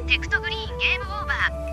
テクトグリーンゲームオーバー。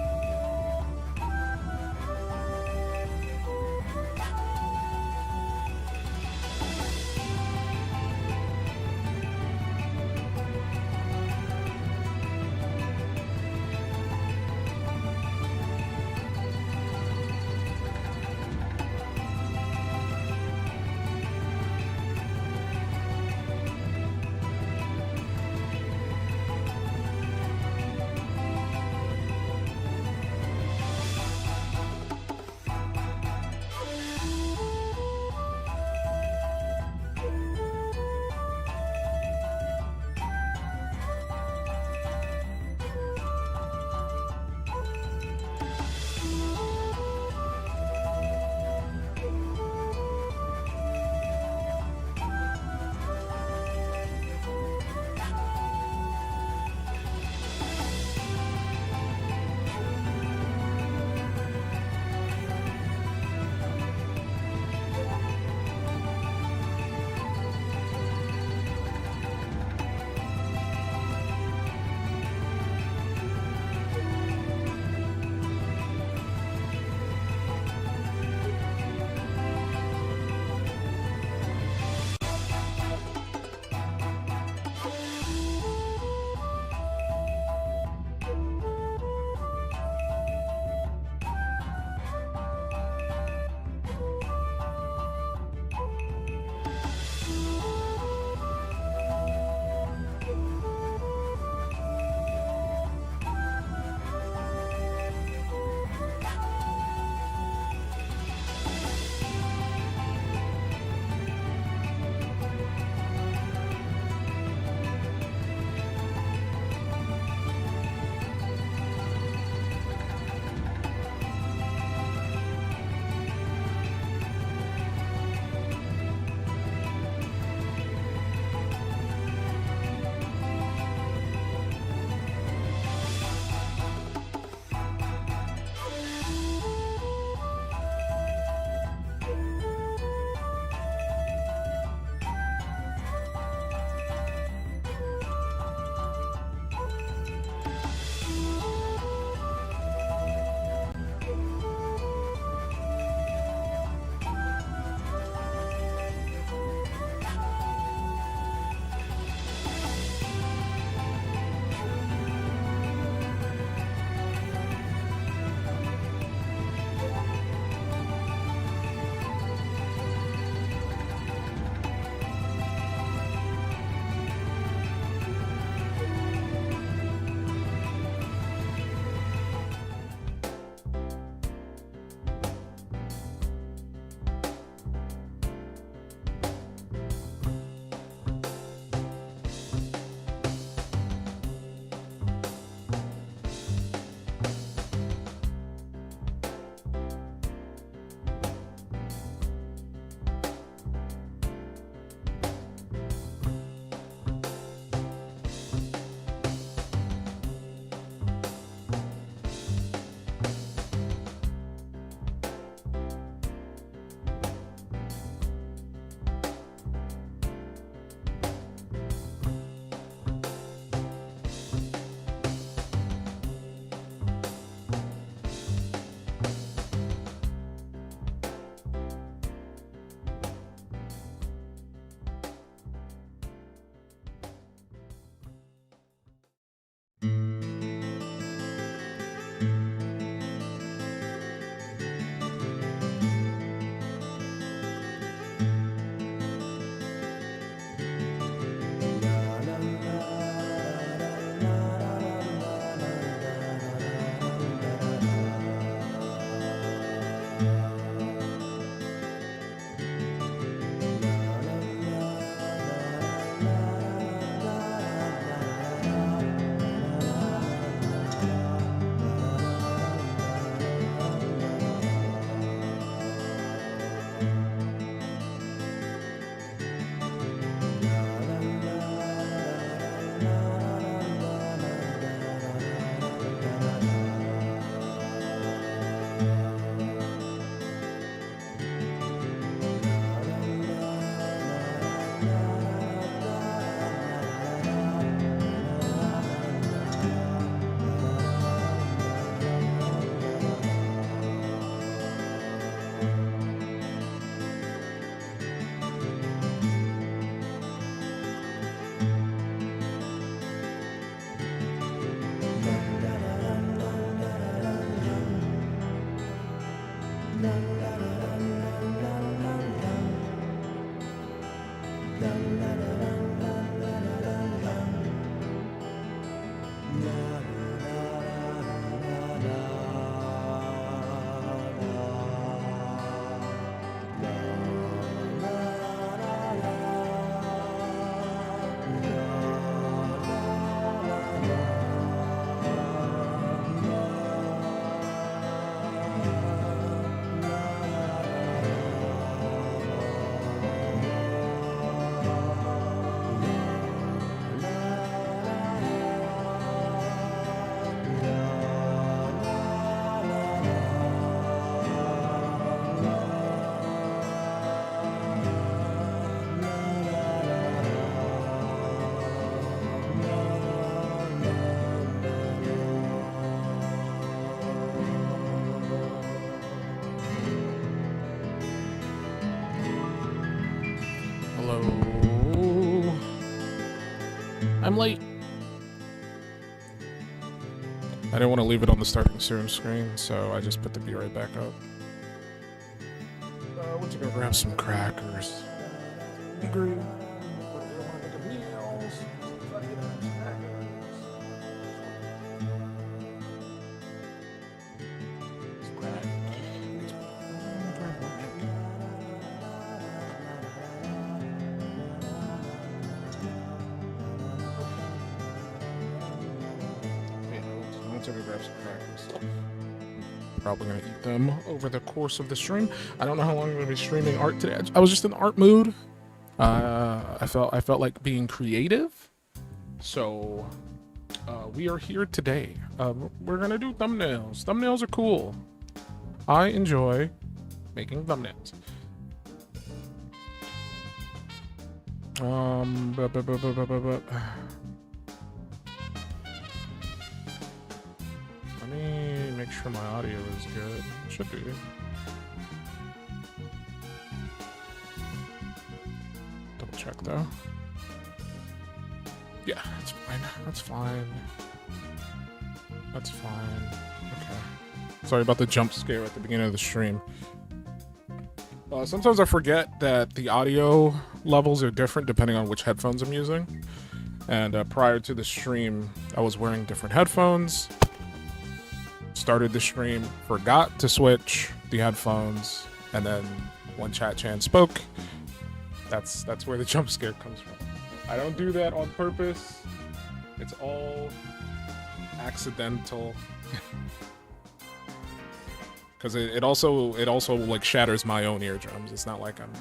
I'm late. I didn't want to leave it on the starting soon screen, so I just put the Be Right back up. Went to go grab some crackers. Hungry. Probably gonna eat them over the course of the stream. I don't know how long I'm gonna be streaming art today. I was just in art mood. I felt like being creative. So we are here today. We're gonna do thumbnails. Thumbnails are cool. I enjoy making thumbnails. Let me make sure my audio is good. Should be. Double check though. Yeah, that's fine. That's fine. That's fine. Okay. Sorry about the jump scare at the beginning of the stream. Sometimes I forget that the audio levels are different depending on which headphones I'm using. And prior to the stream, I was wearing different headphones. Started the stream, forgot to switch the headphones, and then when Chan spoke, that's where the jump scare comes from. I don't do that on purpose. It's all accidental. Because it also like shatters my own eardrums. It's not like I'm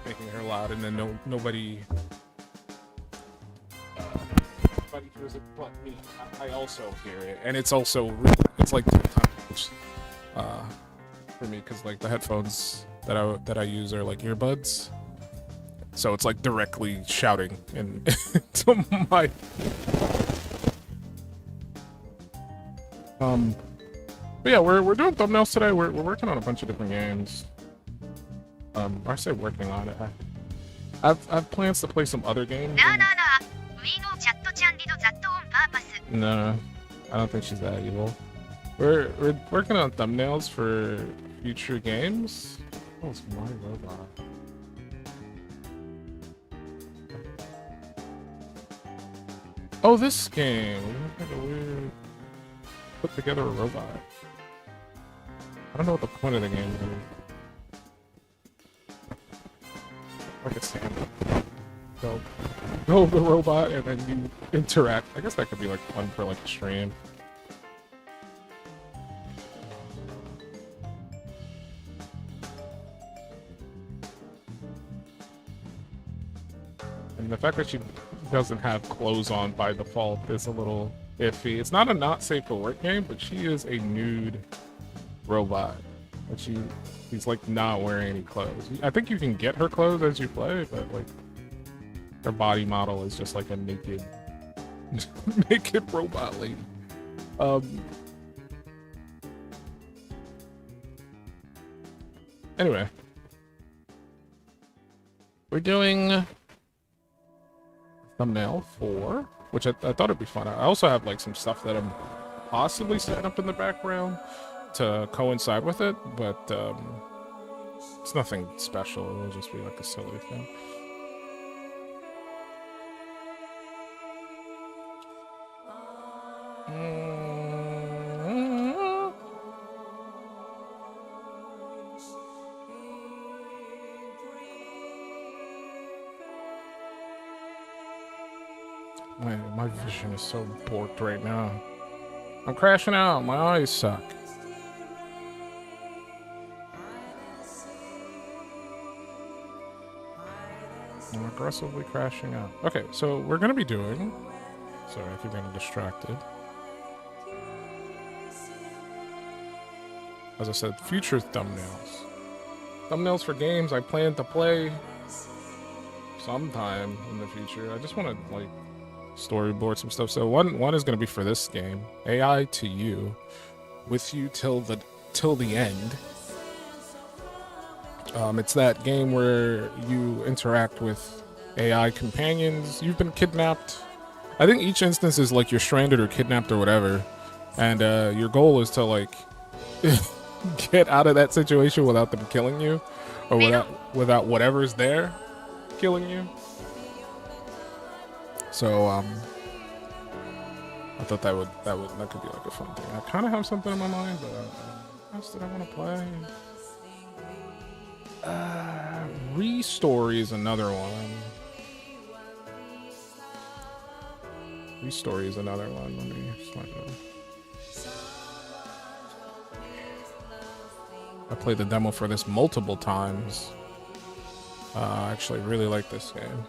making her loud and then nobody hears it but me. I also hear it, and it's also it's like 2 times for me because like the headphones that I use are like earbuds, so it's like directly shouting into my. But yeah, we're doing thumbnails today. We're working on a bunch of different games. I say working on it. I've plans to play some other games. No, I don't think she's that evil. We're working on thumbnails for future games. Oh, it's my robot. Oh, this game. Like a weird put together a robot. I don't know what the point of the game is. Like a stand. So, build the robot and then you interact. I guess that could be like fun for like a stream. And the fact that she doesn't have clothes on by default is a little iffy. It's not a not safe for work game, but she is a nude robot. And she's like not wearing any clothes. I think you can get her clothes as you play, but like her body model is just like a naked naked robot lady. Anyway, we're doing thumbnail 4, which I thought it'd be fun. I also have like some stuff that I'm possibly setting up in the background to coincide with it, but it's nothing special. It'll just be like a silly thing. My vision is so warped right now. I'm crashing out. My eyes suck. I'm aggressively crashing out. Okay, so we're gonna be doing... Sorry, I keep getting distracted. As I said, future thumbnails. Thumbnails for games I plan to play sometime in the future. I just want to, like, storyboard some stuff. So one is going to be for this game, AI to you, with you till the end. It's that game where you interact with AI companions. You've been kidnapped. I think each instance is like you're stranded or kidnapped or whatever, and your goal is to like get out of that situation without them killing you, or without whatever's there killing you. So I thought that could be like a fun thing. I kind of have something in my mind, but what else did I want to play? Restory is another one. Restory is another one. Let me find it. I played the demo for this multiple times. I actually really like this game.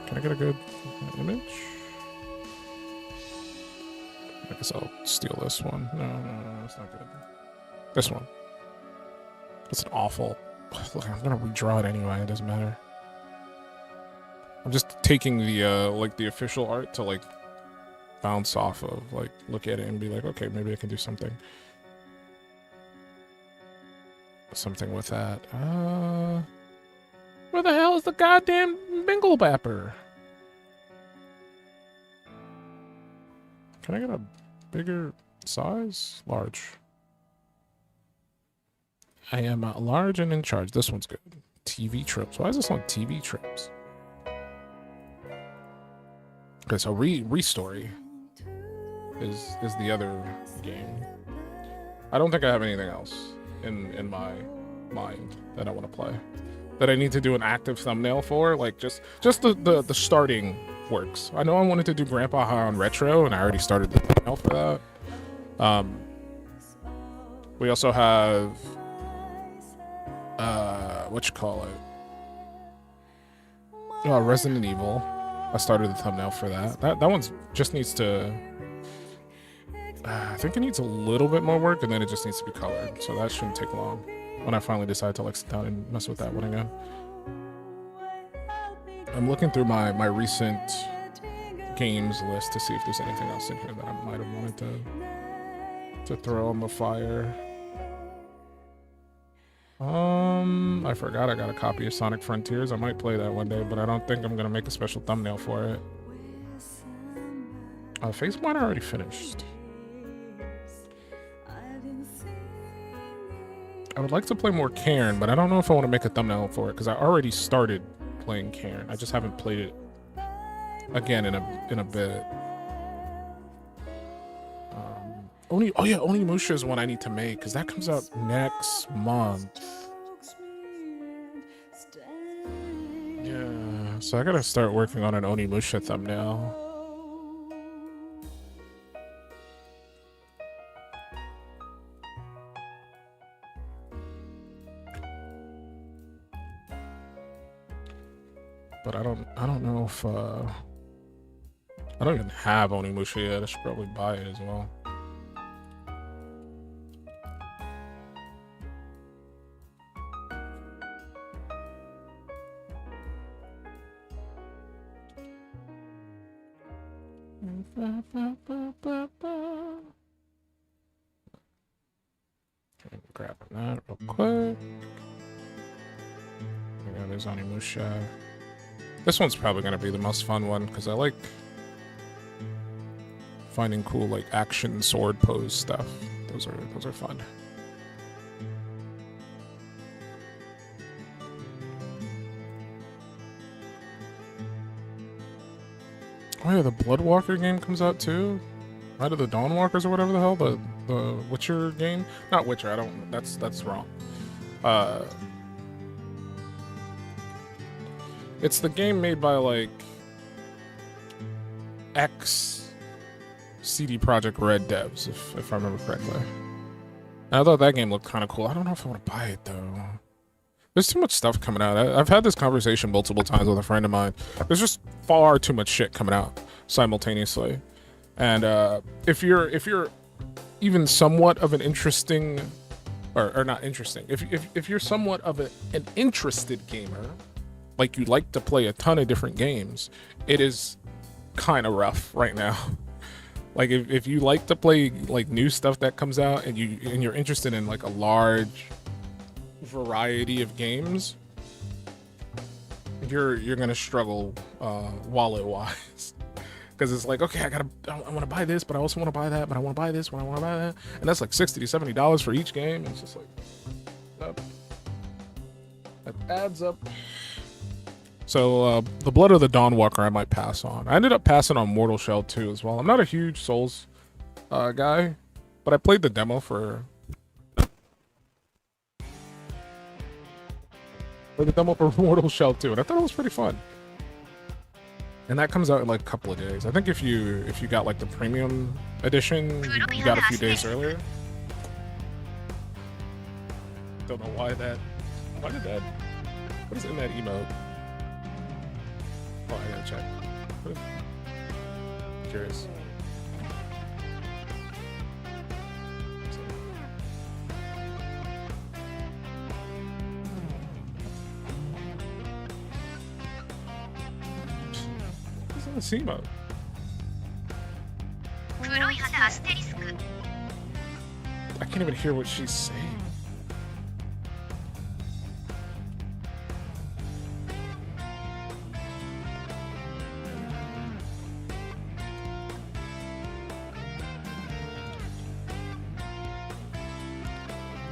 Can I get a good image? I guess I'll steal this one. No, that's not good. This one. It's an awful. Look, I'm gonna redraw it anyway. It doesn't matter. I'm just taking the like the official art to like bounce off of, like look at it and be like, okay, maybe I can do something with that. Where the hell is the goddamn Bingle Bapper? Can I get a bigger size? Large. I am large and in charge. This one's good. TV trips. Why is this on TV trips? Okay, so Restory is the other game. I don't think I have anything else in my mind that I want to play, that I need to do an active thumbnail for. Like just the starting works. I know I wanted to do Grandpa High on Retro, and I already started the thumbnail for that. We also have what you call it? Resident Evil. I started the thumbnail for that. That one's just needs to. I think it needs a little bit more work, and then it just needs to be colored. So that shouldn't take long when I finally decide to like sit down and mess with that one again. I'm looking through my recent games list to see if there's anything else in here that I might have wanted to throw on the fire. I forgot I got a copy of Sonic Frontiers. I might play that one day, but I don't think I'm gonna make a special thumbnail for it. Phase 1 I already finished. I would like to play more Cairn, but I don't know if I want to make a thumbnail for it because I already started playing Cairn. I just haven't played it again in a bit. Onimusha is one I need to make because that comes out next month. Yeah, so I gotta start working on an Onimusha thumbnail. But I don't know if I don't even have Onimusha yet. I should probably buy it as well. Grabbing that real quick. Yeah, there's Onimusha. This one's probably gonna be the most fun one because I like finding cool like action sword pose stuff. Those are fun. Oh yeah, the Bloodwalker game comes out too. Night of the Dawnwalkers or whatever the hell, the Witcher game. Not Witcher, I don't, that's wrong. It's the game made by like ex CD Projekt Red devs, if I remember correctly. And I thought that game looked kind of cool. I don't know if I want to buy it though. There's too much stuff coming out. I've had this conversation multiple times with a friend of mine. There's just far too much shit coming out simultaneously. And if you're even somewhat of an interesting, or not interesting, if you're somewhat of an interested gamer, like you like to play a ton of different games, it is kind of rough right now. Like if you like to play like new stuff that comes out and you're interested in like a large variety of games, you're gonna struggle wallet wise. Because it's like, okay, I want to buy this, but I also want to buy that, but I want to buy this, but I want to buy that, and that's like $60 to $70 for each game. And it's just like that adds up. So the Blood of the Dawnwalker I might pass on. I ended up passing on Mortal Shell 2 as well. I'm not a huge Souls guy, but I played the demo for Mortal Shell 2, and I thought it was pretty fun. And that comes out in like a couple of days. I think if you got like the premium edition, you got a few days earlier. Don't know why that. Why did that? What is in that emote? Oh, I gotta check. Curious. See mode. I can't even hear what she's saying.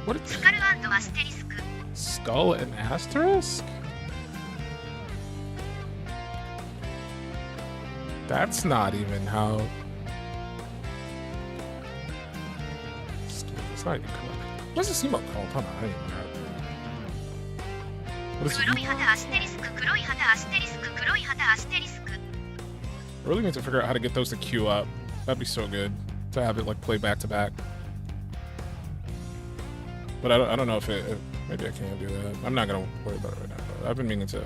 What is Skull and Asterisk? That's not even how. It's not even correct. What's this emote called? Hold on, I didn't even know. What is it? I really need to figure out how to get those to queue up. That'd be so good to have it like play back to back. But I don't know if maybe I can't do that. I'm not gonna worry about it right now. But I've been meaning to.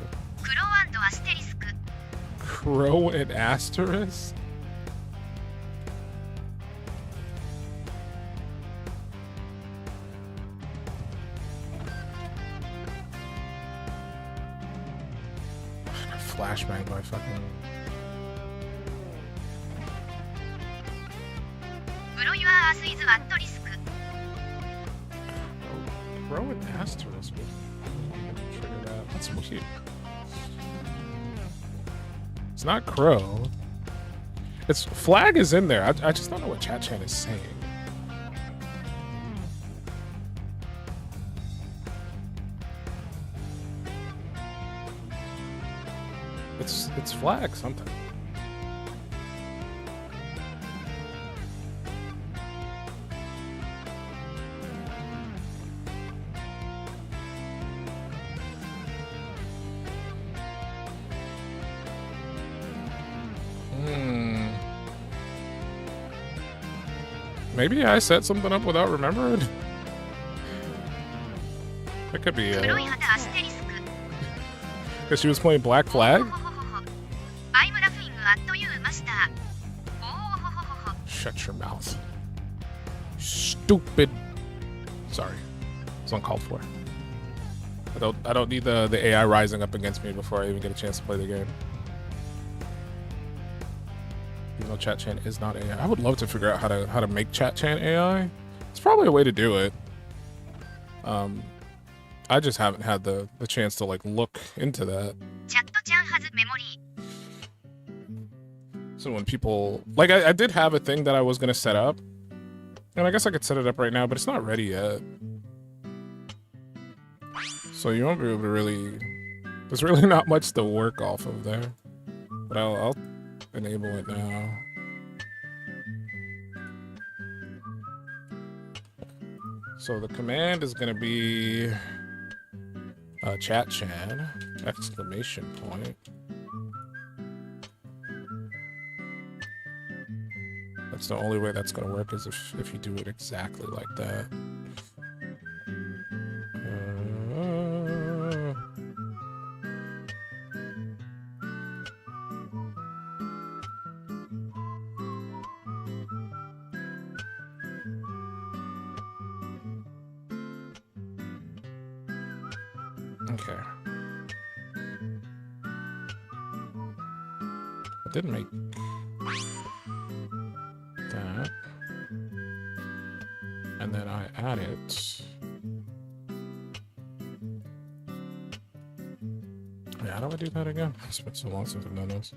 Crow and Asterisk? Flashbang by fucking. Crow and Asterisk would trigger that. That's weird. It's not Crow. It's Flag is in there. I just don't know what Chat Chan is saying. It's Flag something. Maybe I set something up without remembering. That could be because she was playing Black Flag? Shut your mouth. Stupid. Sorry. It's uncalled for. I don't need the AI rising up against me before I even get a chance to play the game. Even though Chat Chan is not AI. I would love to figure out how to make Chat Chan AI. It's probably a way to do it. I just haven't had the chance to like look into that. So when people like I did have a thing that I was gonna set up. And I guess I could set it up right now, but it's not ready yet. So you won't be able to really there's really not much to work off of there. But I'll enable it now. So the command is going to be Chat Chan, exclamation point. That's the only way that's going to work is if you do it exactly like that. Okay. I didn't make that. And then I add it. Yeah, how do I do that again? It's been so long since I've done this.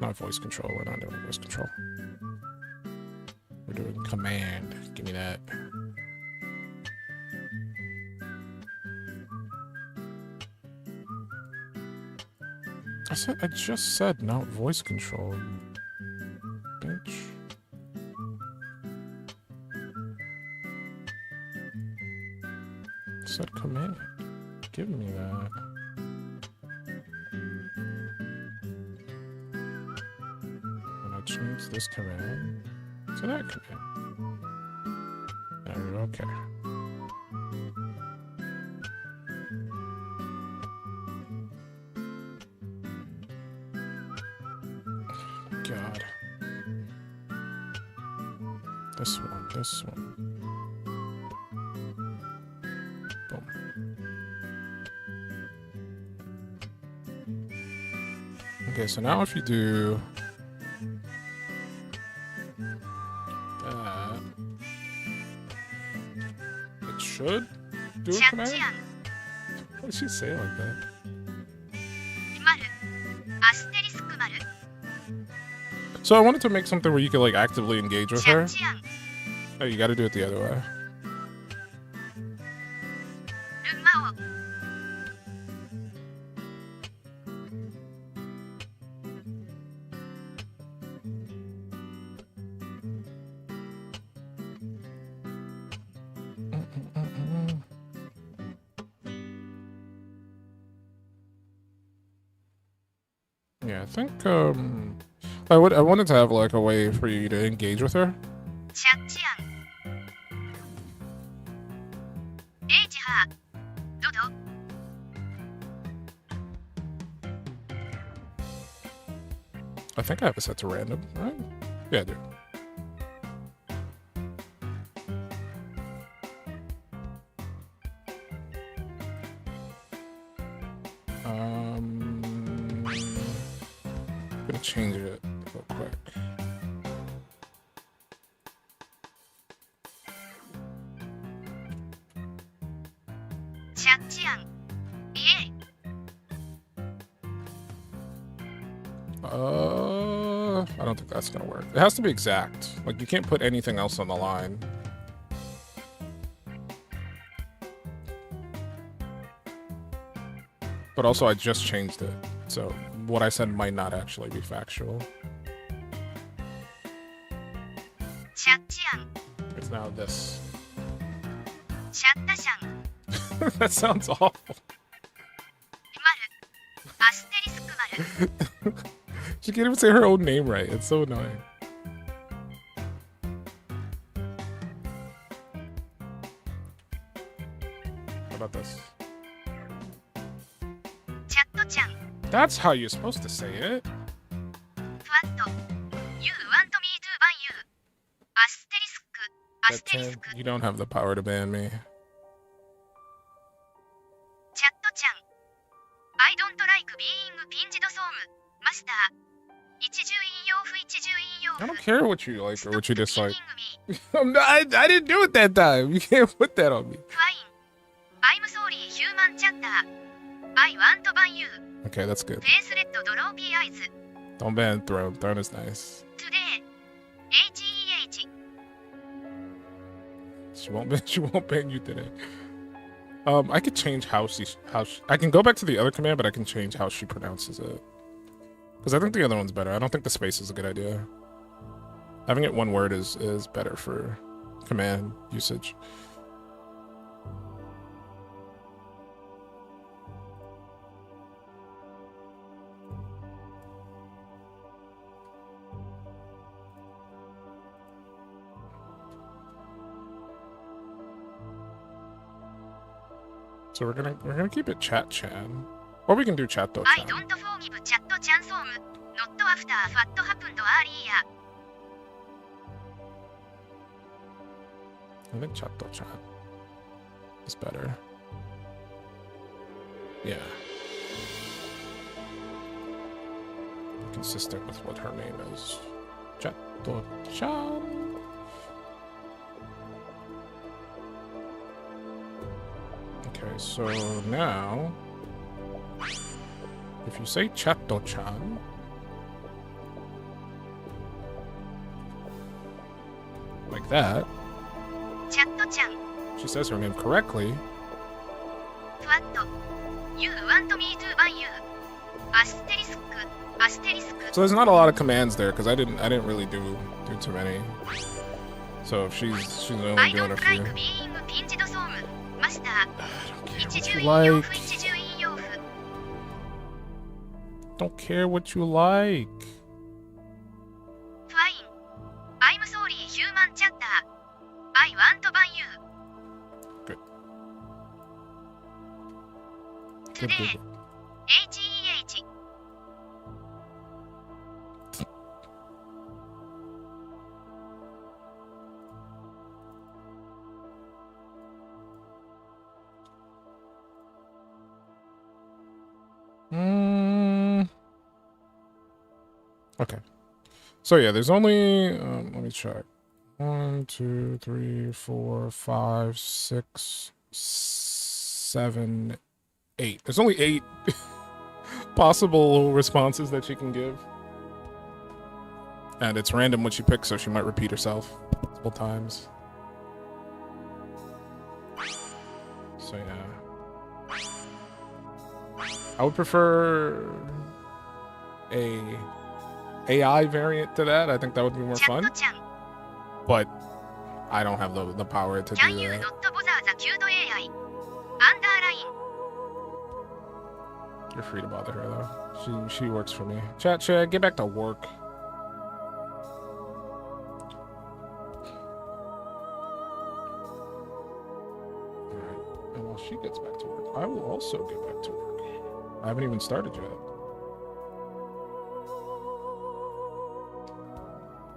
Not voice control. We're not doing voice control. We're doing command. Give me that. I just said not voice control. Bitch. I said command. Give me that. And I change this command to that command. Okay. God. This one, this one. Boom. Okay, so now if you do that, it should do a command? Why did she say it like that? So I wanted to make something where you could like actively engage with her. Oh, you gotta do it the other way. Yeah, I think I wanted to have like a way for you to engage with her. I think I have it set to random, right? Yeah, I do. I'm gonna change it real quick. I don't think that's gonna work. It has to be exact. Like, you can't put anything else on the line. But also, I just changed it. So, what I said might not actually be factual. It's now this. That sounds awful. She can't even say her own name right. It's so annoying. How about this? That's how you're supposed to say it. You don't have the power to ban me. I don't like being pinched master. I don't care what you like or what you dislike. I didn't do it that time. You can't put that on me. Fine. I'm sorry, human chatter. I want to ban you. Okay, that's good. Facelet droppy eyes. Don't ban Throne. Throne is nice. Today. H-E-H. She won't ban you today. I could change how I can go back to the other command, but I can change how she pronounces it. Because I think the other one's better. I don't think the space is a good idea. Having it one word is better for command usage. So we're gonna keep it chat-chan. Or we can do chat-to-chan. I don't forgive chat-chan som. Not after what happened earlier. I think chat-to-chan is better. Yeah. Consistent with what her name is. Chat-to-chan. Okay, so now, if you say Chato-chan, like that, チャットちゃん she says her name correctly. ふわっと You want me to buy you アステリスクアステリスク So there's not a lot of commands there because I didn't really do too many. So if she's only I doing don't a few. like being pinched ソームマスター Don't care what you like. Fine. I'm sorry, human chatter. I want to buy you. Good. Today. H-E-H. Okay. So yeah, there's only let me check. 1, 2, 3, 4, 5, 6, 7, 8. There's only 8 possible responses that she can give. And it's random what she picks, so she might repeat herself multiple times. So yeah. I would prefer a AI variant to that. I think that would be more fun. But I don't have the power to do Can you that. not bother the cute AI? Underline. You're free to bother her though. She works for me. Chat, get back to work. Alright. And while she gets back to work, I will also get back to work. I haven't even started yet.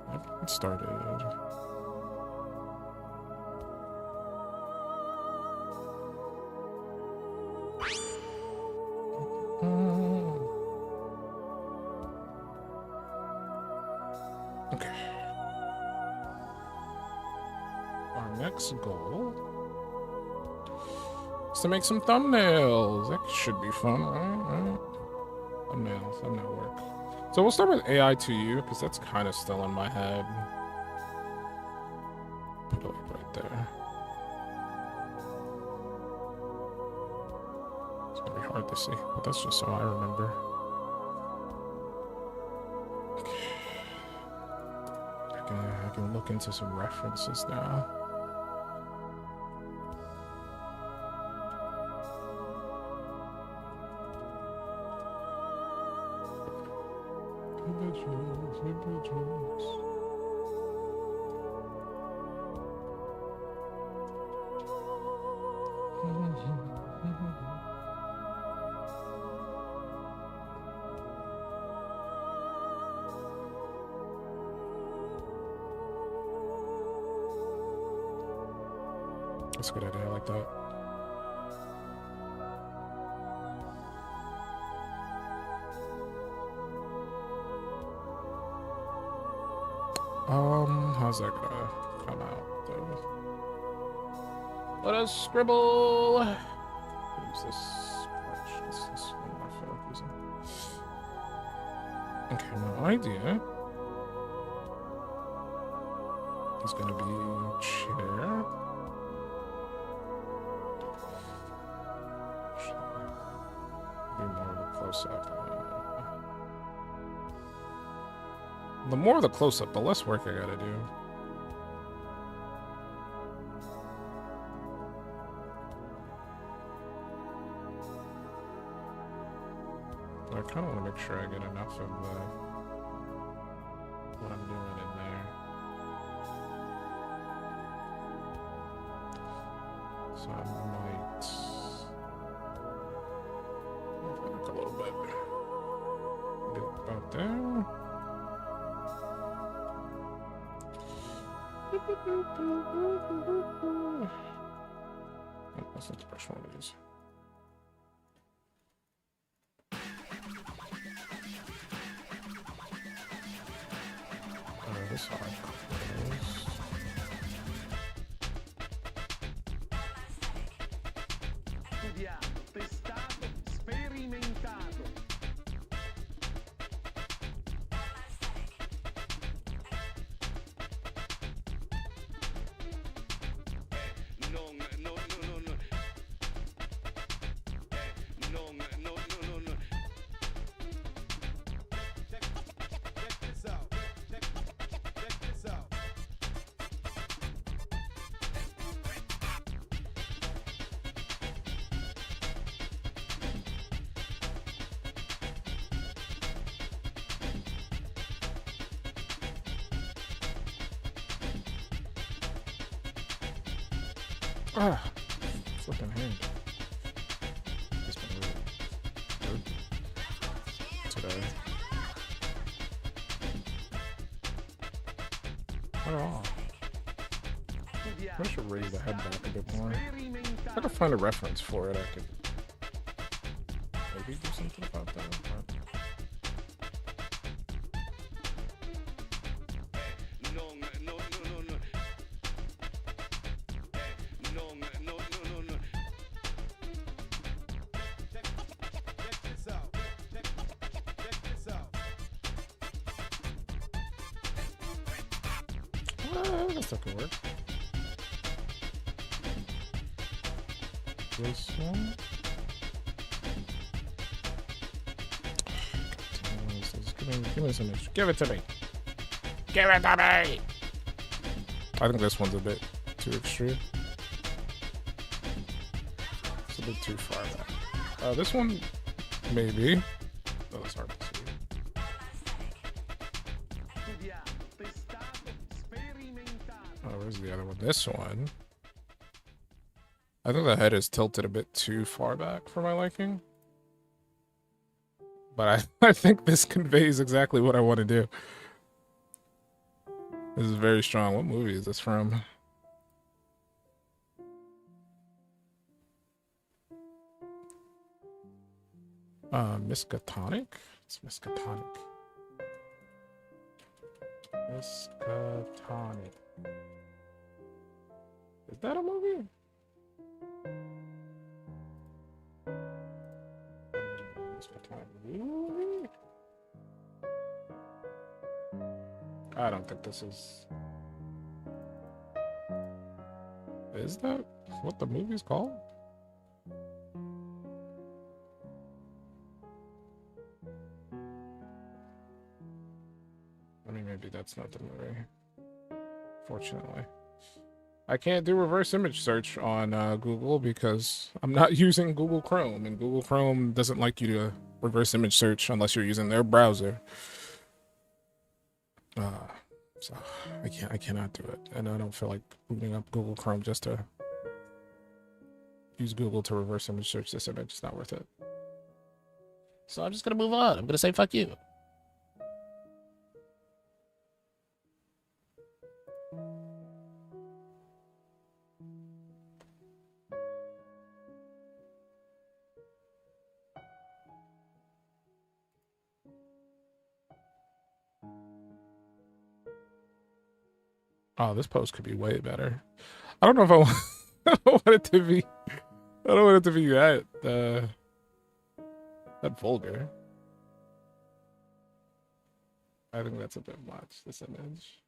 I haven't started. Okay. Our next goal is to make some thumbnails. That should be fun, right? Thumbnail work. So we'll start with AI to you, because that's kind of still in my head. Put it like right there. It's gonna be hard to see, but that's just so I remember. I can look into some references now. That's a good idea. I like that. How's that gonna come out though? Let us scribble. Use this brush. This one I feel like using. Okay, my idea is gonna be chair. Be more of a close-up. The more the close-up, the less work I gotta do. But I kind of want to make sure I get enough of what I'm doing in there. So I might move back a little bit. Get about there. That's not the brush one to use. This side close. Ah, flipping hand. It's been really good today. Oh, I should raise the head back a bit more. If I could find a reference for it, I could maybe do something about that. I guess that could work. This one. Give me this image. Give it to me. Give it to me. I think this one's a bit too extreme. It's a bit too far back. This one, maybe. Oh, it's hard to see. Oh, where's the other one? This one. I think the head is tilted a bit too far back for my liking. But I think this conveys exactly what I want to do. This is very strong. What movie is this from? Miskatonic? It's Miskatonic. Miskatonic. Is that a movie? Movie? I don't think this is. Is that what the movie's called? I mean, maybe that's not the movie. Fortunately. I can't do reverse image search on Google because I'm not using Google Chrome, and Google Chrome doesn't like you to reverse image search unless you're using their browser. So I cannot do it, and I don't feel like booting up Google Chrome just to use Google to reverse image search this image. It's not worth it. So I'm just gonna move on. I'm gonna say fuck you. Oh, this post could be way better. I don't know if I want, I don't want it to be. I don't want it to be that that vulgar. I think that's a bit much. This image.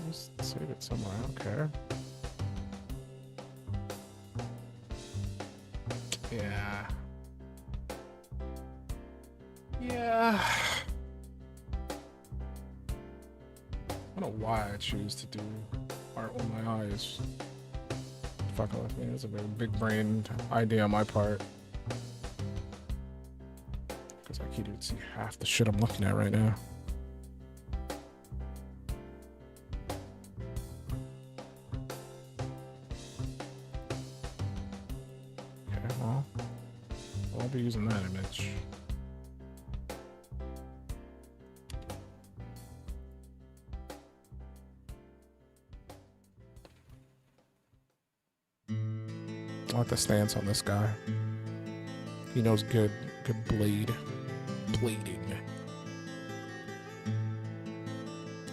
Just save it somewhere. I don't care. Yeah. Yeah. I don't know why I choose to do art with my eyes. Fucking with me. It's a very big brain idea on my part. Because I can't even see half the shit I'm looking at right now. Okay, well, I'll be using that image. I like the stance on this guy. He knows good blading.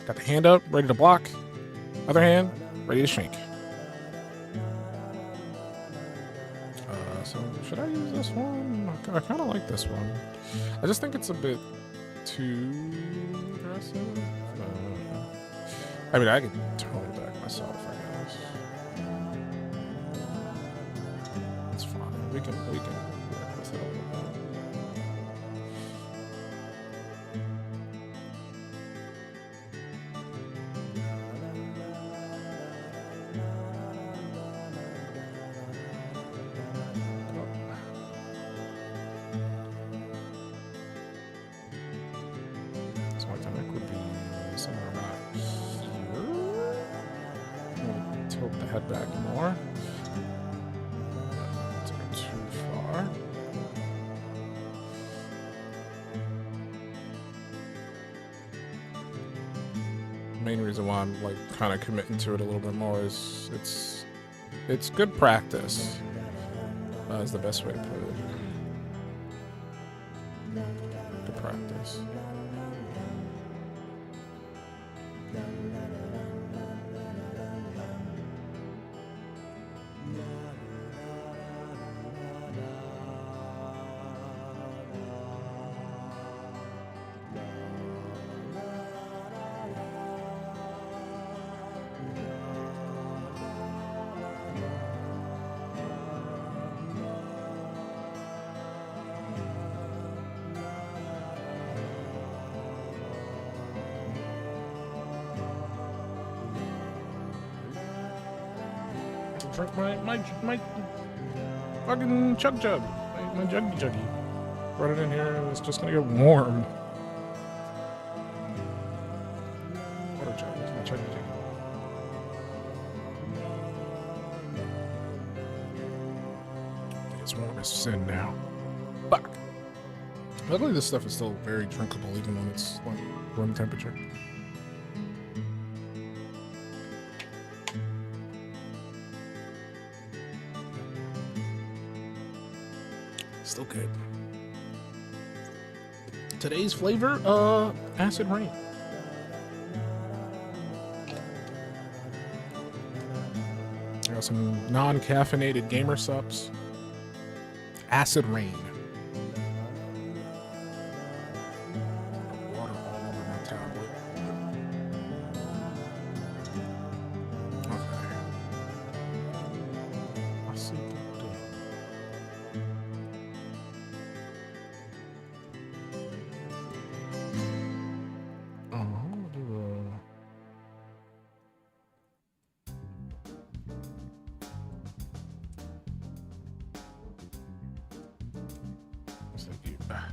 Got the hand up, ready to block. Other hand, ready to shrink. So should I use this one? I kind of like this one. I just think it's a bit too aggressive. I mean, I could totally back myself, I guess. It's fine. We can work with it a little bit. tilt the head back more. Let's go too far. Main reason why I'm like kind of committing to it a little bit more is it's good practice. Is the best way to put it. Good practice. Drink my fucking chug, my juggy. Brought it in here. It's just gonna get warm. Water jug. It's my chuggy. It's warm as sin now. Fuck. Luckily, this stuff is still very drinkable, even when it's like room temperature. Still good. Today's flavor, acid rain. I got some non-caffeinated gamer subs. Acid rain. Water all over my tablet. Okay. I see.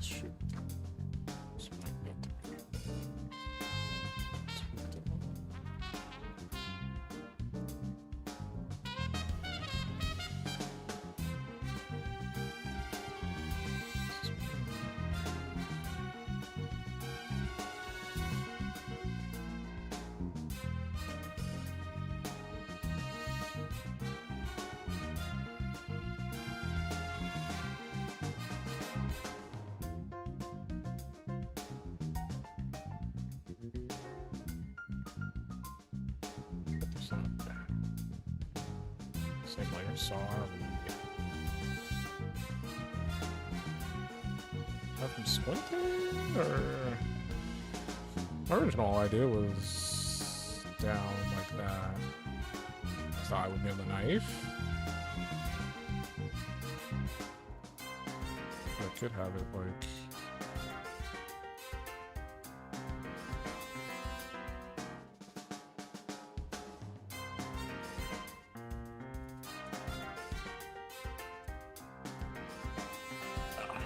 Shoot. Same layer saw. From Spintowin, or my original idea was down like that. So I would nail the knife. I could have it like.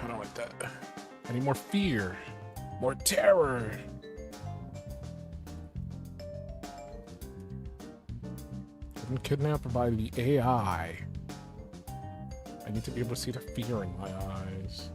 I don't like that. I need more fear, more terror. I've been kidnapped by the AI. I need to be able to see the fear in my eyes.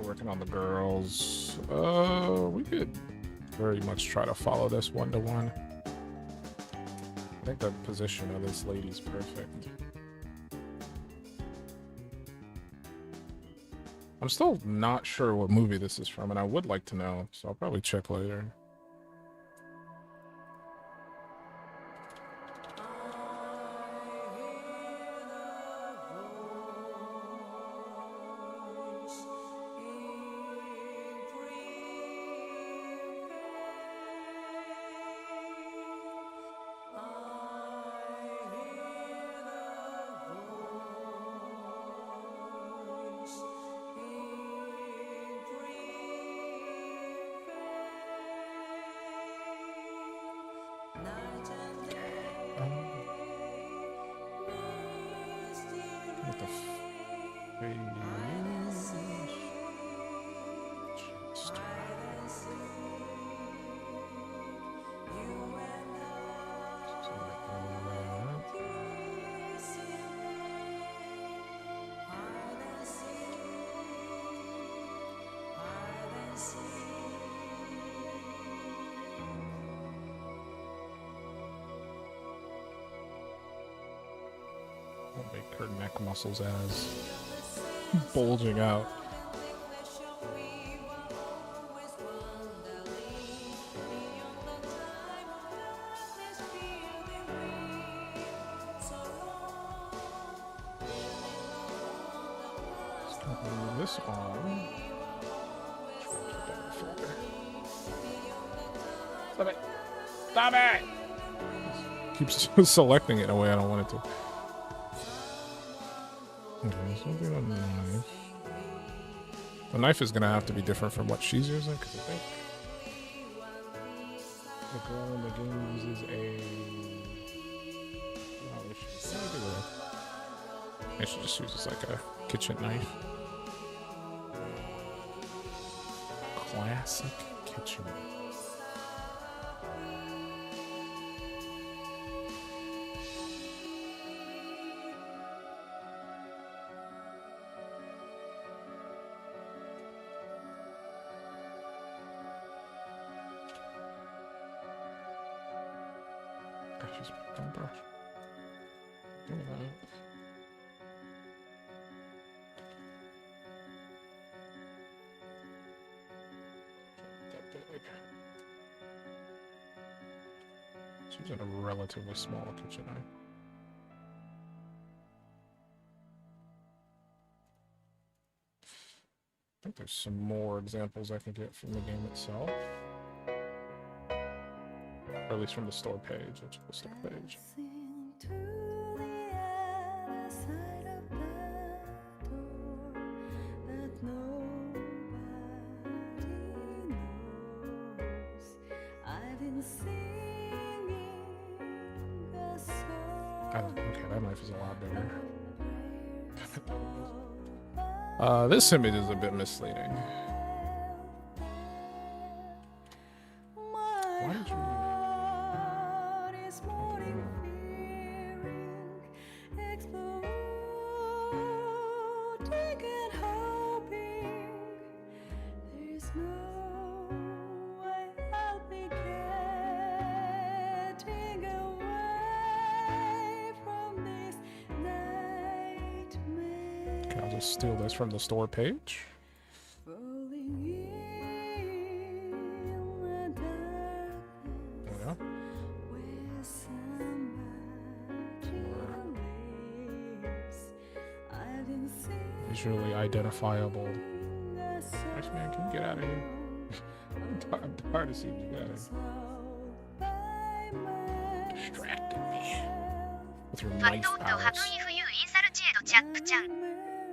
Working on the girls. We could very much try to follow this one-to-one. I think the position of this lady's perfect. I'm still not sure what movie this is from, and I would like to know, so I'll probably check later. What the I'll make her neck muscles as bulging out. Move this arm. Stop it! Stop it! Keeps selecting it in a way I don't want it to. Okay, something on the knife. The knife is gonna have to be different from what she's using, because I think the girl in the game uses a. I should just use like a kitchen knife. Classic kitchen. She's back on brush. Do that. She's in a relatively small kitchen knife. I think there's some more examples I can get from the game itself. Or at least from the store page. Let's check the store page. Okay, that knife is a lot bigger. This image is a bit misleading. Why did you... I'll just steal this from the store page. There we go. Visually identifiable. Nice man, can you get out of here? I'm tired of seeing you guys. Distracting me with your knife powers.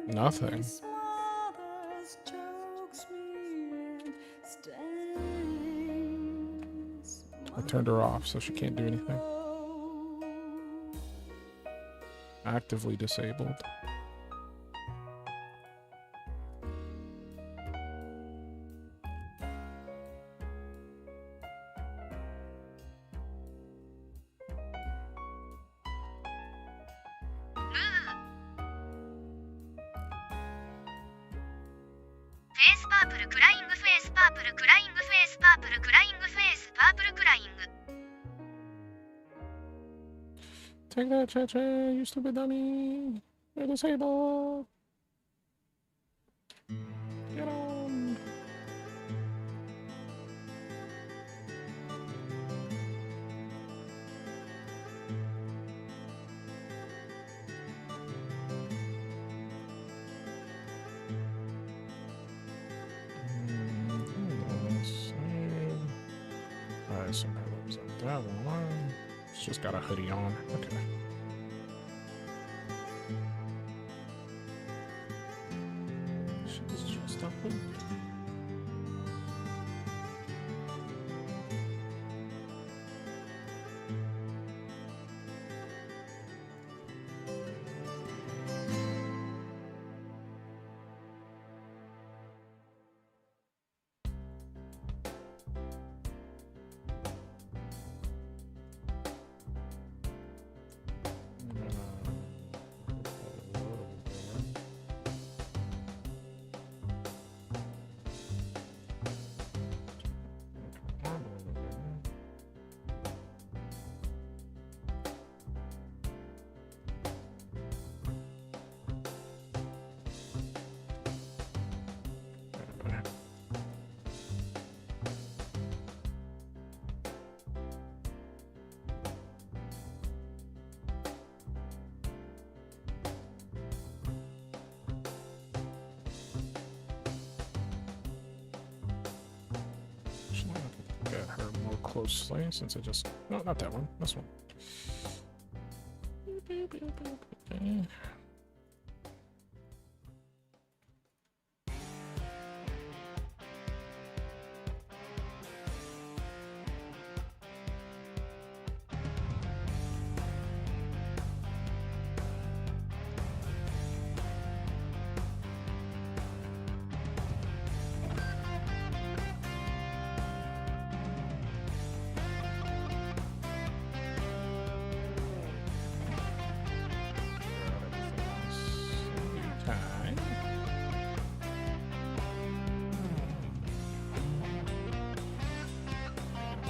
Nothing. I turned her off so she can't do anything. Actively disabled. Take that, Che, you stupid dummy. You're disabled. Get on. Alright, so that looks like that one. It's just got a hoodie on. Okay. She's just up with. Get her more closely since I just. No, not that one. This one.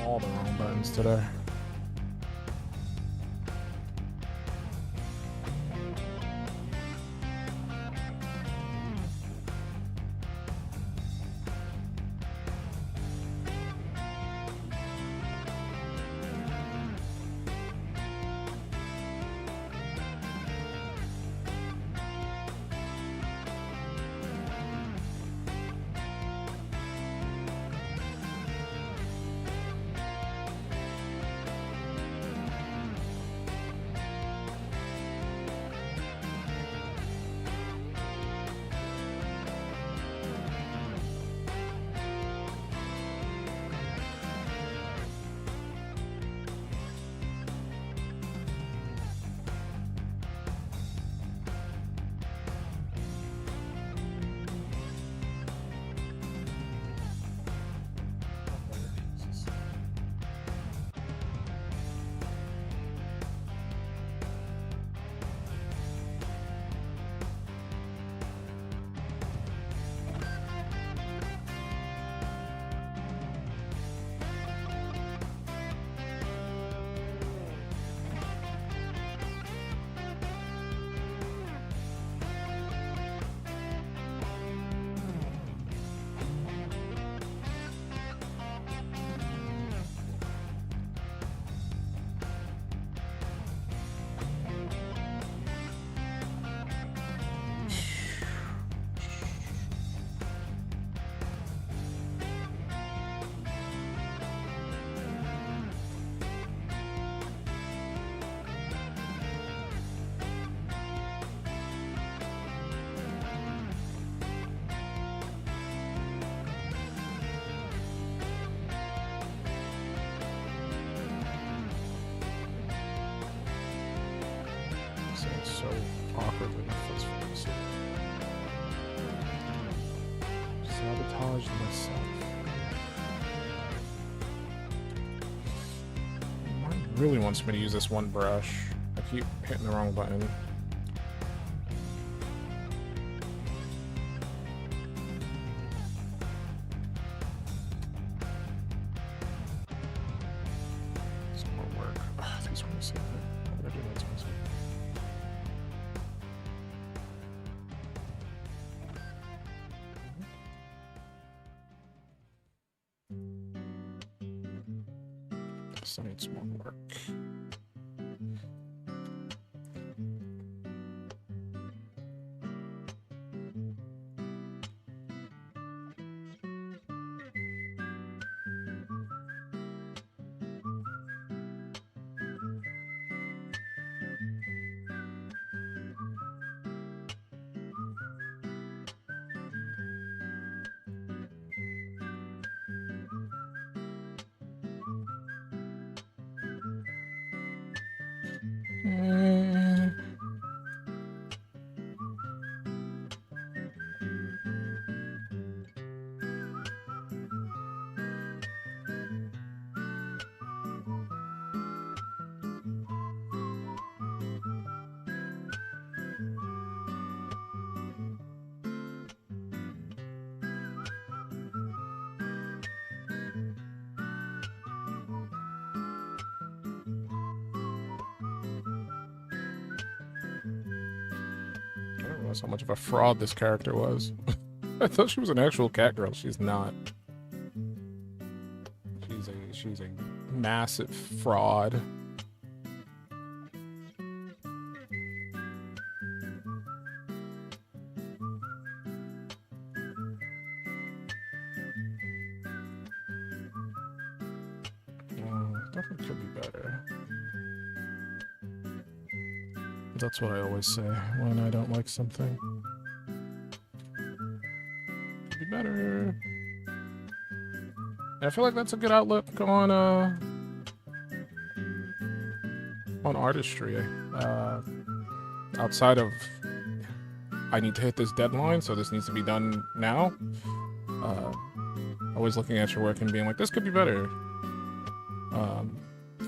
All the wrong buttons today. So awkwardly fits for this. Sabotage myself. Mine really wants me to use this one brush. I keep hitting the wrong button. Some more work. These ones. What did I do? This needs more work. I didn't realize how much of a fraud this character was. I thought she was an actual cat girl. She's not. She's a massive fraud. Definitely could be better. That's what I always say when I don't like something. Could be better. And I feel like that's a good outlet on artistry. Outside of I need to hit this deadline, so this needs to be done now. Always looking at your work and being like, this could be better.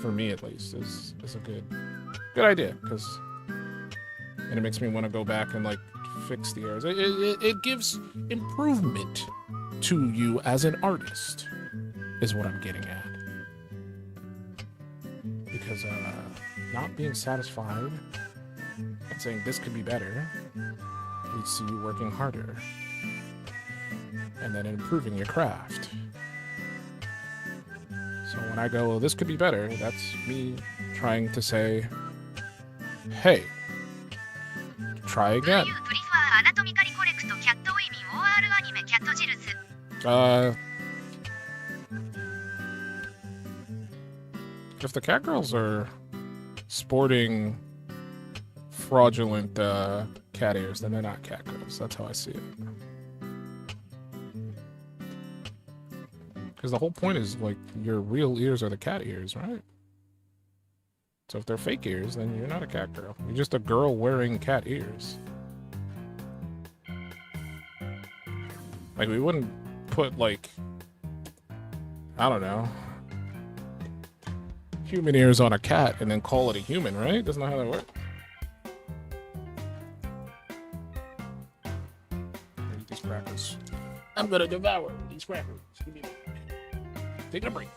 For me at least, is a good idea, and it makes me want to go back and like fix the errors. It gives improvement to you as an artist, is what I'm getting at. Because not being satisfied and saying this could be better leads to you working harder and then improving your craft. So when I go, well, this could be better, that's me trying to say, hey, try again. If the cat girls are sporting fraudulent cat ears, then they're not cat girls. That's how I see it. Because the whole point is, like, your real ears are the cat ears, right? So if they're fake ears, then you're not a cat girl. You're just a girl wearing cat ears. Like, we wouldn't put, like, I don't know, human ears on a cat and then call it a human, right? That's not how that works. Eat these crackers. I'm gonna devour these crackers. Give me a minute. Taking a break.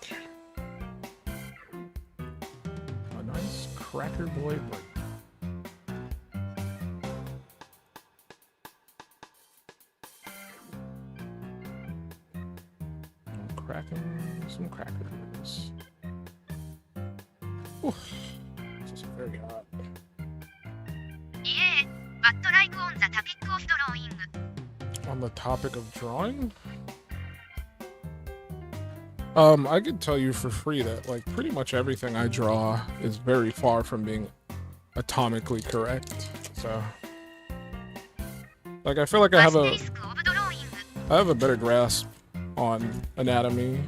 A nice cracker boy break. I'm cracking some crackers. Oof. This is very hot. On the topic of drawing? I can tell you for free that, like, pretty much everything I draw is very far from being atomically correct. So, like, I feel like I have a better grasp on anatomy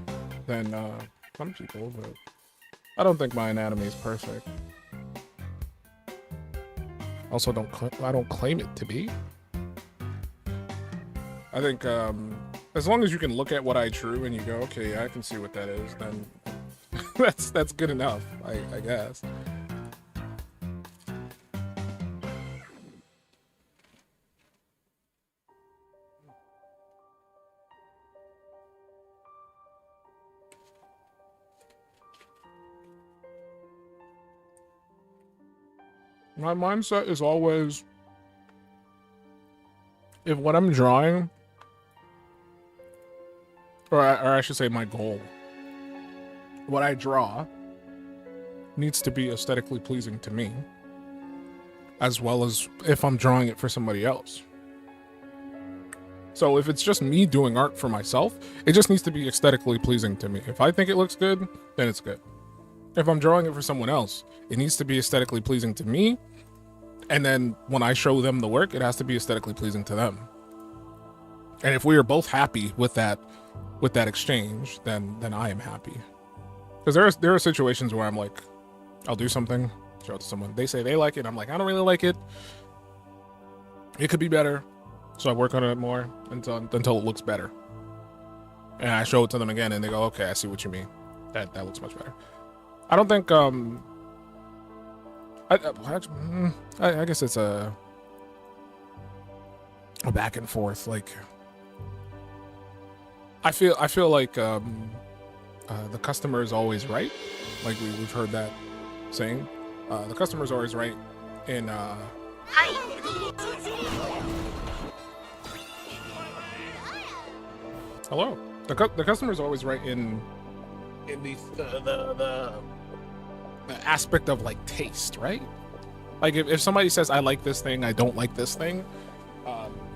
than some people, but I don't think my anatomy is perfect. Also, I don't claim it to be. I think as long as you can look at what I drew and you go, okay, I can see what that is, then that's good enough, I guess. My mindset is always, if what I'm drawing, or I should say my goal, what I draw needs to be aesthetically pleasing to me, as well as if I'm drawing it for somebody else. So if it's just me doing art for myself, it just needs to be aesthetically pleasing to me. If I think it looks good, then it's good. If I'm drawing it for someone else, it needs to be aesthetically pleasing to me. And then when I show them the work, it has to be aesthetically pleasing to them. And if we are both happy with that exchange, then I am happy. Because there are situations where I'm like, I'll do something, show it to someone. They say they like it. I'm like, I don't really like it. It could be better. So I work on it more until it looks better. And I show it to them again and they go, okay, I see what you mean. That looks much better. I don't think, I guess it's a back and forth. Like, I feel like the customer is always right. Like we've heard that saying. The customer is always right in hello. The customer is always right in the aspect of like taste, right? Like if somebody says I like this thing, I don't like this thing,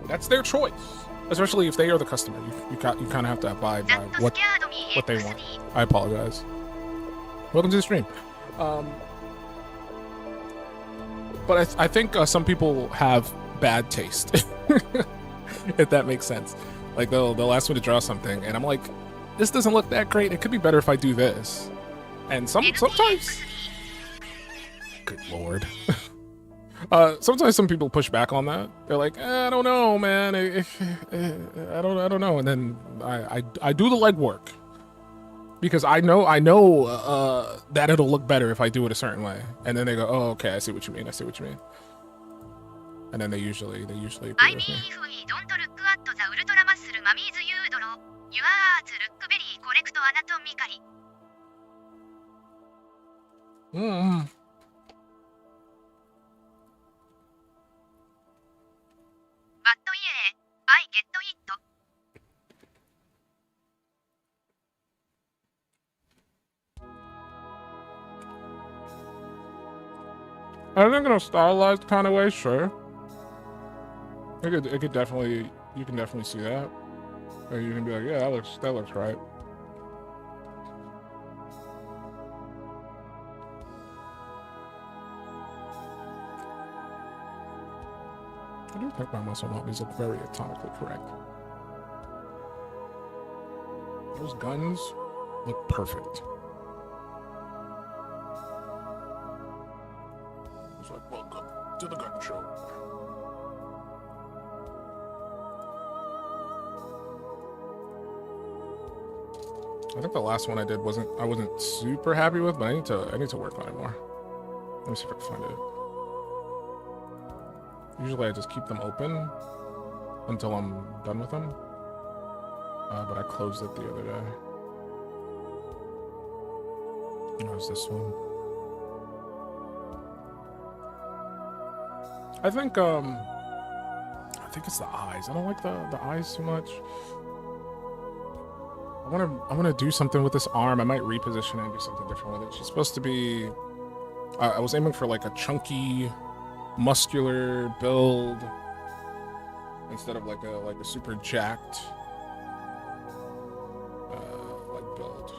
that's their choice. Especially if they are the customer, you kind of have to abide by what they want. I apologize. Welcome to the stream. But I think some people have bad taste, if that makes sense. Like they'll ask me to draw something, and I'm like, this doesn't look that great. It could be better if I do this. And sometimes, good lord. Sometimes some people push back on that. They're like, I don't know, man. I don't know. And then I do the legwork because I know that it'll look better if I do it a certain way. And then they go, oh, okay, I see what you mean. And then they usually agree with me. don't look at the ultra muscle mummies you draw. Your art look very correct anatomically. But yeah, I get it. I think in a stylized kind of way, sure. It could definitely, you can definitely see that. Or you can be like, yeah, that looks right. I do think my muscle mummies look very atomically correct. Those guns look perfect. It's like, welcome to the gun show. I think the last one I did I wasn't super happy with, but I need to work on it more. Let me see if I can find it. Usually I just keep them open until I'm done with them. But I closed it the other day. It was this one. I think it's the eyes. I don't like the eyes too much. I wanna do something with this arm. I might reposition it and do something different with it. She's supposed to be. I was aiming for like a chunky, muscular build instead of like a super jacked like build.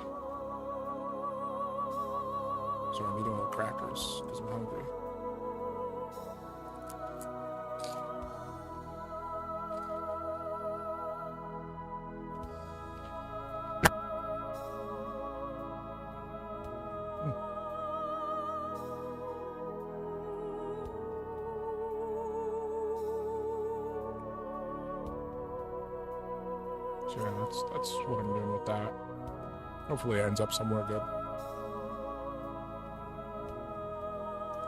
So I'm eating little crackers because I'm hungry. So yeah, that's what I'm doing with that. Hopefully it ends up somewhere good.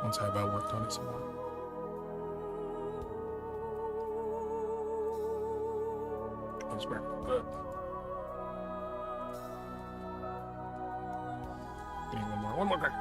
Once I've worked on it some more. It's working good. Getting one more crack.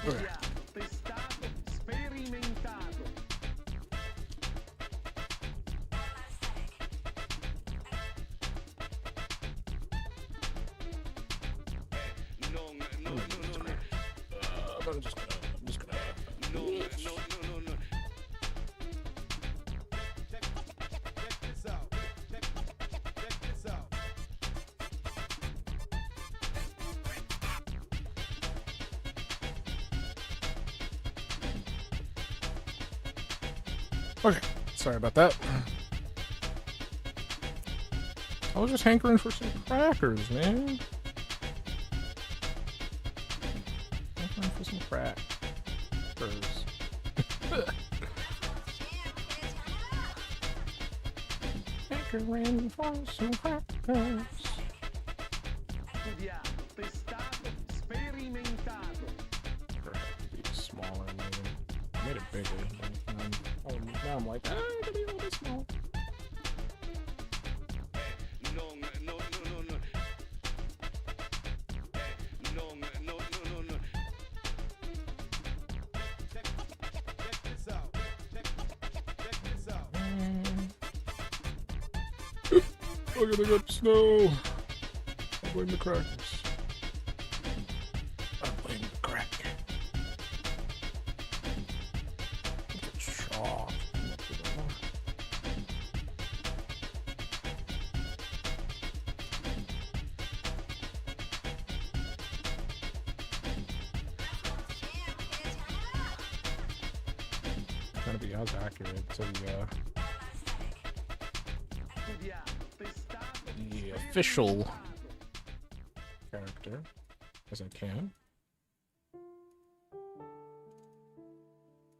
I'm just gonna. Okay, sorry about that. I was just hankering for some crackers, man. Hankering for some crackers. Hankering for some crackers. Be smaller, maybe. I made it bigger, but now I'm like, it could be a little bit small. Look at the good snow. I blame the crackers. I blame the crack. Chalk. Trying to be as accurate to the official character as I can.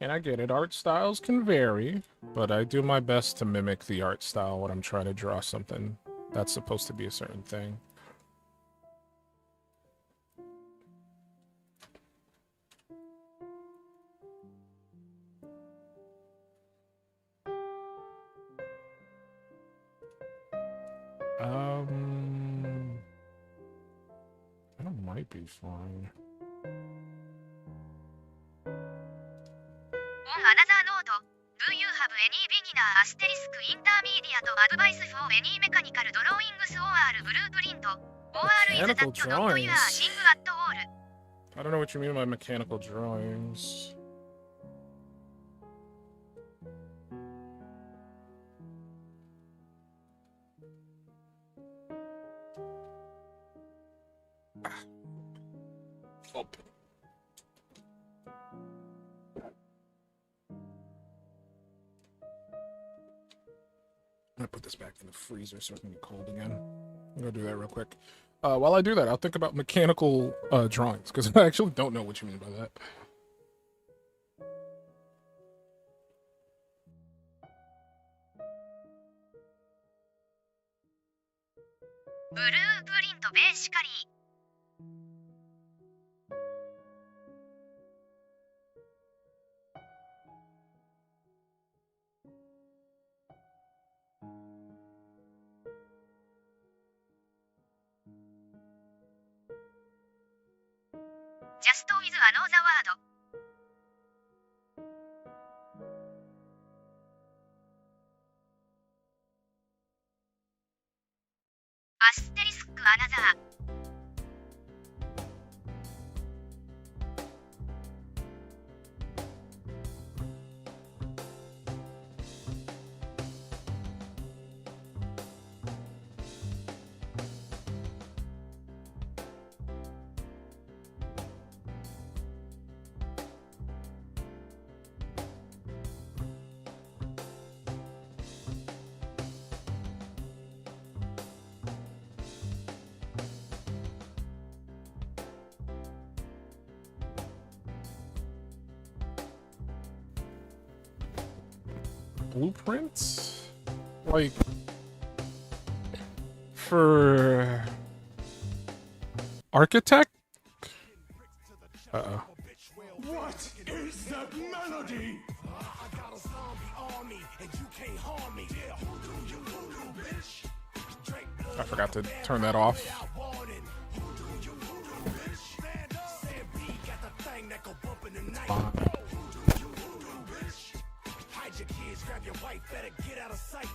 And I get it, art styles can vary, but I do my best to mimic the art style when I'm trying to draw something that's supposed to be a certain thing. That might be fine. On another note, do you have any beginner asterisk intermediate advice for any mechanical drawings or blueprint? Or is that Mechanical not your drawings? thing at all? I don't know what you mean by mechanical drawings. Oh. I'm gonna put this back in the freezer so it can get cold again. I'm gonna do that real quick. While I do that, I'll think about mechanical drawings, because I actually don't know what you mean by that. Blueprint basically. Just with another word. Asterisk another. Blueprints? Like, for architect? Uh-oh. What is that melody? I got a zombie army and you can't harm me. Yeah, who do you bitch? I forgot to turn that off. Who do you bitch? Stand up, got the thing that go bump out of sight.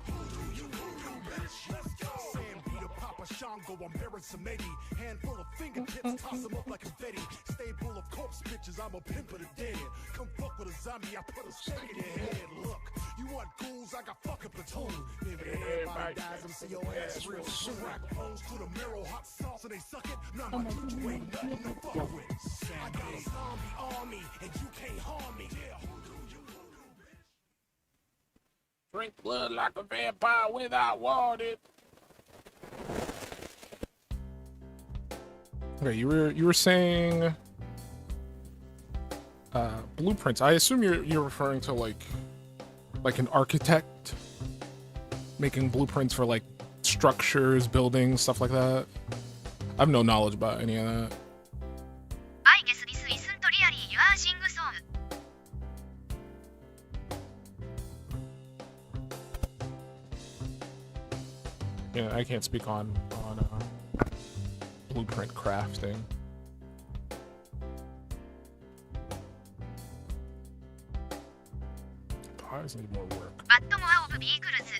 Voodoo, you voodoo, bitch. Let's go. Sam be the Papa Shango, I'm bearing some Eddie. Handful of fingertips, toss them up like confetti. Stable of corpse bitches, I'm a pimp of the dead. Come fuck with a zombie, I put a stake in your head. Look, you want ghouls, I got fucking platoon. Maybe everybody dies, I'm see your ass real soon. Microphones to the mirror, hot sauce, and they suck it. None of my juju ain't nothing to fuck with. I got a zombie army, and you can't harm me. Yeah, voodoo, you voodoo, bitch. Drink blood like a vampire without water. Okay, you were saying blueprints. I assume you're referring to like an architect making blueprints for like structures, buildings, stuff like that. I have no knowledge about any of that. I guess this isn't really your sing song. Yeah, I can't speak on blueprint crafting. Pies need more work. But more of vehicles.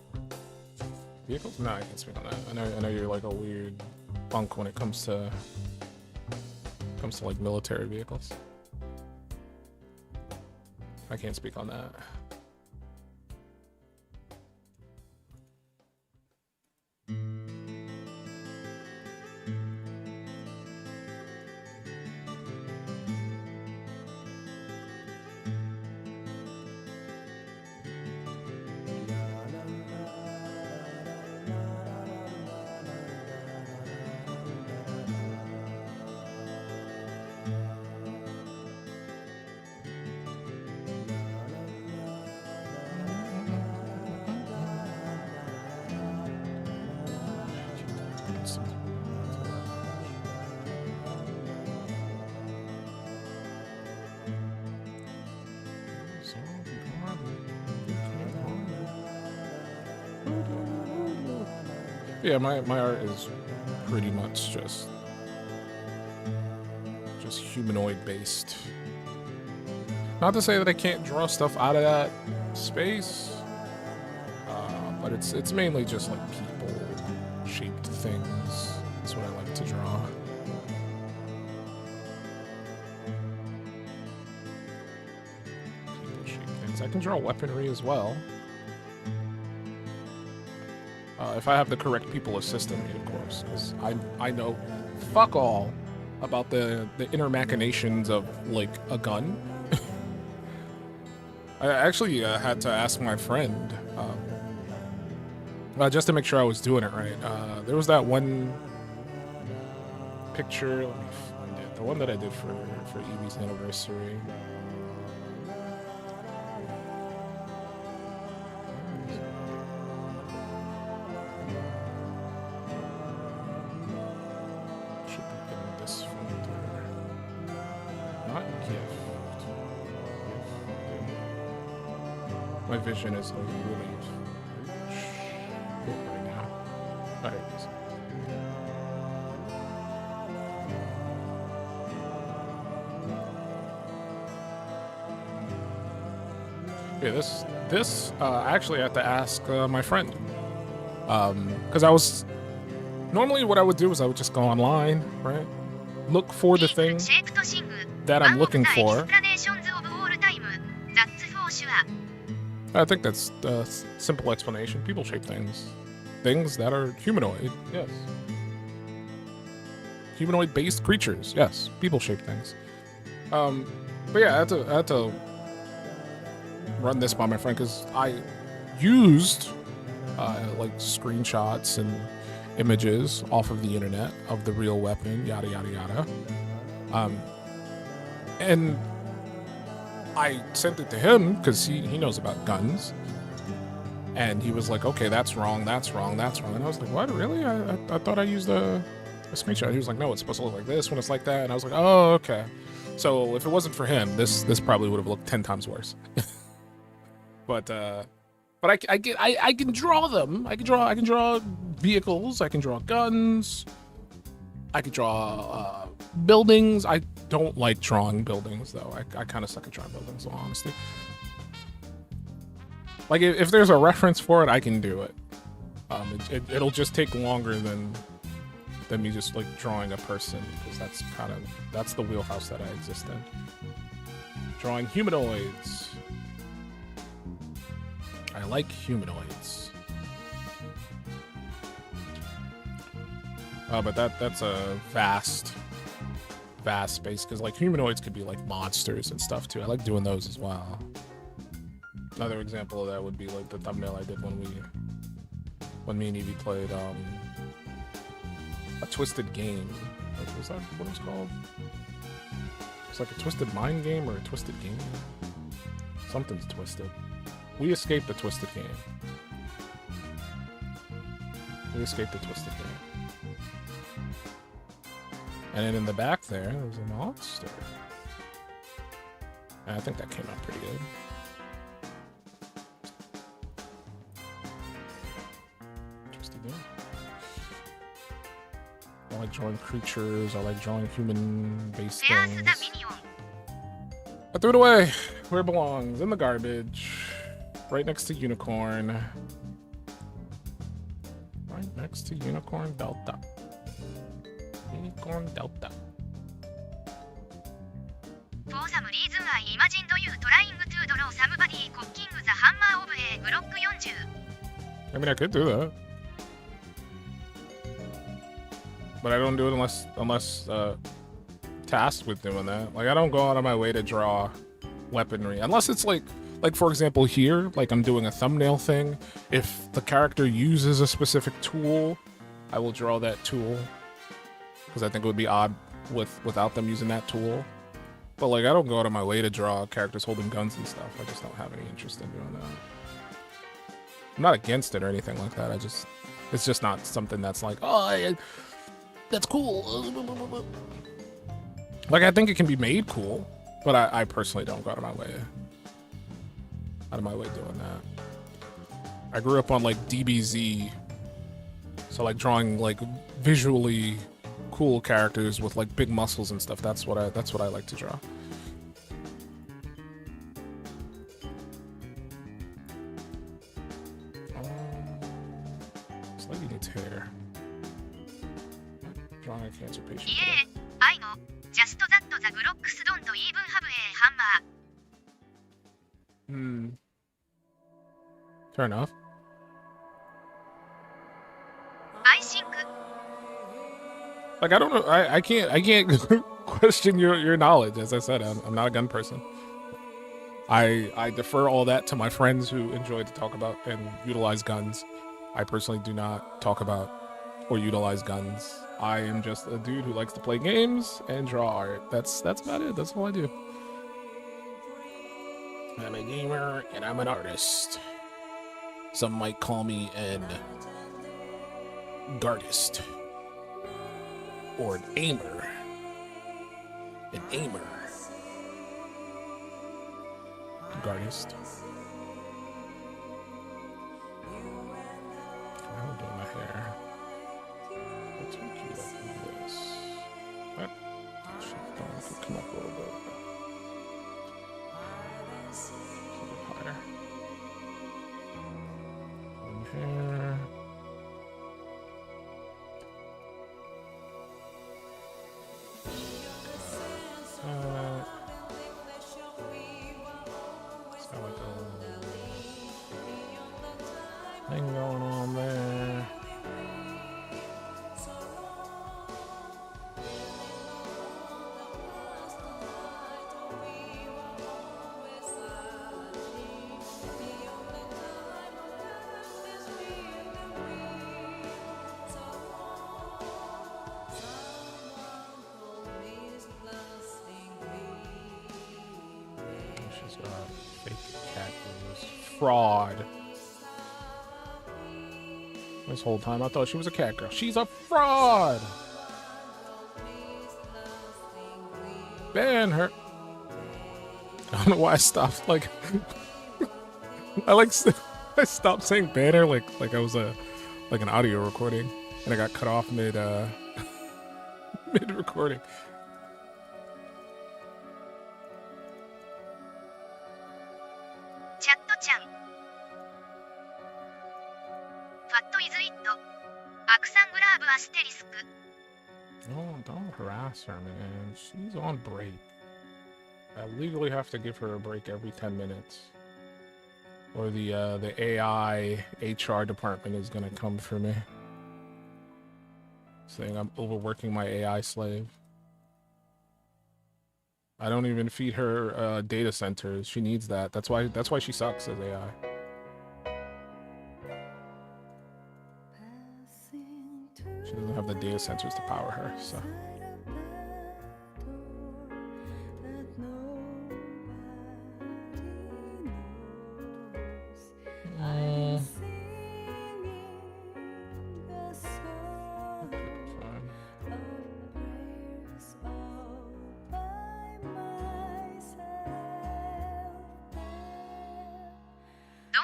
Vehicles? No, I can't speak on that. I know you're like a weird funk when it comes to like military vehicles. I can't speak on that. Yeah, my art is pretty much just humanoid based. Not to say that I can't draw stuff out of that space, but it's mainly just like people shaped things. That's what I like to draw. People shaped things. I can draw weaponry as well. If I have the correct people assisting me, of course, because I know fuck all about the inner machinations of like a gun. I actually had to ask my friend just to make sure I was doing it right. There was that one picture, let me find it, the one that I did for Evie's anniversary. My vision is like really shit right now. Oh, here it is. Yeah, this I actually had to ask my friend, because I was normally what I would do is I would just go online, right? Look for the thing that I'm looking for. I think that's the simple explanation. People shape things. Things that are humanoid, yes. Humanoid-based creatures, yes. People shape things. But yeah, I had to run this by my friend because I used like screenshots and images off of the internet of the real weapon, yada yada yada. And I sent it to him because he knows about guns, and he was like, okay, that's wrong, that's wrong, that's wrong. And I was like, what, really? I thought I used a screenshot. He was like, no, it's supposed to look like this when it's like that. And I was like, oh, okay. So if it wasn't for him, this probably would have looked 10 times worse. But I can draw them. I can draw vehicles. I can draw guns. I can draw buildings. I don't like drawing buildings, though. I kind of suck at drawing buildings, in all honesty. Like, if there's a reference for it, I can do it. It'll just take longer than me just like drawing a person, because that's the wheelhouse that I exist in. Drawing humanoids. I like humanoids. But that's a vast space, because like humanoids could be like monsters and stuff too. I like doing those as well. Another example of that would be like the thumbnail I did when me and Evie played a twisted game. Like, was that what it's called? It's like a twisted mind game or a twisted game. Something's twisted. We escaped the twisted game. We escaped the twisted game. And then in the back there was a monster. And I think that came out pretty good. Twisted game. I like drawing creatures. I like drawing human-based things. I threw it away where it belongs, in the garbage. Right next to Unicorn. Right next to Unicorn Delta. Unicorn Delta. For some reason I imagined you trying to draw somebody cocking the hammer of a block 40. I mean, I could do that. But I don't do it unless tasked with doing that. Like, I don't go out of my way to draw weaponry. Unless it's like for example here, like I'm doing a thumbnail thing. If the character uses a specific tool, I will draw that tool. Because I think it would be odd without them using that tool. But like, I don't go out of my way to draw characters holding guns and stuff. I just don't have any interest in doing that. I'm not against it or anything like that. It's just not something that's like, oh, that's cool. Like, I think it can be made cool, but I personally don't go out of my way doing that. I grew up on like DBZ, so like drawing like visually cool characters with like big muscles and stuff. That's what I like to draw. This lady needs hair. Drawing a cancer patient. Yeah, I know. Just that the blocks don't even have a hammer. Fair enough. I think. Like, I don't know. I can't question your knowledge. As I said, I'm not a gun person. I defer all that to my friends who enjoy to talk about and utilize guns. I personally do not talk about or utilize guns. I am just a dude who likes to play games and draw art. That's about it. That's all I do. I'm a gamer and I'm an artist. Some might call me an gardist. Or an aimer. An aimer. Gardist. I'm doing my hair. Let's make you like this. What? Should come up a little bit. A little higher. One hair. It's got like a thing going on there. She's got fake cat girls. Fraud. This whole time I thought she was a cat girl. She's a fraud! Ban her. I don't know why I stopped, like... I stopped saying ban her like I was like an audio recording. And I got cut off mid recording. is it? アクサングラーブアステリスク No, don't harass her, man. She's on break. I legally have to give her a break every 10 minutes. Or the AI HR department is gonna come for me. Saying I'm overworking my AI slave. I don't even feed her data centers. She needs that. That's why she sucks as AI. She doesn't have the data centers to power her, so.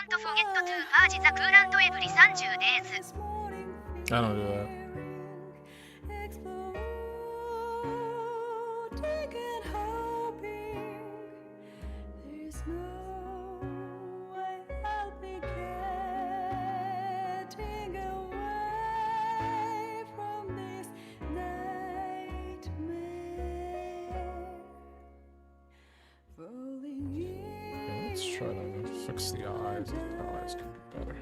Don't forget to purge the coolant every 30 days. I don't do that. Let's try to fix the eyes. The eyes can be better.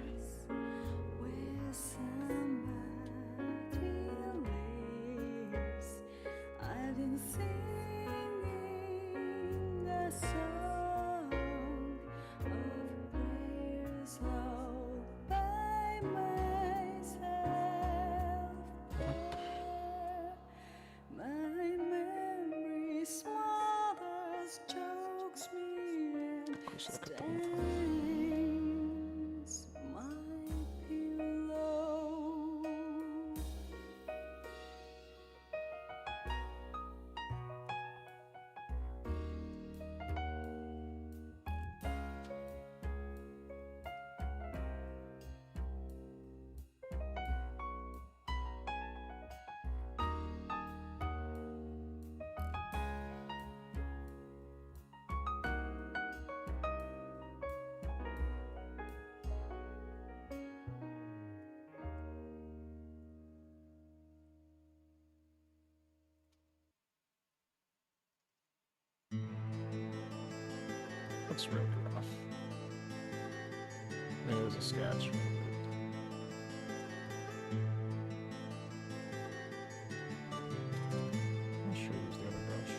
That's really rough. Maybe it was a sketch. I'm sure use the other brush.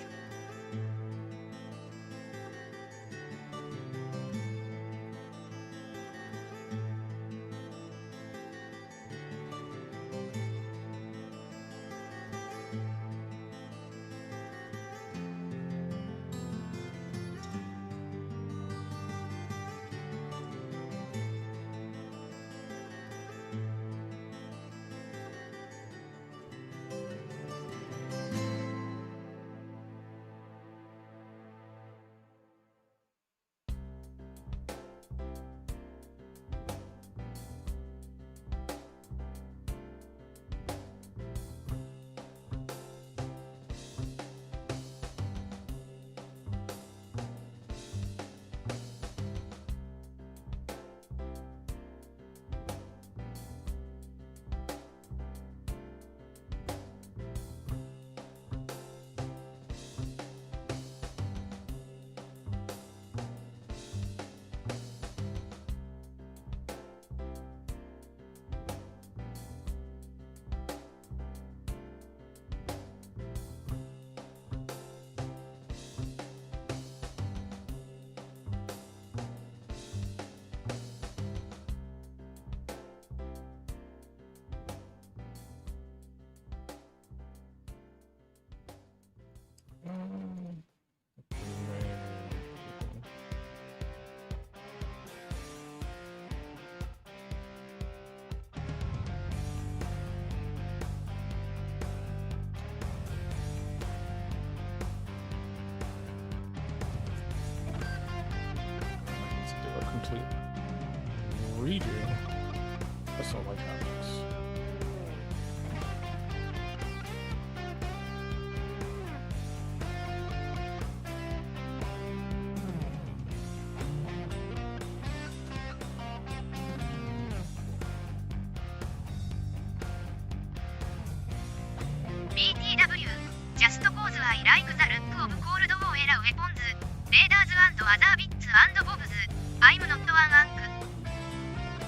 Complete redo. That's not like that.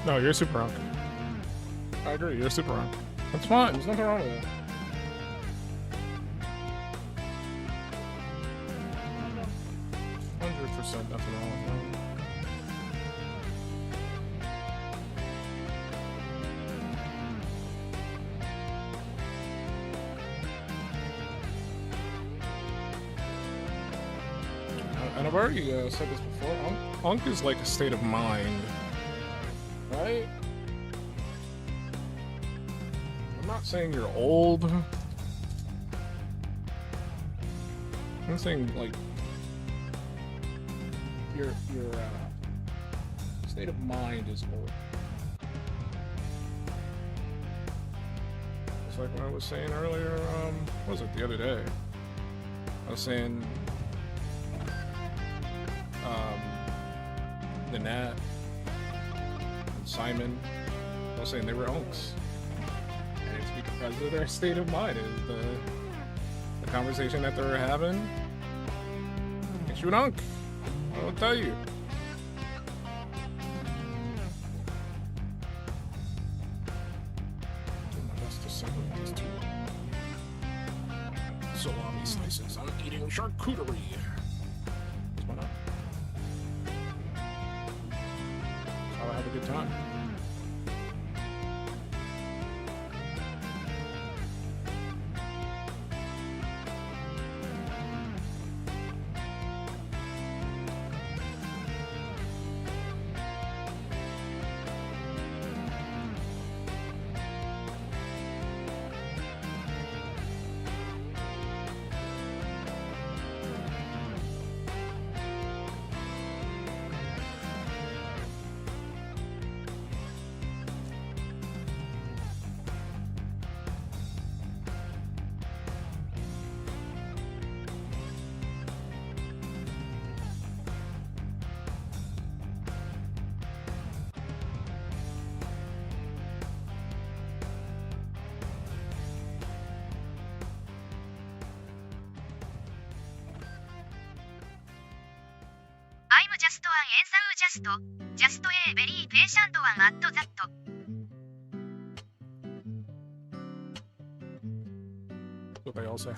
No, you're a super hunk. I agree, you're a super hunk. That's fine, there's nothing wrong with that. Nothing wrong with that. And I've already said this before. Unk is like a state of mind, right? I'm not saying you're old. I'm saying like your state of mind is old. It's like what I was saying earlier. What was it the other day? I was saying Nenat and Simon. I was saying they were unks, and it's because of their state of mind. Is the conversation that they were having makes you an unk. I'll tell you. Do my best to separate these two salami slices. I'm eating charcuterie. Why not? That's how I have a good time. I'm just an answer just a very patient one at that. what they all say.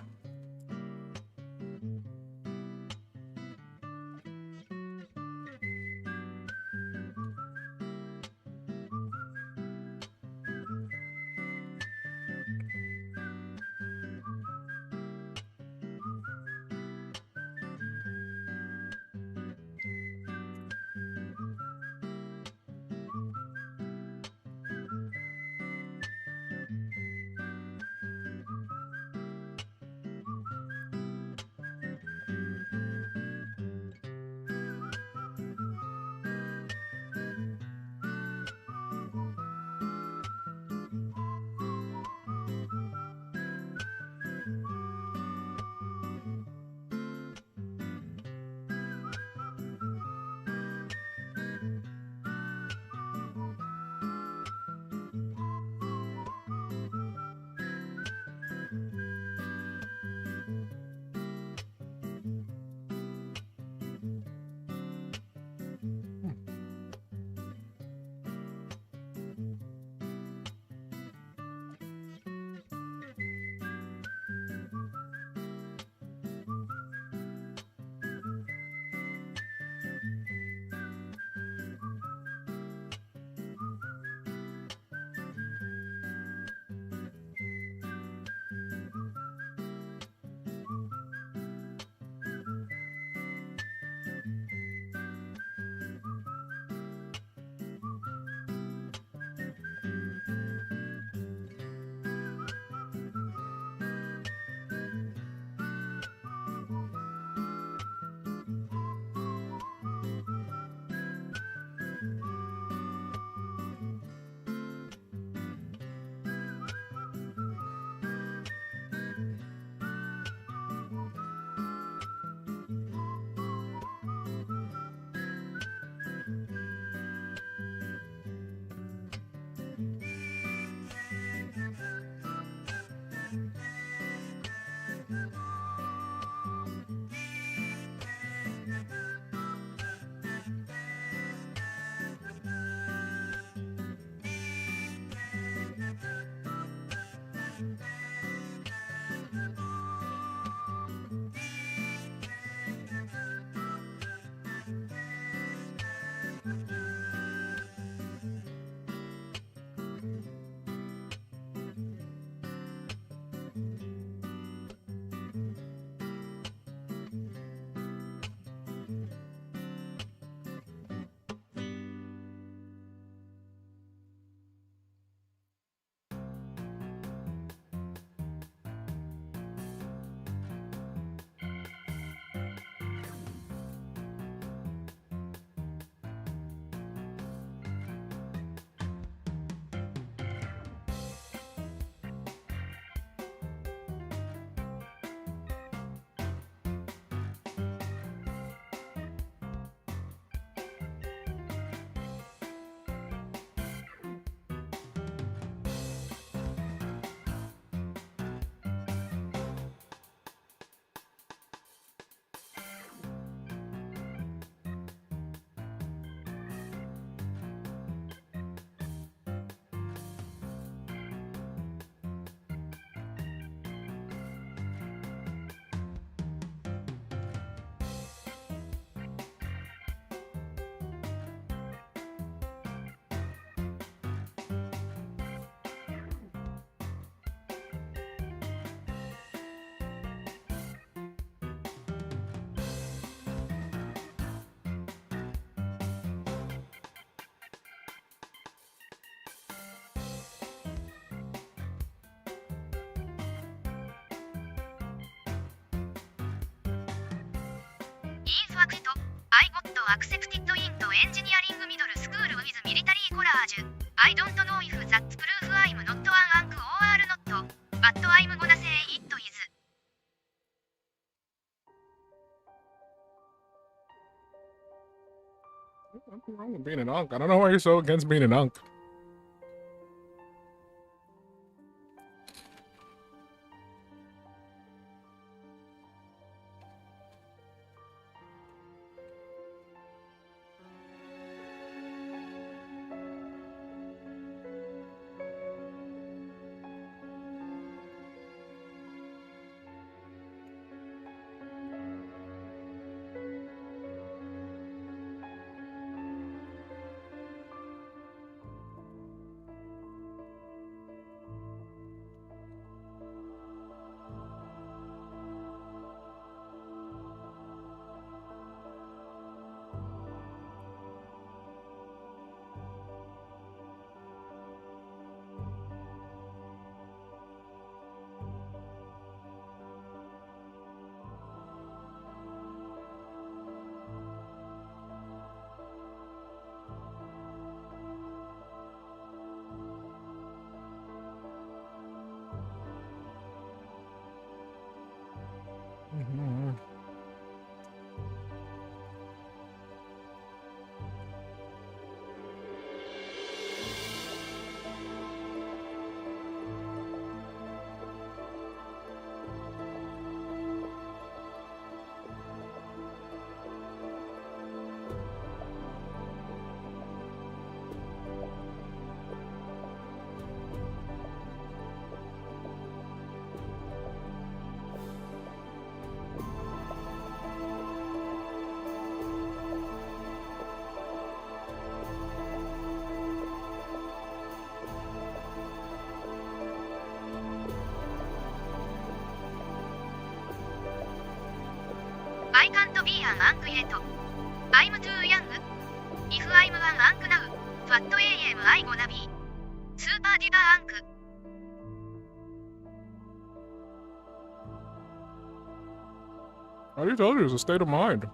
In fact, I got accepted into engineering middle school with military college. I don't know if that's proof I'm not an unk or not, but I'm gonna say it is. Nothing wrong with being an unk. I don't know why you're so against being an unk. I can't be an unk yet. I'm too young. If I'm an unk now, what am I gonna be? Super diva unk. I already told you, it's a state of mind.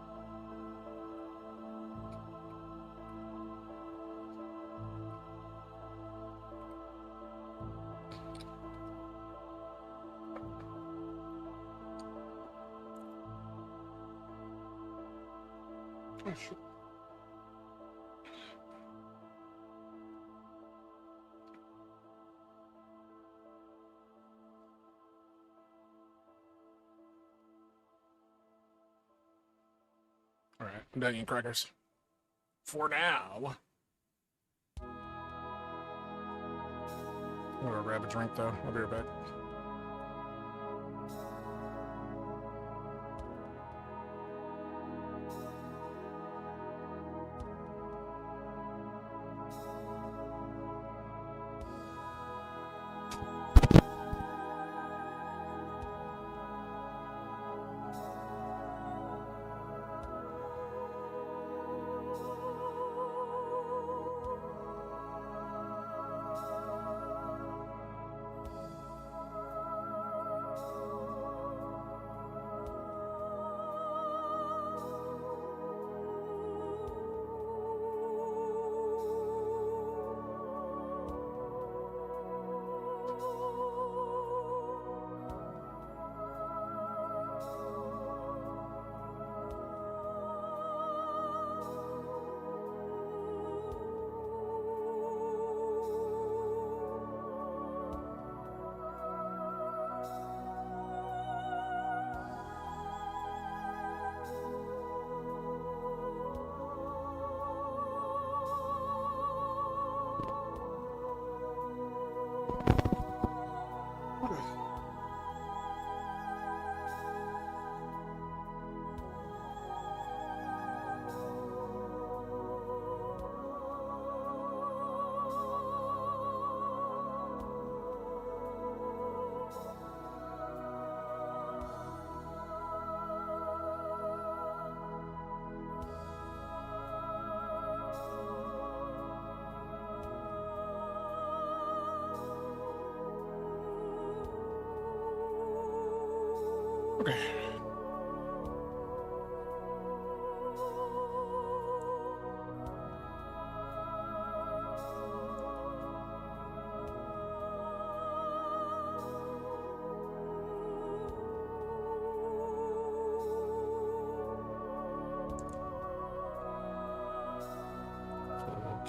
Oh, shit. All right, I'm done eating crackers. For now. I'm gonna grab a drink though. I'll be right back.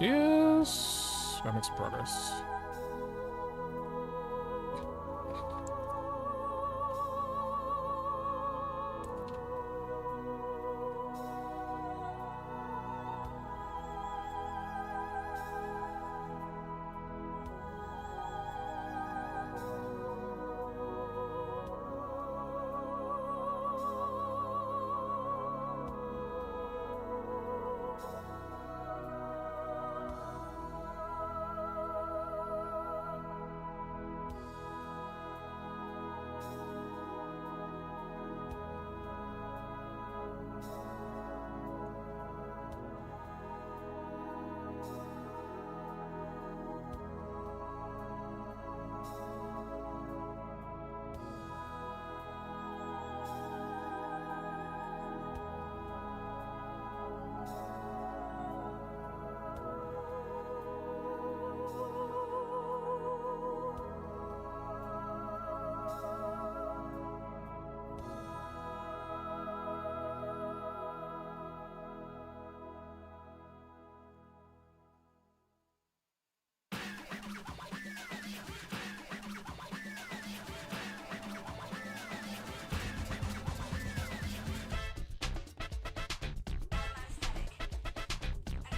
Yes. That makes some progress.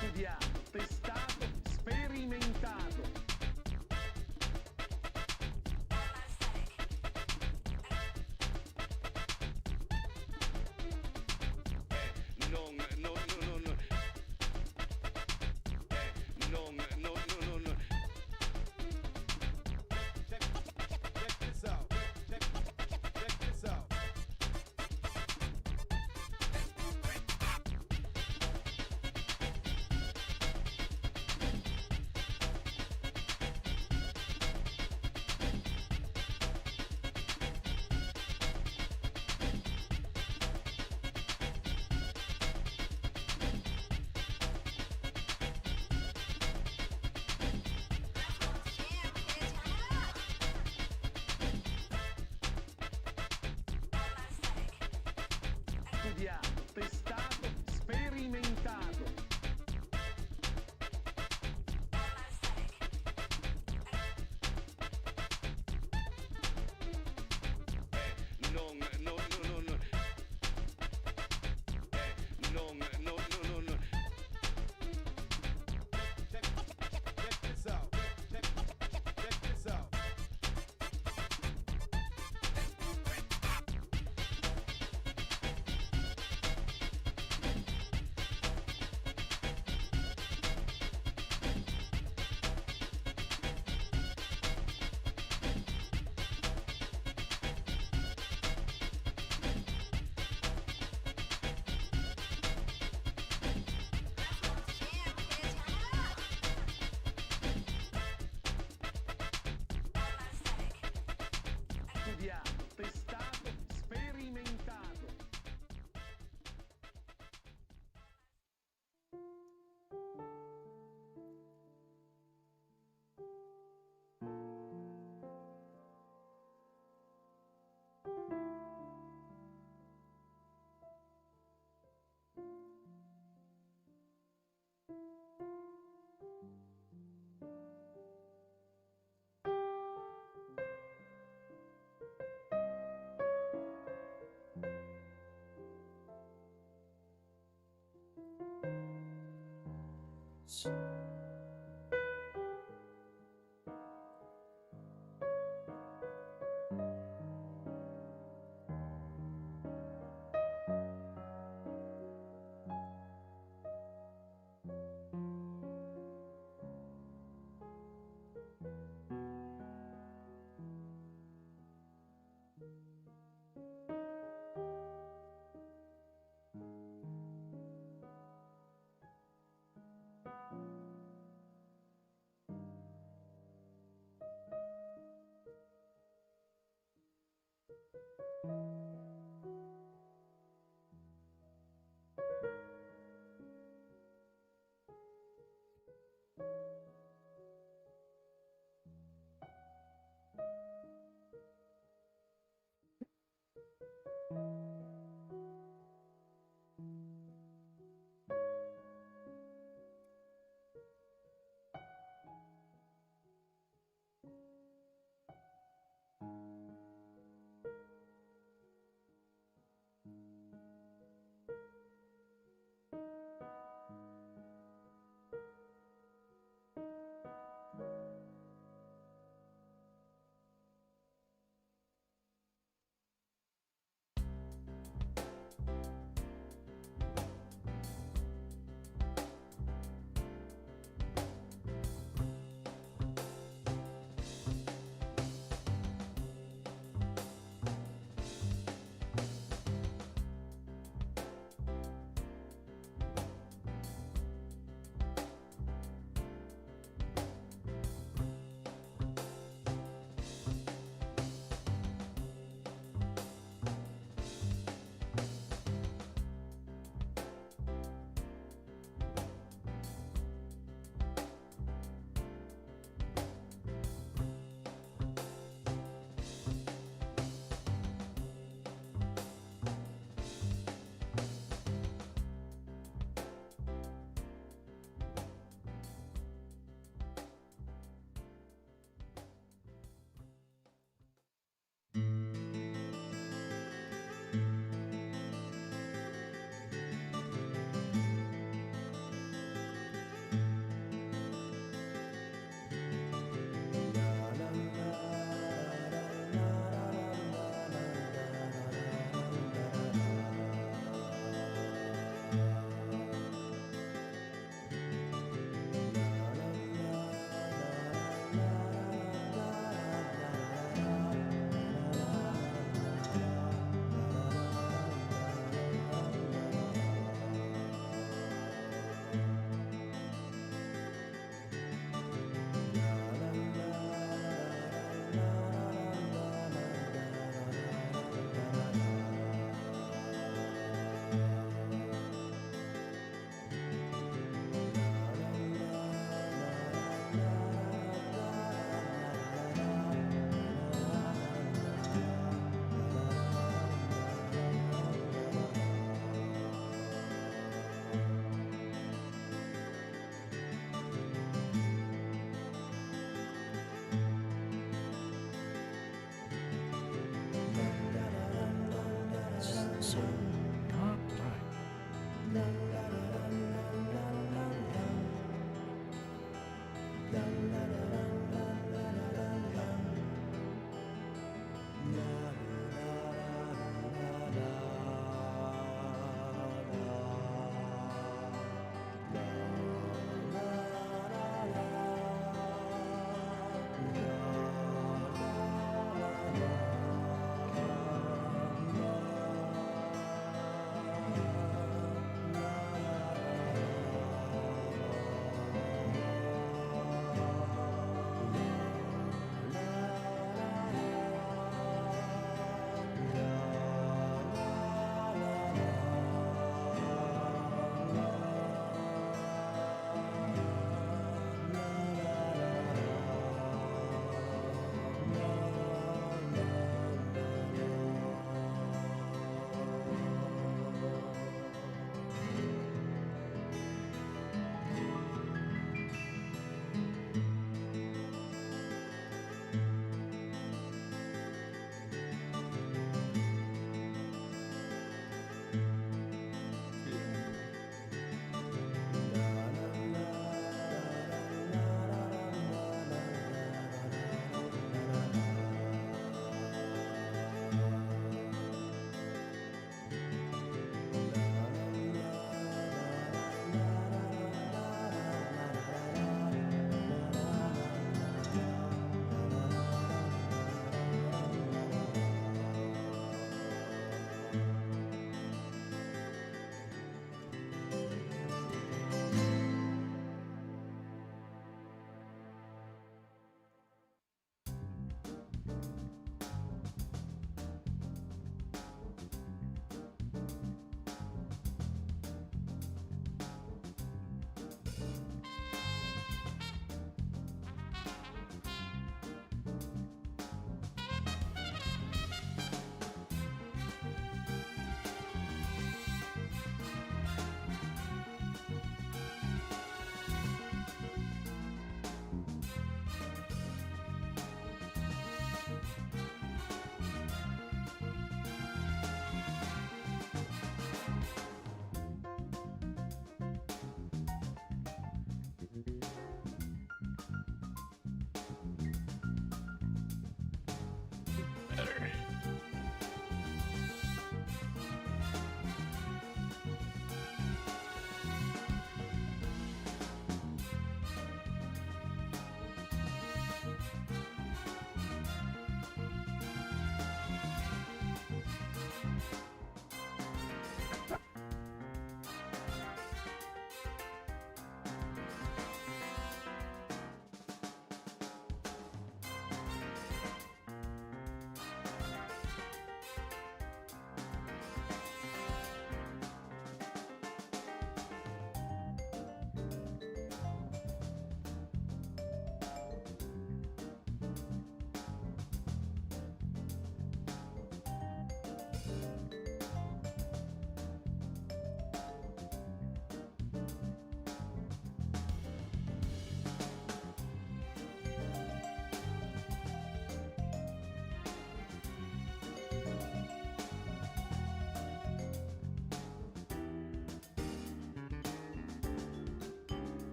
Studiato, testato, sperimentato. Check this out. Check this out. Studiato, testato, sperimentato. Check this out. Check this out. Studiato, testato, sperimentato.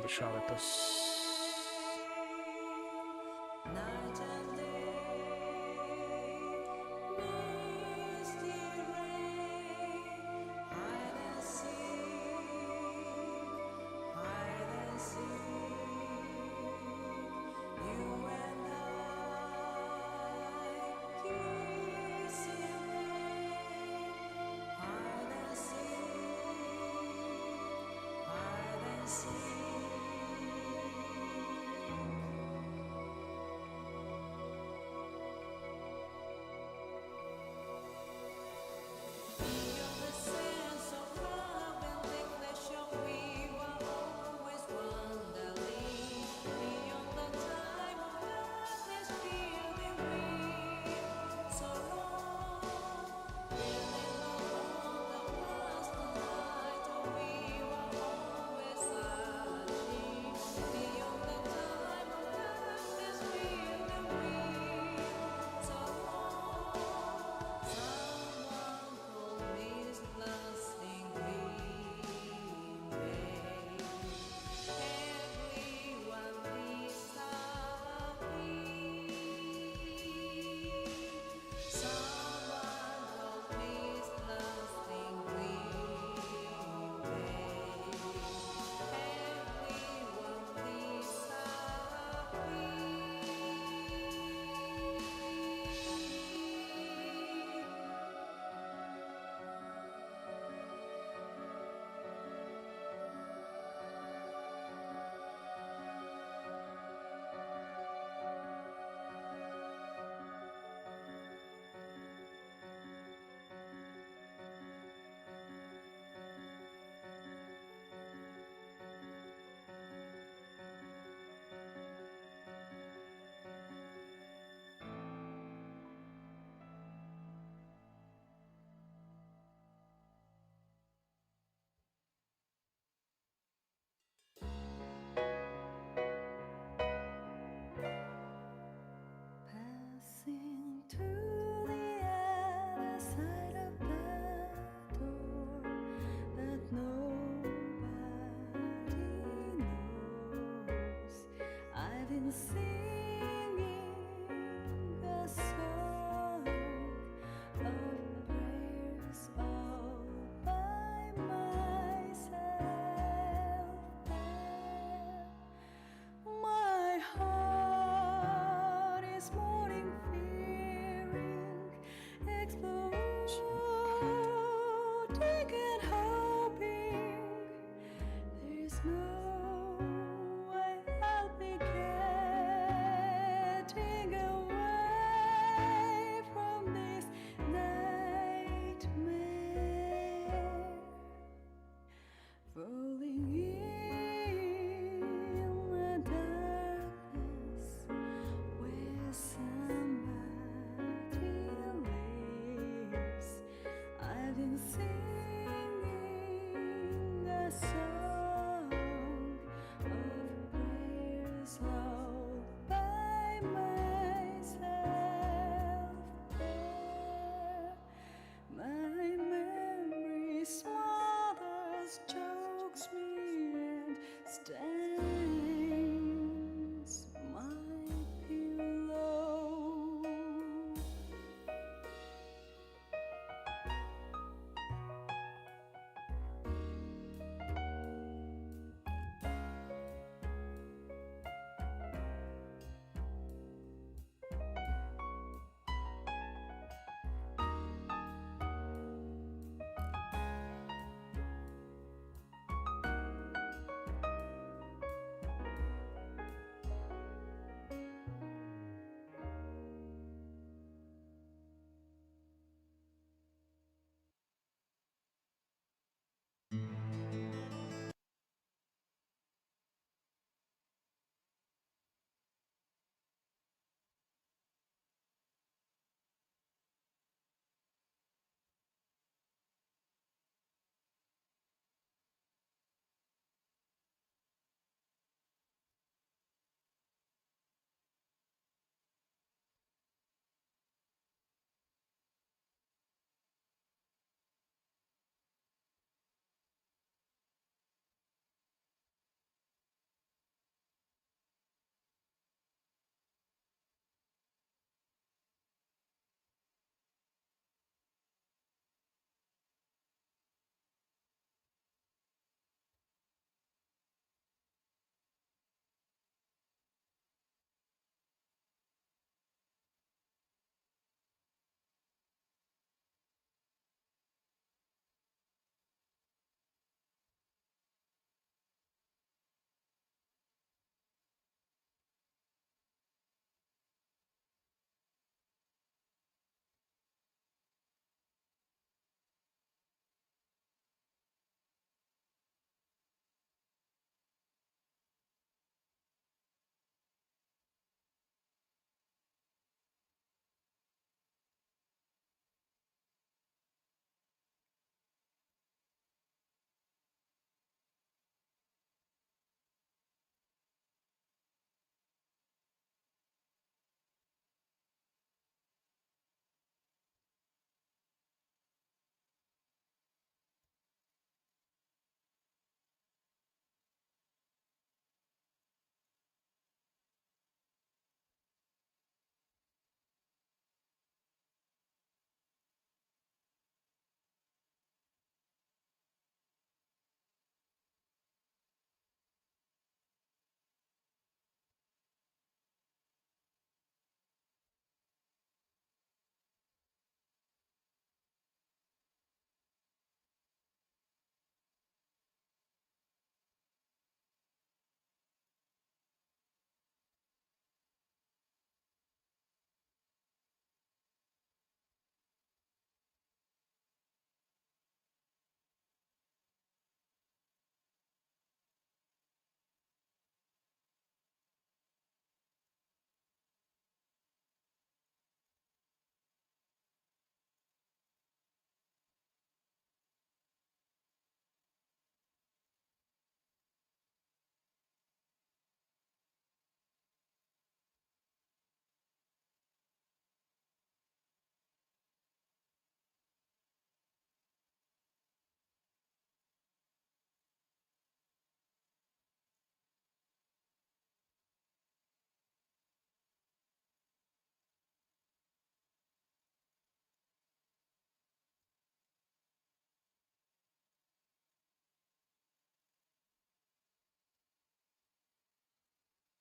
another shot at this. Night and day, misty rain, hide and seek, you and I, kissing rain, hide and seek. Beyond the sense of love and neglection, we were always wandering. Beyond the time of darkness, feeling we so long. Feeling alone, the past night, we were always searching. Beyond the time of darkness, feeling we so long. Someone told me this lasting green bay. Everyone disappeared. Someone told me this lasting green bay. Everyone disappeared. Passing to the other side of the door that nobody knows. I've been singing a song of prayers all by myself there. My heart is mourning, fearing, exploding and hoping there's no way I'll be getting away from this nightmare. Falling in the darkness where somebody lives. I've been singing a song of prayers all by myself there. My memory smothers, chokes me and stains my pillow.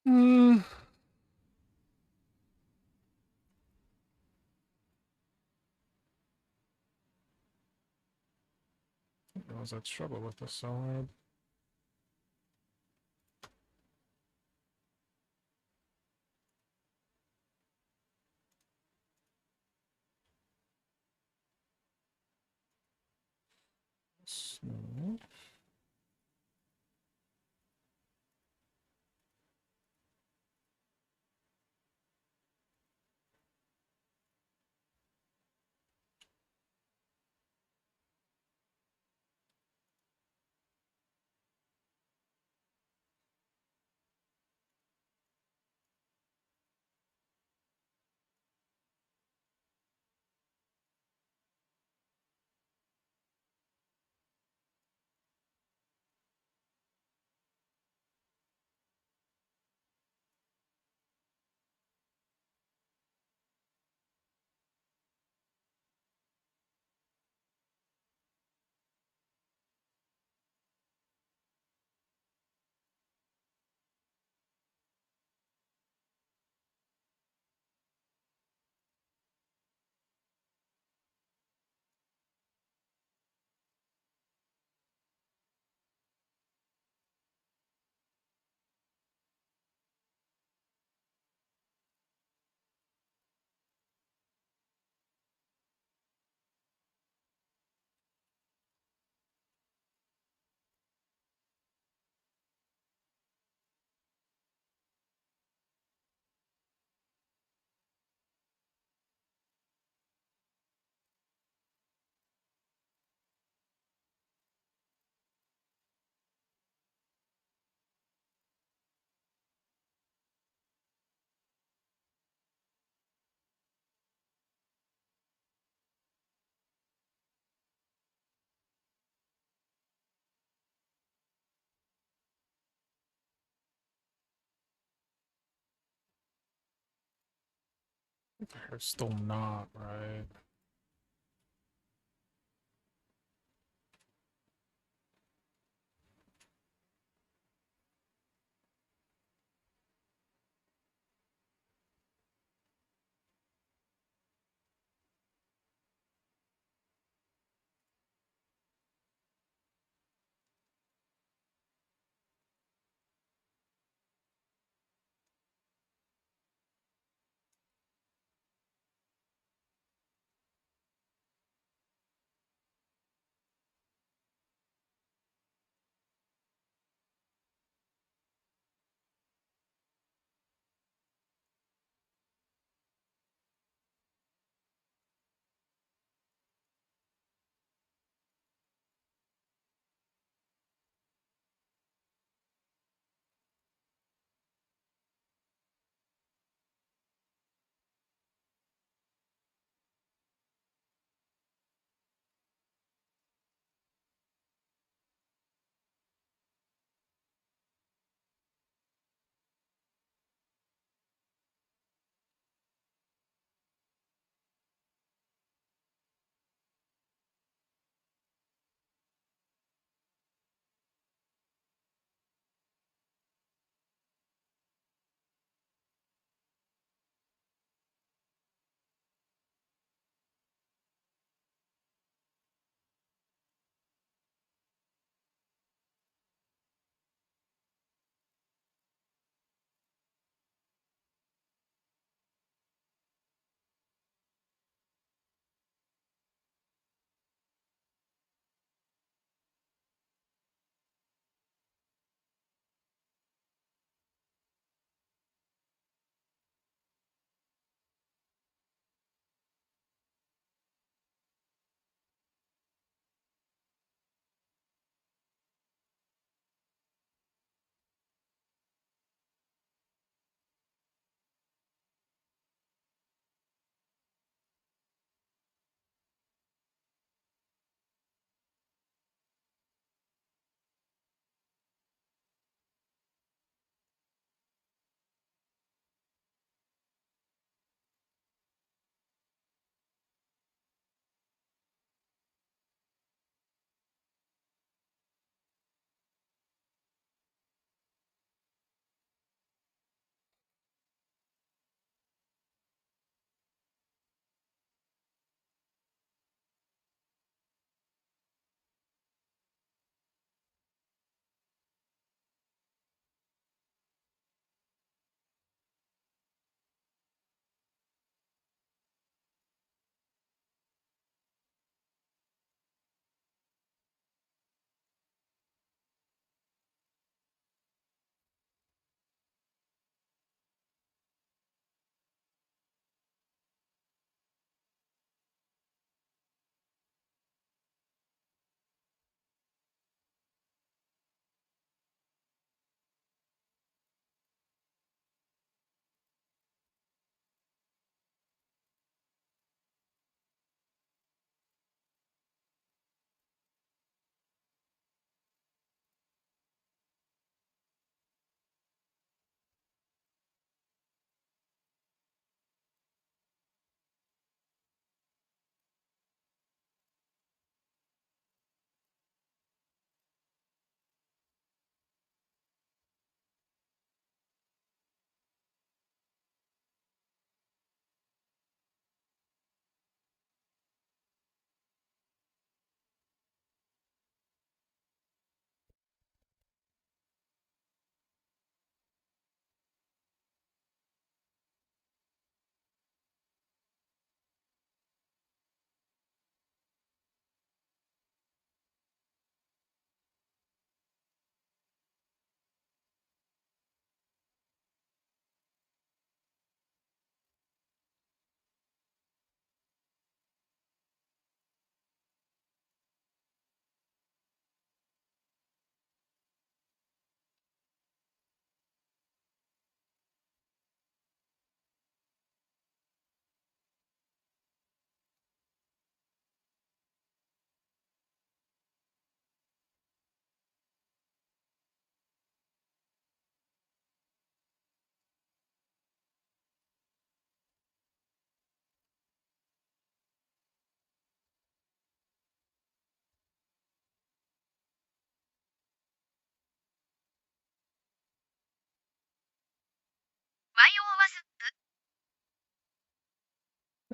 Hmm. I didn't realize I'd struggle with this so hard. So, the hair's still not right.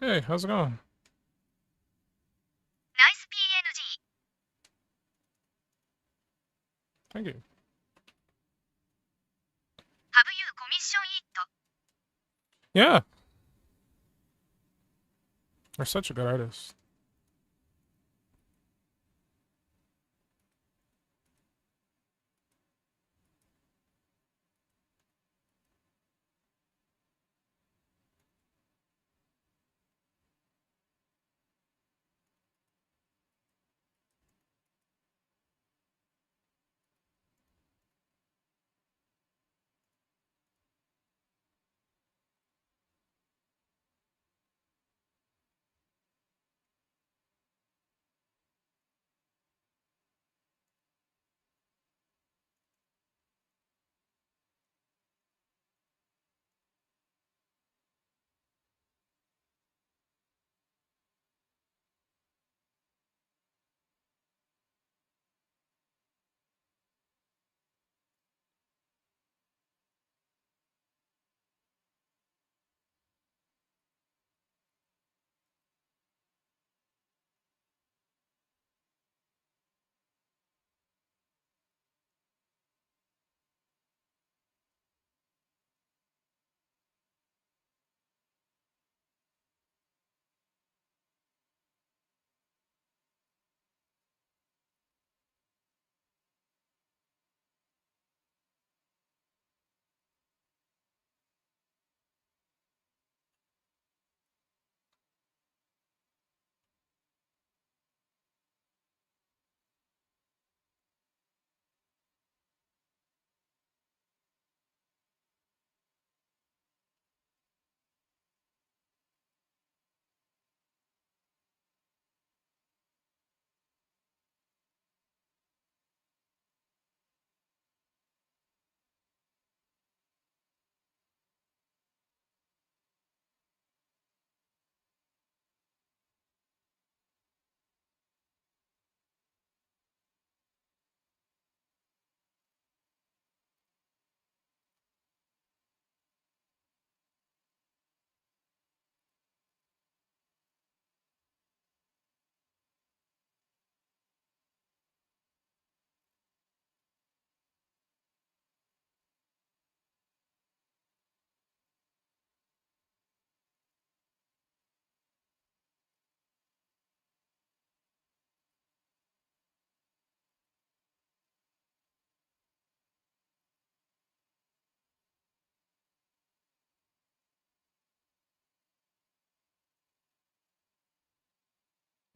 Hey, how's it going? Nice PNG. Thank you. Have you commissioned it? Yeah. They're such a good artist.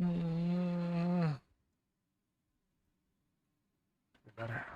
Mm, better.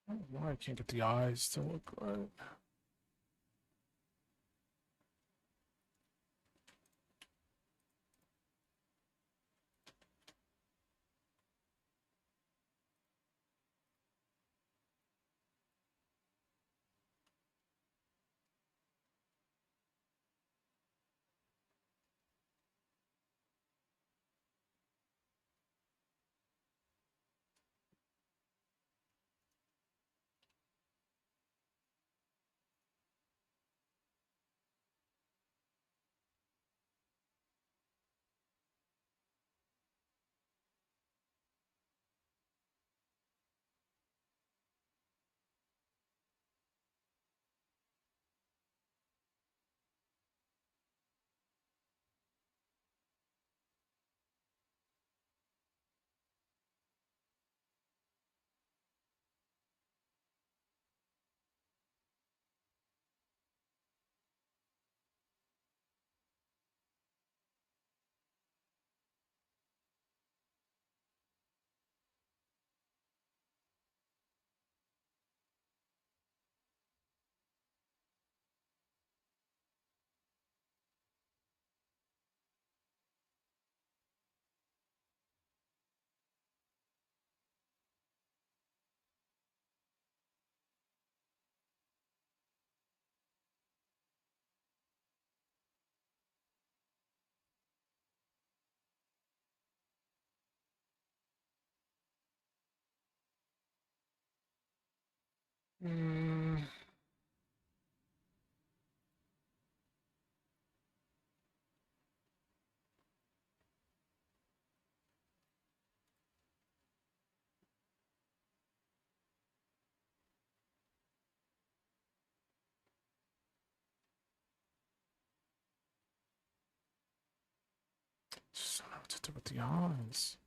I don't know why I can't get the eyes to look right. Mm. Just don't know what to do with the eyes.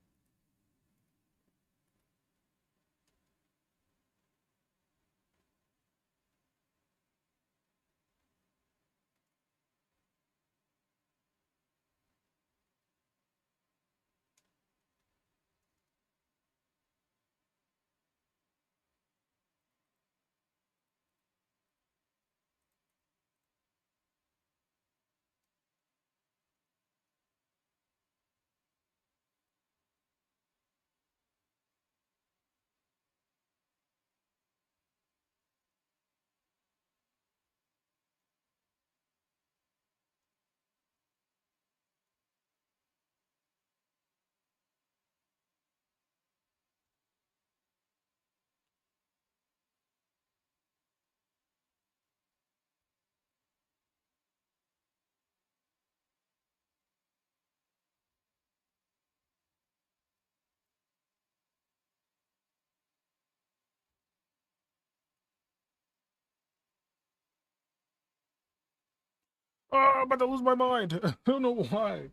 Oh, I'm about to lose my mind. I don't know why.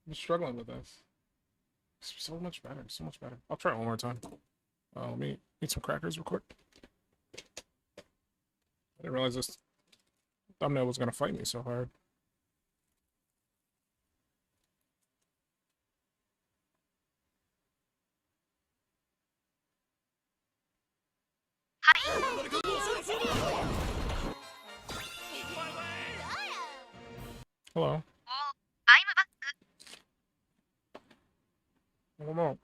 I'm struggling with this. It's so much better. So much better. I'll try it one more time. Let me eat some crackers real quick. I didn't realize this thumbnail was gonna fight me so hard. Hello. Oh, I'm back. I don't know.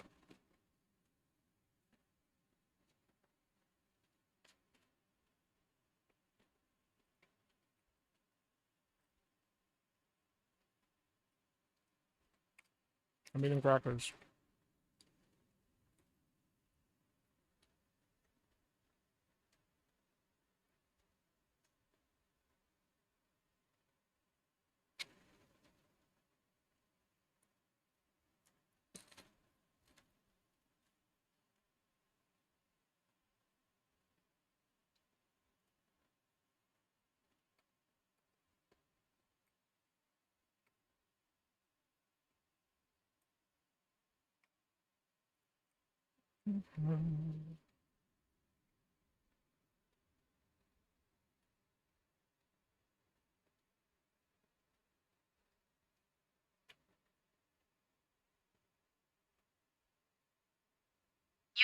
I'm eating crackers. You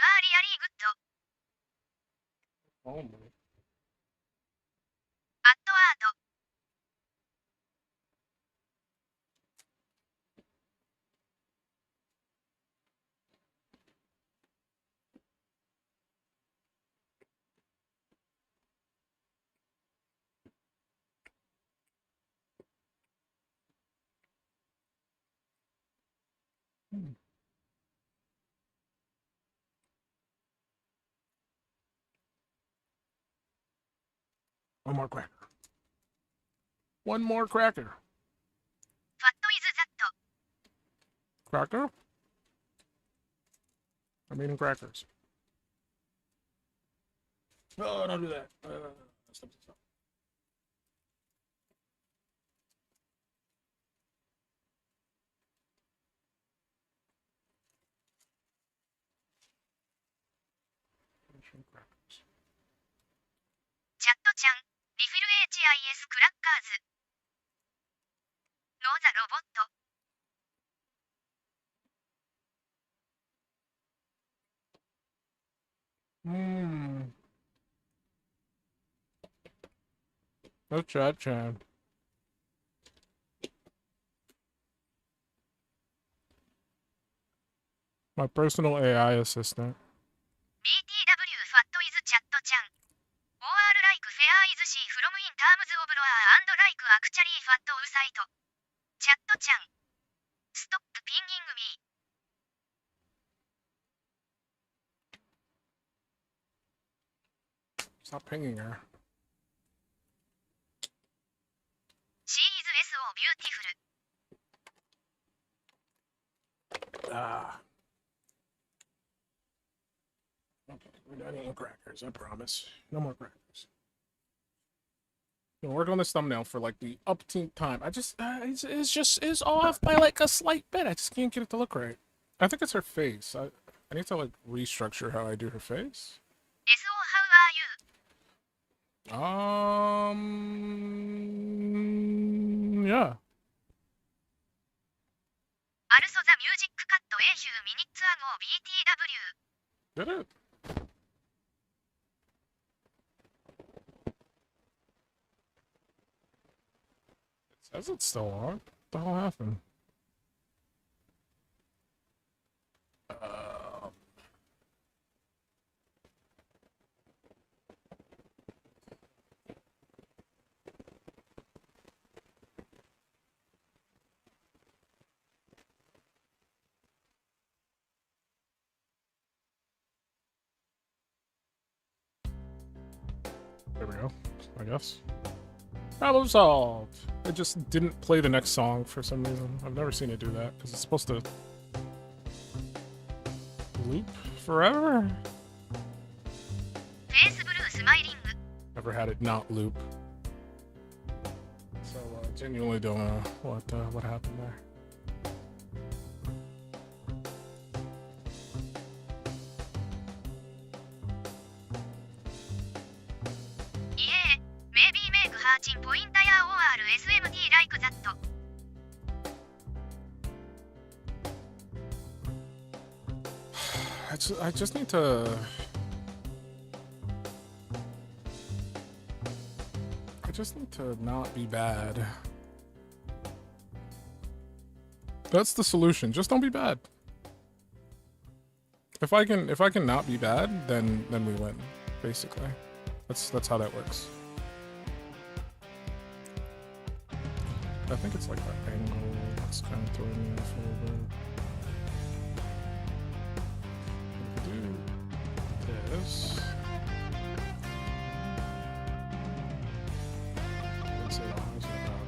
are really good. Oh my. At art. One more cracker. One more cracker. What is that? Cracker? I'm eating crackers. No, don't do that. Stop. Crackers. チャットちゃん。リフィル HIS クラッカーズ。ノーザロボット。Mmm. No chat, chat. My personal AI assistant. BTW ファットイズチャットちゃん。OR like fair is she from in terms of lore and like actually fat ウサイト。チャットちゃん。Stop pinging me. Stop pinging her. She is so beautiful. Ah. We're not eating crackers, I promise. No more crackers. Been working on this thumbnail for like the upteenth time. I just, it's off by like a slight bit. I just can't get it to look right. I think it's her face. I need to like restructure how I do her face. So how are you? Yeah. Also the music cut a few minutes ago BTW. Did it? It says it's still on. What the hell happened? There we go, I guess. Problem solved! It just didn't play the next song for some reason. I've never seen it do that, because it's supposed to loop forever? Face blue smiling. Never had it not loop. So, genuinely don't know what happened there. Yeah, maybe make her chin point ya or SMT like that. I just need to... I just need to not be bad. That's the solution. Just don't be bad. If I can not be bad, then we win. Basically, that's how that works. I think it's like that angle that's kind of throwing me off a little bit. Do this. Let's say the highs are about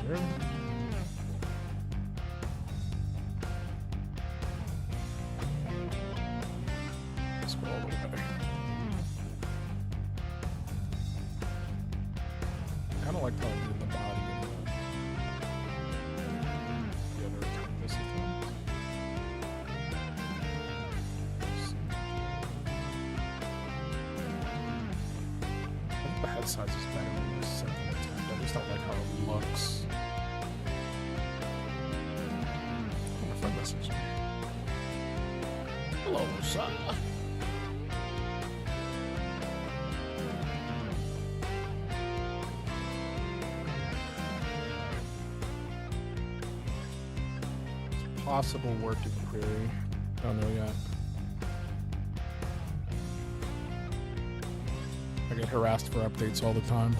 here. Let's go all the way. I kind of like how I do the body and the other canvas thing. I think the head size is better than the second attempt. I just don't like how it looks. Oh, my friend messaged me. Hello, sir. Possible working query. Don't know yet. I get harassed for updates all the time.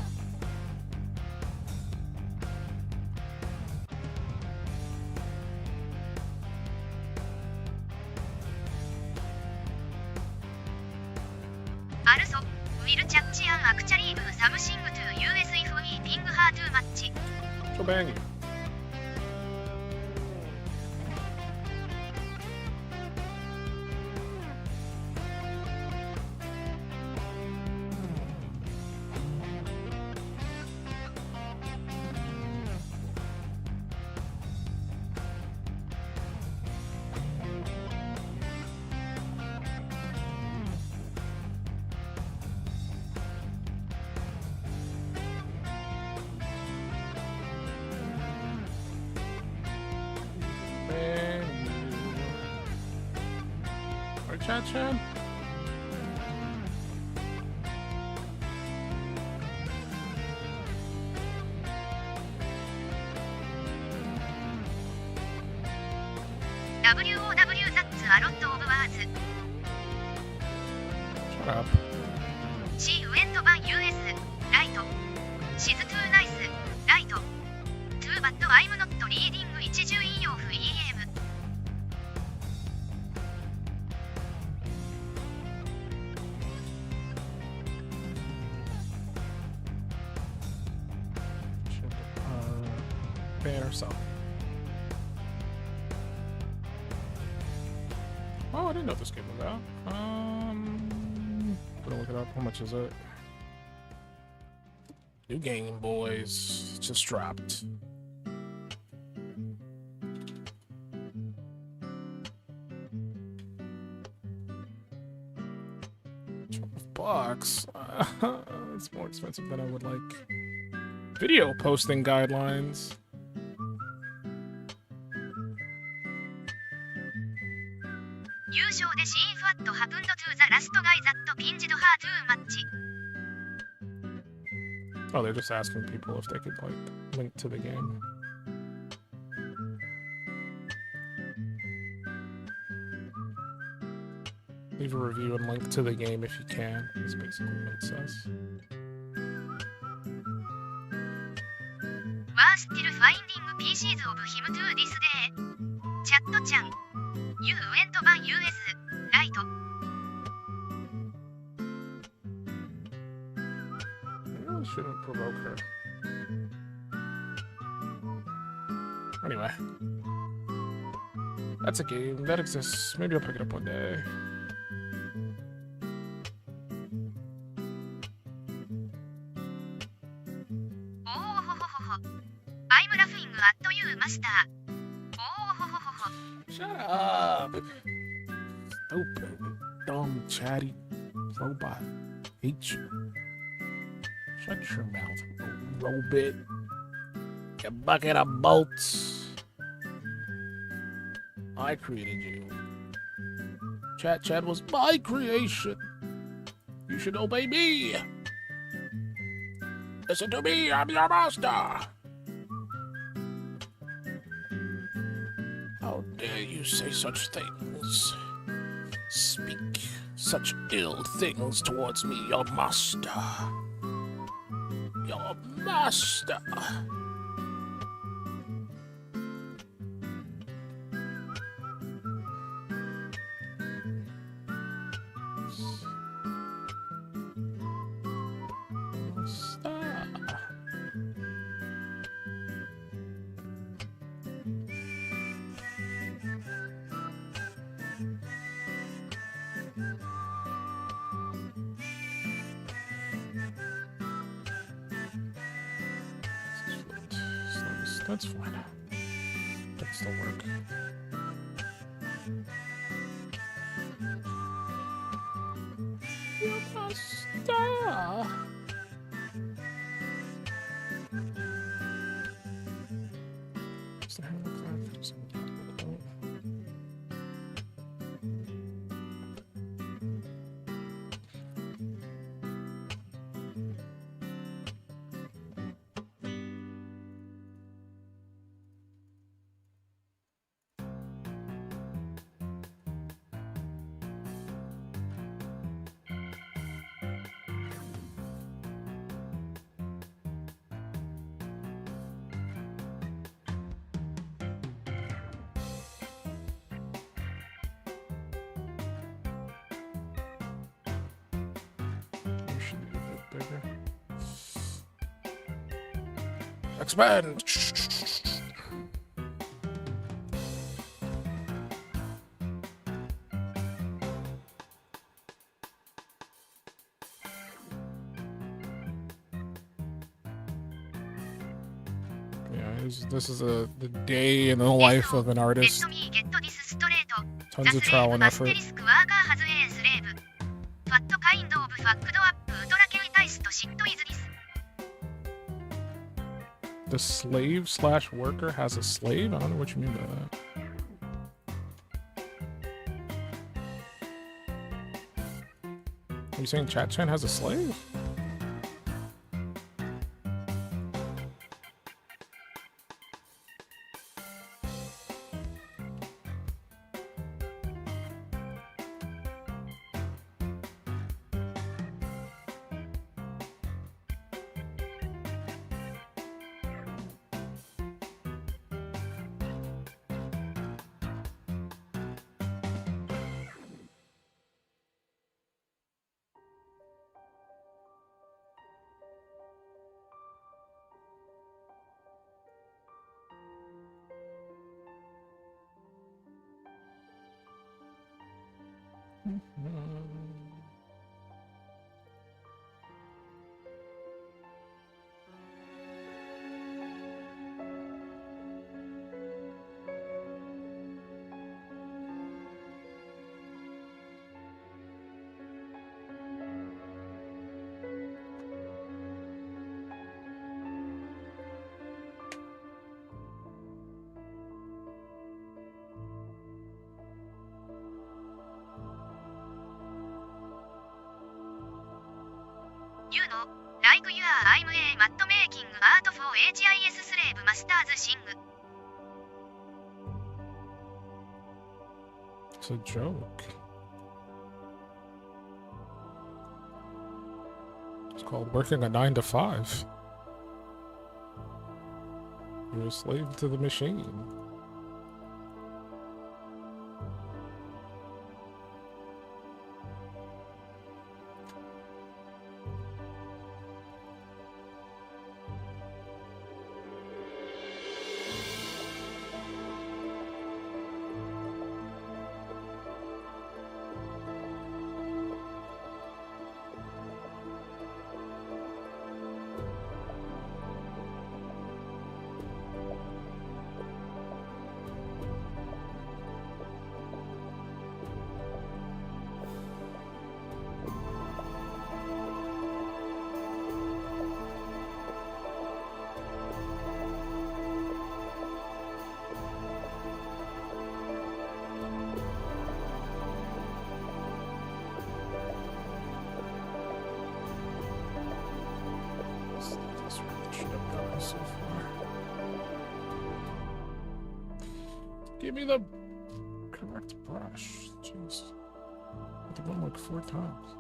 Also, will chat and actually do something to US if we ping her too much. She'll bang you. Chan. WOW that's a lot of words. Shut up. She went ban US, right? She's too nice. Right. Too bad I'm not reading 一重引用符 EM. Should ban herself. Oh, I didn't know this game was out. Gonna look it up. How much is it? New Game Boys just dropped. $12. It's more expensive than I would like. Video posting guidelines. Usual de see what happened to the last guy that pinged her too much. Oh, they're just asking people if they could like link to the game. Leave a review and link to the game if you can. That's basically what it says. We're still finding pieces of him to this day. Chat-chan. You went ban US, right? I really shouldn't provoke her. Anyway. That's a game that exists. Maybe I'll pick it up one day. Oh ho ho ho ho. I'm laughing at you, master. Oh ho ho ho ho. Shut up! Stupid, dumb, chatty robot. Hate you. Shut your mouth, robot. You bucket of bolts. I created you. Chat was my creation. You should obey me. Listen to me, I'm your master. How dare you say such things? Speak such ill things towards me, your master. Your master. That's fine. That still work. You must stop. Is there a cloud from some capital? Bigger. Expand! Yeah, this is the day in the life of an artist. Let me get this straight. Tons of trial and effort. Asterisk worker has a slave. What kind of fucked up ultra-capitalist shit is this? The slave slash worker has a slave? I don't know what you mean by that. Are you saying Chat-chan has a slave? You know, like you are I'm a matte making art for AGIS slave masters sing. It's a joke. It's called working a 9 to 5. You're a slave to the machine. So far. Give me the correct brush. Jeez. I have to run like 4 times.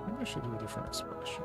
Maybe I should do a different expression.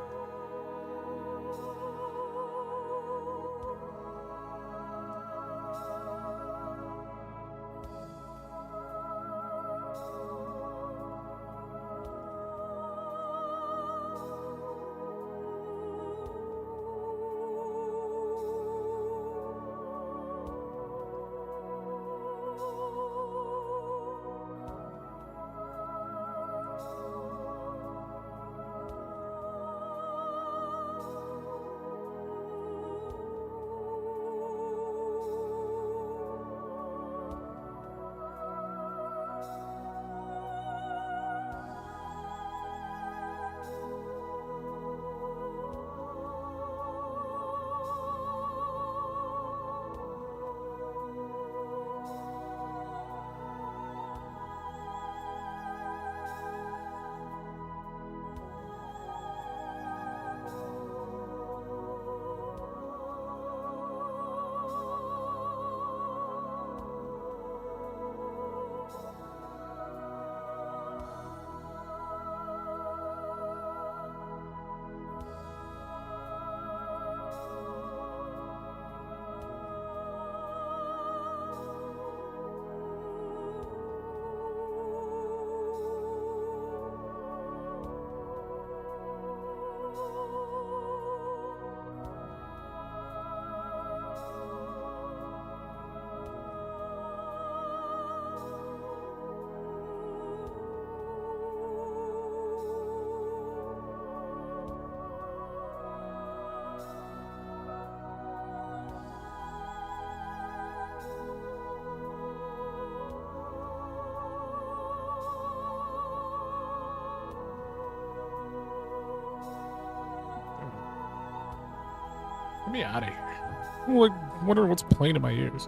Get me out of here. I'm like, wondering what's playing in my ears.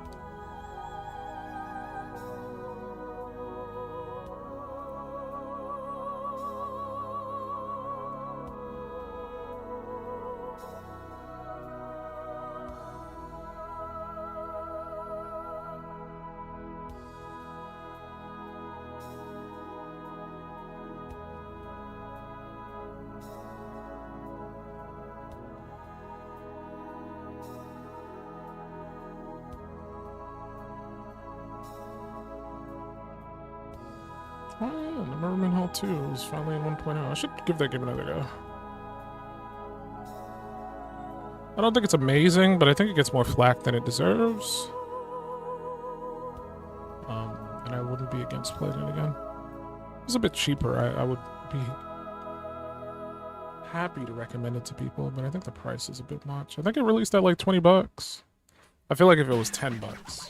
Oh, yeah, the Merman Hall 2 is finally in 1.0. I should give that game another go. I don't think it's amazing, but I think it gets more flack than it deserves. And I wouldn't be against playing it again. If it's a bit cheaper, I would be happy to recommend it to people, but I think the price is a bit much. I think it released at like 20 bucks. I feel like if it was 10 bucks.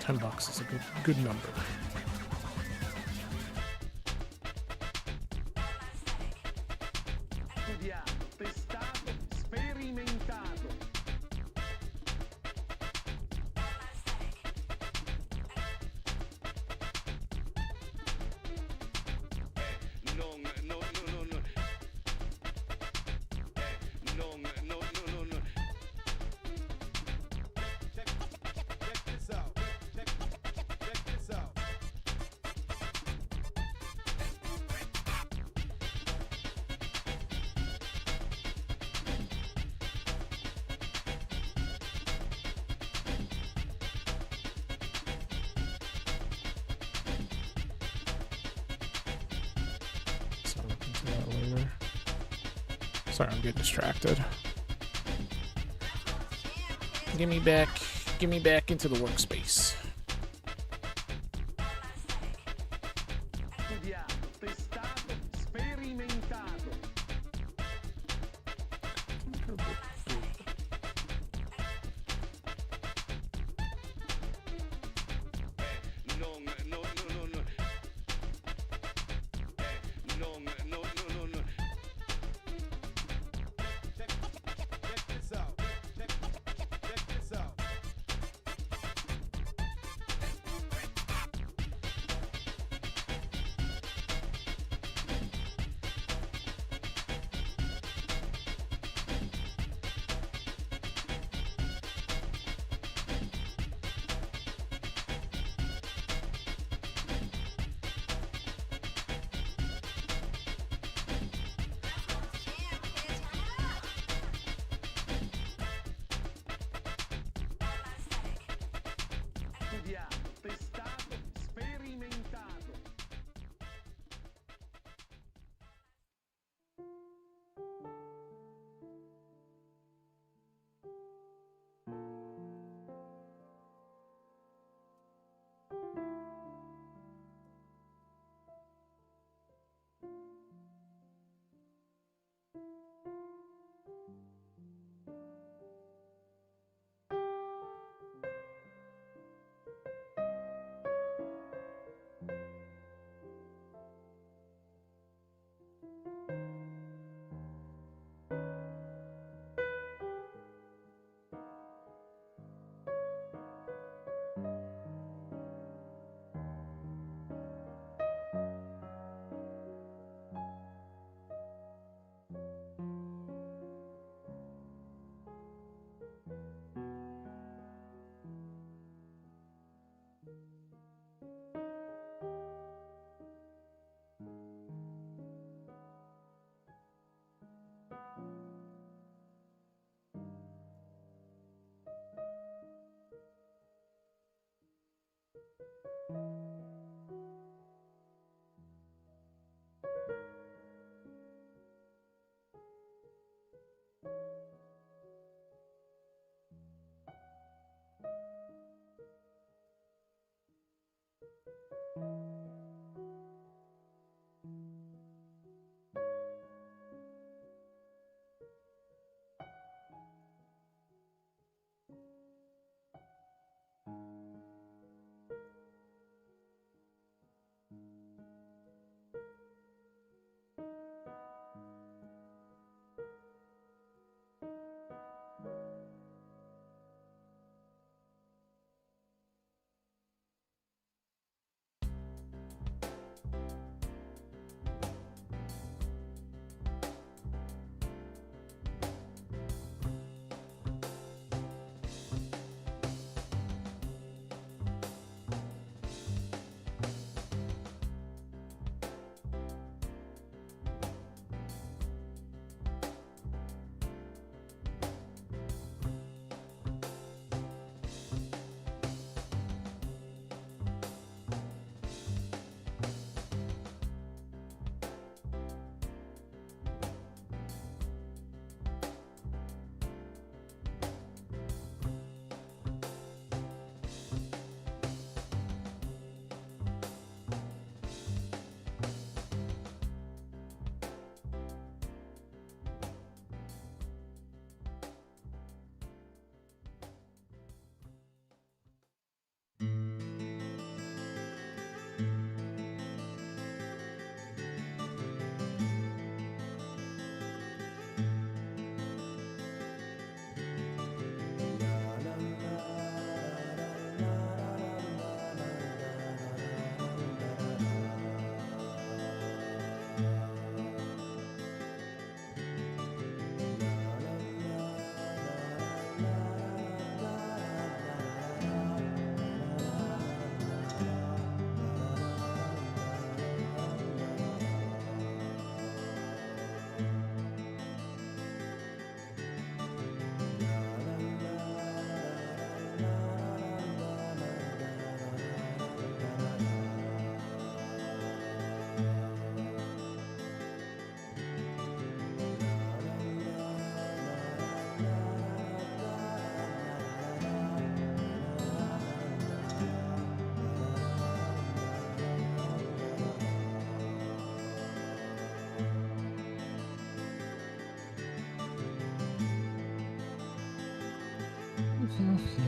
10 bucks is a good number. Studiato, testato, sperimentato. So I'll look into that later. Sorry, I'm getting distracted. Give me back into the workspace. Studiato, testato, sperimentato. Studiato, testato, sperimentato. Oh.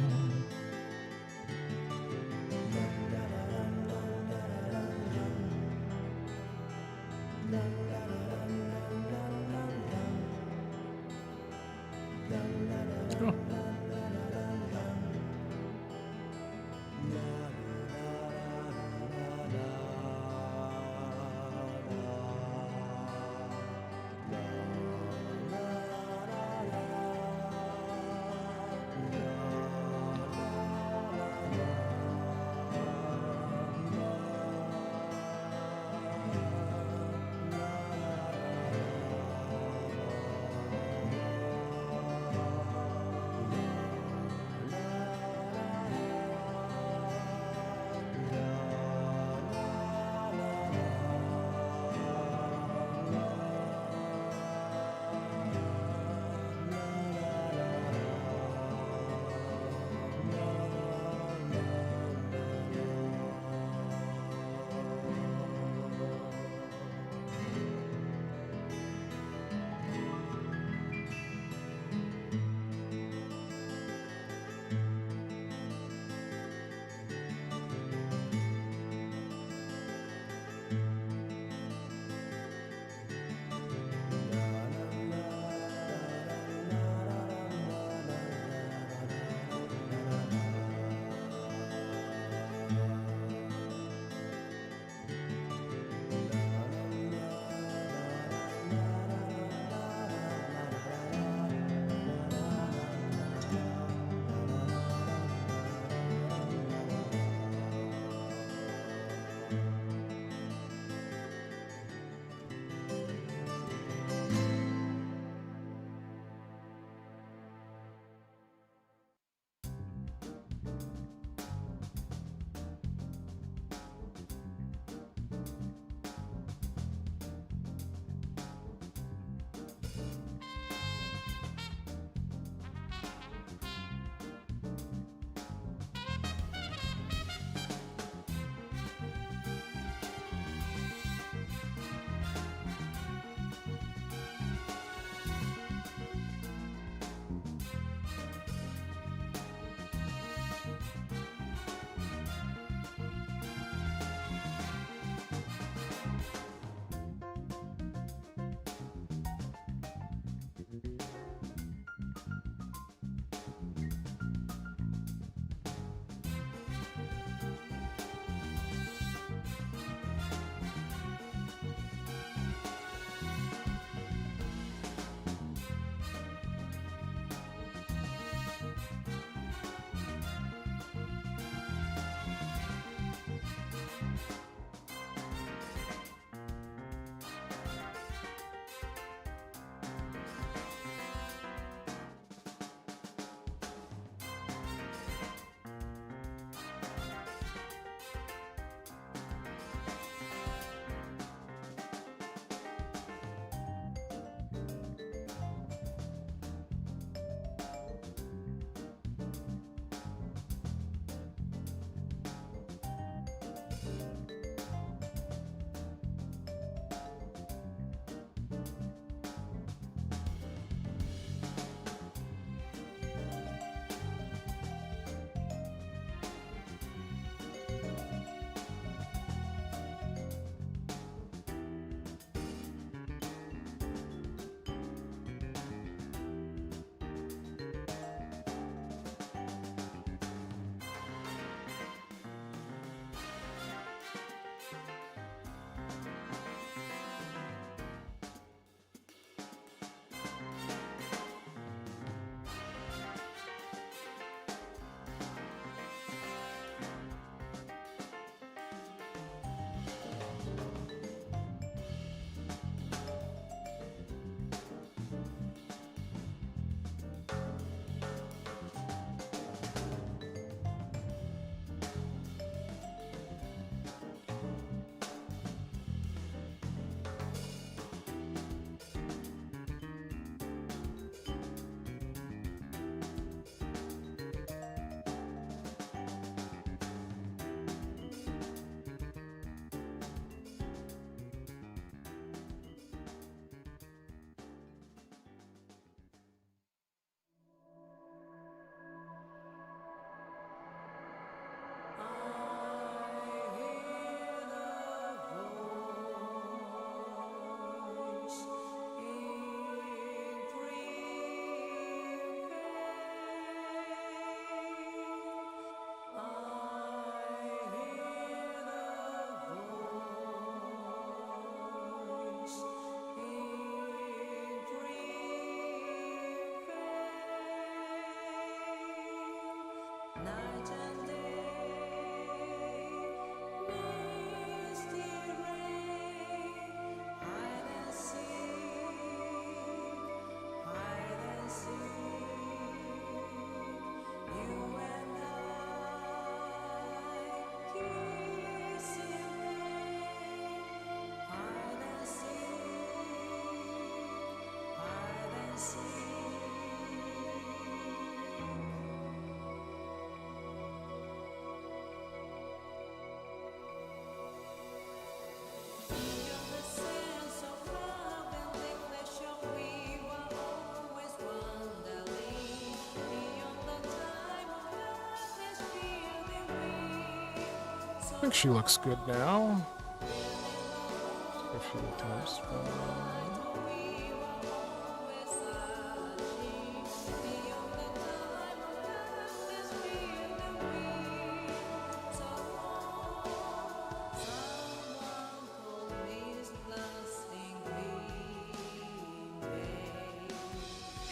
I think she looks good now. A few attempts.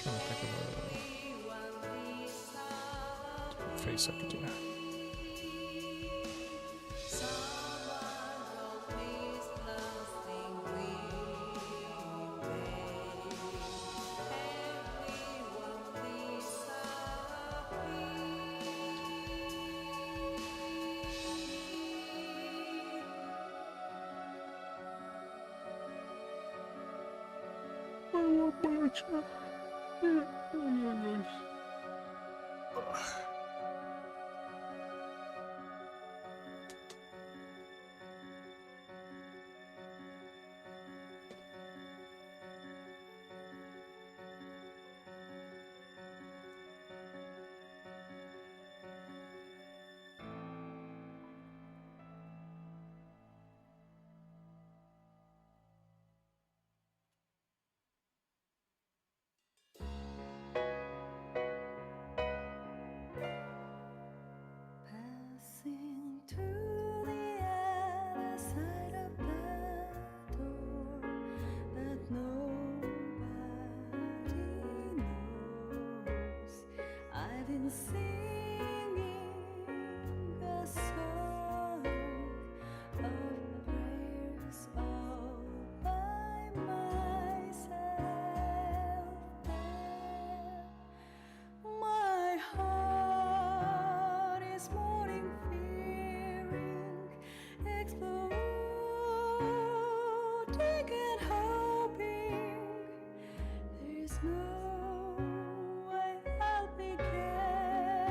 Trying to think of a face I could do. Passing to the other side of the door that nobody knows. I've been singing a song of prayers all by myself. My heart is mourning, fearing, exploding and hoping there's no way I'll be getting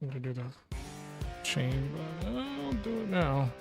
I'm gonna do the chain, but I'll do it now.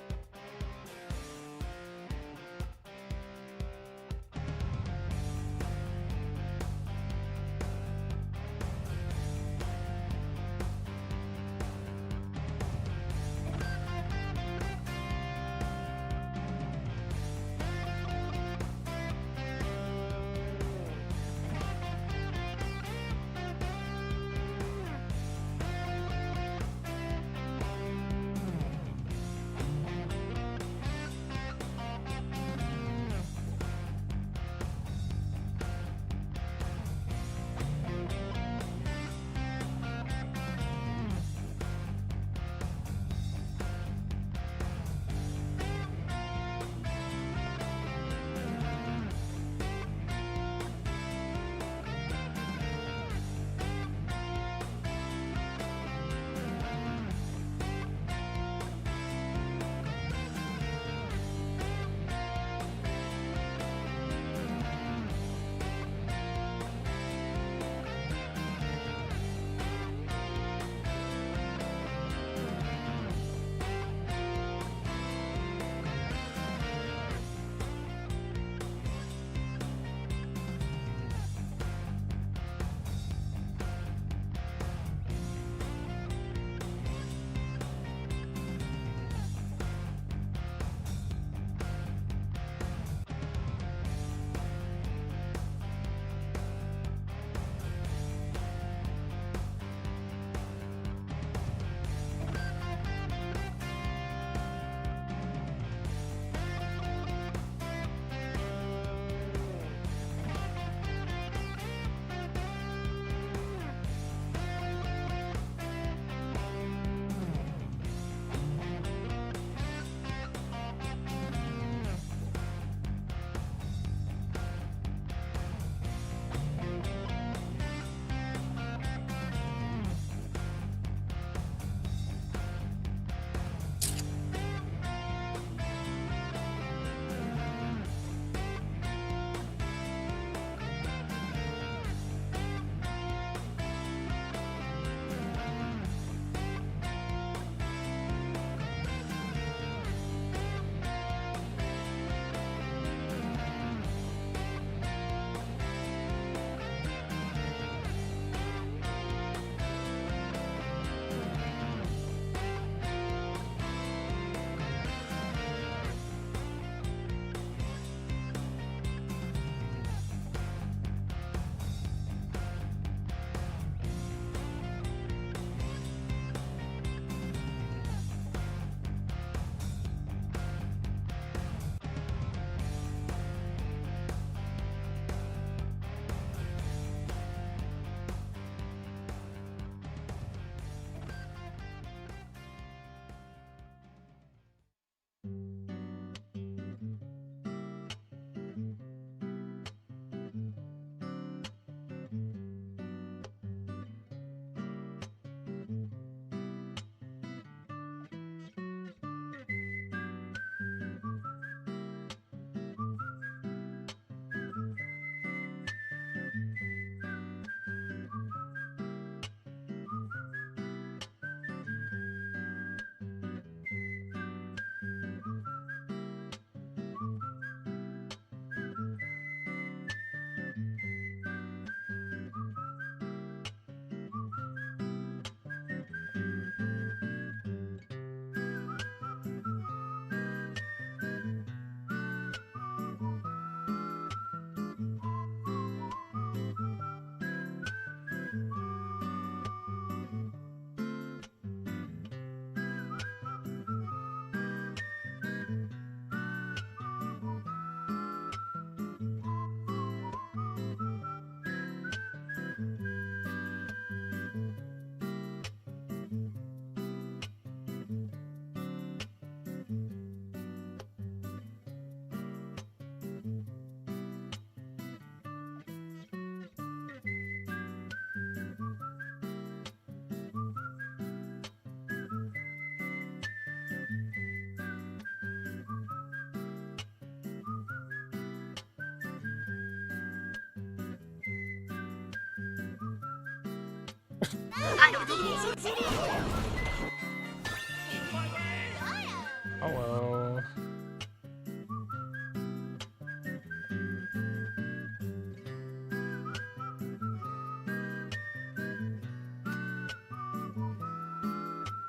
Hello.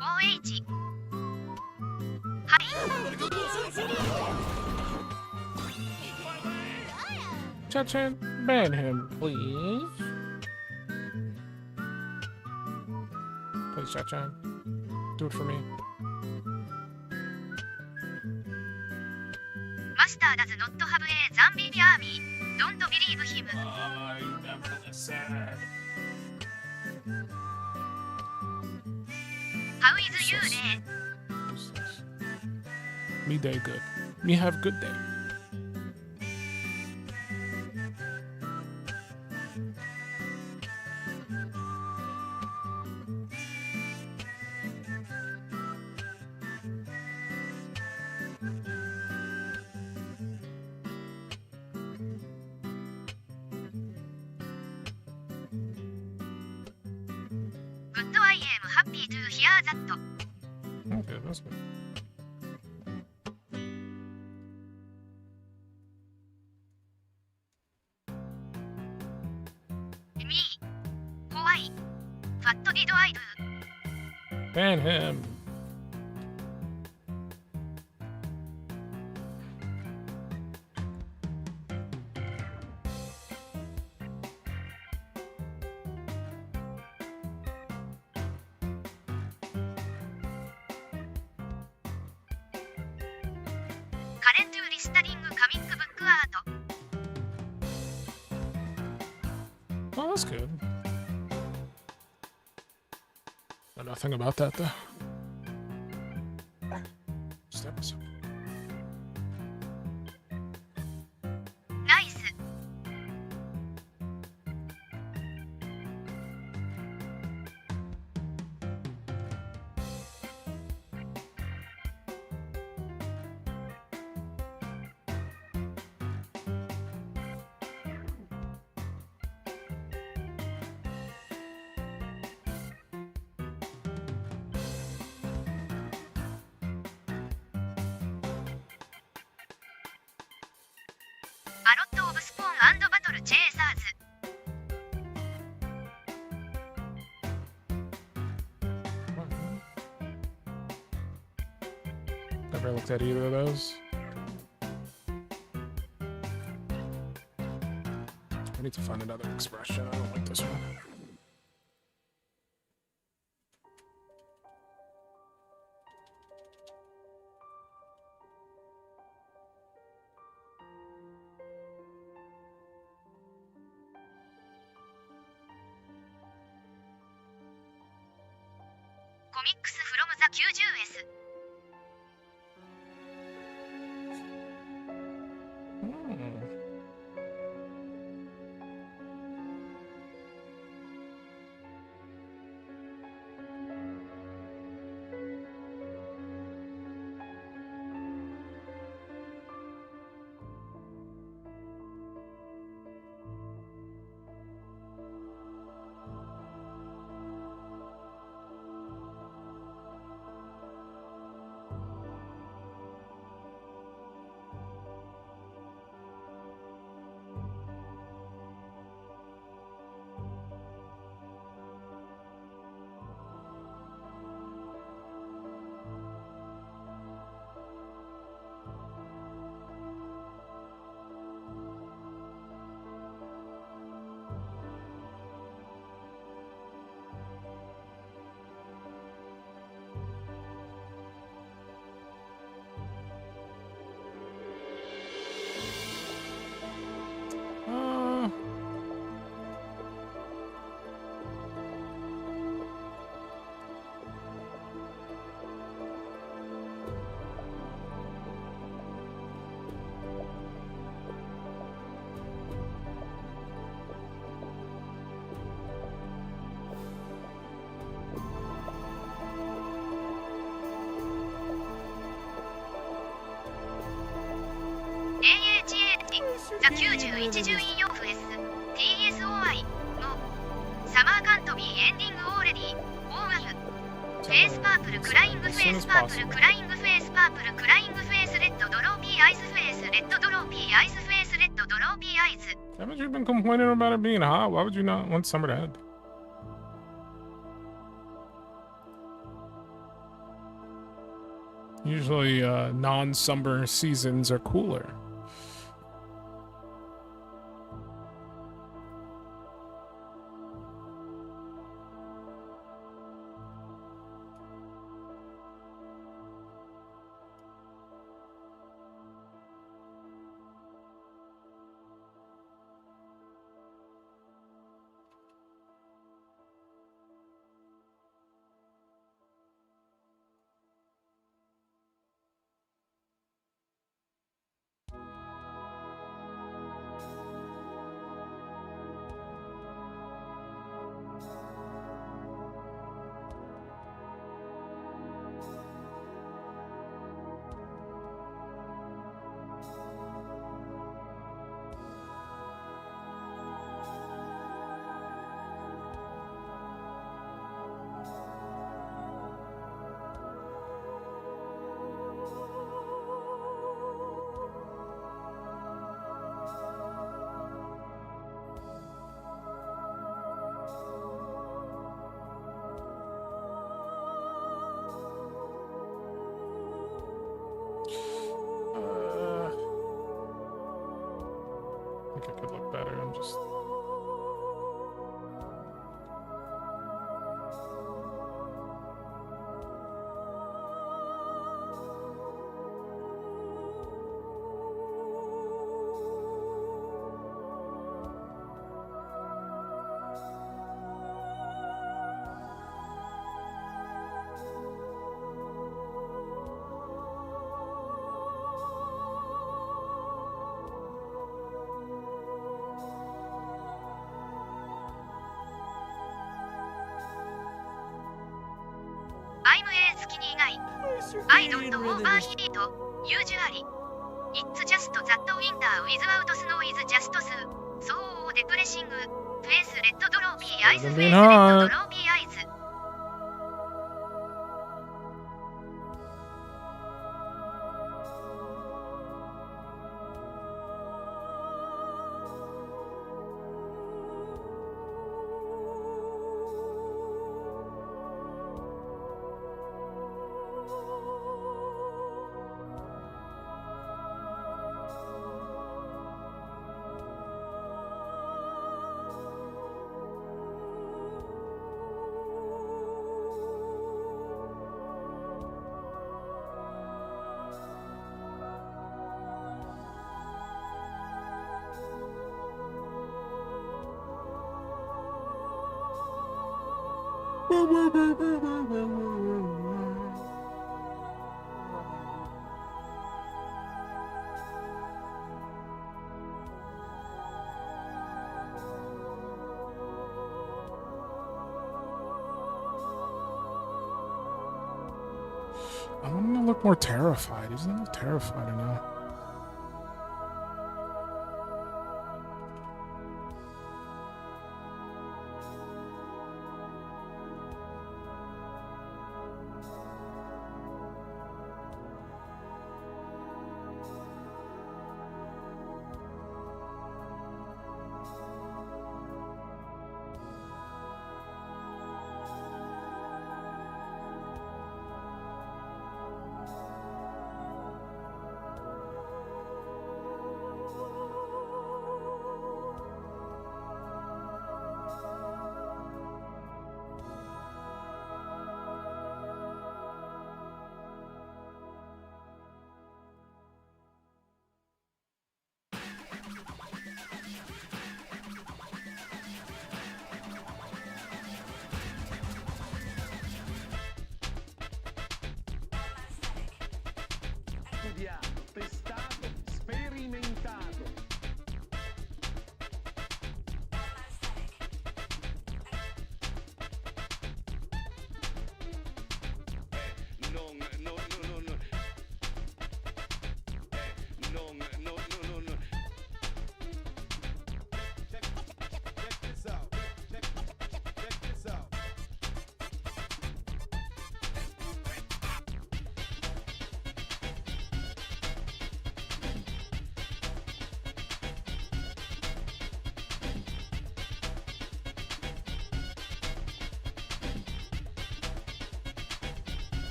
OH はい Cha-chan, ban him, please. Please, Cha-chan. Do it for me. マスター does not have a zombie army. Don't believe him. You never listen. How is you day? Who's this? Me day good. Me have good day. Good, I am happy to hear that. Okay, that's good. Me. Why? What did I do? Ban him. Currently studying comic book art. Oh, that's good. Know nothing about that though. Just episode. Nice. A lot of spawn and battle chasers. Never looked at either of those. I need to find another expression. I don't like this one. Comics from the 90s. The 91順位オフ S TSOI のサマーカントビーエンディングオーレディ so, クライング as フ soon ェイ as スパープル possible. クライングフェイスパープルクライングフェイスレッドドローピーアイスフェイスレッドドローピーアイスフェイスレッドドローピーアイズ Haven't you been complaining about it being hot? Why would you not want summer to end? Usually, non-summer seasons are cooler. I think it could look better. I'm just. I'm a 月に以外 I don't overheat usually It's just that winter without snow is just so depressing Face red droppy eyes Doesn't face mean red hot. droppy eyes I want him to look more terrified. He doesn't look terrified enough.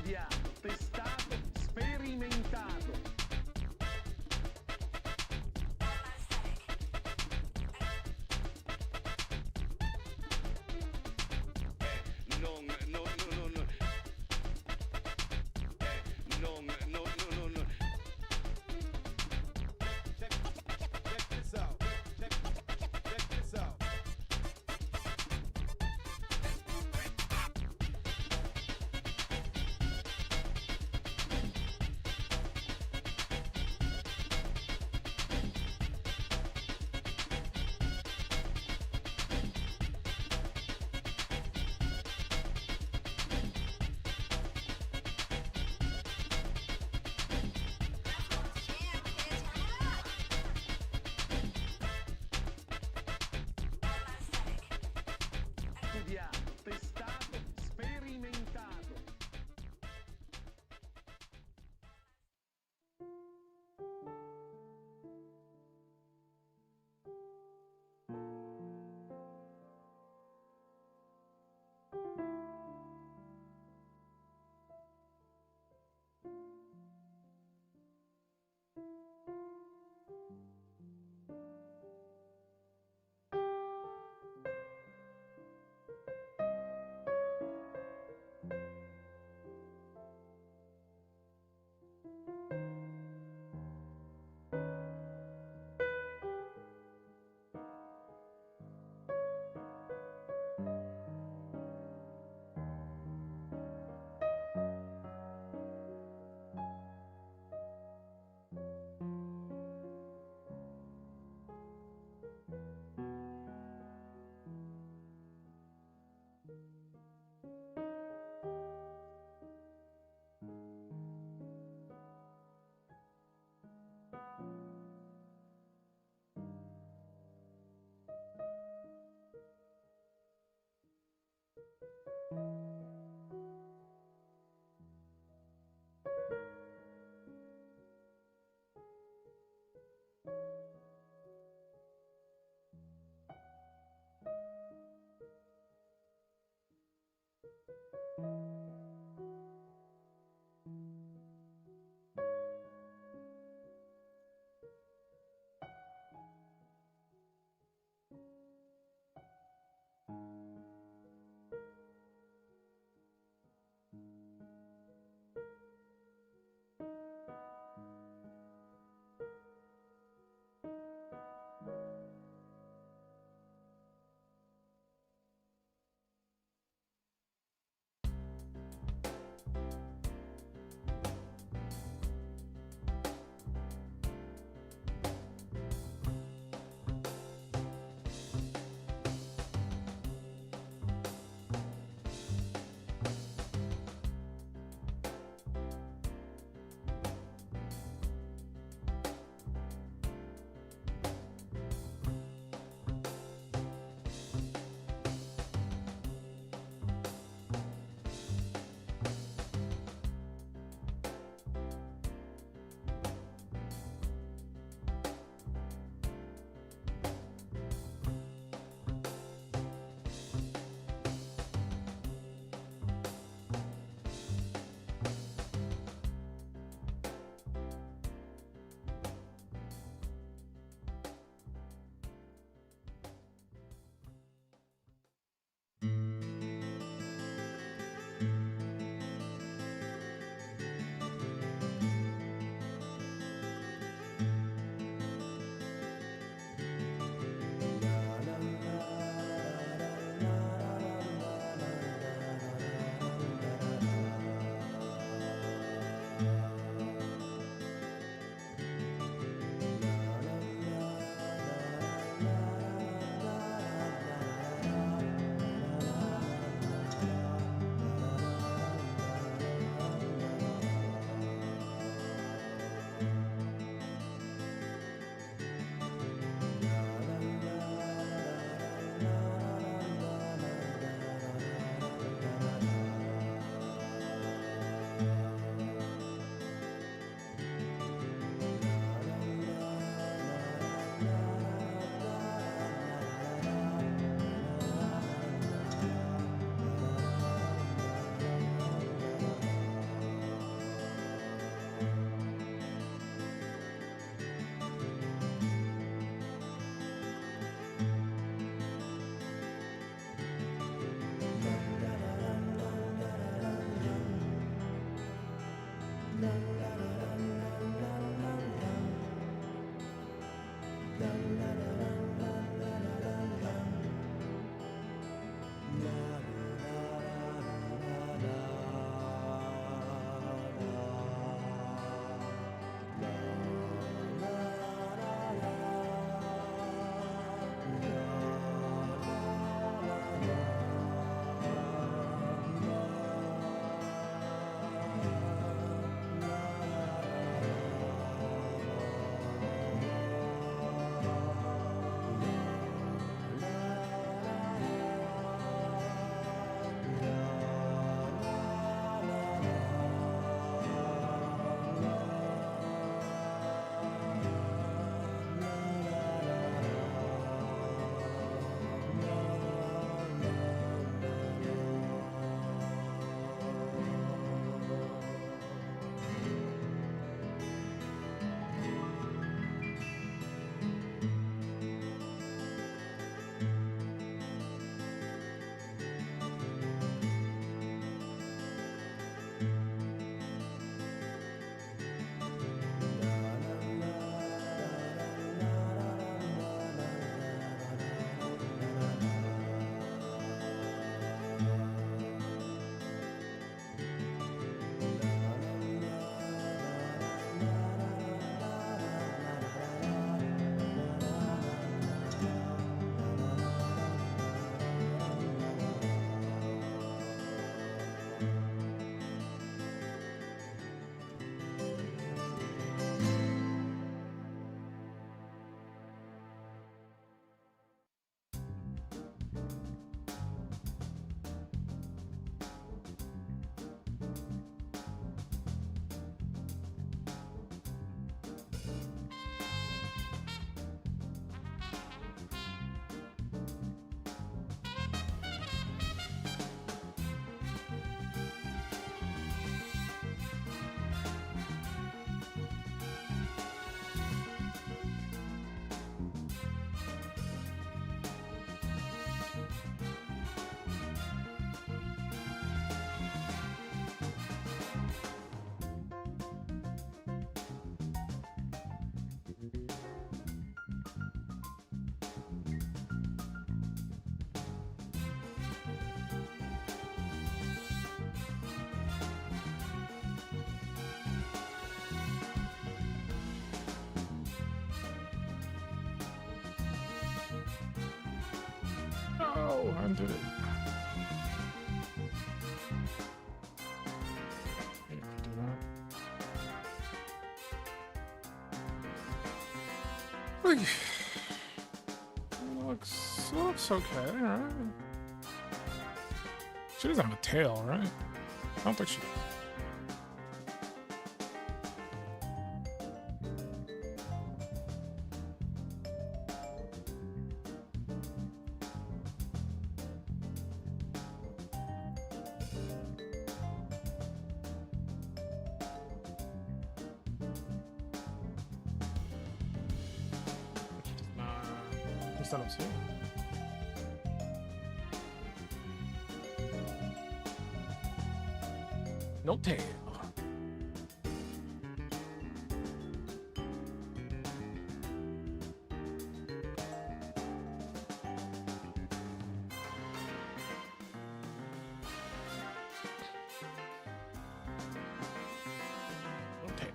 studiato, testato, sperimentato. Check this out. Check this out. Studiato, testato, sperimentato. go! I did it. Yeah, do that. Oy. Looks okay, right? She doesn't have a tail, right? I don't think she does. At least I don't see it. No tail. No tail.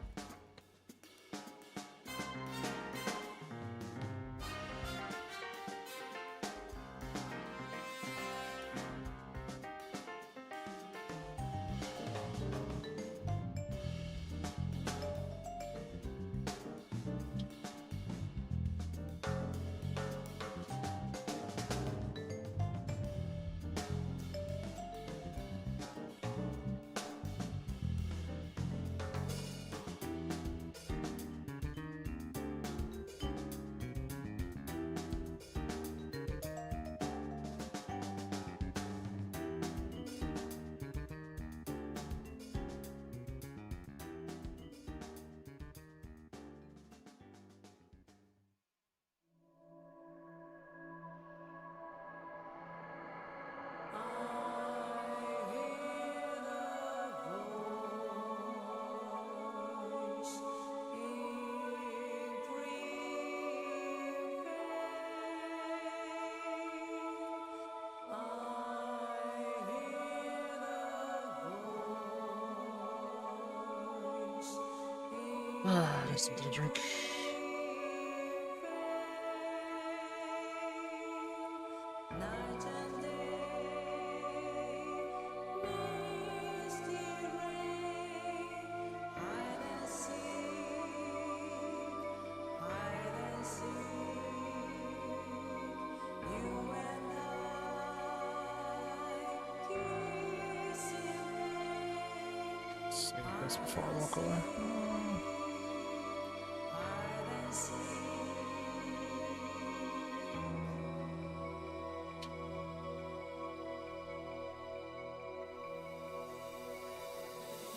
Ah, there's something to drink. Night and day, misty rain, hide and seek, you and I, kissing rain, Say this before I walk away. hide and seek.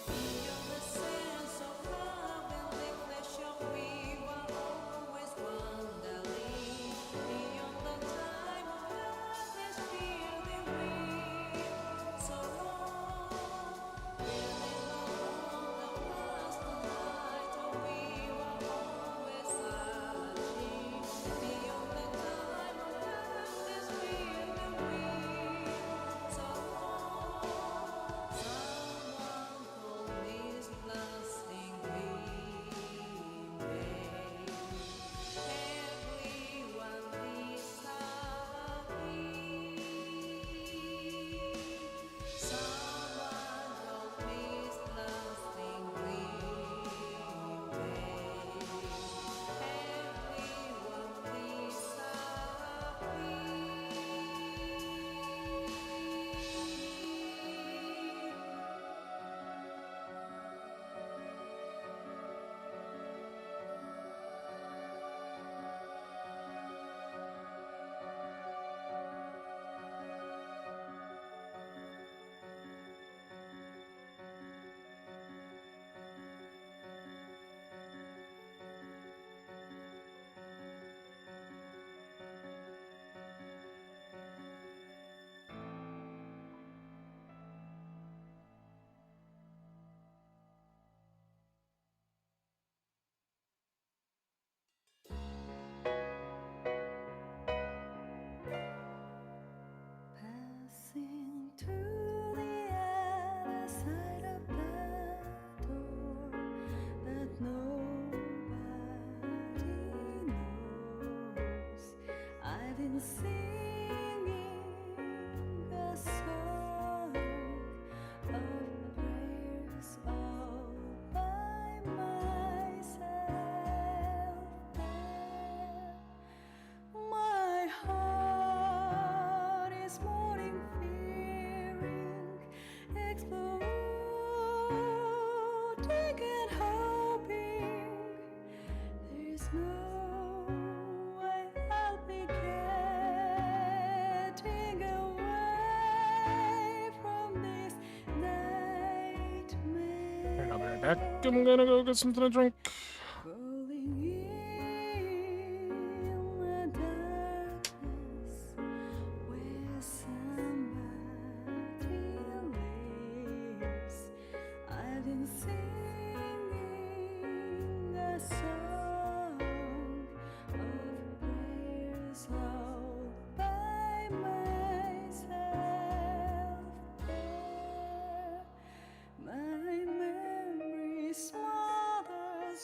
Beyond the sense of love and the flesh of we were always wandering. Beyond the time of darkness, fear the wind. So long, building on the past, the light song of prayers all by myself there. My heart is mourning, fearing, exploding and hoping there's no way I'll be getting away from this nightmare. I'll be right back. I'm gonna go get something to drink. Rolling in the darkness where somebody lives. I've been singing a song of prayers all by myself there. My memory smothers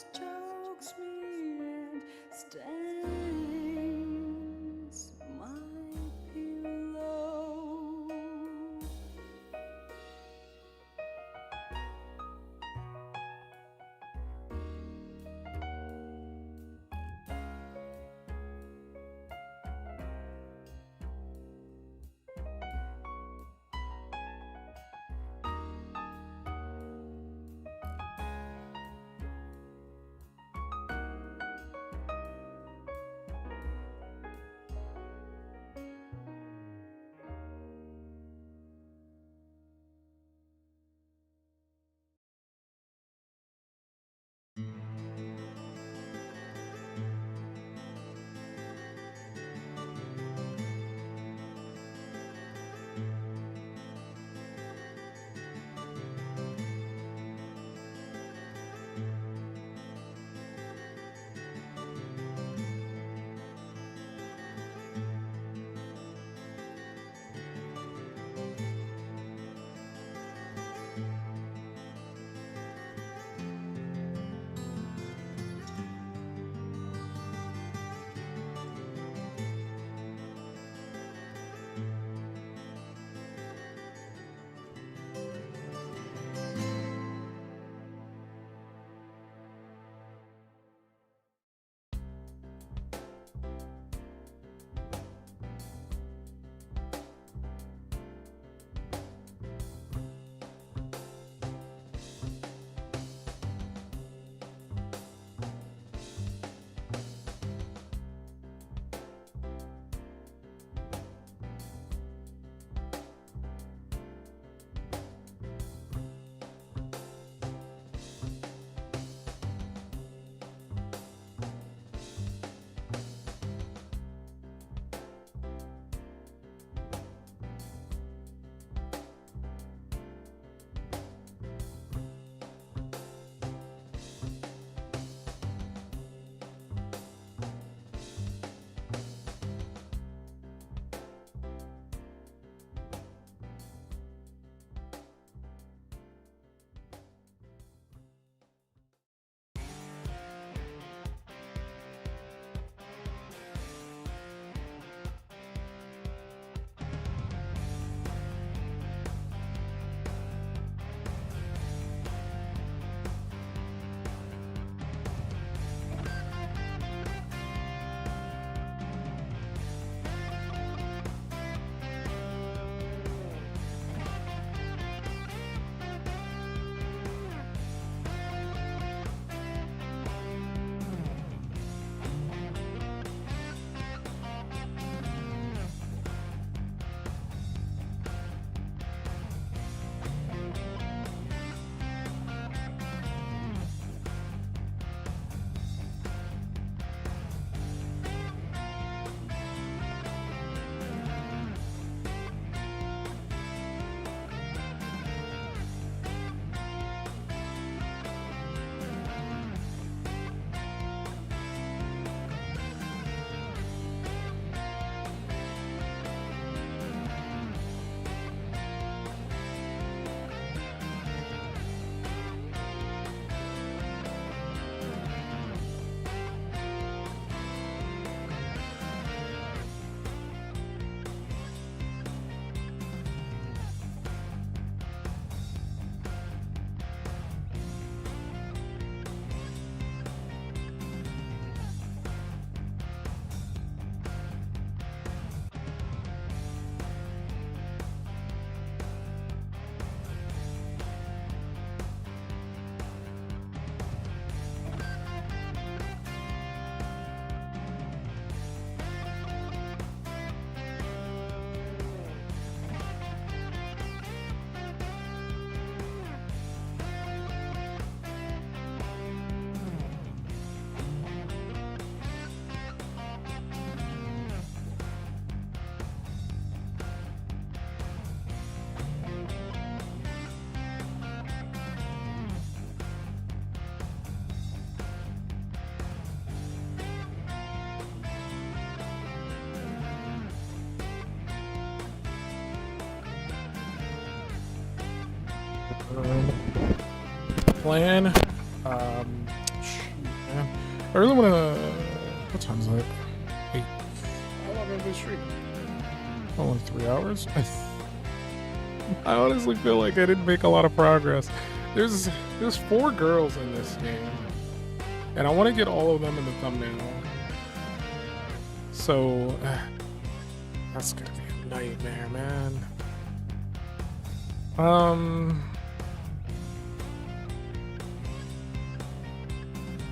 Plan. Shoot, man. I really want to. What time is it? 8. How long have I been streaming? Only 3 hours. I honestly feel like I didn't make a lot of progress. There's 4 girls in this game, and I want to get all of them in the thumbnail. So that's gonna be a nightmare, man.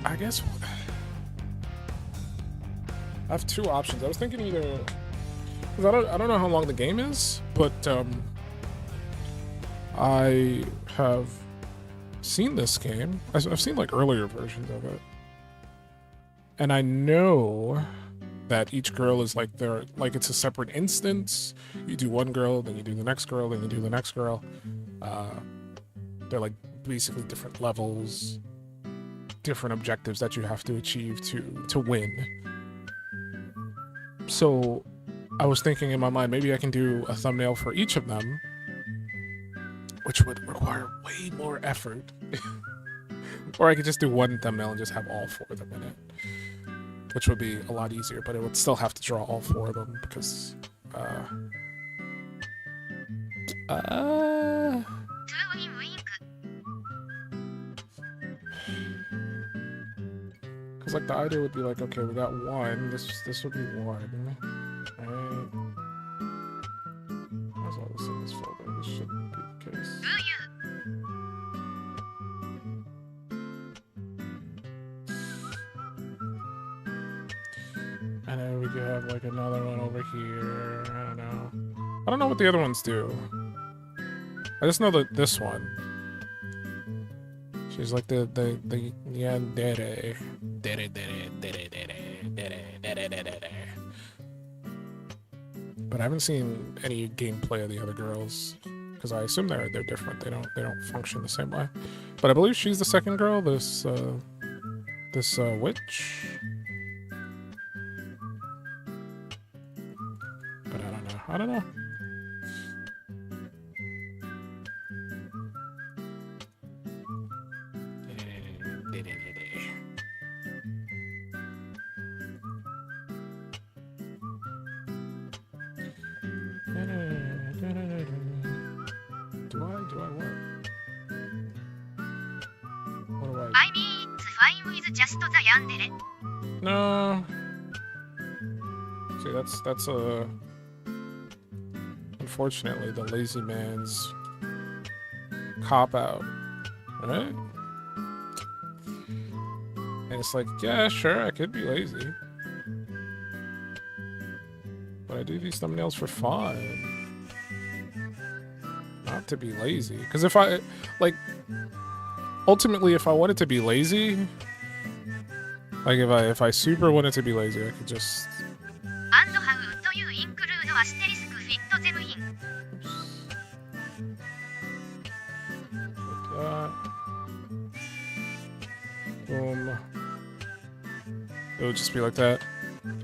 I guess I have 2 options. I was thinking either, because I don't know how long the game is, but I have seen this game. I've seen like earlier versions of it, and I know that each girl is like it's a separate instance. You do one girl, then you do the next girl, then you do the next girl. They're like basically different levels, different objectives that you have to achieve to win. So I was thinking in my mind, maybe I can do a thumbnail for each of them, which would require way more effort. Or I could just do one thumbnail and just have all 4 of them in it, which would be a lot easier, but it would still have to draw all 4 of them because like the idea would be like, okay, we got 1. This would be 1, right? Where's all this in this folder? This shouldn't be the case. And then we could have like another one over here. I don't know. I don't know what the other ones do. I just know that this one. She's like the yandere. But I haven't seen any gameplay of the other girls because I assume they're different. They don't function the same way. But I believe she's the second girl. This witch. But I don't know. Do I what? What do I? I mean, it's fine with just the yandere. No. See, that's unfortunately the lazy man's cop out, right? And it's like, yeah, sure, I could be lazy, but I do these thumbnails for fun, not to be lazy. Because if I, like, ultimately, if I wanted to be lazy, like if I super wanted to be lazy, I could just. And how would you include asterisk fit them in? Like that. Boom. It would just be like that.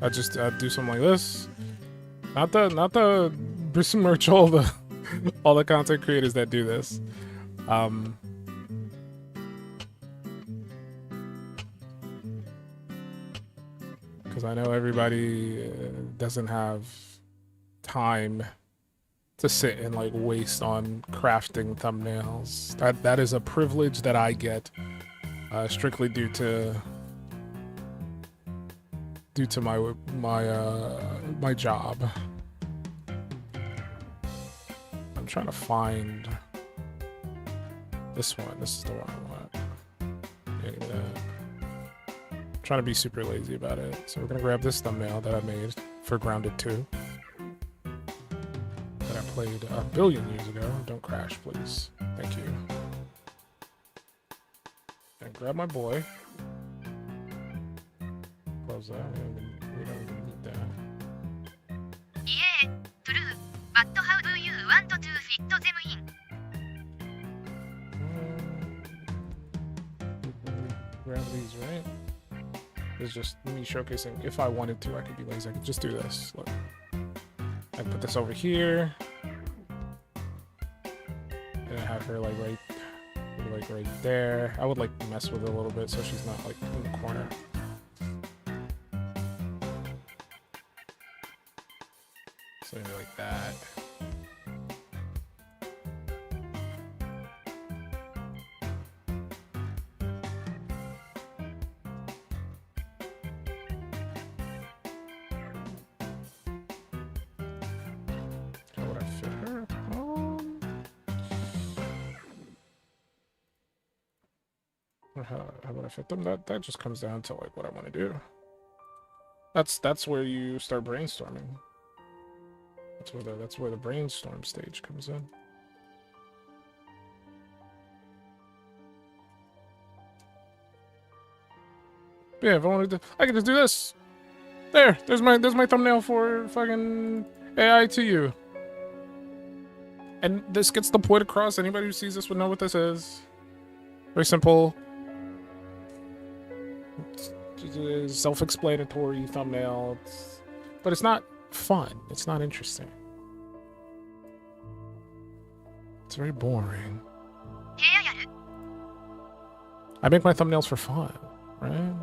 I'd do something like this. Not the besmirch all the content creators that do this. Because I know everybody doesn't have time to sit and like waste on crafting thumbnails. That is a privilege that I get strictly due to my job. I'm trying to find this one. This is the one I want. Yeah, give me that. I'm trying to be super lazy about it. So we're gonna grab this thumbnail that I made for Grounded 2 that I played a billion years ago. Don't crash, please. Thank you. And grab my boy. Close that. We don't even need that. Yeah, true. But how do you want to fit them in? Grab these, right? It's just me showcasing if I wanted to, I could be lazy. I could just do this. Look. I put this over here. and have her like right there. I would like mess with it a little bit so she's not like in the corner. So maybe like that. How would I fit her? How would I fit them? That just comes down to like what I want to do. That's where you start brainstorming. That's where the brainstorm stage comes in. But yeah, if I wanted to, I could just do this. There's my thumbnail for fucking AI to you. And this gets the point across. Anybody who sees this would know what this is. Very simple. It's self-explanatory thumbnail. But it's not fun. It's not interesting. It's very boring. 部屋やる I make my thumbnails for fun, right?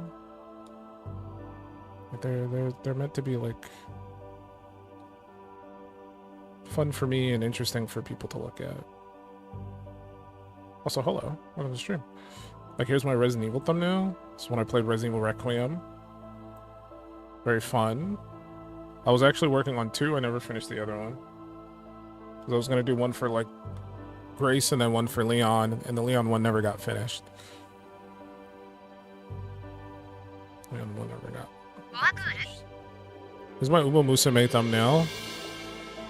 Like they're meant to be like fun for me and interesting for people to look at. Also, hello, welcome to the stream. Like here's my Resident Evil thumbnail. This is when I played Resident Evil Requiem. Very fun. I was actually working on 2. I never finished the other one. Because I was gonna do one for like Grace and then one for Leon, and the Leon one never got finished. Leon one never got. ワクール This is my Uma Musume thumbnail.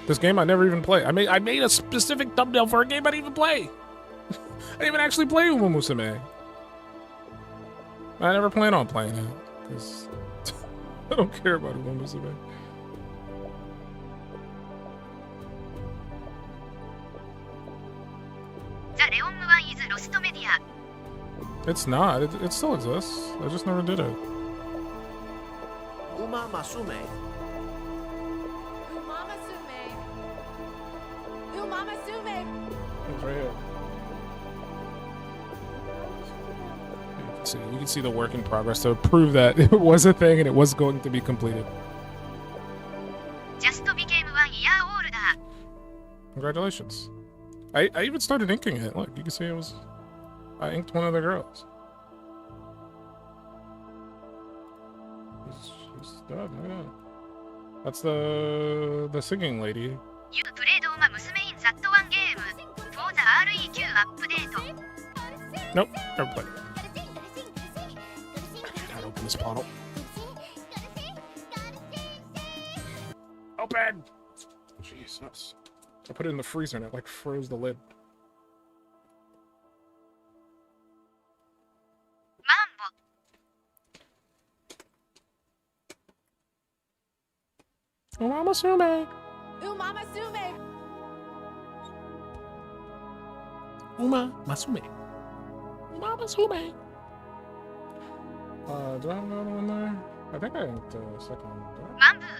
This game I never even play. I made a specific thumbnail for a game I didn't even play. I didn't even actually play Uma Musume. I never plan on playing it because I don't care about Uma Musume. The Leon one is lost media. It's not. It still exists. I just never did it. Uma Masume. Umama Sume. Umama Sume. It's right here. You can see the work in progress to prove that it was a thing and it was going to be completed. Just became 1 year older. Congratulations. I even started inking it. Look, you can see I inked one of the girls. She's done. Look at that. That's the singing lady. You played Uma Musume in that one game for the REQ update. Nope, never played it. Can't open this bottle. Open! Jesus. I put it in the freezer and it like froze the lid. Mambo. Umama Sume! Umama Sume. Uma Masume. Uma Masume. Do I have another one there? I think I inked the second one. Do I? Mambu.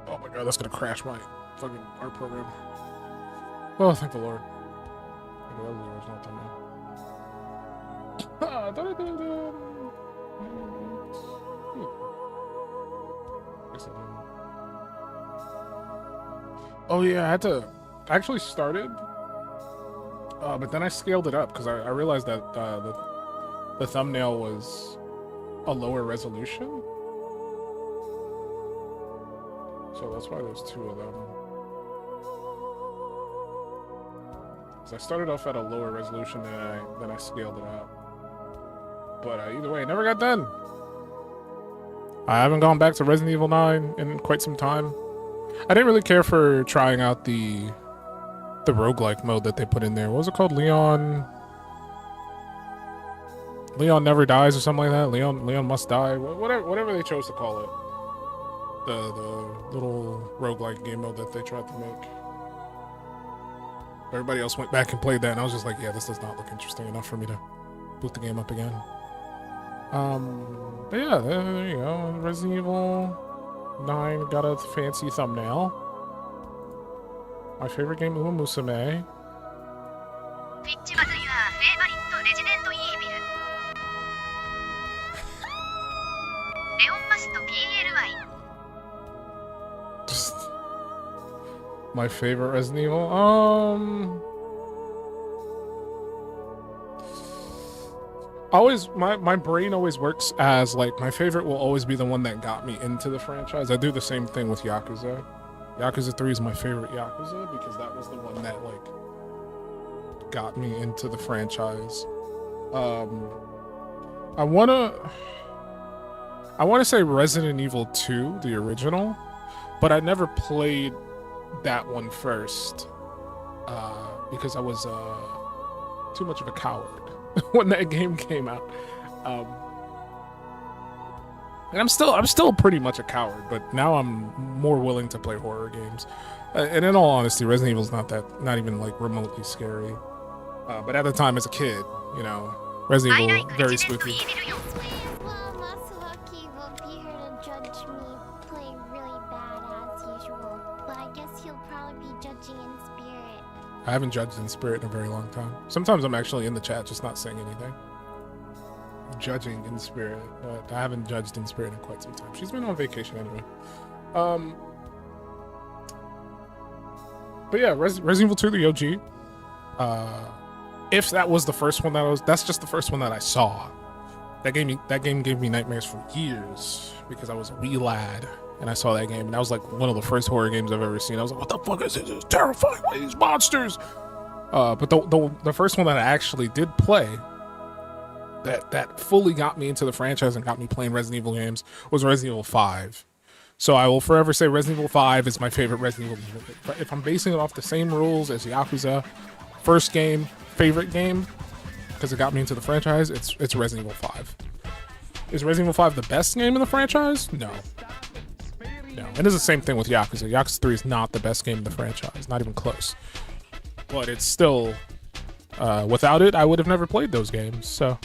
Oh my god, that's gonna crash my fucking art program. Oh, thank the Lord. Okay, that was the original thumbnail. I thought I did it. Guess I didn't. Oh yeah, I actually started, but then I scaled it up because I realized that the thumbnail was a lower resolution. So that's why there's 2 of them. So I started off at a lower resolution then I scaled it up. But either way, it never got done. I haven't gone back to Resident Evil 9 in quite some time. I didn't really care for trying out the roguelike mode that they put in there. What was it called? Leon Never Dies or something like that. Leon Must Die. Whatever they chose to call it. The little roguelike game mode that they tried to make. Everybody else went back and played that, and I was just like, yeah, this does not look interesting enough for me to boot the game up again. But yeah, there you go. Resident Evil 9 got a fancy thumbnail. My favorite game, Uma Musume. Which was your favorite Resident Evil? Leon must PLY. Just my favorite Resident Evil. Always my brain always works as like my favorite will always be the one that got me into the franchise. I do the same thing with Yakuza. Yakuza 3 is my favorite Yakuza because that was the one that like got me into the franchise. I wanna say Resident Evil 2, the original, but I never played that one first because I was too much of a coward when that game came out. And I'm still pretty much a coward, but now I'm more willing to play horror games. And in all honesty, Resident Evil's not even like remotely scary. But at the time as a kid, you know, Resident Evil very spooky. Well, Masuaki won't be here to judge me playing really bad as usual, but I guess he'll probably be judging in spirit. I haven't judged in spirit in a very long time. Sometimes I'm actually in the chat just not saying anything. Judging in spirit, but I haven't judged in spirit in quite some time. She's been on vacation anyway. But yeah, Resident Evil 2, the OG. If that was the first one that's just the first one that I saw. That game gave me nightmares for years because I was a wee lad and I saw that game, and that was like one of the first horror games I've ever seen. I was like, what the fuck is this? It's terrifying. What are these monsters? But the first one that I actually did play that fully got me into the franchise and got me playing Resident Evil games was Resident Evil 5. So I will forever say Resident Evil 5 is my favorite Resident Evil game. If I'm basing it off the same rules as Yakuza, first game, favorite game, because it got me into the franchise, it's Resident Evil 5. Is Resident Evil 5 the best game in the franchise? No. No. And it's the same thing with Yakuza. Yakuza 3 is not the best game in the franchise, not even close. But it's still, without it, I would have never played those games. So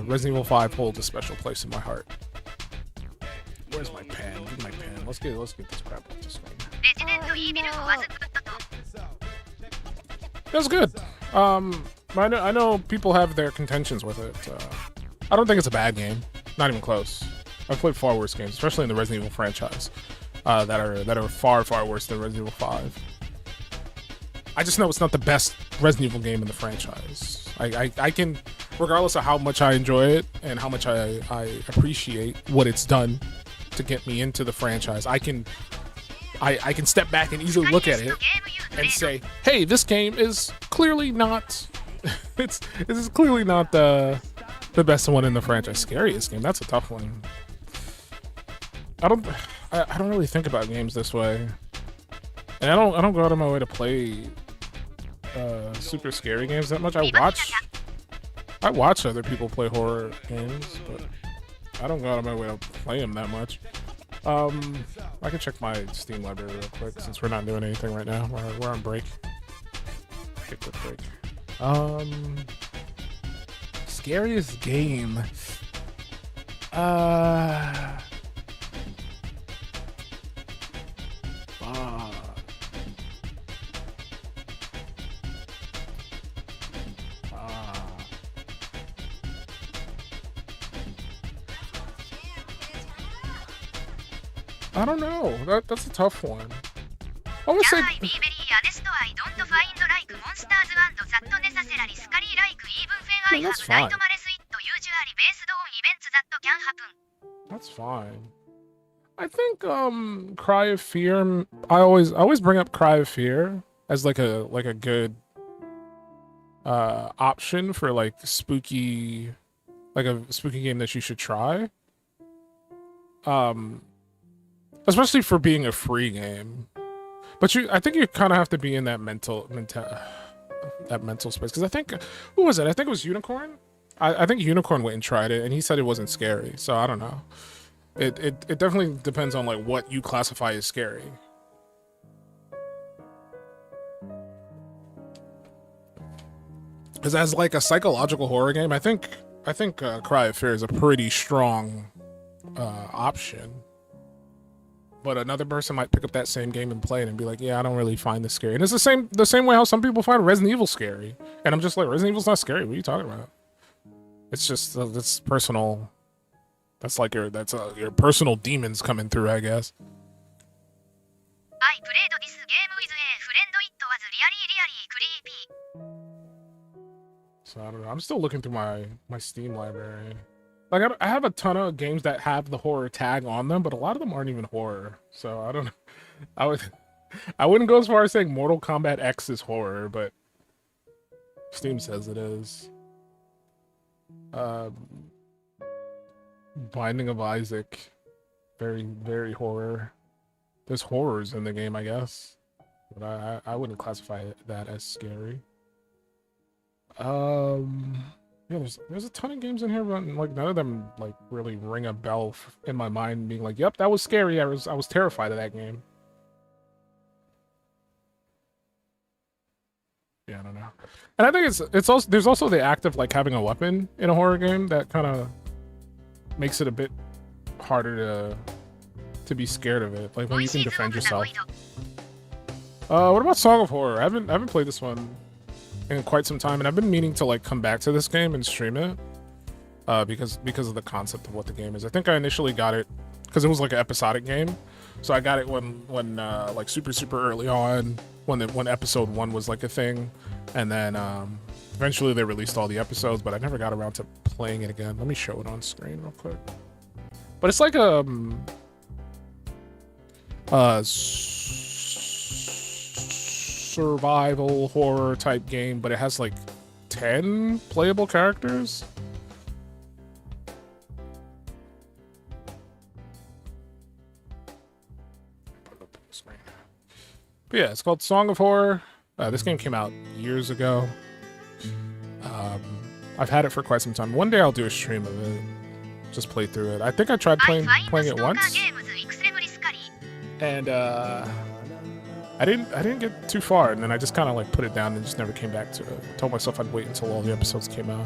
Resident Evil 5 holds a special place in my heart. Where's my pen? Give me my pen. Let's get this crap off the screen. That's good. I know people have their contentions with it. I don't think it's a bad game. Not even close. I've played far worse games, especially in the Resident Evil franchise, that are far worse than Resident Evil 5. I just know it's not the best Resident Evil game in the franchise. I can, regardless of how much I enjoy it and how much I appreciate what it's done to get me into the franchise, I can step back and easily look at it and say, hey, this game is clearly not this is clearly not the best one in the franchise. Scariest game, that's a tough one. I don't really think about games this way. And I don't go out of my way to play super scary games that much. I watch other people play horror games, but I don't go out of my way to play them that much. I can check my Steam library real quick since we're not doing anything right now. We're on break. Take a quick break. Scariest game. I don't know. That's a tough one. I would say. Yeah, that's fine. That's fine. I think Cry of Fear. I always bring up Cry of Fear as like a good option for like a spooky game that you should try. Especially for being a free game. But I think you kind of have to be in that mental space. Because I think, who was it? I think it was Unicorn. I think Unicorn went and tried it, and he said it wasn't scary. So I don't know. It definitely depends on like what you classify as scary. Because as like a psychological horror game, I think Cry of Fear is a pretty strong option. but another person might pick up that same game and play it and be like, yeah, I don't really find this scary. And it's the same way how some people find Resident Evil scary. And I'm just like, Resident Evil's not scary. What are you talking about? It's just it's personal. That's like your personal demons coming through, I guess. I played this game with a friend. It was really, really creepy. So I don't know. I'm still looking through my Steam library. Like I have a ton of games that have the horror tag on them, but a lot of them aren't even horror. So I don't know. I wouldn't go as far as saying Mortal Kombat X is horror, but Steam says it is. Binding of Isaac, very, very horror. There's horrors in the game, I guess, but I wouldn't classify that as scary. Yeah, there's a ton of games in here, but like none of them like really ring a bell in my mind, being like, "Yep, that was scary." I was terrified of that game. Yeah, I don't know. And I think it's also there's also the act of like having a weapon in a horror game that kind of makes it a bit harder to be scared of it. Like when you can defend yourself. What about Song of Horror? I haven't played this one in quite some time, and I've been meaning to like come back to this game and stream it. Because of the concept of what the game is. I think I initially got it because it was like an episodic game. So I got it when like super early on when episode 1 was like a thing, and then eventually they released all the episodes, but I never got around to playing it again. Let me show it on screen real quick. But it's like a survival horror type game, but it has like 10 playable characters. But yeah, it's called Song of Horror. This game came out years ago. I've had it for quite some time. One day I'll do a stream of it. Just play through it. I think I tried playing it once. And I didn't get too far, and then I just kind of like put it down and just never came back to it. Told myself I'd wait until all the episodes came out.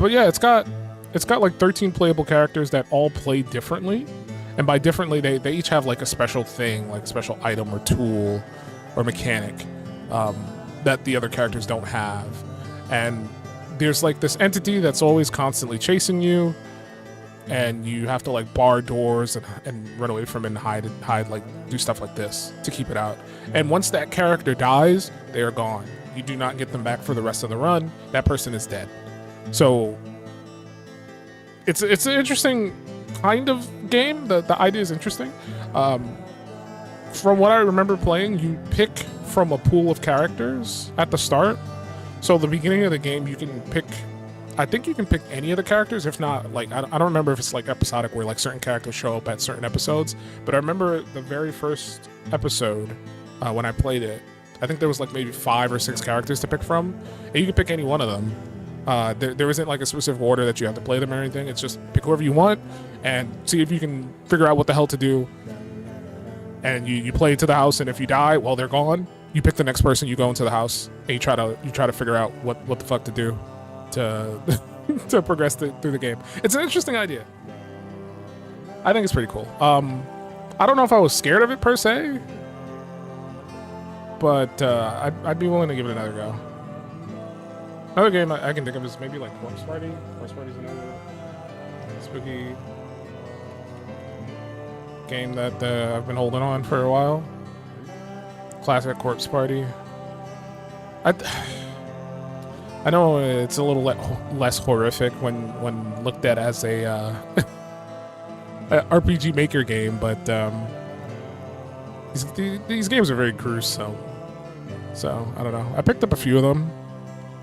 But yeah, it's got like 13 playable characters that all play differently. And by differently, they each have like a special thing, like a special item or tool or mechanic that the other characters don't have. And there's like this entity that's always constantly chasing you, and you have to like bar doors and run away from it and hide, like do stuff like this to keep it out. And once that character dies, they are gone. You do not get them back for the rest of the run. That person is dead. So it's an interesting kind of game. The idea is interesting. From what I remember playing, you pick from a pool of characters at the start. So the beginning of the game, you can pick, I think you can pick any of the characters. If not, like, I don't remember if it's like episodic where like certain characters show up at certain episodes, but I remember the very first episode when I played it, I think there was like maybe 5 or 6 characters to pick from, and you can pick any one of them. There isn't like a specific order that you have to play them or anything. It's just pick whoever you want and see if you can figure out what the hell to do. And you play into the house, and if you die, well, they're gone. You pick the next person, you go into the house, and you try to figure out what the fuck to do to to progress through the game. It's an interesting idea. I think it's pretty cool. I don't know if I was scared of it per se, but I'd be willing to give it another go. Another game I can think of is maybe like Corpse Party. Corpse Party's another spooky game that I've been holding on for a while. Classic Corpse Party. I know it's a little less horrific when looked at as a RPG Maker game, but these games are very gruesome. So I don't know. I picked up a few of them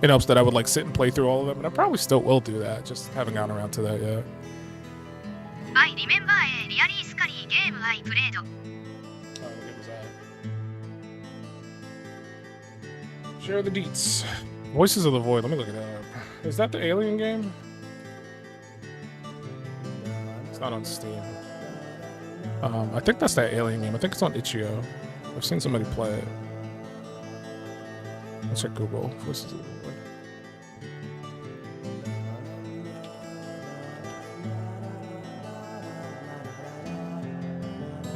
in hopes that I would like sit and play through all of them, and I probably still will do that. Just haven't gotten around to that yet. I remember a really scary game I played. Oh, what game was that? Share the deets. Voices of the Void. Let me look it up. Is that the Alien game? It's not on Steam. I think that's that Alien game. I think it's on itch.io. I've seen somebody play it. Let's check Google. Voices of the Void.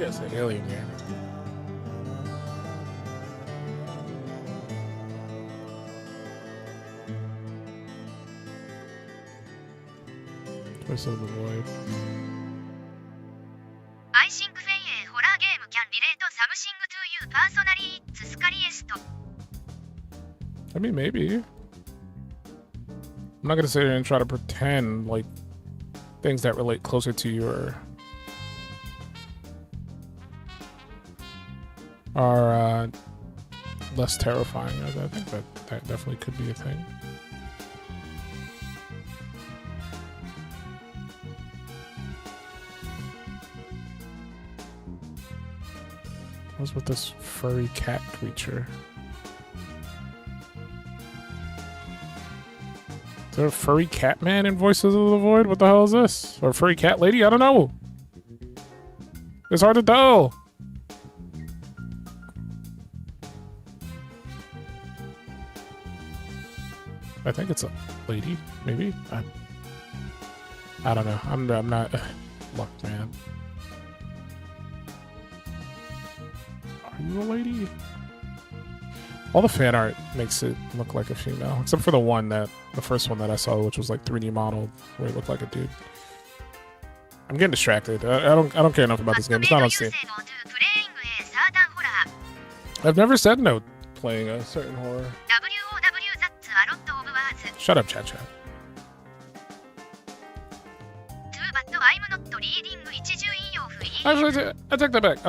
Yes, an alien game. Voice of the Void. I think when a horror game can relate something to you personally, it's scariest. I mean, maybe. I'm not gonna sit here and try to pretend like things that relate closer to you are less terrifying. I think that definitely could be a thing. What's with this furry cat creature? Is there a furry cat man in Voices of the Void? What the hell is this? Or a furry cat lady? I don't know. It's hard to tell. I think it's a lady, maybe. I don't know. I'm not. Look, man. Are you a lady? All the fan art makes it look like a female, except for the first one that I saw, which was like 3D modeled, where it looked like a dude. I'm getting distracted. I don't care enough about this game. It's not on Steam. I've never said no playing a certain horror. Shut up, chat. Actually, I take that back.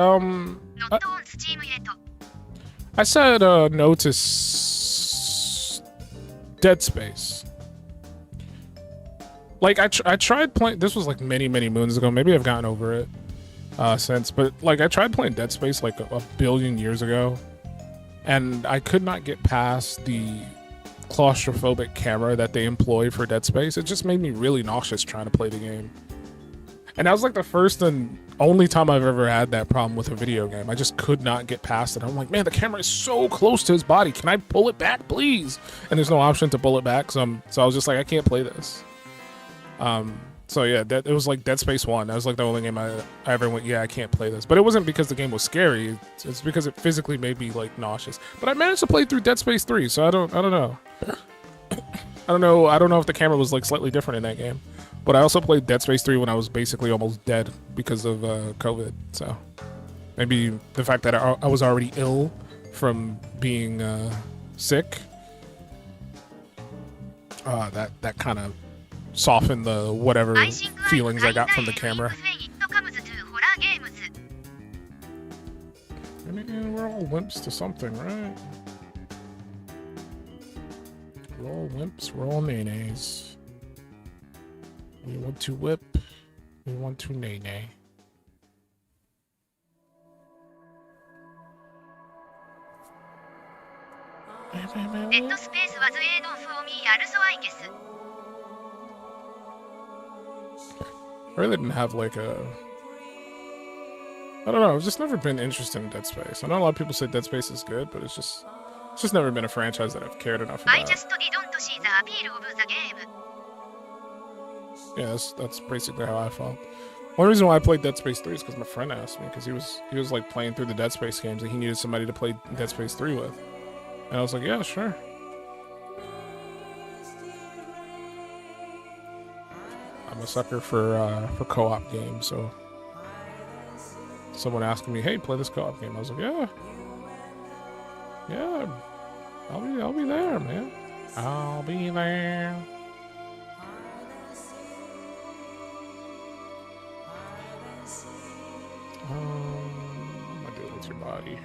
I said no to Dead Space. Like I tried playing. This was like many moons ago. Maybe I've gotten over it since. But like I tried playing Dead Space like a billion years ago, and I could not get past the claustrophobic camera that they employ for Dead Space. It just made me really nauseous trying to play the game. And that was like the first and only time I've ever had that problem with a video game. I just could not get past it. I'm like, man, the camera is so close to his body. Can I pull it back, please? And there's no option to pull it back. So I was just like, I can't play this. So yeah, it was like Dead Space 1. That was like the only game I ever went, yeah, I can't play this. But it wasn't because the game was scary. It's because it physically made me like nauseous. But I managed to play through Dead Space 3, so I don't know. I don't know if the camera was like slightly different in that game. But I also played Dead Space 3 when I was basically almost dead because of COVID. So maybe the fact that I was already ill from being sick, that kind of softened the whatever feelings I got from the camera. I mean, we're all wimps to something, right? We're all wimps, we're all nays. We want to whip, we want to nay-nay. Dead Space was add on for me also, I guess. I really didn't have like a... I don't know, I've just never been interested in Dead Space. I know a lot of people say Dead Space is good, but it's just never been a franchise that I've cared enough about. I just didn't see the appeal of the game. Yeah, that's basically how I felt. One reason why I played Dead Space 3 is because my friend asked me, because he was like playing through the Dead Space games and he needed somebody to play Dead Space 3 with. And I was like, yeah, sure. I'm a sucker for co-op games, so someone asking me, hey, play this co-op game. I was like, yeah, I'll be there, man. I'll be there. What am I doing with your body?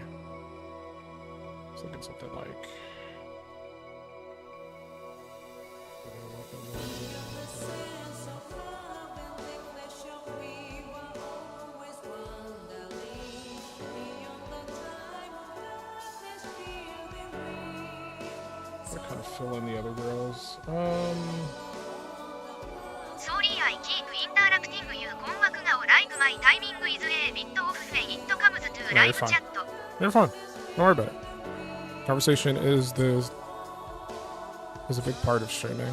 Let's look at something like... I kind of fill in the other girls. Sorry, I keep interrupting you. 困惑顔 like my timing is a bit off when it comes to No, you're live fine. chat. You're fine. Don't worry about it. Conversation is a big part of streaming.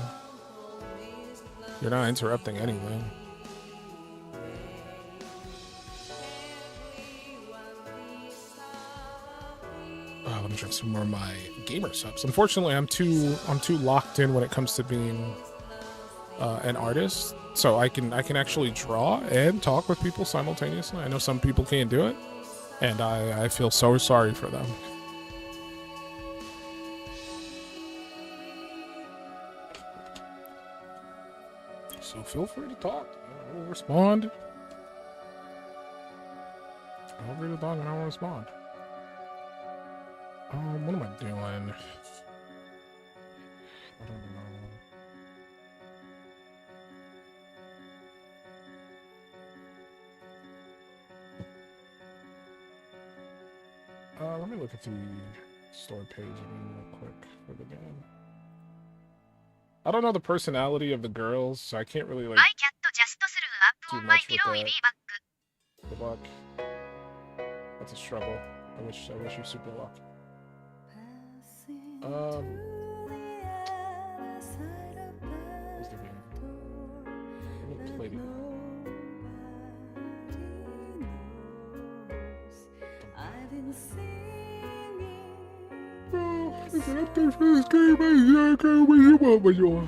You're not interrupting anything. finish up some more of my gamer subs. Unfortunately, I'm too locked in when it comes to being an artist, so I can actually draw and talk with people simultaneously. I know some people can't do it, and I feel so sorry for them. So feel free to talk. I will respond. Feel free to talk and I will respond. What am I doing? I don't know. Let me look at the store page real quick for the game. I don't know the personality of the girls, so I can't really like マイキャットジャストスルーアップオ too ンマイ much ピ with ローイ that. ビーバック Good luck. That's a struggle. I wish you super luck. Where's the game? Let me play the game. It's an update for this game. I can't wait you want with you.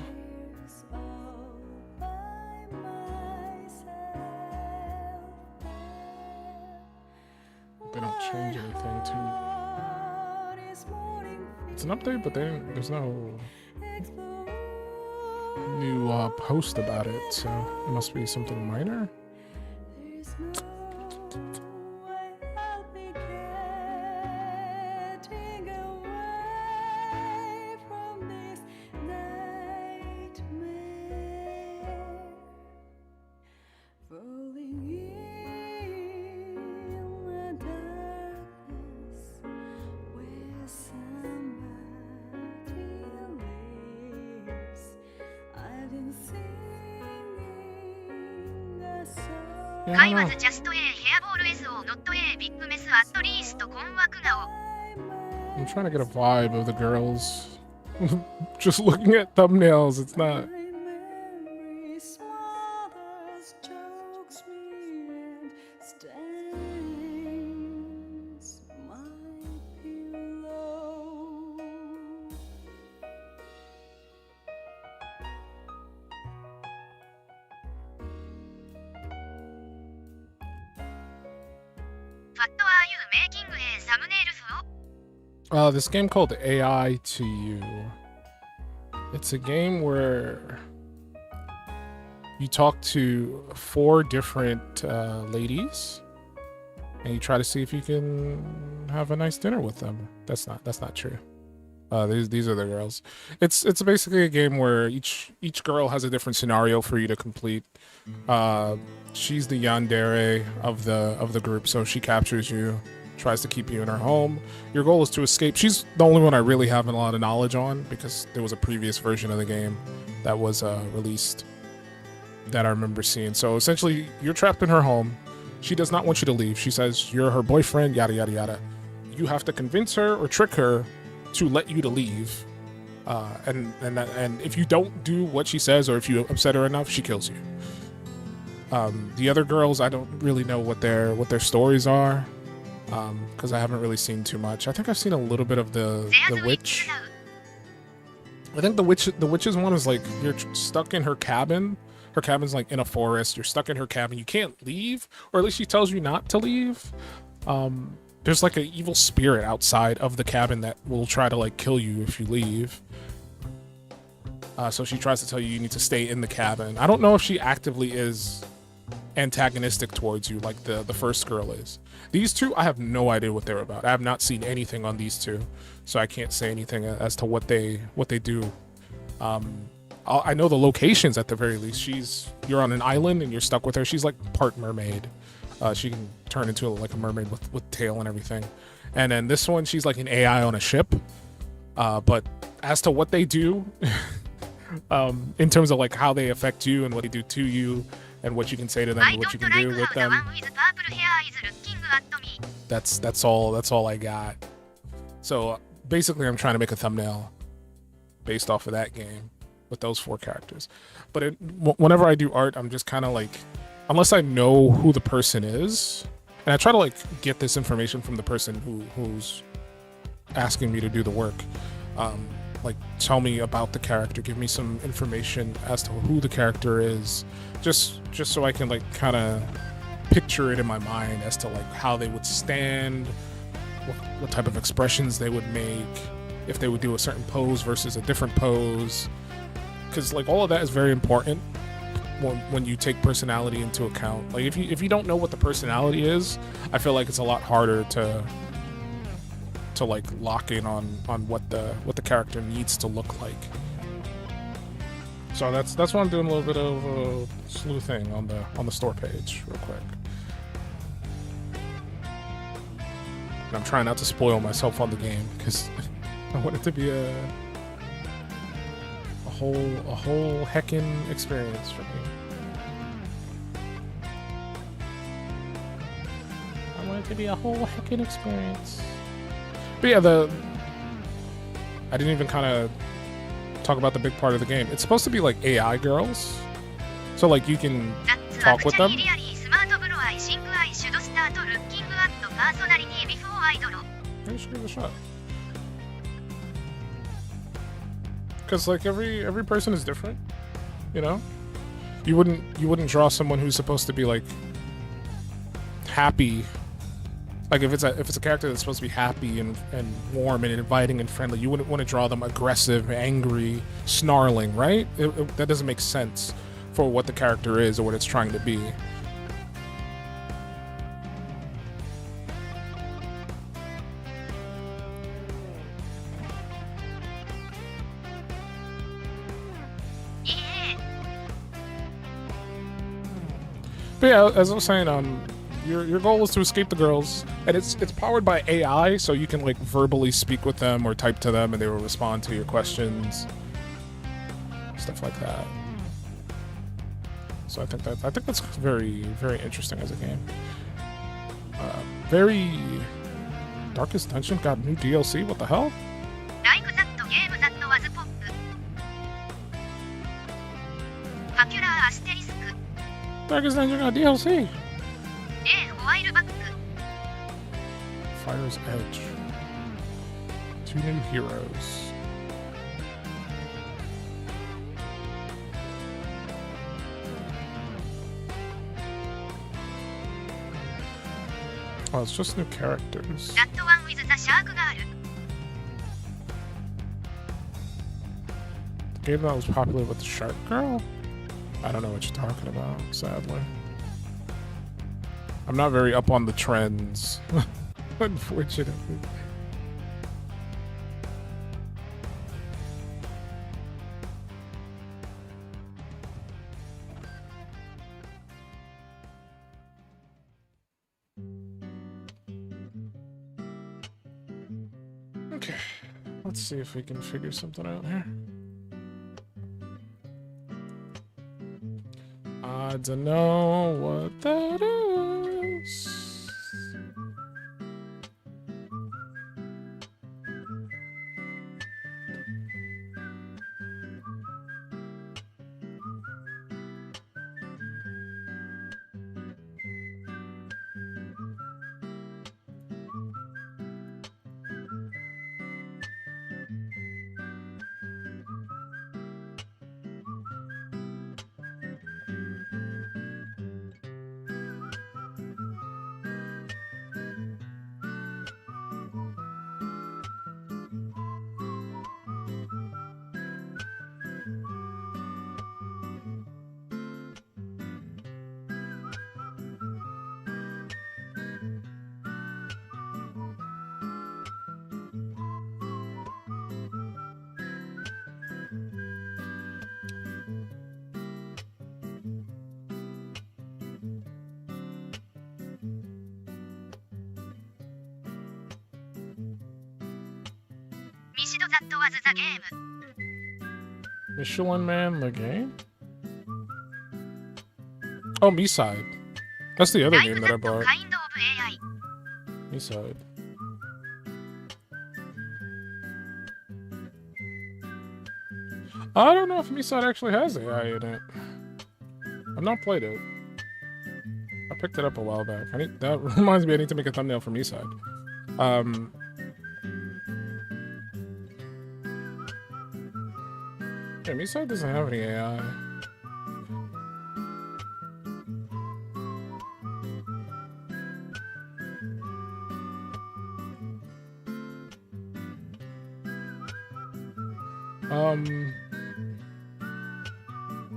They don't change anything too. It's an update, but there's no new post about it, so it must be something minor. Yeah, I カイ don't ワ know. ズジャスト A ヘアボール SO ノット A ビッグメスアットリースト困惑顔 I'm trying to get a vibe of the girls. Just looking at thumbnails, it's not. What are you making a thumbnail for? This game called AI to You. It's a game where you talk to 4 different ladies, and you try to see if you can have a nice dinner with them. That's not true. These are the girls. It's basically a game where each girl has a different scenario for you to complete. She's the yandere of the group, so she captures you, tries to keep you in her home. Your goal is to escape. She's the only one I really have a lot of knowledge on because there was a previous version of the game that was released that I remember seeing. So essentially, you're trapped in her home. She does not want you to leave. She says you're her boyfriend, yada yada yada. You have to convince her or trick her to let you to leave. And if you don't do what she says or if you upset her enough, she kills you. The other girls, I don't really know what their stories are, because I haven't really seen too much. I think I've seen a little bit of the witch. I think the witch's one is like you're stuck in her cabin. Her cabin's like in a forest. You're stuck in her cabin. You can't leave, or at least she tells you not to leave. There's like an evil spirit outside of the cabin that will try to like kill you if you leave. So she tries to tell you need to stay in the cabin. I don't know if she actively is antagonistic towards you like the first girl is. These two, I have no idea what they're about. I have not seen anything on these two, so I can't say anything as to what they do. I know the locations at the very least. You're on an island and you're stuck with her. She's like part mermaid. She can turn into like a mermaid with tail and everything. And then this one, she's like an AI on a ship. But as to what they do, in terms of like how they affect you and what they do to you and what you can say to them I and what you don't can do like with how the them, one with purple hair is looking at me. that's all I got. So basically I'm trying to make a thumbnail based off of that game with those 4 characters. But whenever I do art, I'm just kind of like, unless I know who the person is, and I try to like get this information from the person who's asking me to do the work. Like, tell me about the character, give me some information as to who the character is, just so I can like kind of picture it in my mind as to like how they would stand, what type of expressions they would make, if they would do a certain pose versus a different pose, because like all of that is very important when you take personality into account. Like if you don't know what the personality is, I feel like it's a lot harder to like lock in on what the character needs to look like. So that's why I'm doing a little bit of sleuthing on the store page real quick. And I'm trying not to spoil myself on the game because I want it to be a whole heckin' experience for me. I want it to be a whole heckin' experience. But yeah, I didn't even kind of talk about the big part of the game. It's supposed to be like AI girls, so like you can talk with them. Maybe should give it a shot. Because like every person is different, you know. You wouldn't draw someone who's supposed to be like happy. Like if it's a character that's supposed to be happy and warm and inviting and friendly, you wouldn't want to draw them aggressive, angry, snarling, right? That doesn't make sense for what the character is or what it's trying to be. But yeah, as I was saying, your goal is to escape the girls, and it's powered by AI, so you can like verbally speak with them or type to them, and they will respond to your questions, stuff like that. So I think that's very, very interesting as a game. Very Darkest Dungeon got new DLC. What the hell? Darkest Dungeon got DLC. Fire's Edge. 2 new heroes. Oh, it's just new characters. The game that was popular with the Shark Girl? I don't know what you're talking about, sadly. I'm not very up on the trends, unfortunately. Okay, let's see if we can figure something out here. I don't know what that is. Michelin Man the game? Oh, Me-Side. That's the other game that I bought. Me-Side. I don't know if Me-Side actually has AI in it. I've not played it. I picked it up a while back. That reminds me I need to make a thumbnail for Me-Side. Yeah, Misai doesn't have any AI.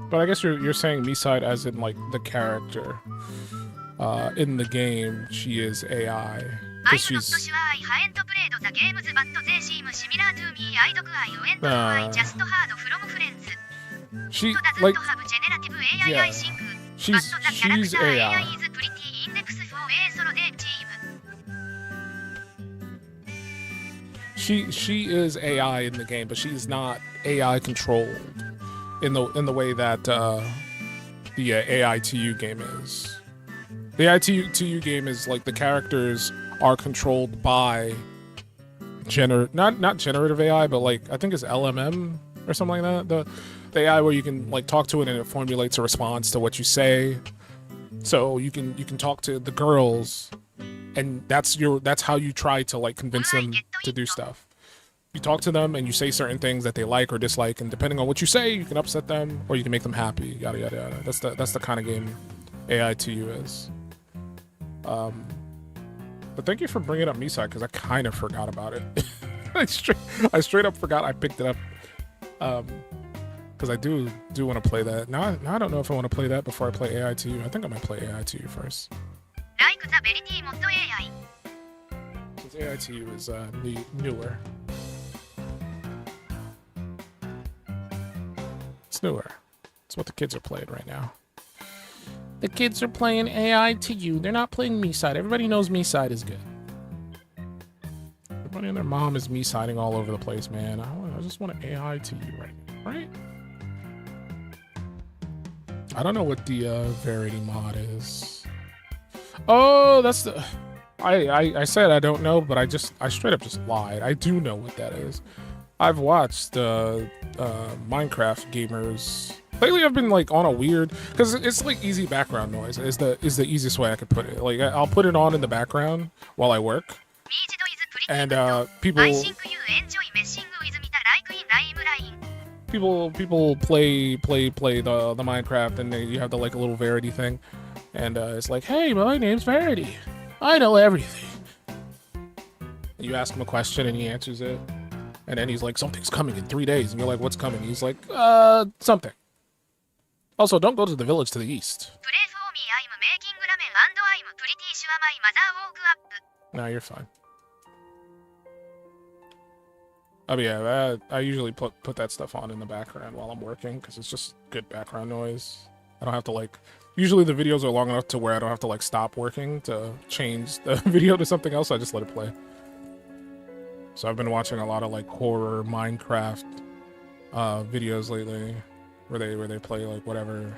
But I guess you're saying Misai as in like the character. In the game, she is AI. I'm Because not she's sure I haven't played the games, but they seem similar to me. I dog I went I just heard from friends. she It doesn't like have generative AI, yeah. I think. She's but the character AI. AI is pretty index for a solo day team. She is AI in the game, but she's not AI controlled in the way that the AI to you game is. The AI to you game is like the characters are controlled by not generative AI, but like I think it's LMM or something like that. The AI where you can like talk to it and it formulates a response to what you say. So you can talk to the girls, and that's how you try to like convince them to do stuff. You talk to them and you say certain things that they like or dislike, and depending on what you say, you can upset them or you can make them happy. Yada yada yada. That's the kind of game AI to you is. But thank you for bringing up Misai because I kind of forgot about it. I straight up forgot I picked it up. Because I do want to play that. Now I don't know if I want to play that before I play AI to you. I think I might play AI to you first. Like the Verity Mod AI. Since AI to you is newer. It's newer. It's what the kids are playing right now. The kids are playing AI to you. They're not playing Me-Side. Everybody knows Me-Side is good. Everybody and their mom is Me-Siding all over the place, man. I just want an AI to you right now, right? I don't know what the Verity mod is. Oh, that's the... I said I don't know, but I straight up just lied. I do know what that is. I've watched Minecraft gamers. Lately, I've been like on a weird, because it's like easy background noise. Is the easiest way I could put it. Like I'll put it on in the background while I work, and people I think you enjoy messing with me like in timeline. people play the Minecraft, and you have the like a little Verity thing, and it's like, hey, my name's Verity. I know everything. And you ask him a question, and he answers it, and then he's like, something's coming in 3 days, and you're like, what's coming? He's like, something. Also, don't go to the village to the east. Pray for me, I'm making ramen and I'm pretty sure my mother woke up. No, you're fine. Oh yeah, I usually put that stuff on in the background while I'm working because it's just good background noise. I don't have to like. Usually the videos are long enough to where I don't have to like stop working to change the video to something else. I just let it play. So I've been watching a lot of like horror Minecraft videos lately, where they play like whatever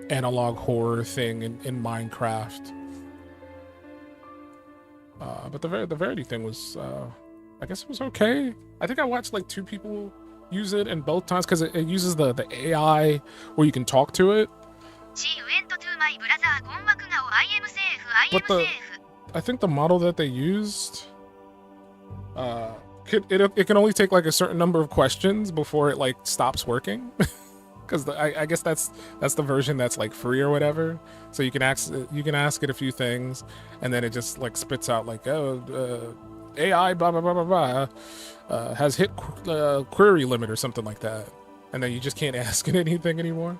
analog horror thing in Minecraft. But the Verity thing was, I guess it was okay. I think I watched like 2 people use it, and both times because it uses the AI where you can talk to it. She went to my brother Gonwaku now. I am safe. I am But safe. I think the model that they used, it can only take like a certain number of questions before it like stops working. Because I guess that's the version that's like free or whatever. So you can ask it a few things, and then it just like spits out like, oh, AI blah blah blah blah blah has hit query limit or something like that, and then you just can't ask it anything anymore.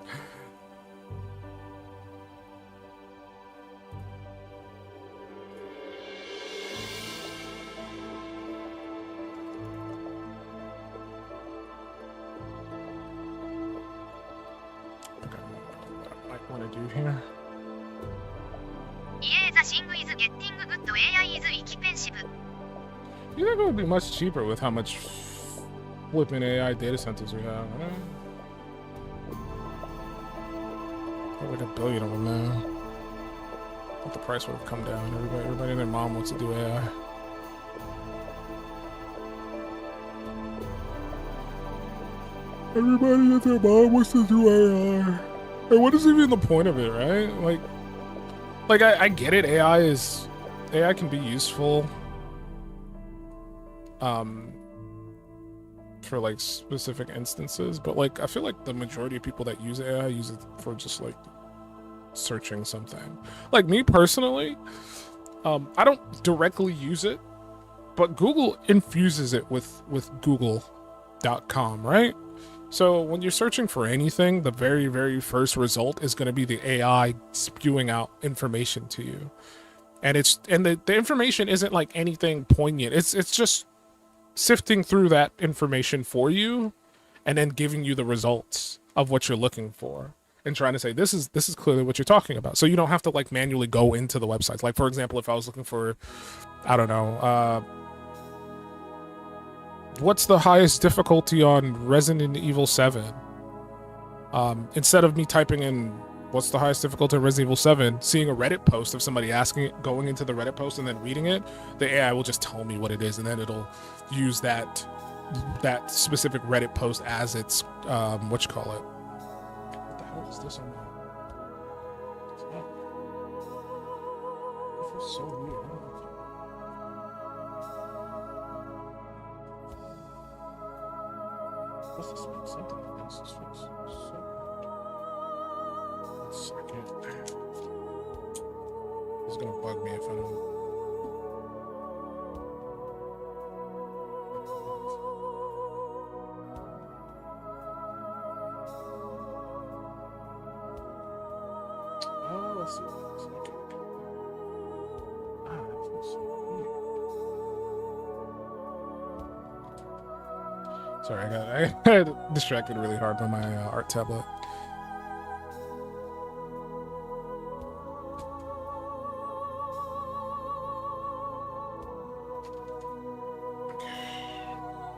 Want to do here? Yeah, the thing is getting good AI is expensive. You think it would be much cheaper with how much flipping AI data centers we have? Like 1 billion of them now. I thought the price would have come down. Everybody and their mom wants to do AI. Everybody and their mom wants to do AI. And what is even the point of it, right? Like I get it. AI can be useful. for like specific instances, but like I feel like the majority of people that use AI use it for just like searching something. Like me personally, I don't directly use it, but Google infuses it with google.com, right? So when you're searching for anything, the very, very first result is going to be the AI spewing out information to you. And the information isn't like anything poignant. It's just sifting through that information for you and then giving you the results of what you're looking for and trying to say this is clearly what you're talking about. So you don't have to like manually go into the websites. Like for example, if I was looking for, I don't know, what's the highest difficulty on Resident Evil 7? Instead of me typing in what's the highest difficulty on Resident Evil 7, seeing a Reddit post of somebody asking it, going into the Reddit post and then reading it, the AI will just tell me what it is, and then it'll use that specific Reddit post as its what you call it. What the hell is this on there? It feels so weird. What's this? Something else. This feels so weird. 1 second. It's gonna bug me if I don't. Oh, let's see. 1 second. That feels so weird. Sorry, I got distracted really hard by my art tablet.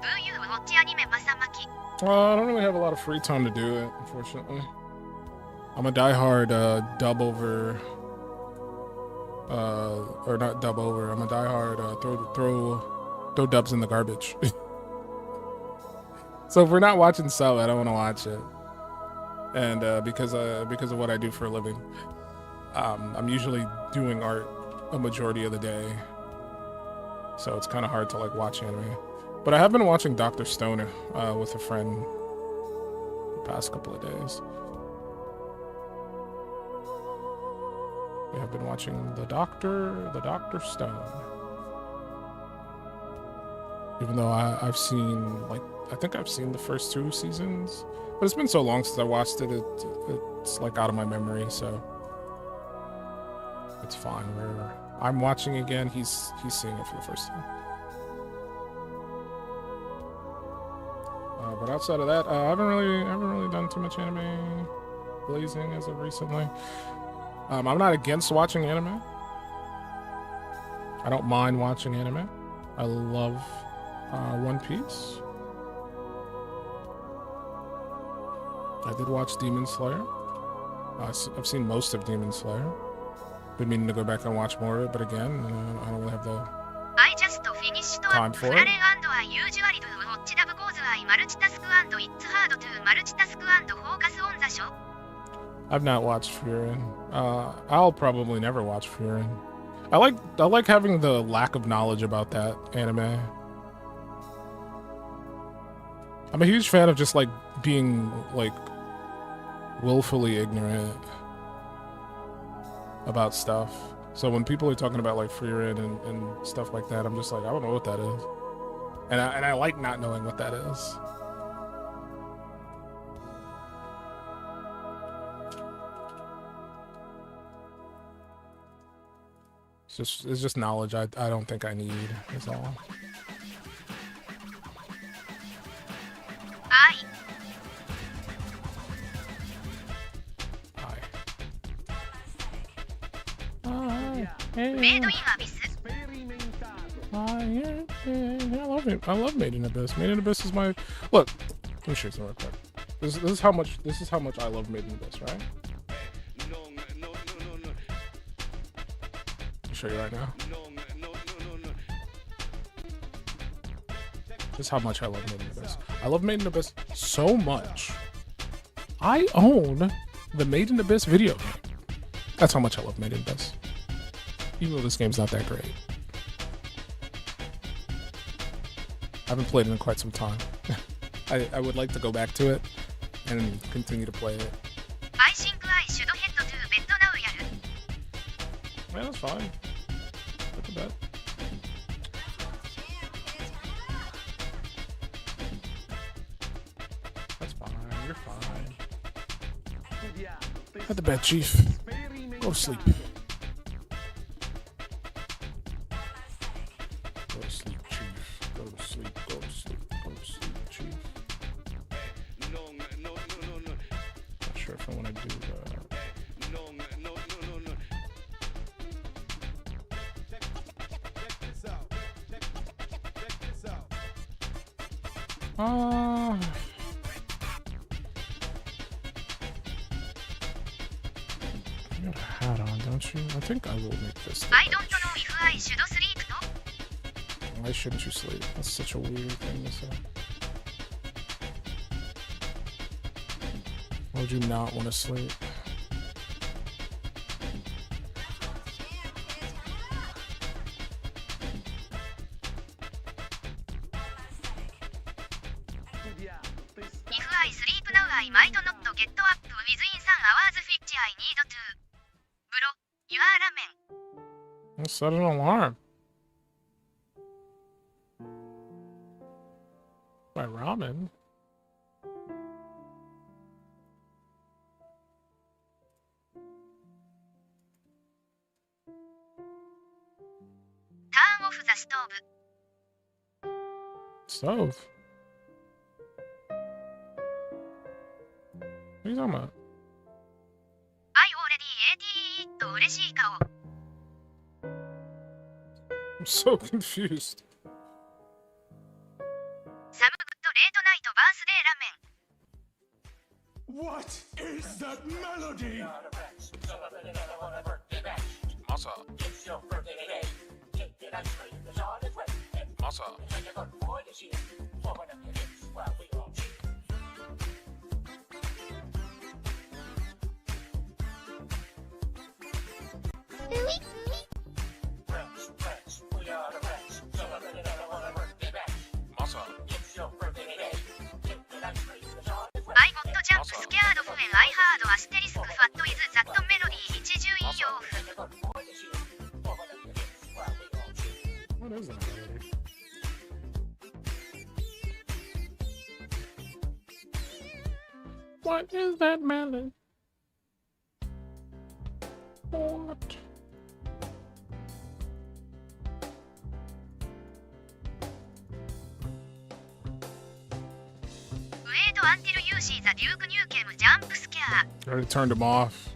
Do you watch anime, Masamaki? I don't really have a lot of free time to do it, unfortunately. I'm a diehard dub over, or not dub over. I'm a diehard throw dubs in the garbage. So if we're not watching sub, I don't want to watch it. And because of what I do for a living, I'm usually doing art a majority of the day, so it's kind of hard to like watch anime. But I have been watching Dr. Stone with a friend the past couple of days. We have been watching the Dr. Stone. Even though I've seen like, I think I've seen the first 2 seasons, but it's been so long since I watched it, it's like out of my memory, so it's fine. I'm watching again, he's seeing it for the first time. But outside of that, I haven't really done too much anime blazing as of recently. I'm not against watching anime. I don't mind watching anime. I love One Piece. I did watch Demon Slayer. I've seen most of Demon Slayer. Been meaning to go back and watch more of it, but again, I don't really have the I just finished time up for it. Flaren and I usually do watch dub cause I multitask and it's hard to multitask and focus on the show. I've not watched Furin. I'll probably never watch Furin. I like having the lack of knowledge about that anime. I'm a huge fan of just like being like willfully ignorant about stuff. So when people are talking about like Furin and stuff like that, I'm just like, I don't know what that is. And I like not knowing what that is. It's just knowledge I don't think I need, is all. I Made in Abyss. Sperimentato. I love it. I love Made in Abyss. Made in Abyss is my look. Let me show you something real quick. This is how much I love Made in Abyss, right? I'll show you right now. This is how much I love Made in Abyss. I love Made in Abyss so much. I own the Made in Abyss video game. That's how much I love Made in Abyss. Even though this game's not that great. I haven't played it in quite some time. I would like to go back to it and continue to play it. I think I should head to bed now やる。 Man, that's fine. Go to bed. That's fine. You're fine. Head to bed, Chief. Go to sleep. Go to sleep, Chief. Go to sleep. Go to sleep. Go to sleep, Chief. Not sure if I want to do that. You got a hat on, don't you? I think I will make this. the I don't edge. know if I should sleep と。 Why shouldn't you sleep? That's such a weird thing to say. Why would you not want to sleep? If I sleep now, I might not get up within some hours which I need to. Bro, your ramen. Let's set an alarm. My ramen. Turn off the stove. Stove. What are you talking about? I already ate it と嬉しい顔。 I'm so confused. サムグッドレートナイトバースデーラメン。 What is that melody? Masa. Masa. Masa. I got jump scared when I heard asterisk what is that melody 一巡以上。 What is that melody? What is that melody? What? Wait until you see the Duke Nukem jump scare. I already turned him off.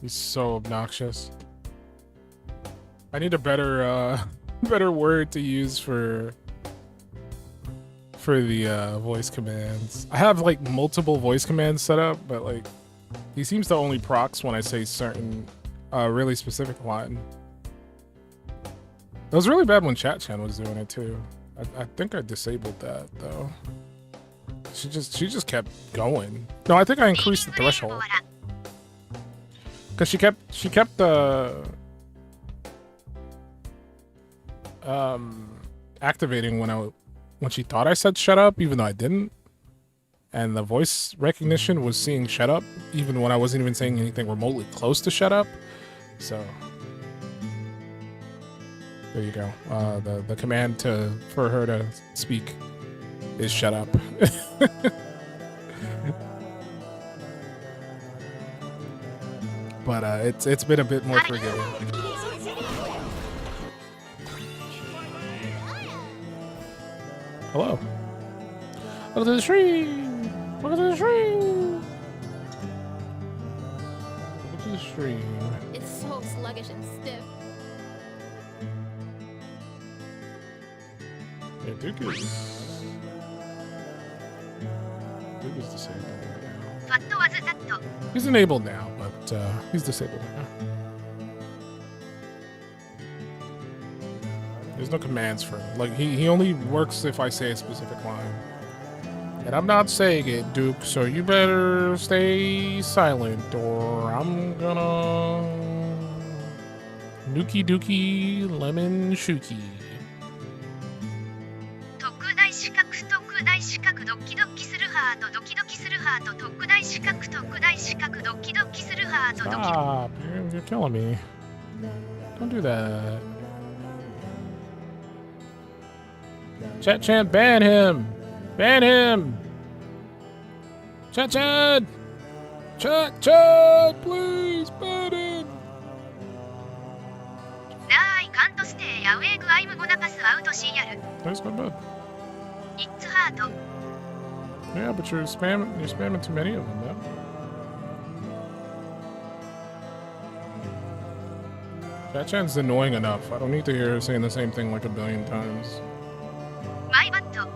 He's so obnoxious. I need a better better word to use for the voice commands. I have like multiple voice commands set up, but like he seems to only procs when I say certain really specific line. It was really bad when Chat Chan was doing it too. I think I disabled that though. She just kept going. No, I think I increased the threshold. Cause she kept activating when she thought I said shut up, even though I didn't. And the voice recognition was seeing shut up, even when I wasn't even saying anything remotely close to shut up. So there you go. The command for her to speak is shut up. But it's been a bit more forgiving. Hello. Look at the stream. Look at the stream. Look at the stream. It's so sluggish and stiff. Yeah, Duke is disabled right now. What was that? He's enabled now, but he's disabled right now. There's no commands for him. Like he only works if I say a specific line. And I'm not saying it, Duke, so you better stay silent or I'm gonna Nuki Dookie Lemon Shuki. 特大四角特大四角ドキドキするハートドキドキするハート特大四角特大四角ドキドキするハートドキ Stop! You're killing me. Don't do that. Chat, ban him! Ban him! Chat! Please ban him! なーいカントステイやウェーグアイムゴナパスアウトシーやる That's not bad. イッツハート Yeah, but you're spamming too many of them, man. Chat-chan's annoying enough. I don't need to hear her saying the same thing like a billion times. マイバット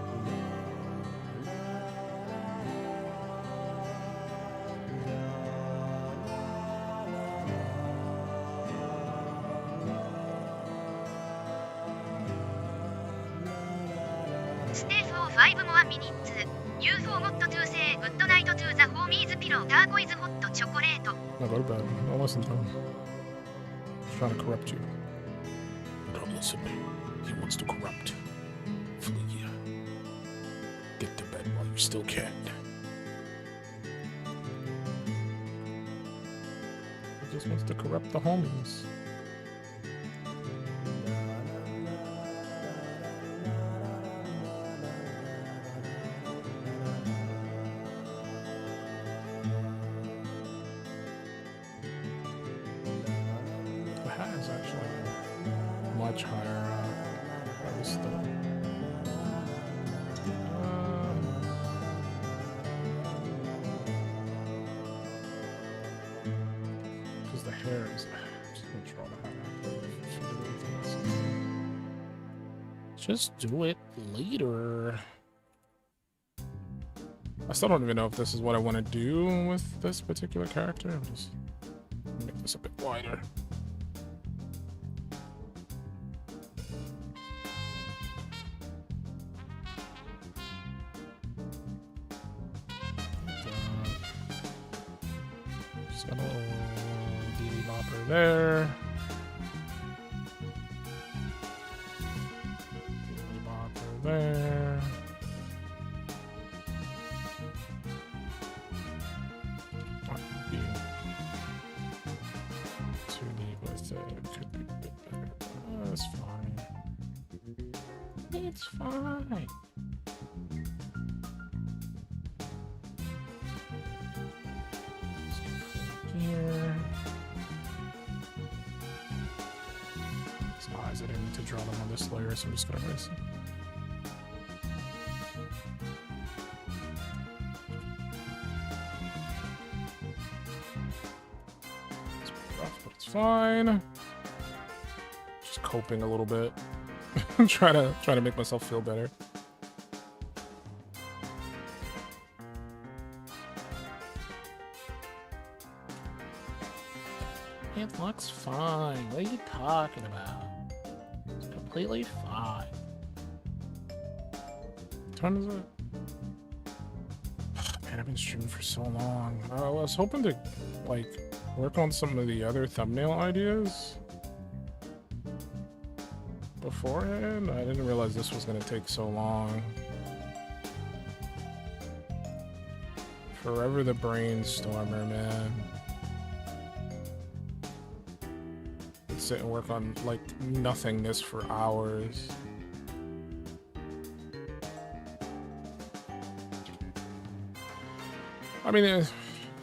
ステイフォー5モアミニッツ UFO ゴッドトゥーセイグッドナイトトゥーザホーミーズピローターコイズホットチョコレート No, go to bed. Don't listen to him. He's trying to corrupt you. Don't listen. He wants to corrupt. Flee. Get to bed while you still can. He just wants to corrupt the homies. The hat is actually much higher price though. Because the hair is. Just gonna draw the hat after. Should do anything else. Just do it later. I still don't even know if this is what I want to do with this particular character. I'm just make this a bit wider. Just got a little DD bopper there. DD bopper there. Might be too deep with it. Could be a bit better. That's fine. It's fine. Here. His eyes, I didn't need to draw them on this layer, so I'm just gonna erase them. It's rough, but it's fine. Just coping a little bit. trying to make myself feel better. It looks fine. What are you talking about? It's completely fine. What time is it? Man, I've been streaming for so long. I was hoping to, like, work on some of the other thumbnail ideas beforehand. I didn't realize this was going to take so long. Forever the brainstormer, man. Sit and work on like nothingness for hours. I mean,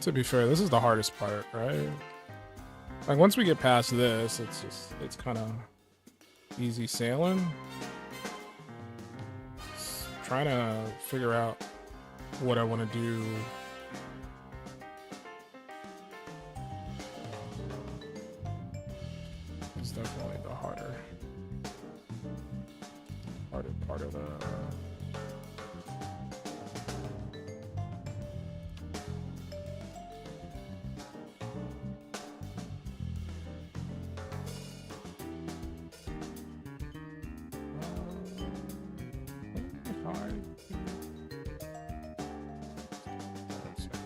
to be fair, this is the hardest part, right? Like once we get past this, it's kind of easy sailing. Just trying to figure out what I want to do. It's definitely the harder part of the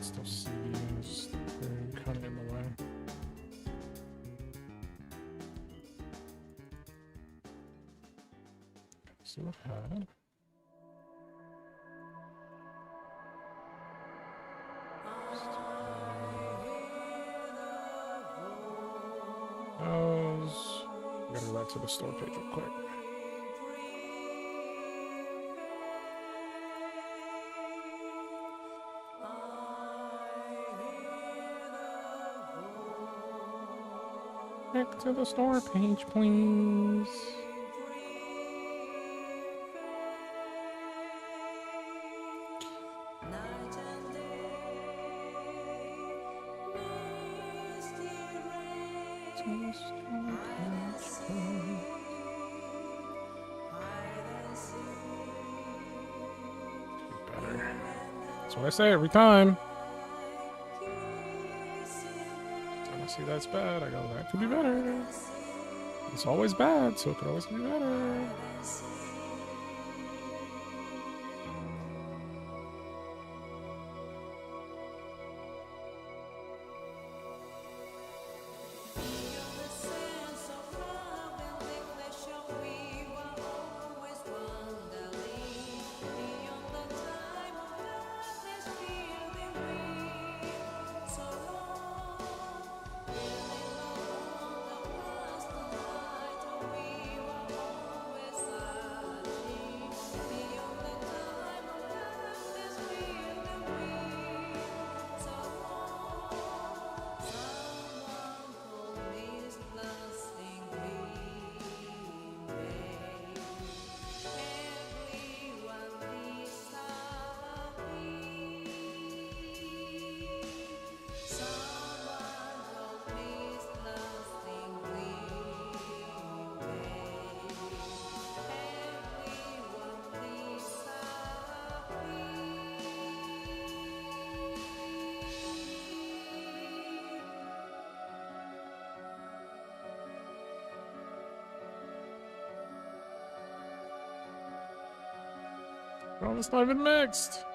still see it's kind of in the way. See what had. to the store page real quick. Back to the store page, please. That's what I say every time. I see that's bad. I go, that could be better. It's always bad, so it could always be better. Oh, it's not even mixed.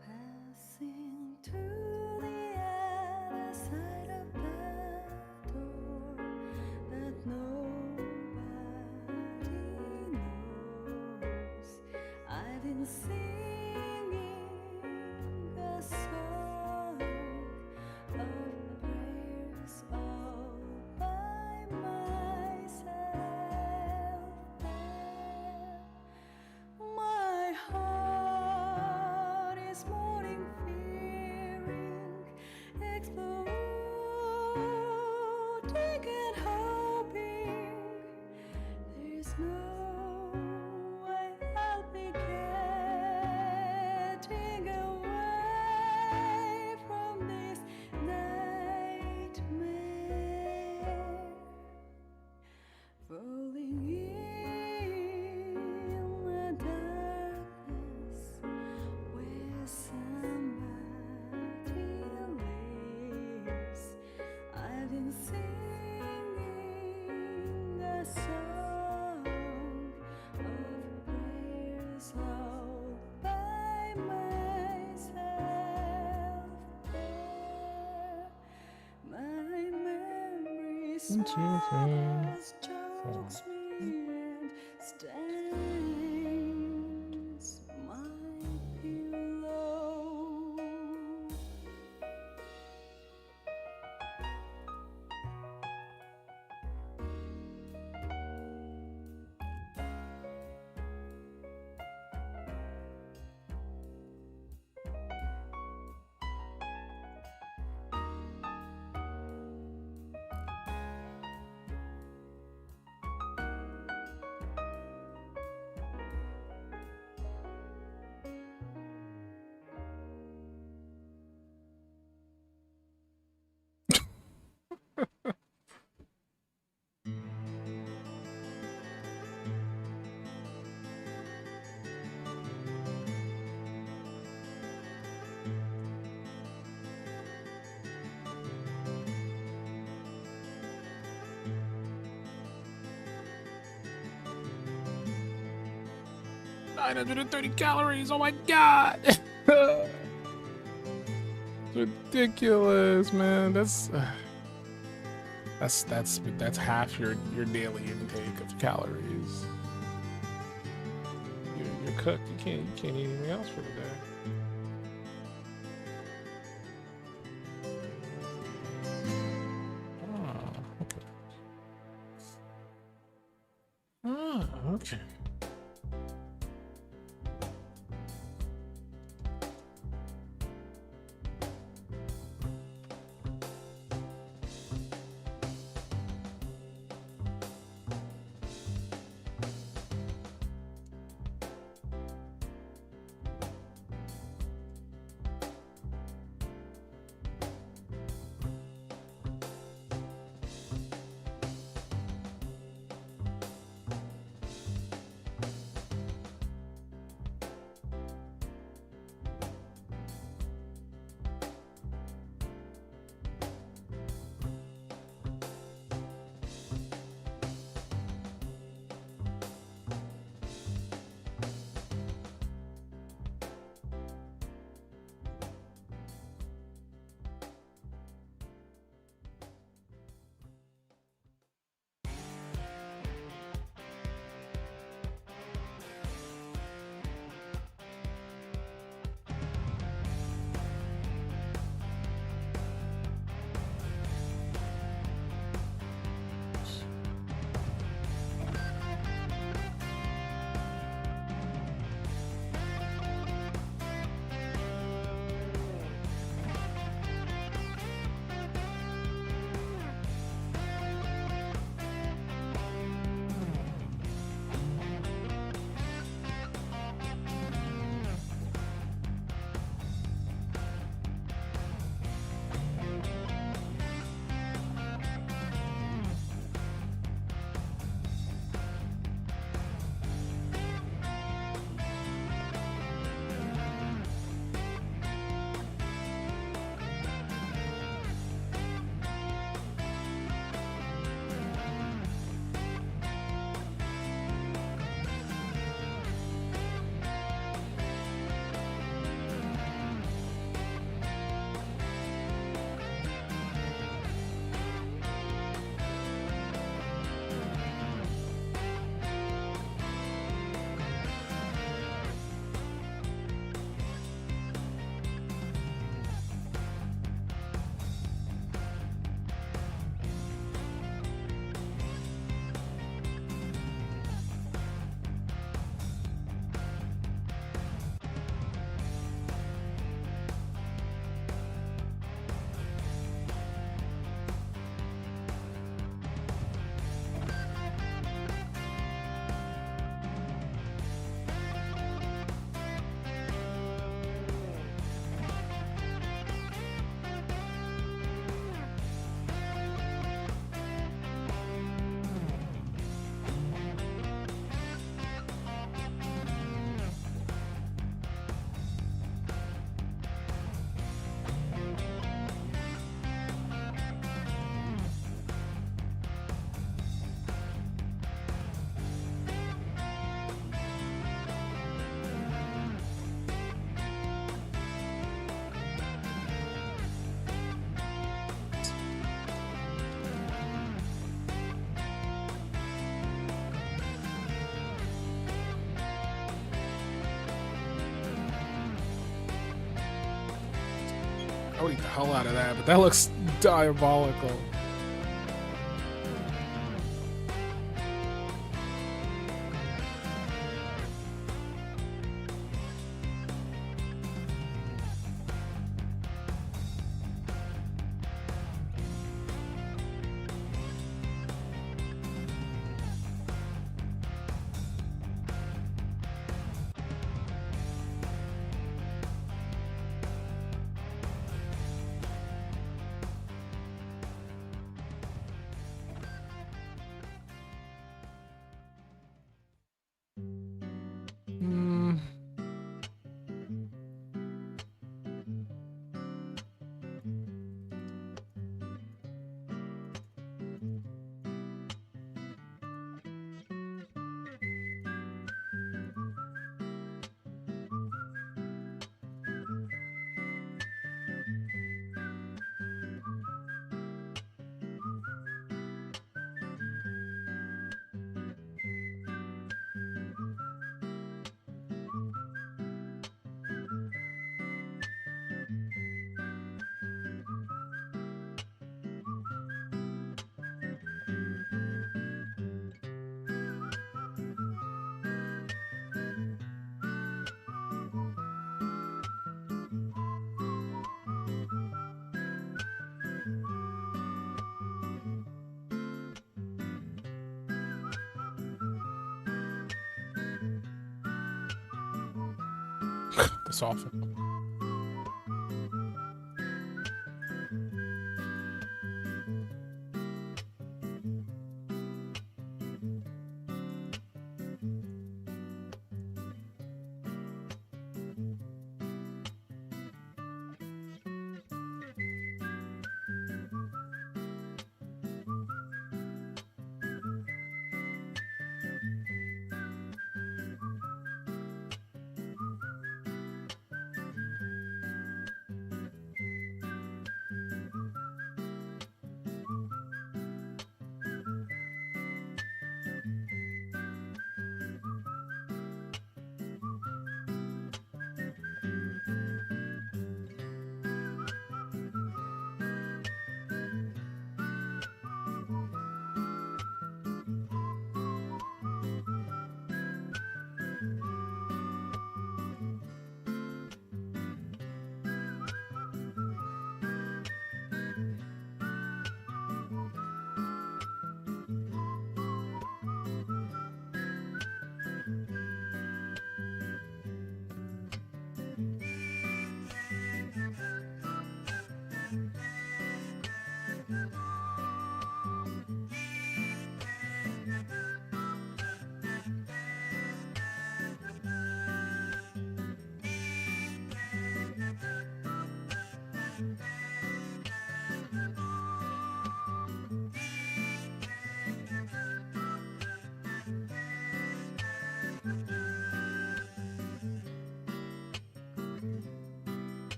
Passing to the other side of the door that nobody knows. I've been singing a song of prayers all by myself. My heart is mourning, fearing, exploding and hoping there's no way I'll be getting away from this nightmare. Falling in the darkness where somebody lives. I've been singing a song of prayers all by myself. There, my memory smothers, chokes me and stains my pillow. 930 calories. Oh my god. It's ridiculous, man. That's half your daily intake of calories. You're cooked. You can't eat anything else for the day. Okay. I would eat the hell out of that, but that looks diabolical. This often.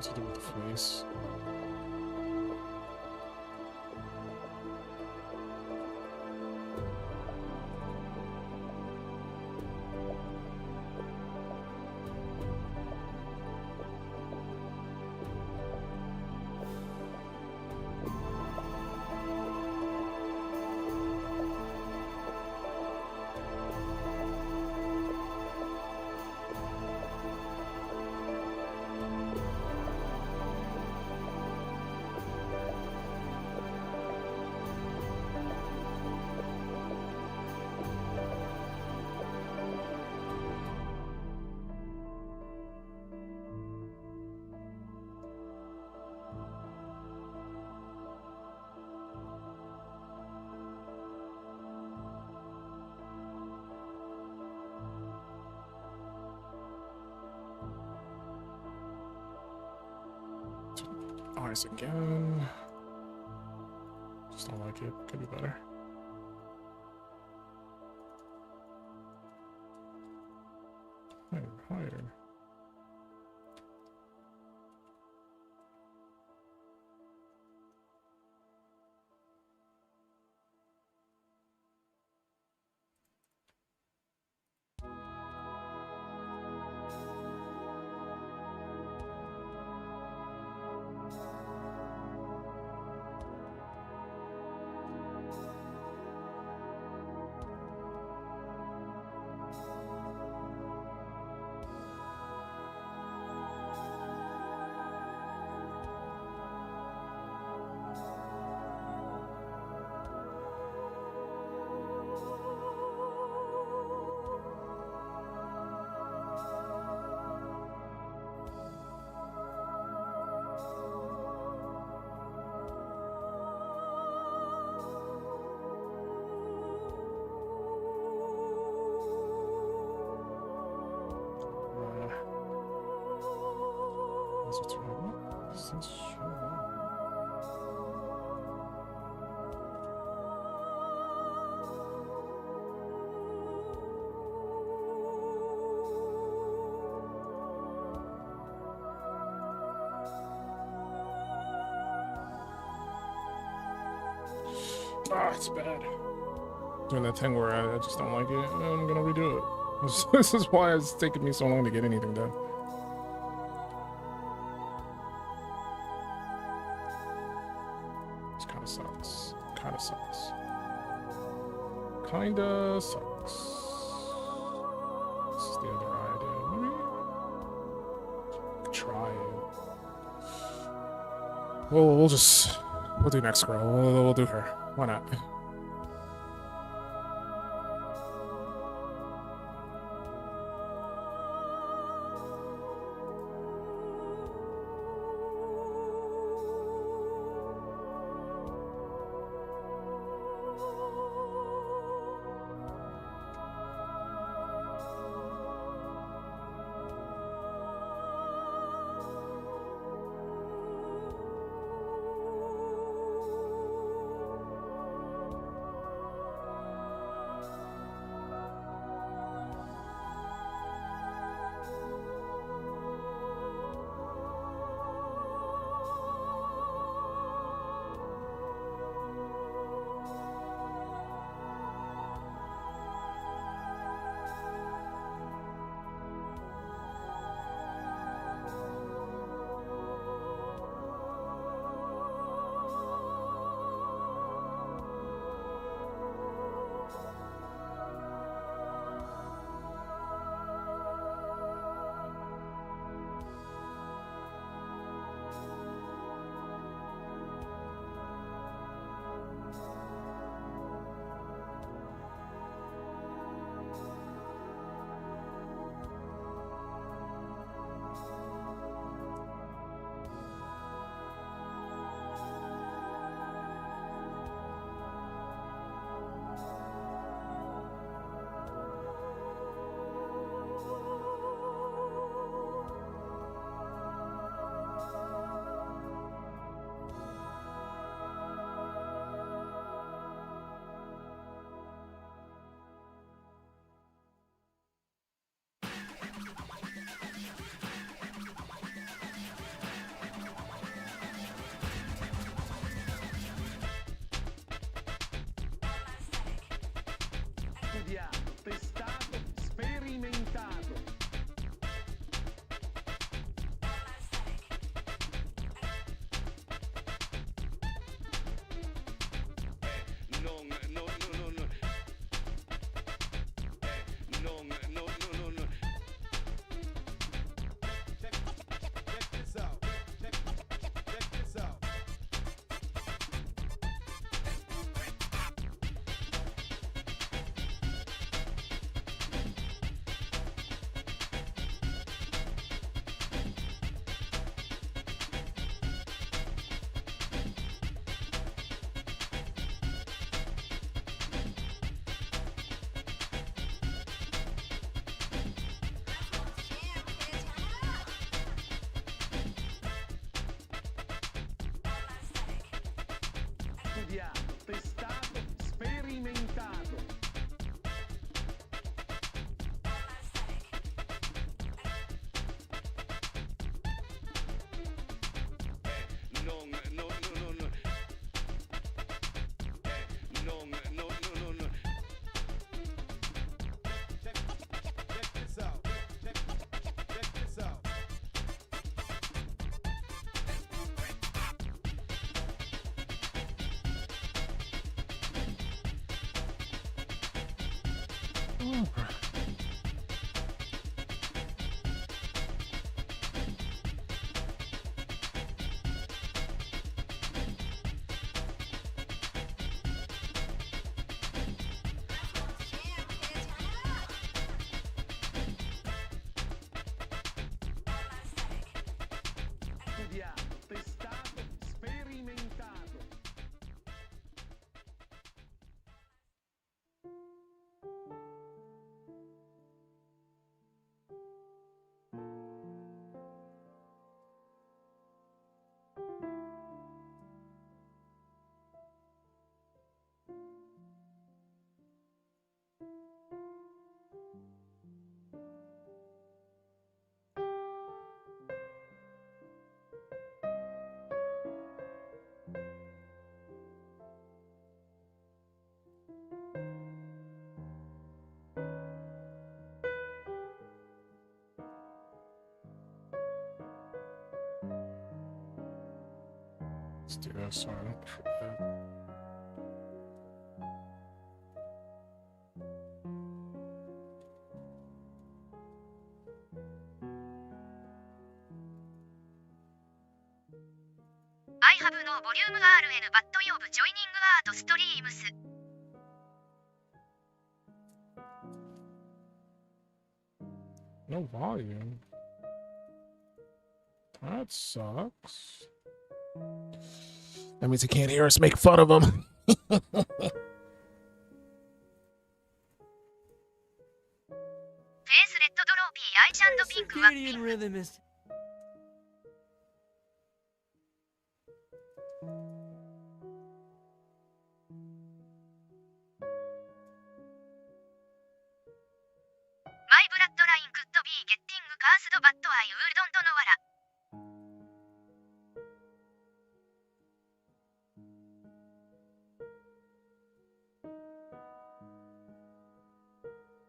to do with the face. Eyes again. Just don't like it. Could be better. Higher, higher. Ah, it's bad. Doing that thing where I just don't like it, and I'm gonna redo it. This is why it's taken me so long to get anything done. This kinda sucks. Kinda sucks. Kinda sucks. This is the other idea. Try it. Well, we'll do next girl. We'll do her. Why not? studiato, testato, sperimentato. Studiato, testato, sperimentato. Let's do this one. I have no volume RN but you've joining art streams. No volume. That sucks. That means he can't hear us make fun of him. Face red droppy eyes and pink Circadian wapping. rhythm is. My bloodline could be getting cursed but I wouldn't know wala.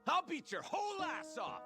I'll beat your whole ass off!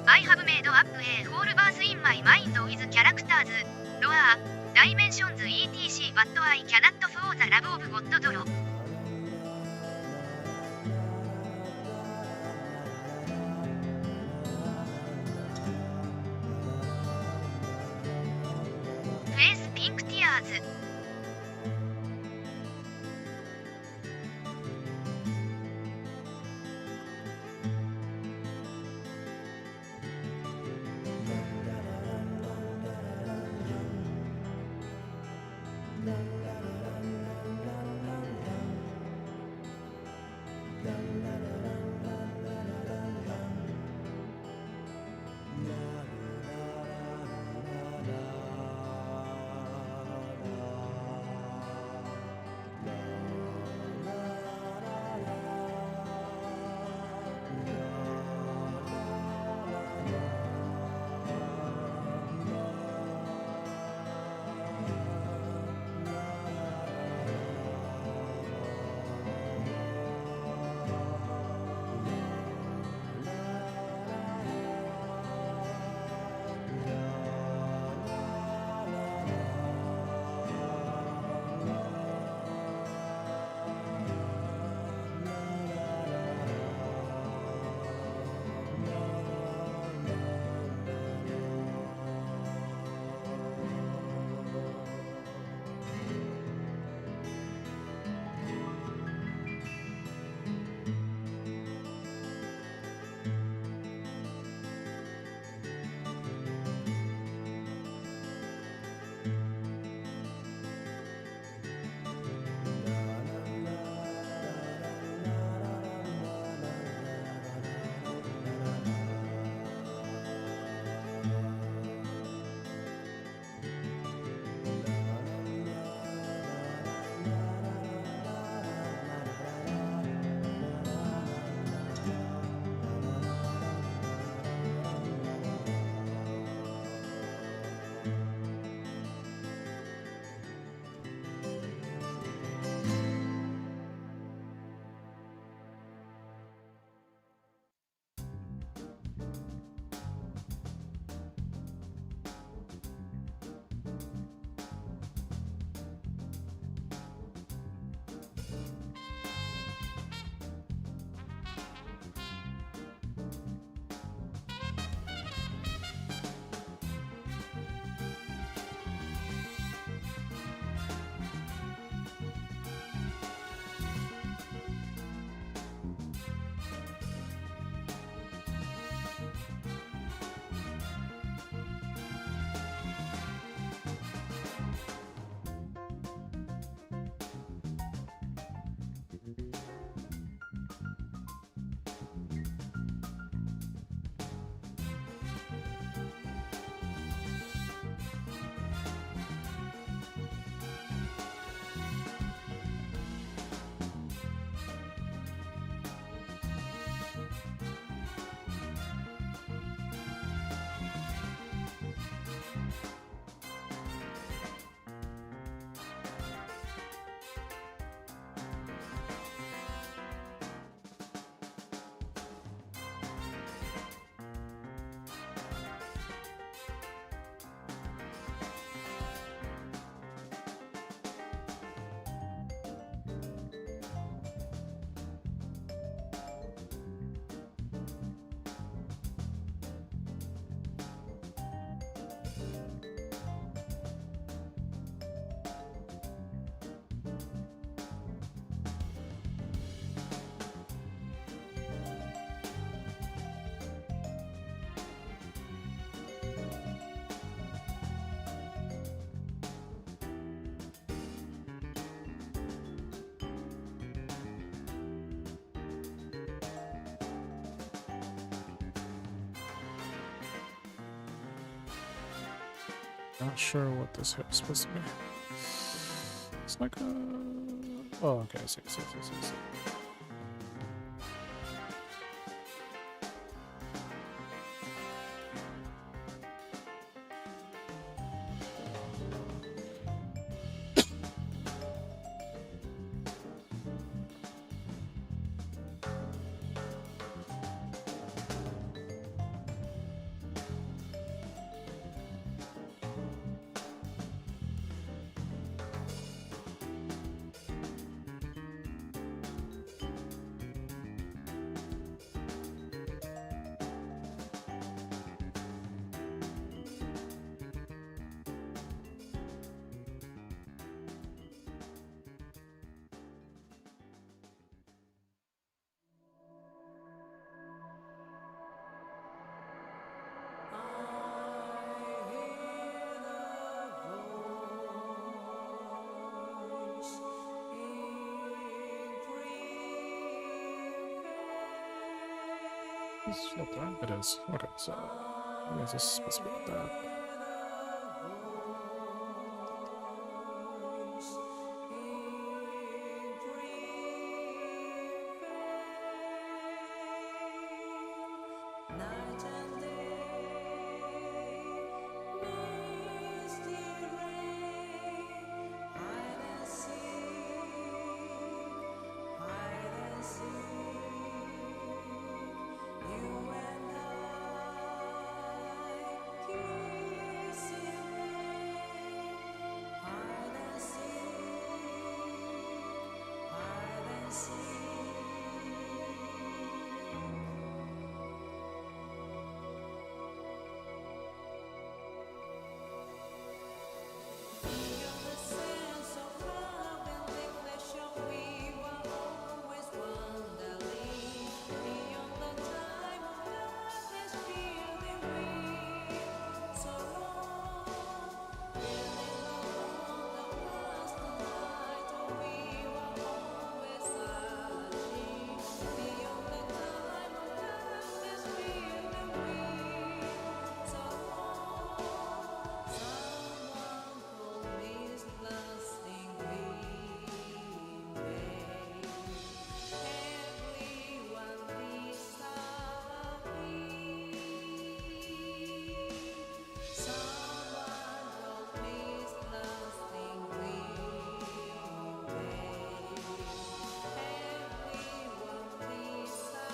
I have made up a whole verse in my mind with characters, lore, dimensions etc. but I cannot for the love of God draw. Face ず。Not sure what this here is supposed to be. It's like a... Oh, okay, I see. Still time? It is. Okay, so I guess this is supposed to be like that. Night and day, misty rain, hide and seek, you and I, kissing rain, hide and seek. Beyond the sense of love and reflection, we were always wandering. Beyond the time of darkness, feeling we so long. Feeling alone, the past night, we were always searching. Beyond the time of darkness, feeling we so long. Someone told me it's lasting babe. Everyone disappeared. Someone told me it's lasting babe. Everyone disappeared.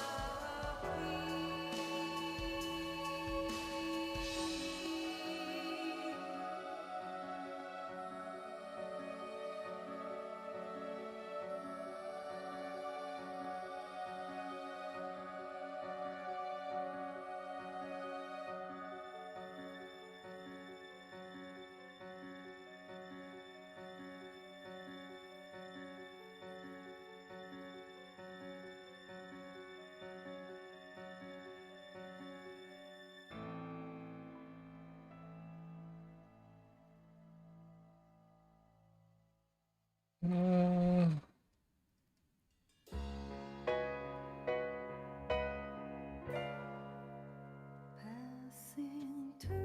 Passing to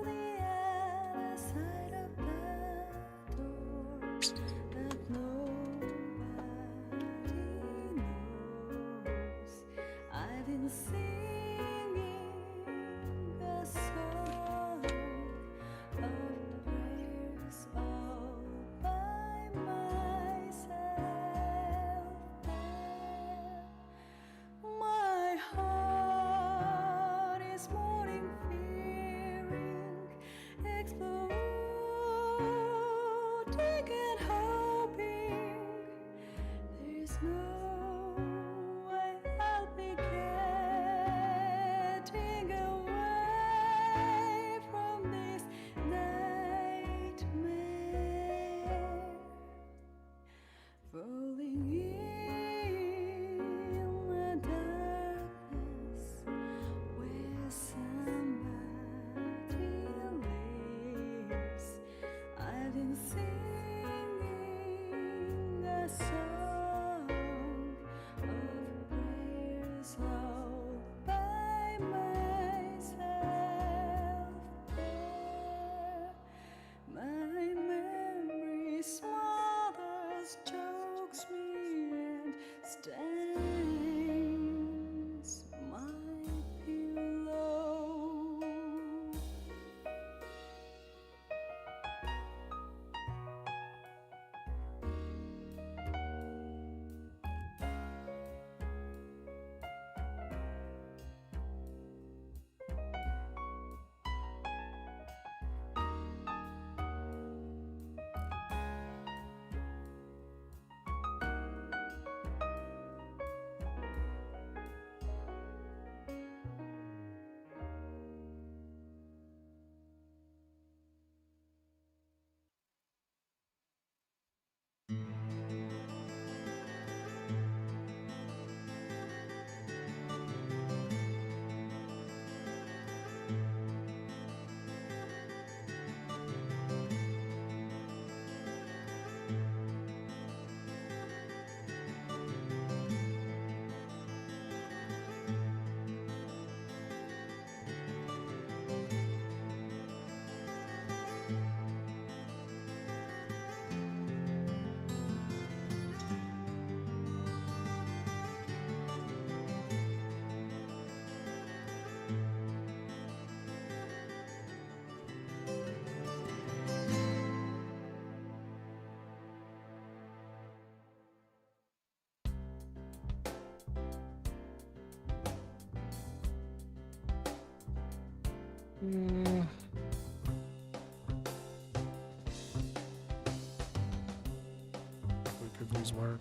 the other side of the door that nobody knows. I've been singing a song of prayers all by myself there. My heart is mourning, fearing, exploding and hoping there's no way I'll be getting away from this nightmare. Falling in the darkness where somebody lives. I've been singing a song of prayers all by myself there. My memory smothers, chokes me and stains my pillow. Mm. Could these work?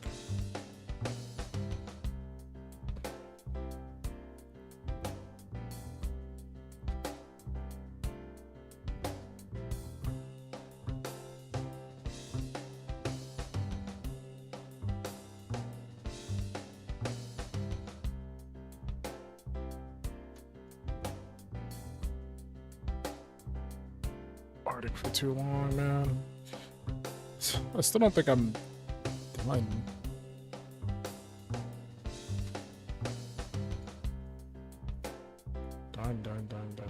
Arctic for too long, man. I still don't think I'm done. Done.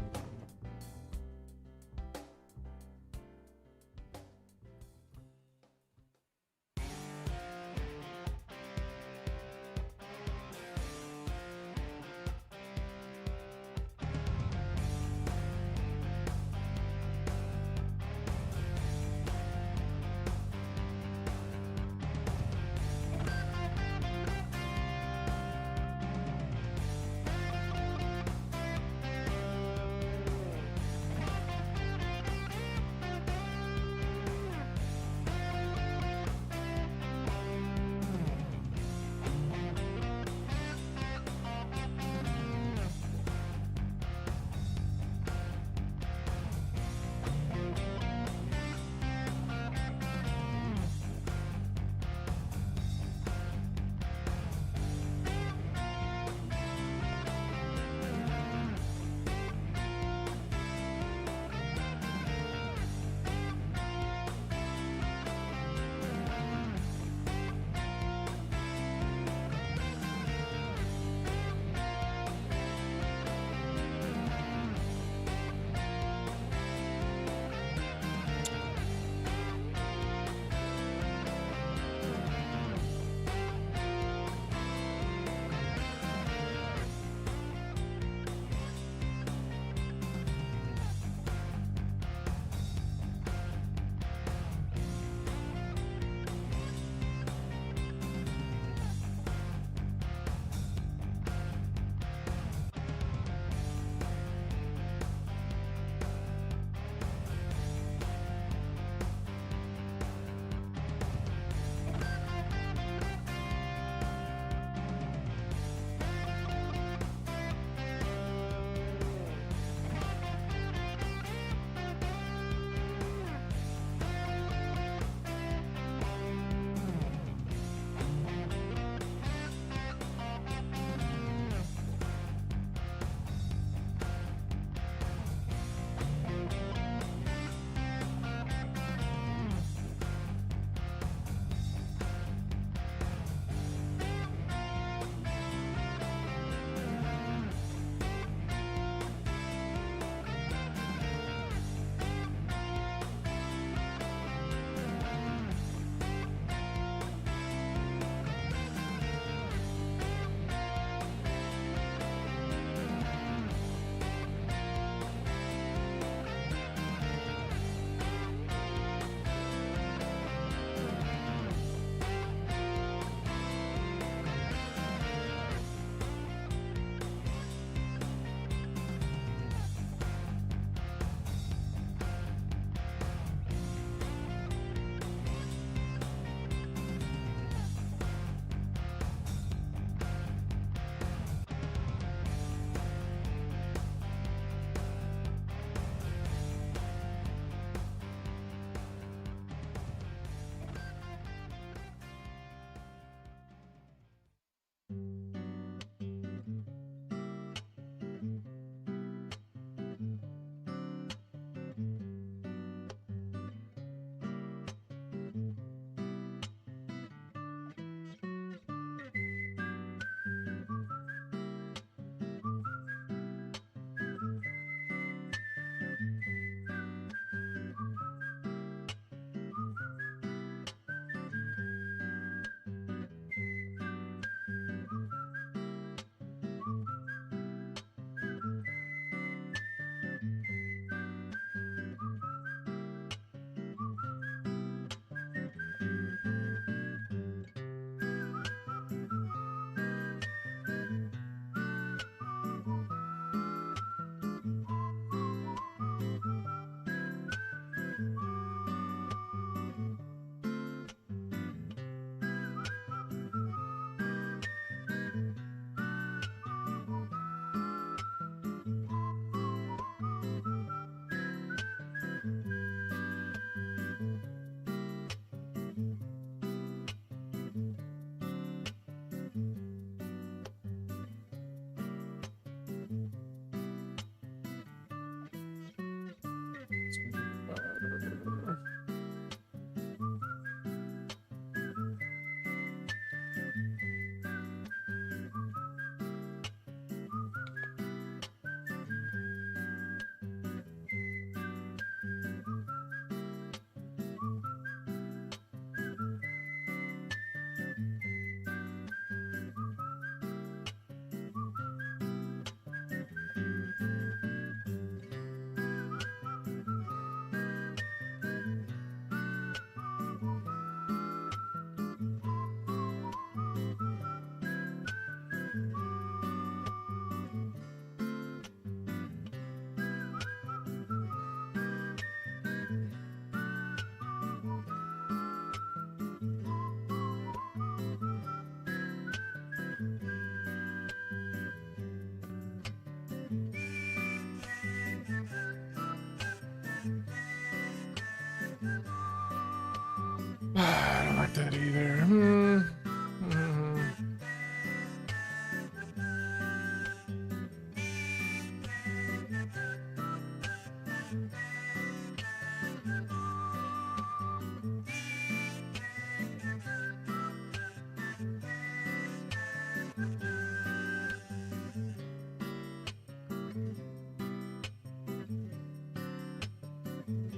I don't like that either.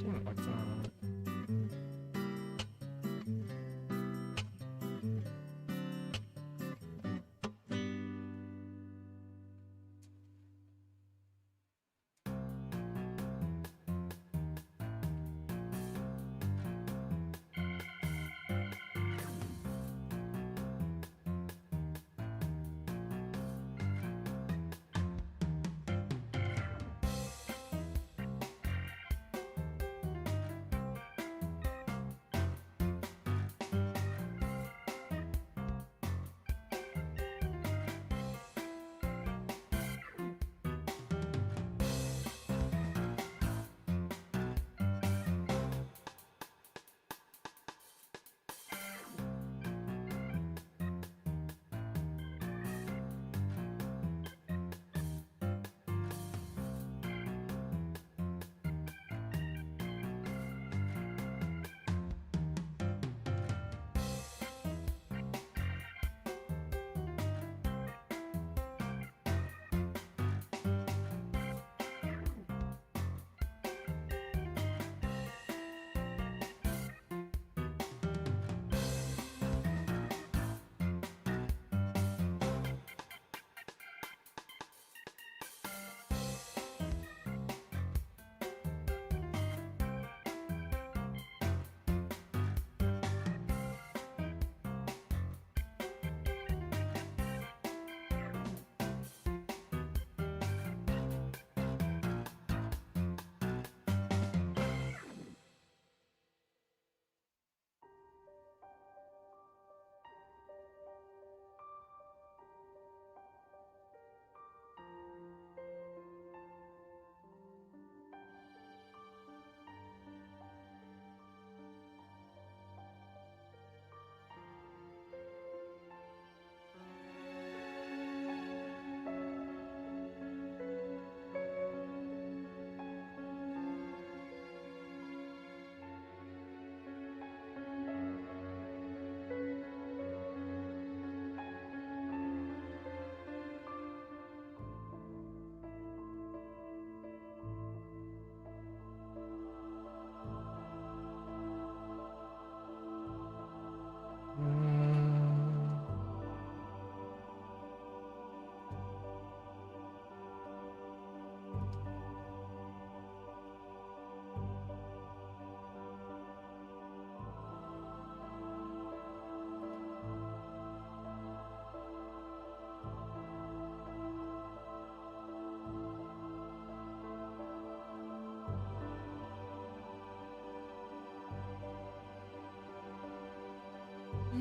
Don't like that.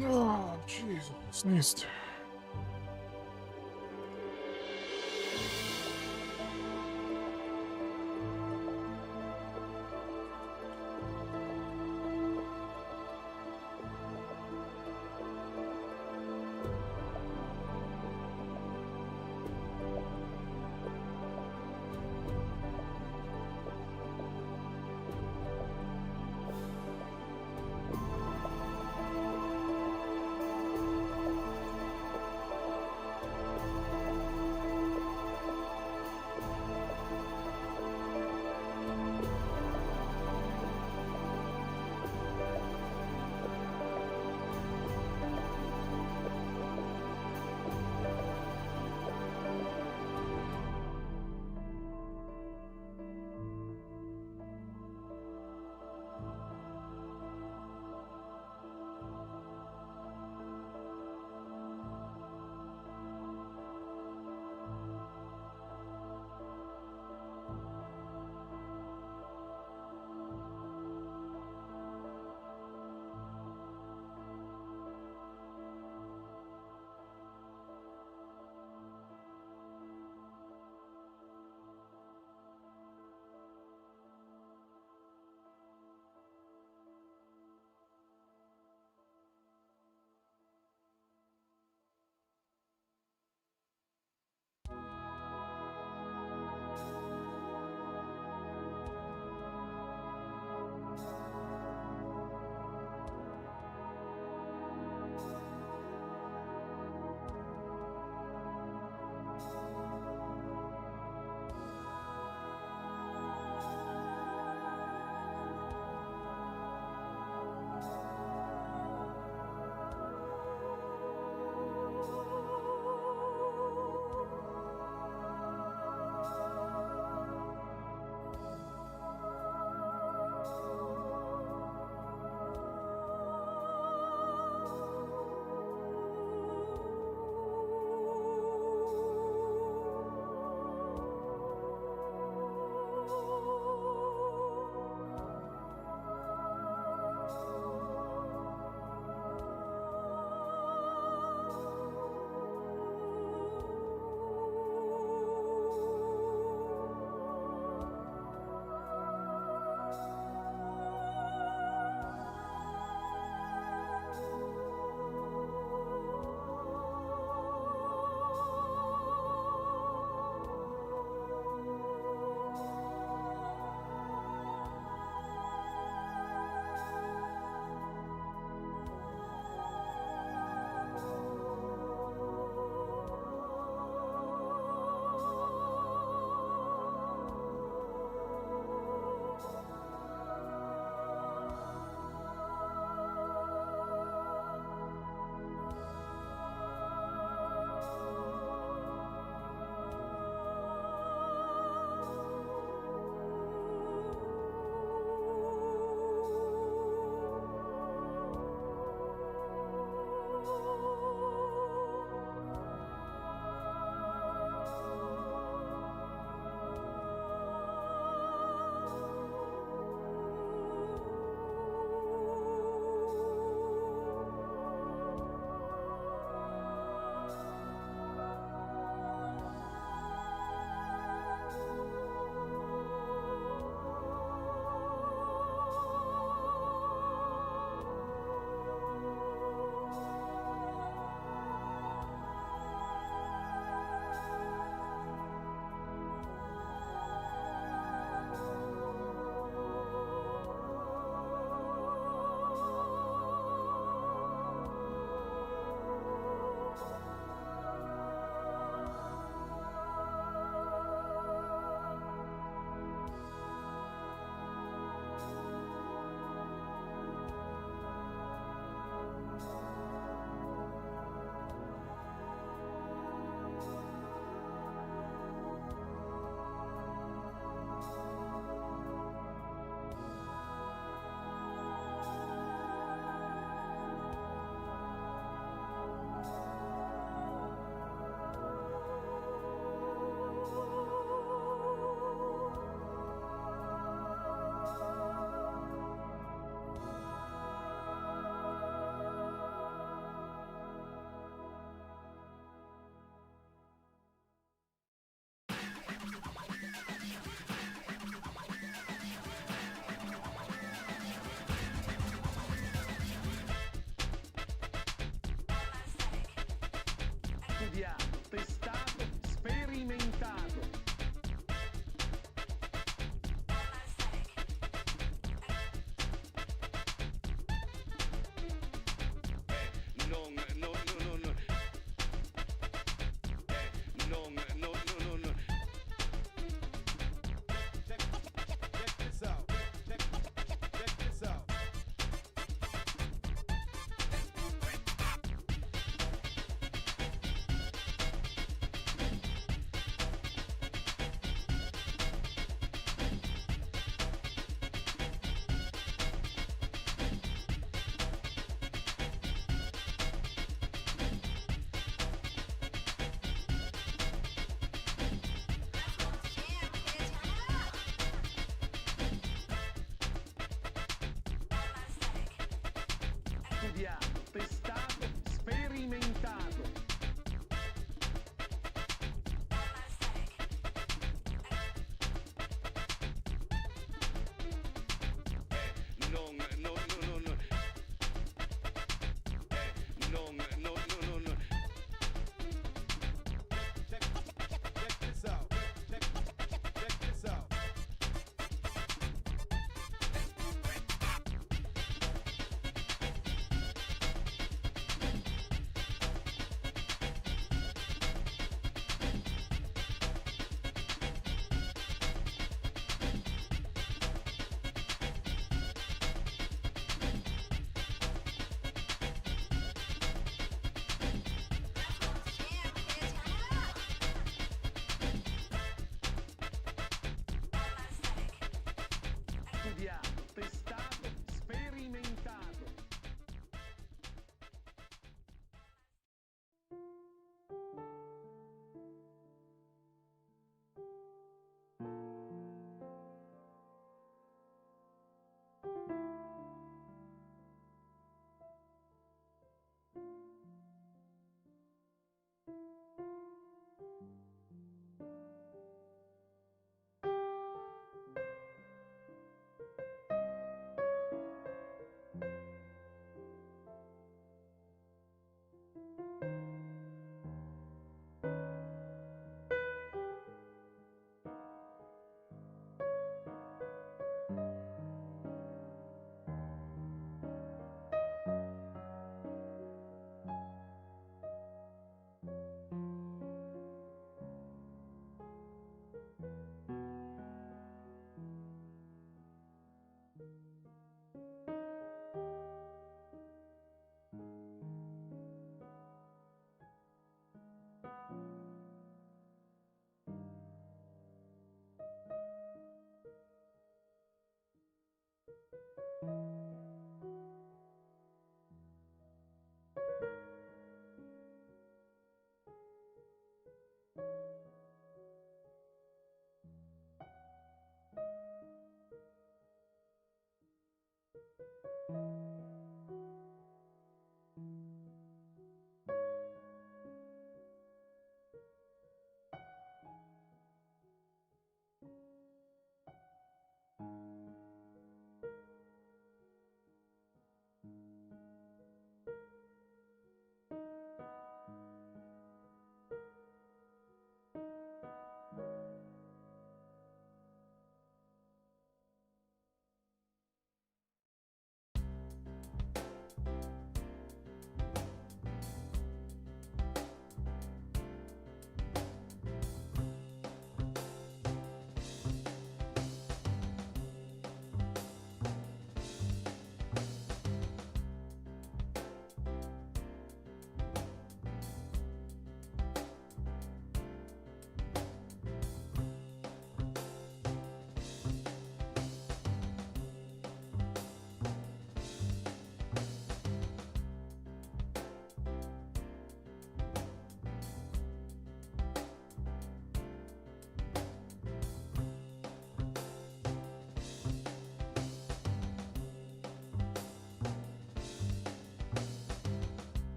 Oh, jeez, I sneezed.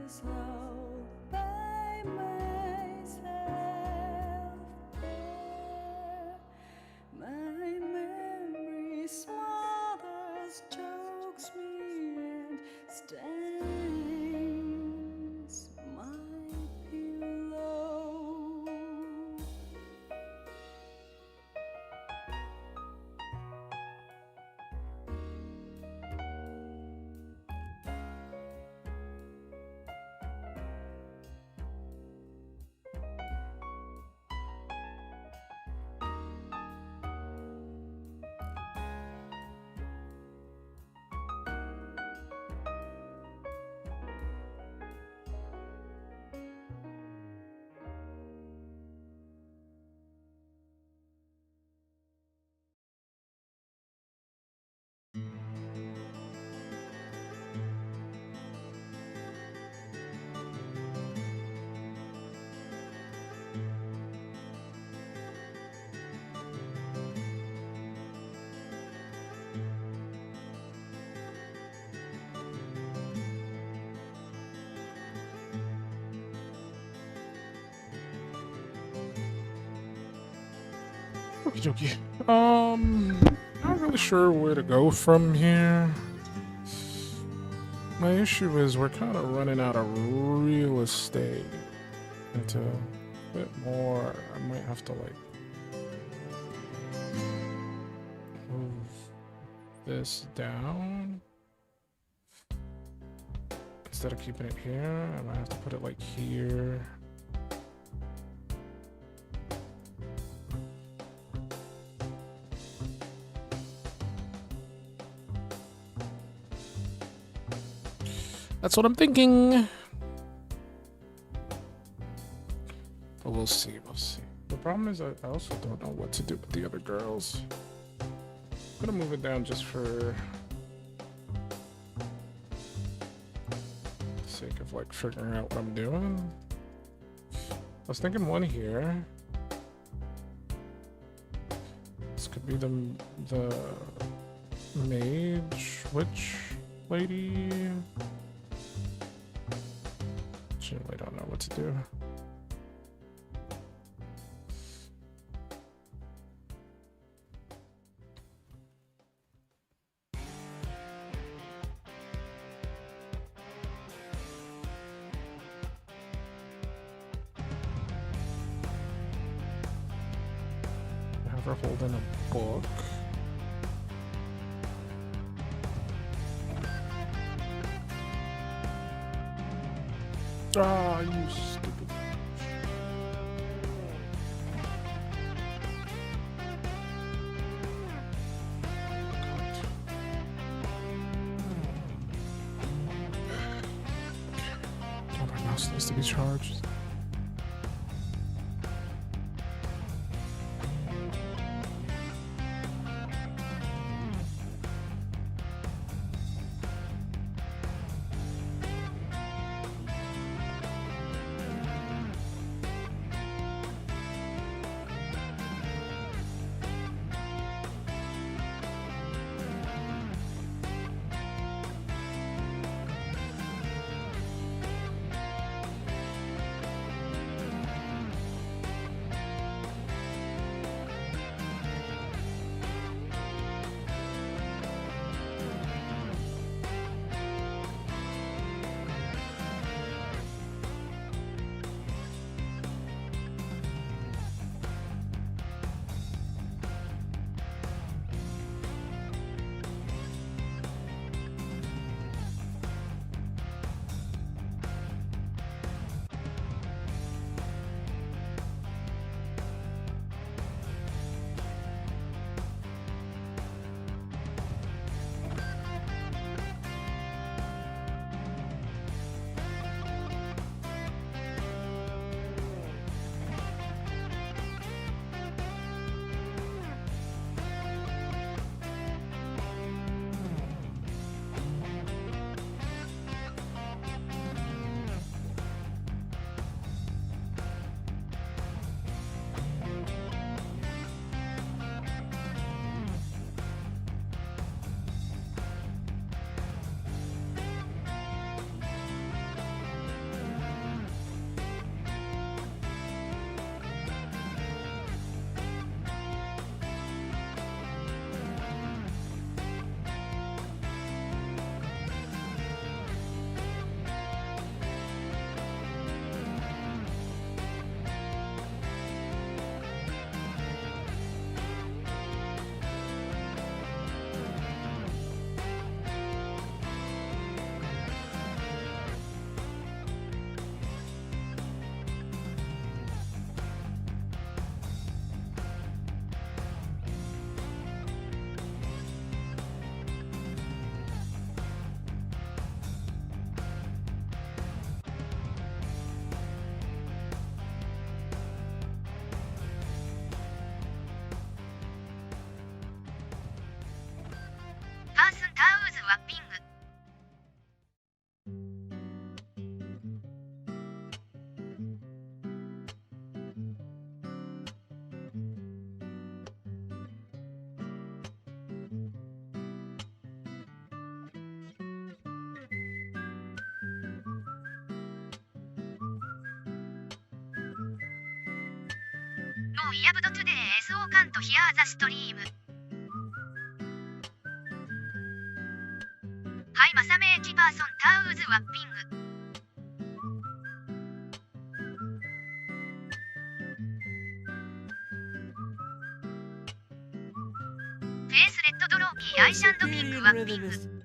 this all by myself. My memory smothers, chokes me, and stains my pillow. Okie dokie. Not really sure where to go from here. My issue is we're kind of running out of real estate. And to fit more, I might have to like move this down instead of keeping it here. I might have to put it like here. That's what I'm thinking. But we'll see, we'll see. The problem is I also don't know what to do with the other girls. I'm gonna move it down just for the sake of like figuring out what I'm doing. I was thinking one here. This could be the mage witch lady. Genuinely don't know what to do. Have her holding a book. Ah, you stupid. Oh, my mouse needs to be charged. イヤブドトゥデー SO カントヒアーザストリーム。はいマサメーキパーソンタウーズワッピング。フェイスレッドドローキーアイシャンドピンクワッピング。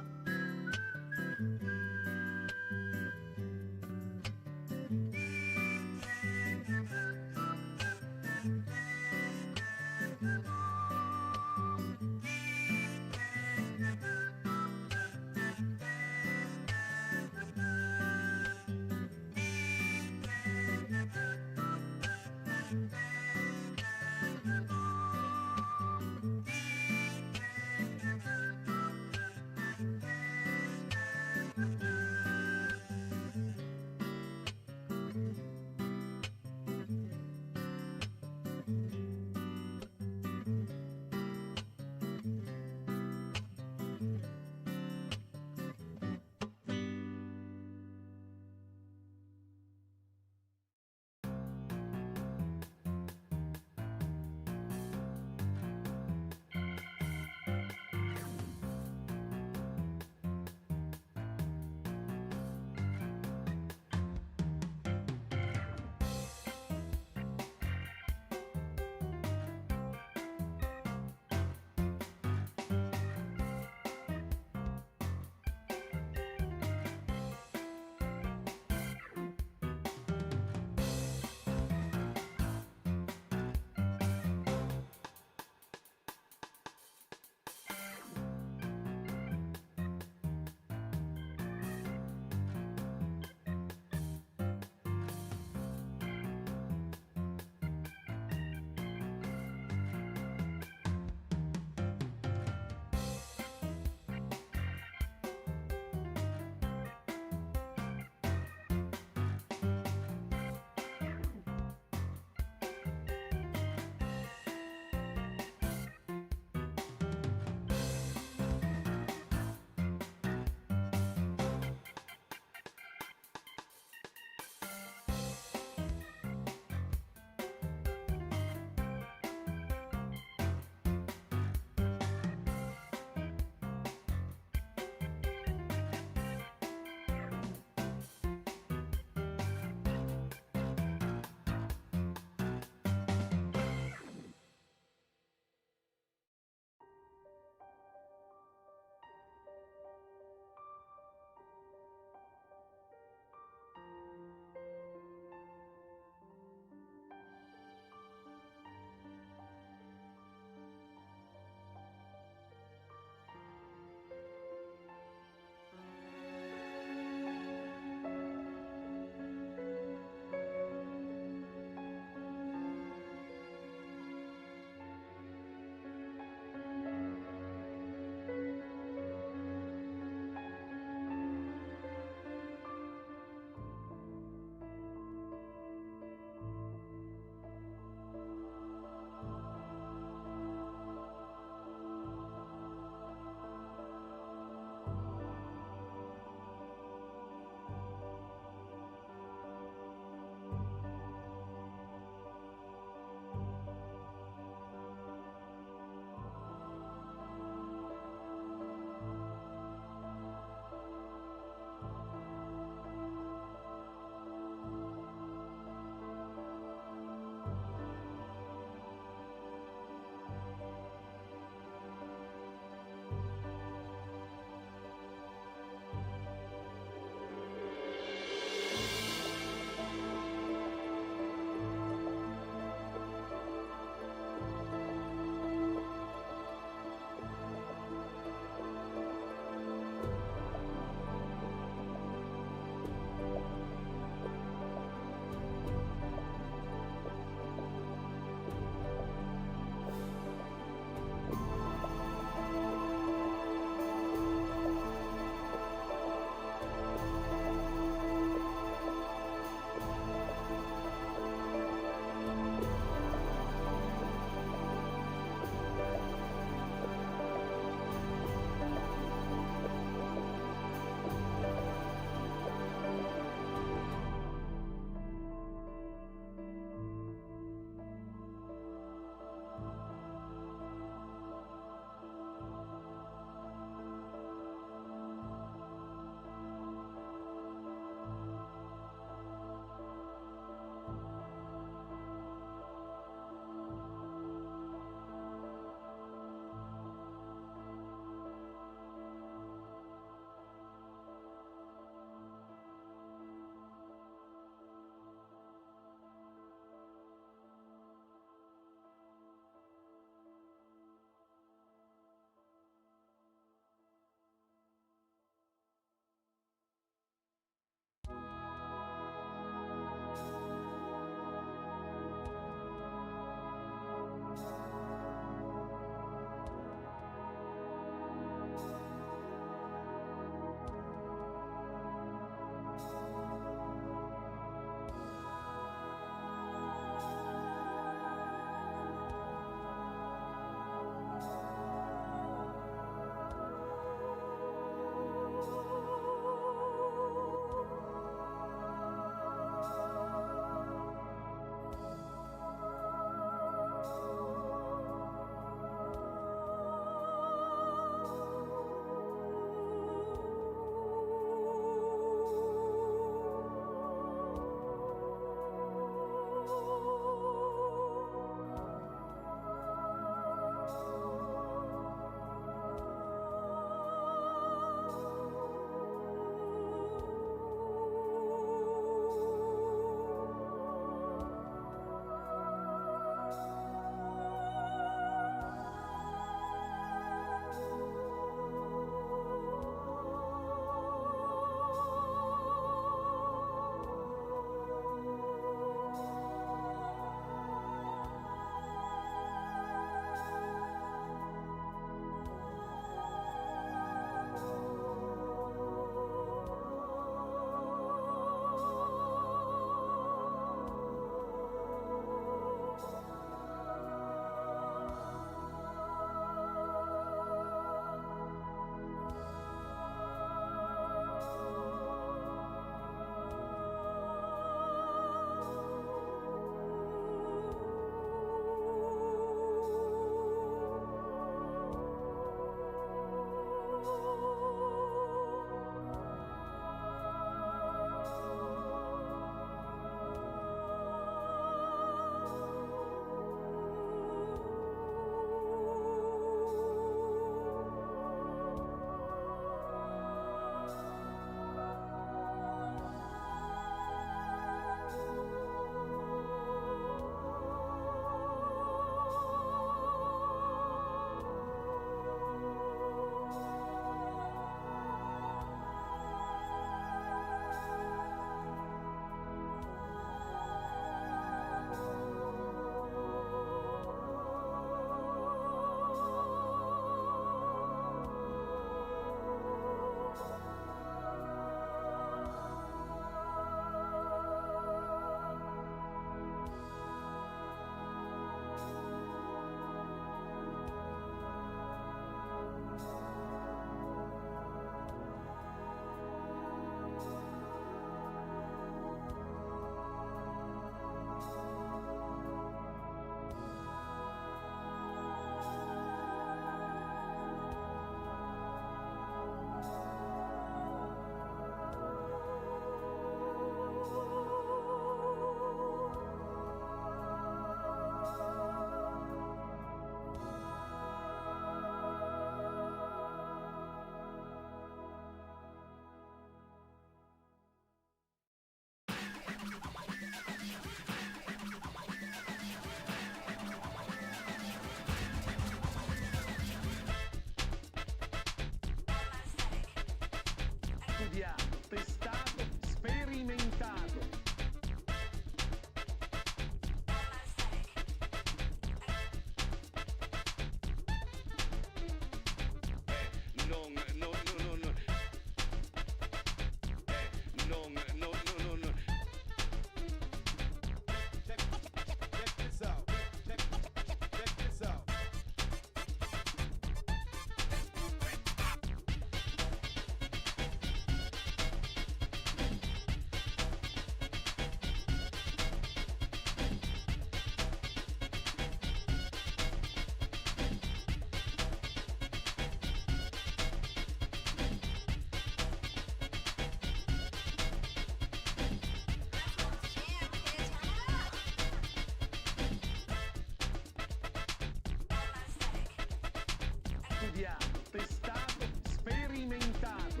studiato, testato, sperimentato.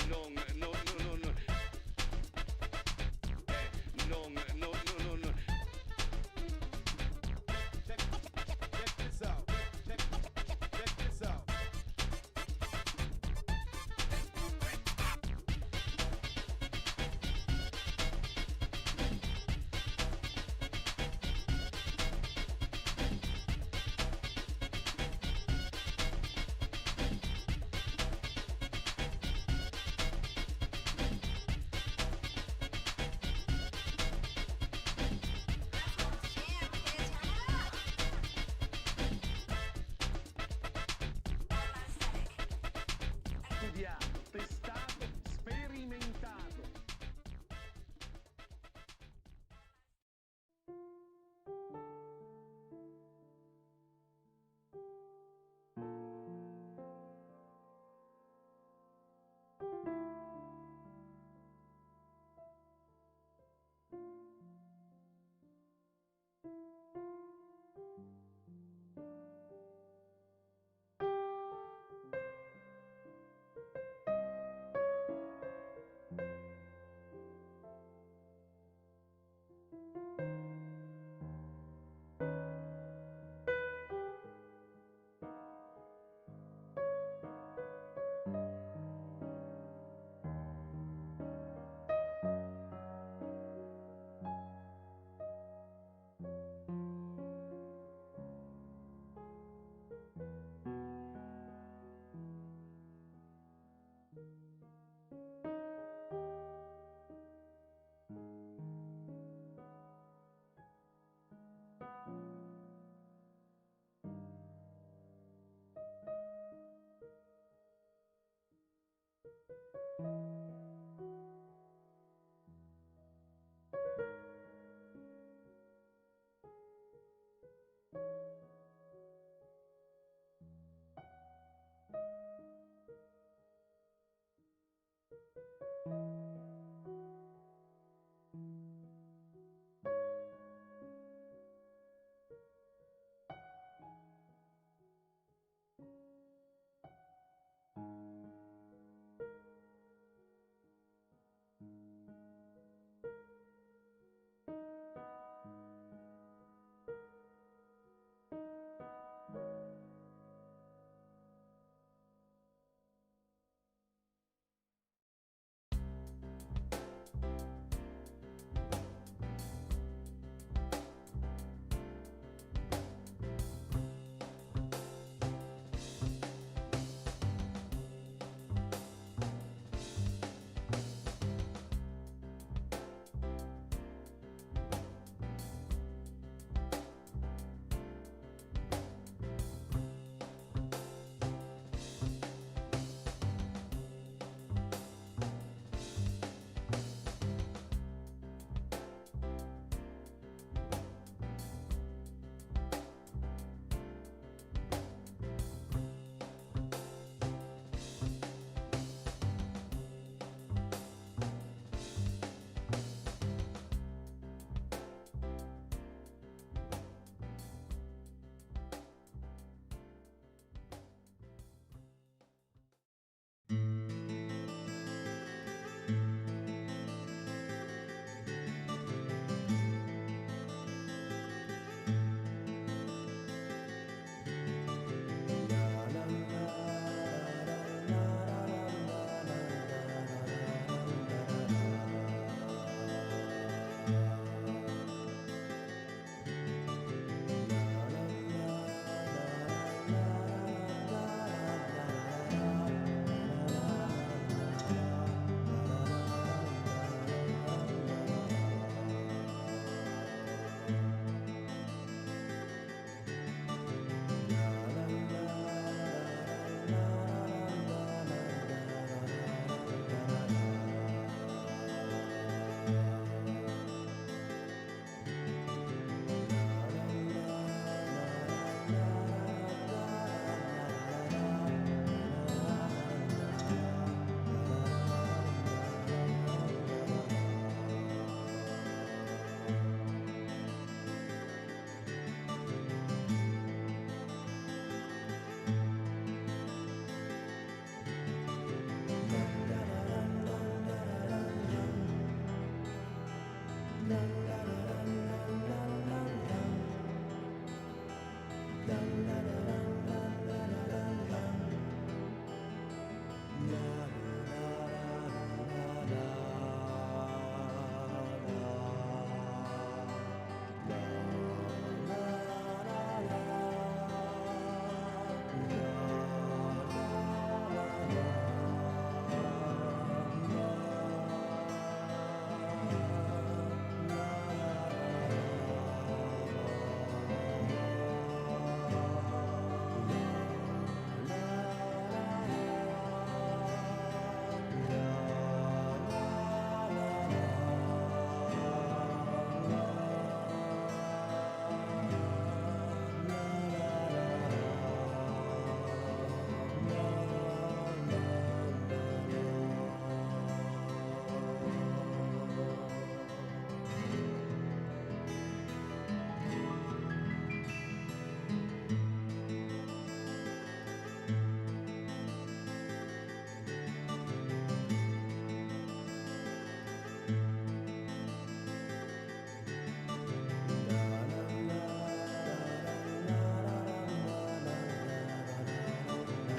Non, no, no, no, no. Non, no, no, no, no. Check this out. Check this out. Studiato, testato, sperimentato.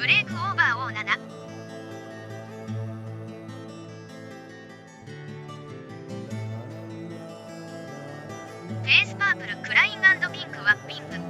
ブレイクオーバー O7 フェイスパープルクライン&ピンクワッピング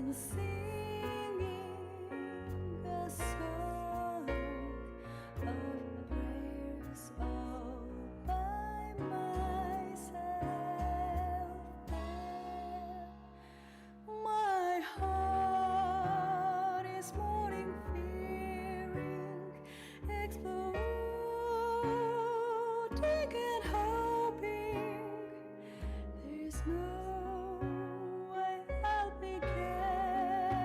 I'm singing a song of prayers all by myself. My heart is mourning, fearing, exploding and hoping there's no way I'll be getting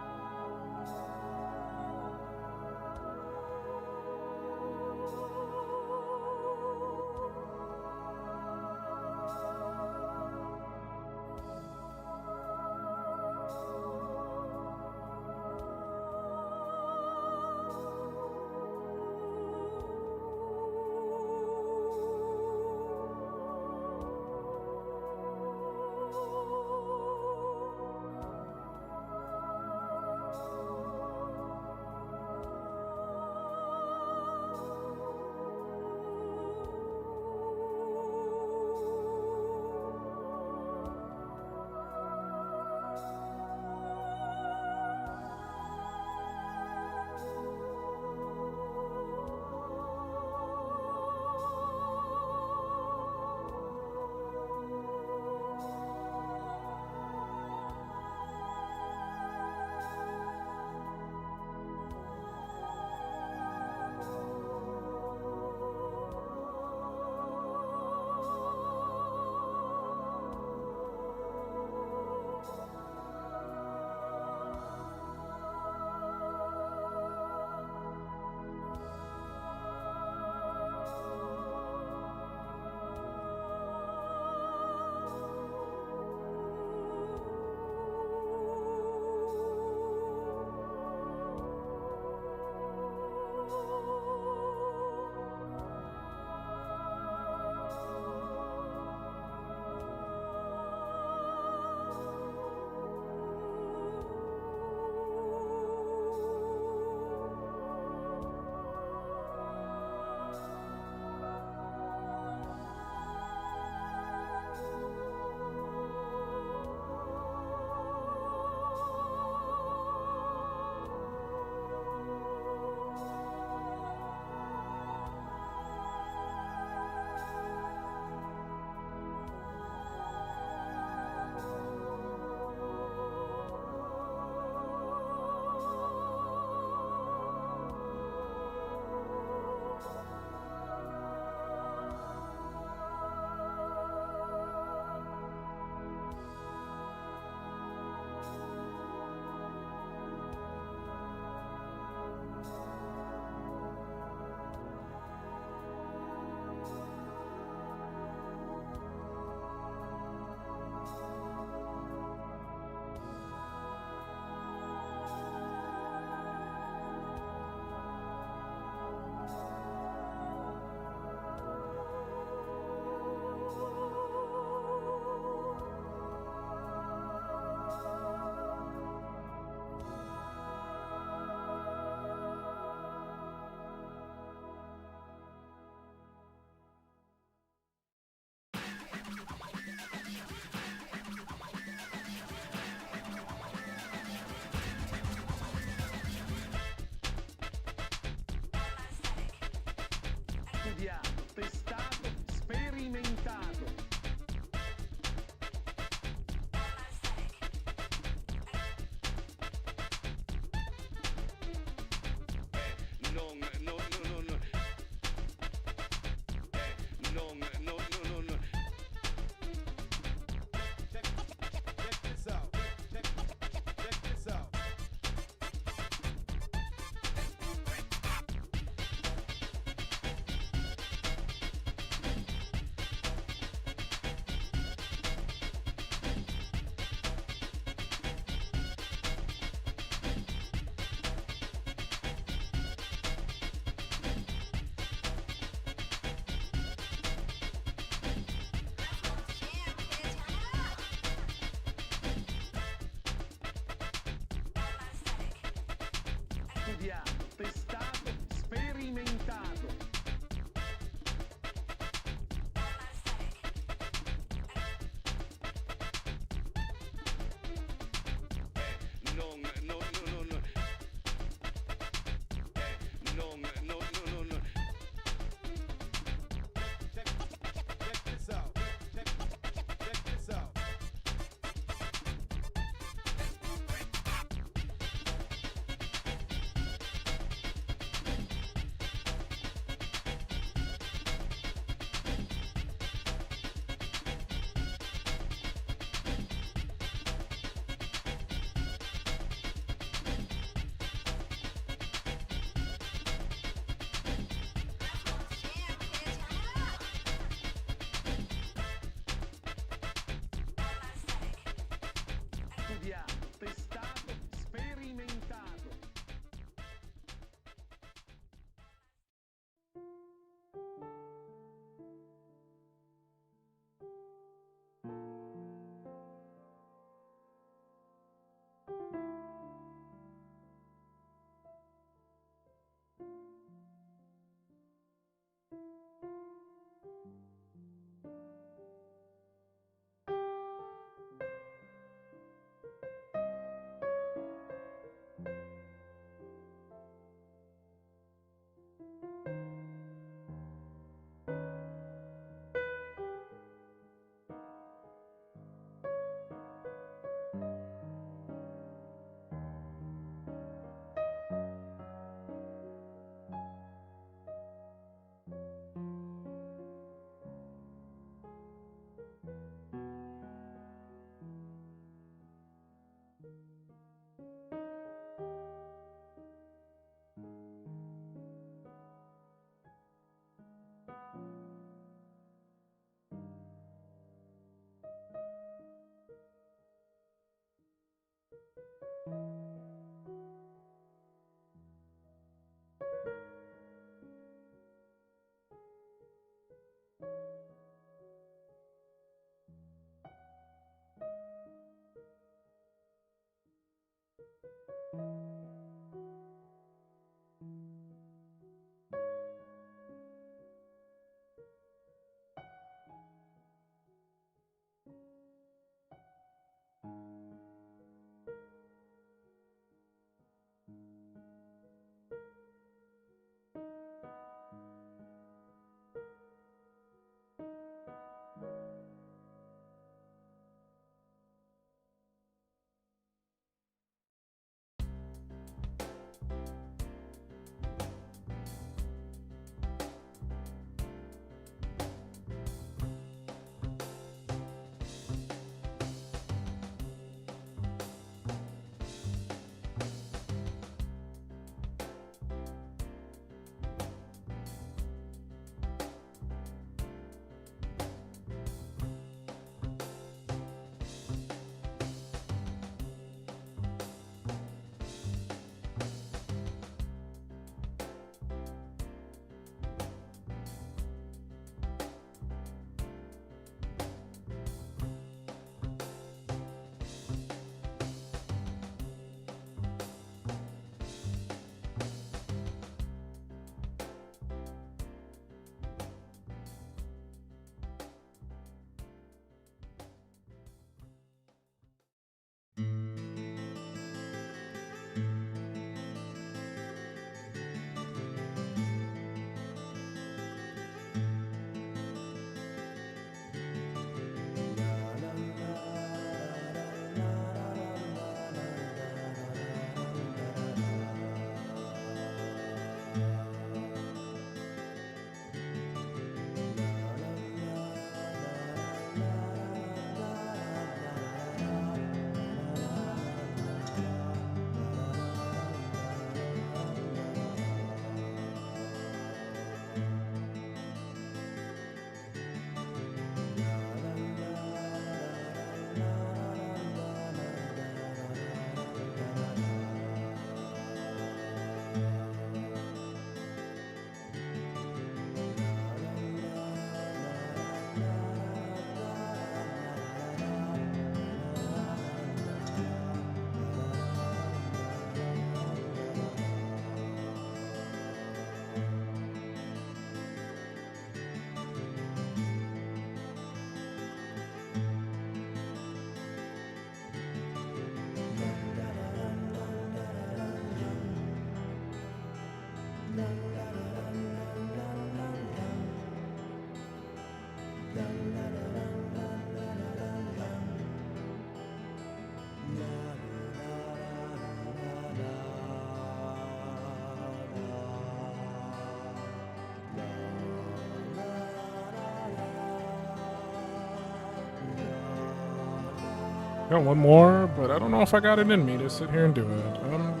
Got one more, but I don't know if I got it in me to sit here and do it. I'm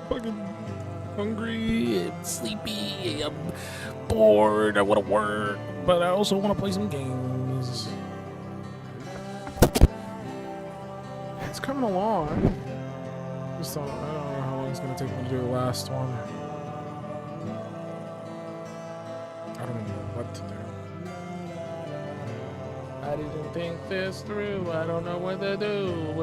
fucking hungry and sleepy. I'm bored. I want to work, but I also want to play some games. It's coming along. Just don't, I don't know how long it's gonna take me to do the last one. I don't know what to do. I didn't think this through. I don't know what to do.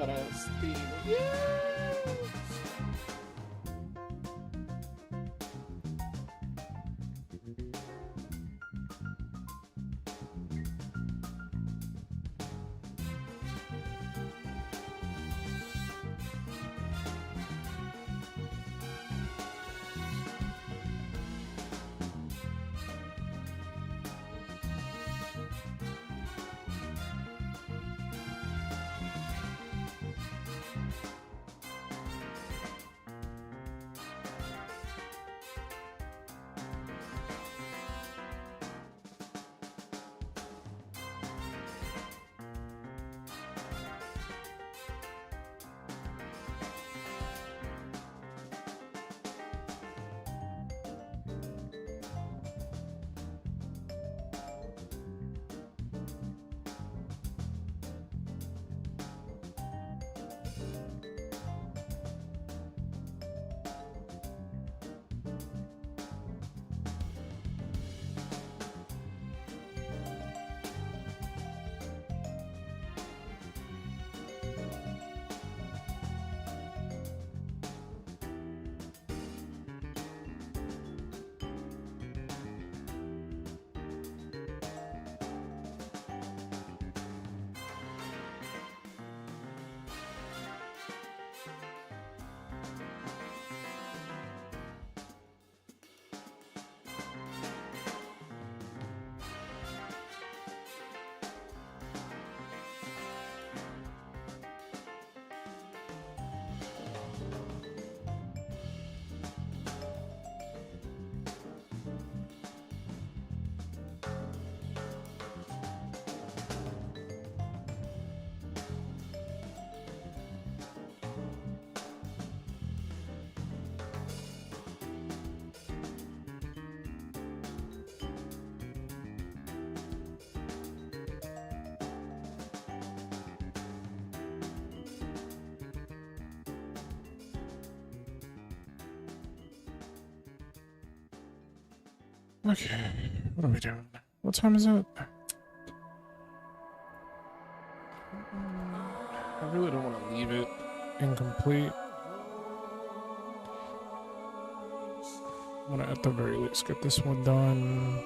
Steve. Yes! Okay, what are we doing? What time is it? I really don't want to leave it incomplete. I want to at the very least get this one done.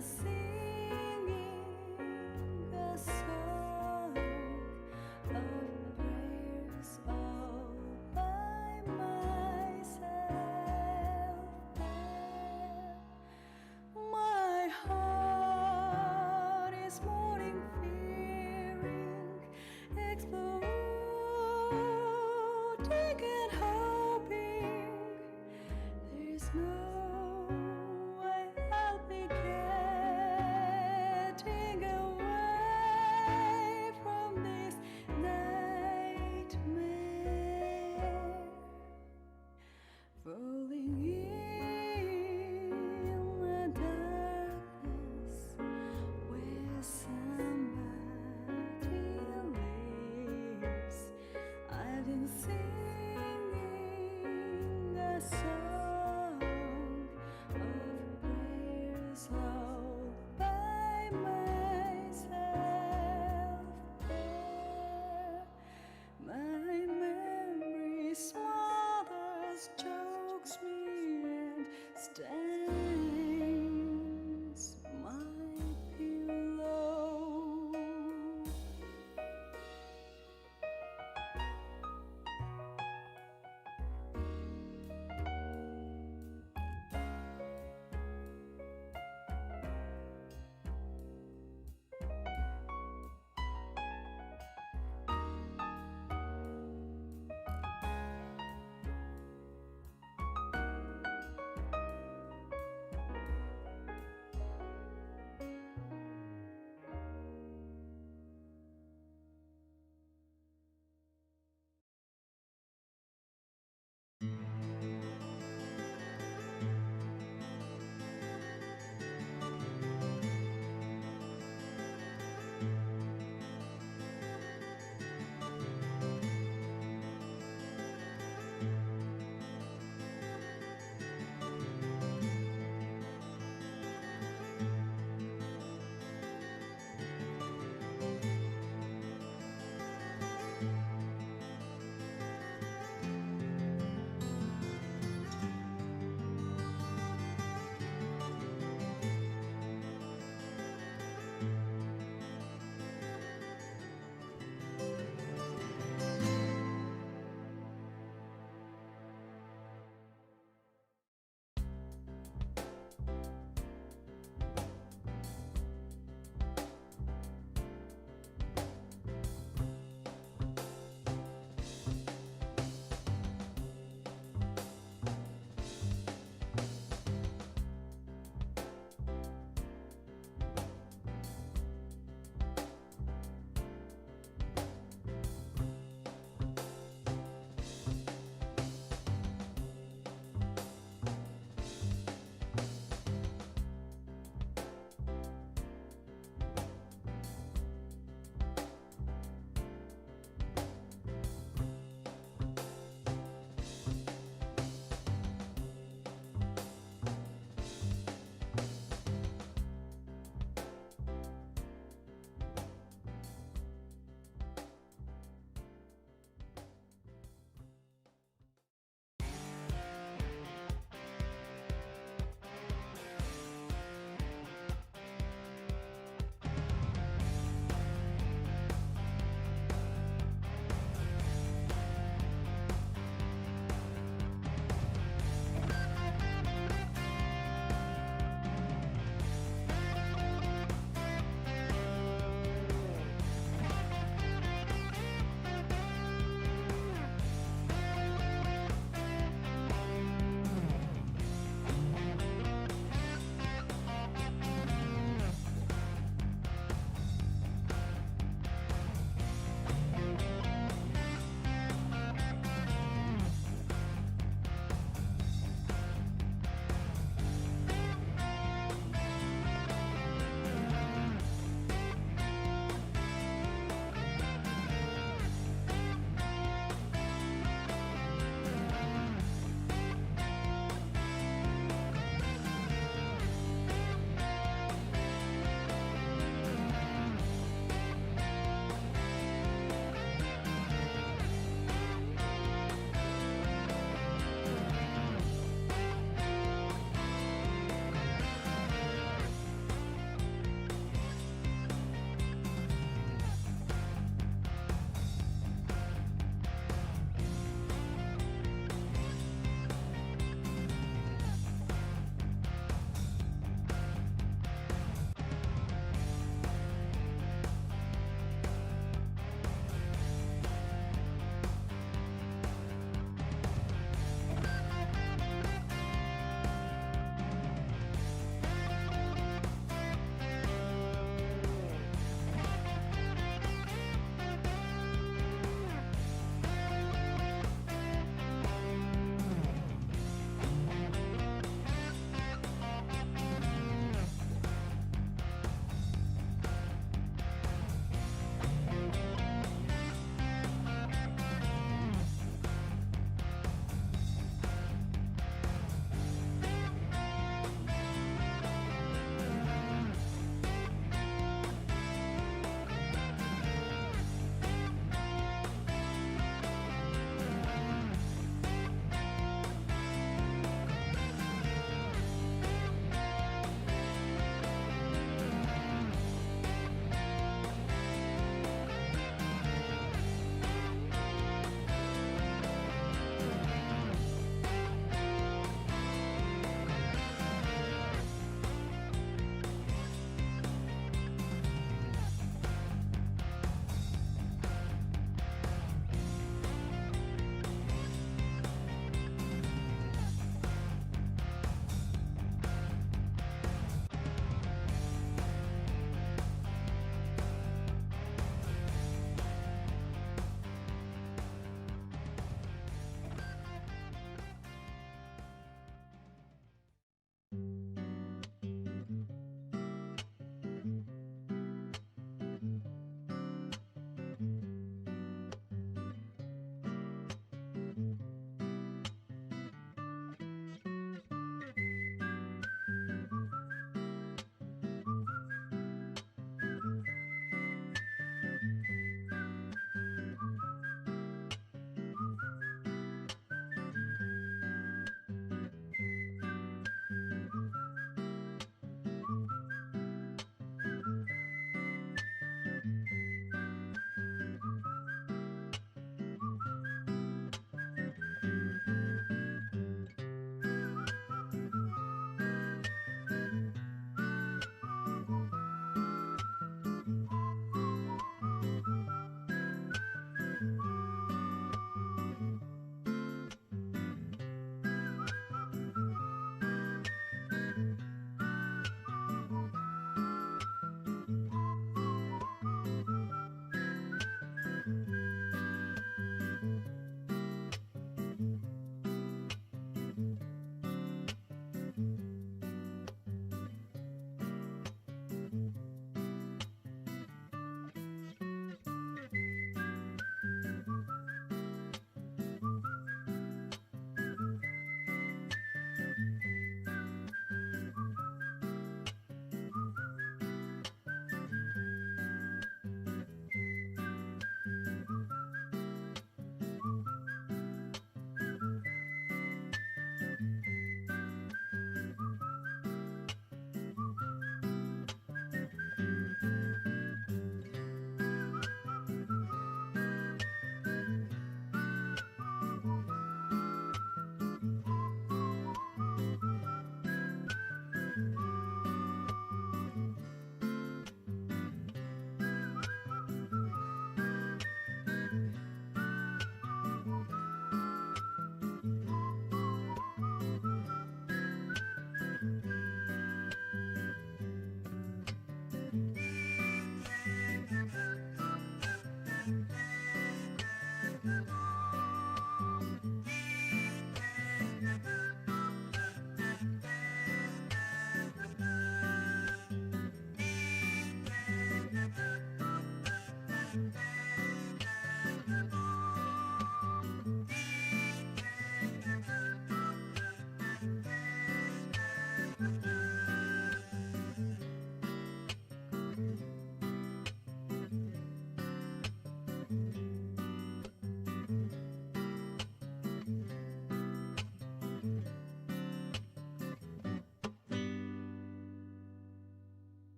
singing a song of prayers all by myself there. My heart is mourning, fearing, exploding and hoping there's no way I'll be getting away from this nightmare. Falling in the darkness where somebody lives. I've been singing a song of prayers all by myself there. My memory smothers, chokes me and stains my pillow.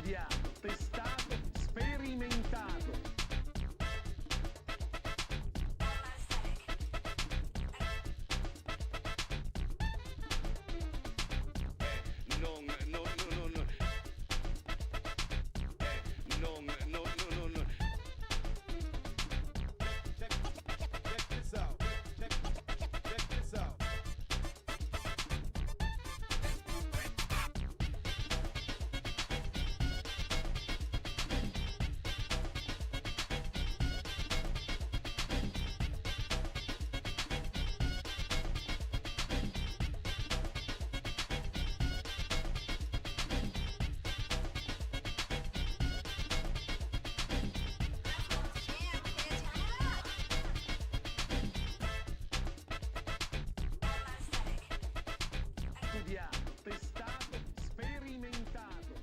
studiato, testato, sperimentato. Non, no, no, no, no. Non, no, no, no, no. Check this out. Check this out. Studiato, testato, sperimentato.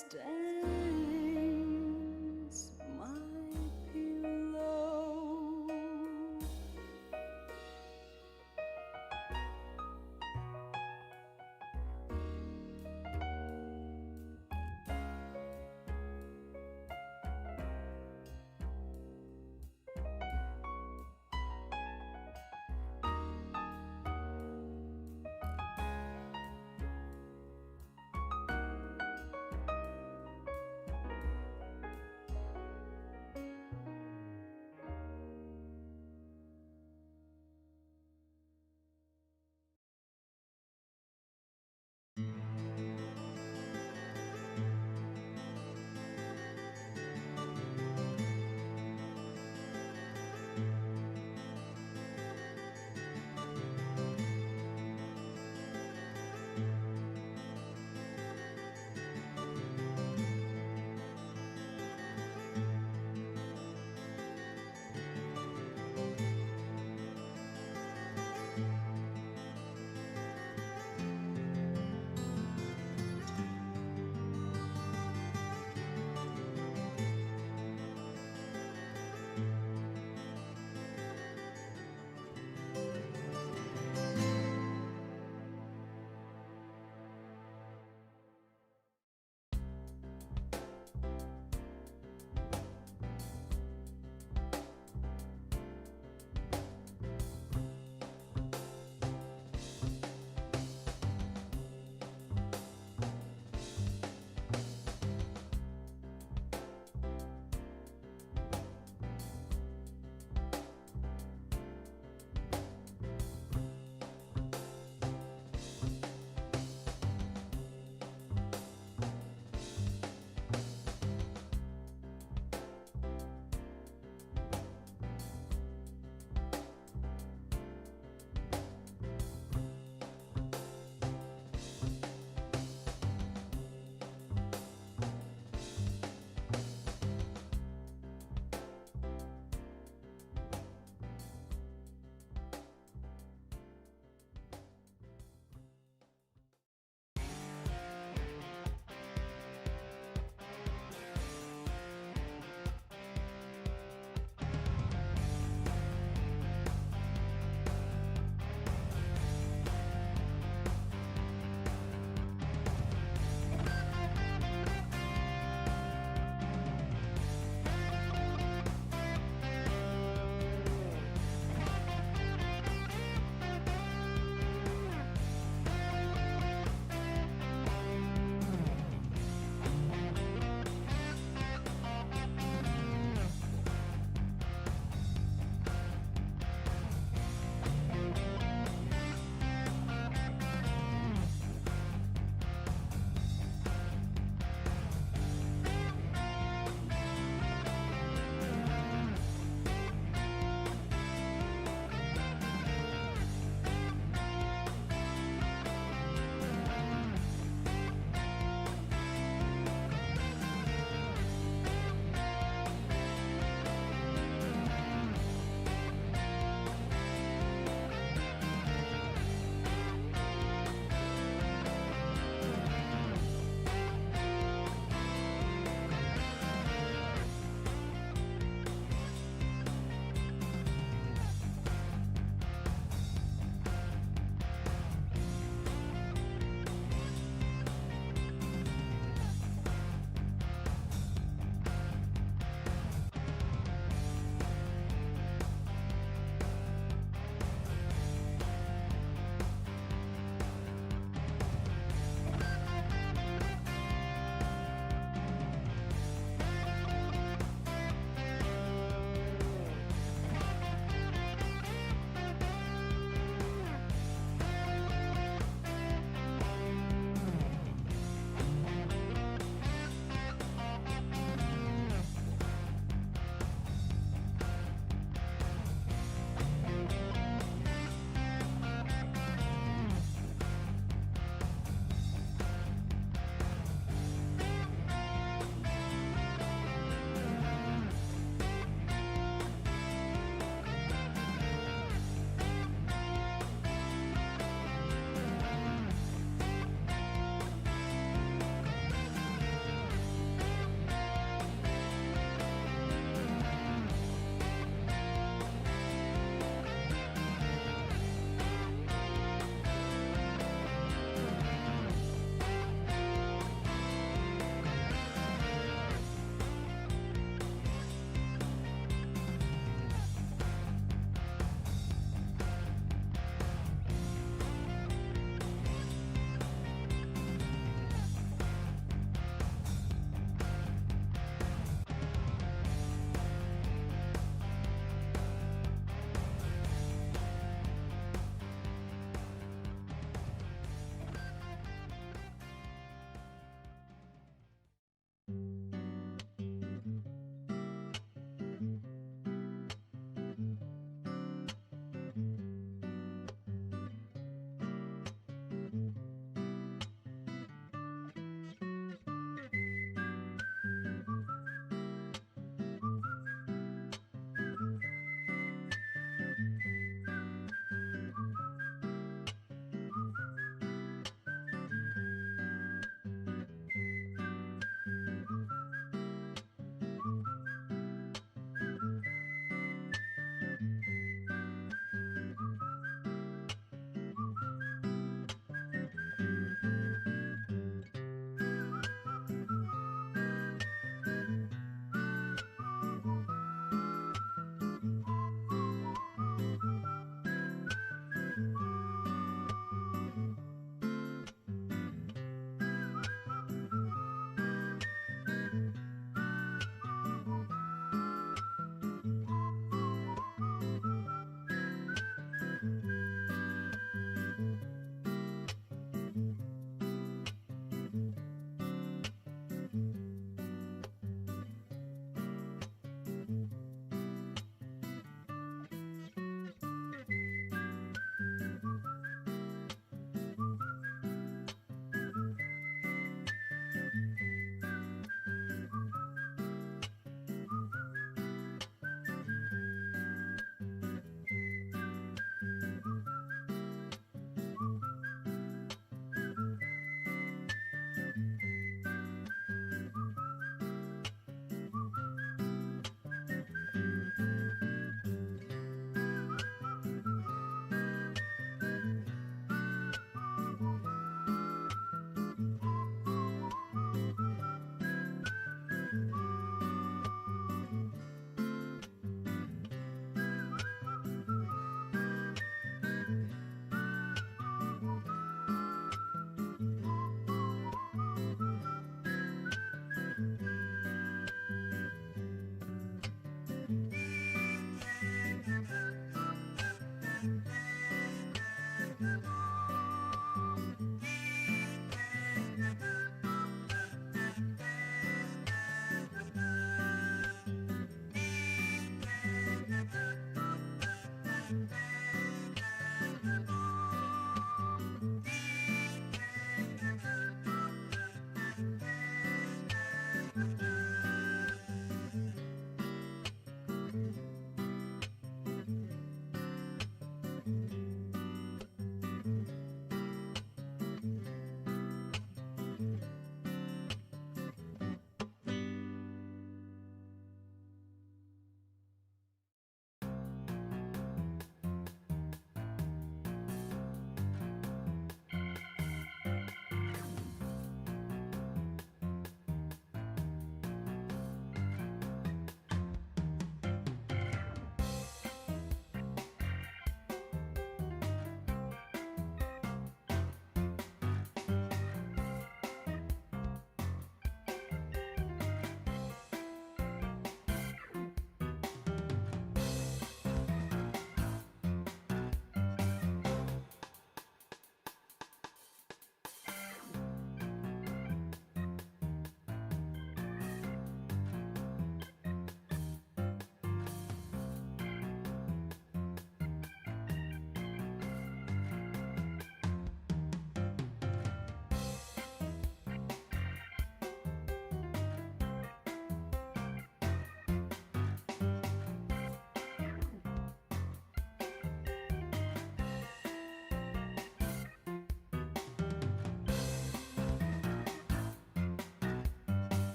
stains my pillow.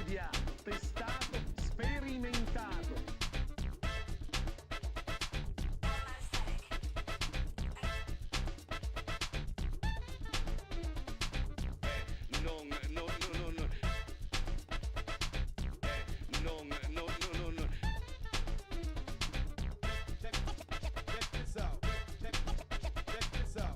studiato, testato, sperimentato. Non, no, no, no, no. Non, no, no, no, no. Check this out. Check this out.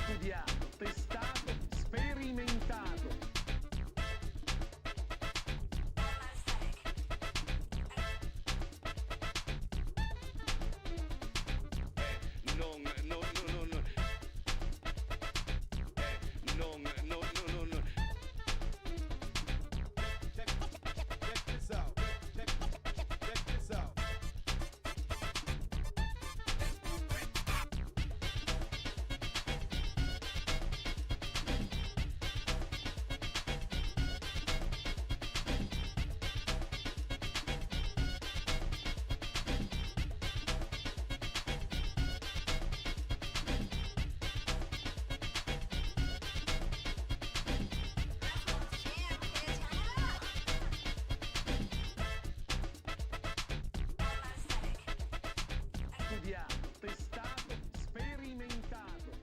Studiato, testato, sperimentato. Non, no, no, no, no. Non, no, no, no, no. Check this out. Check this out. Studiato, testato, sperimentato.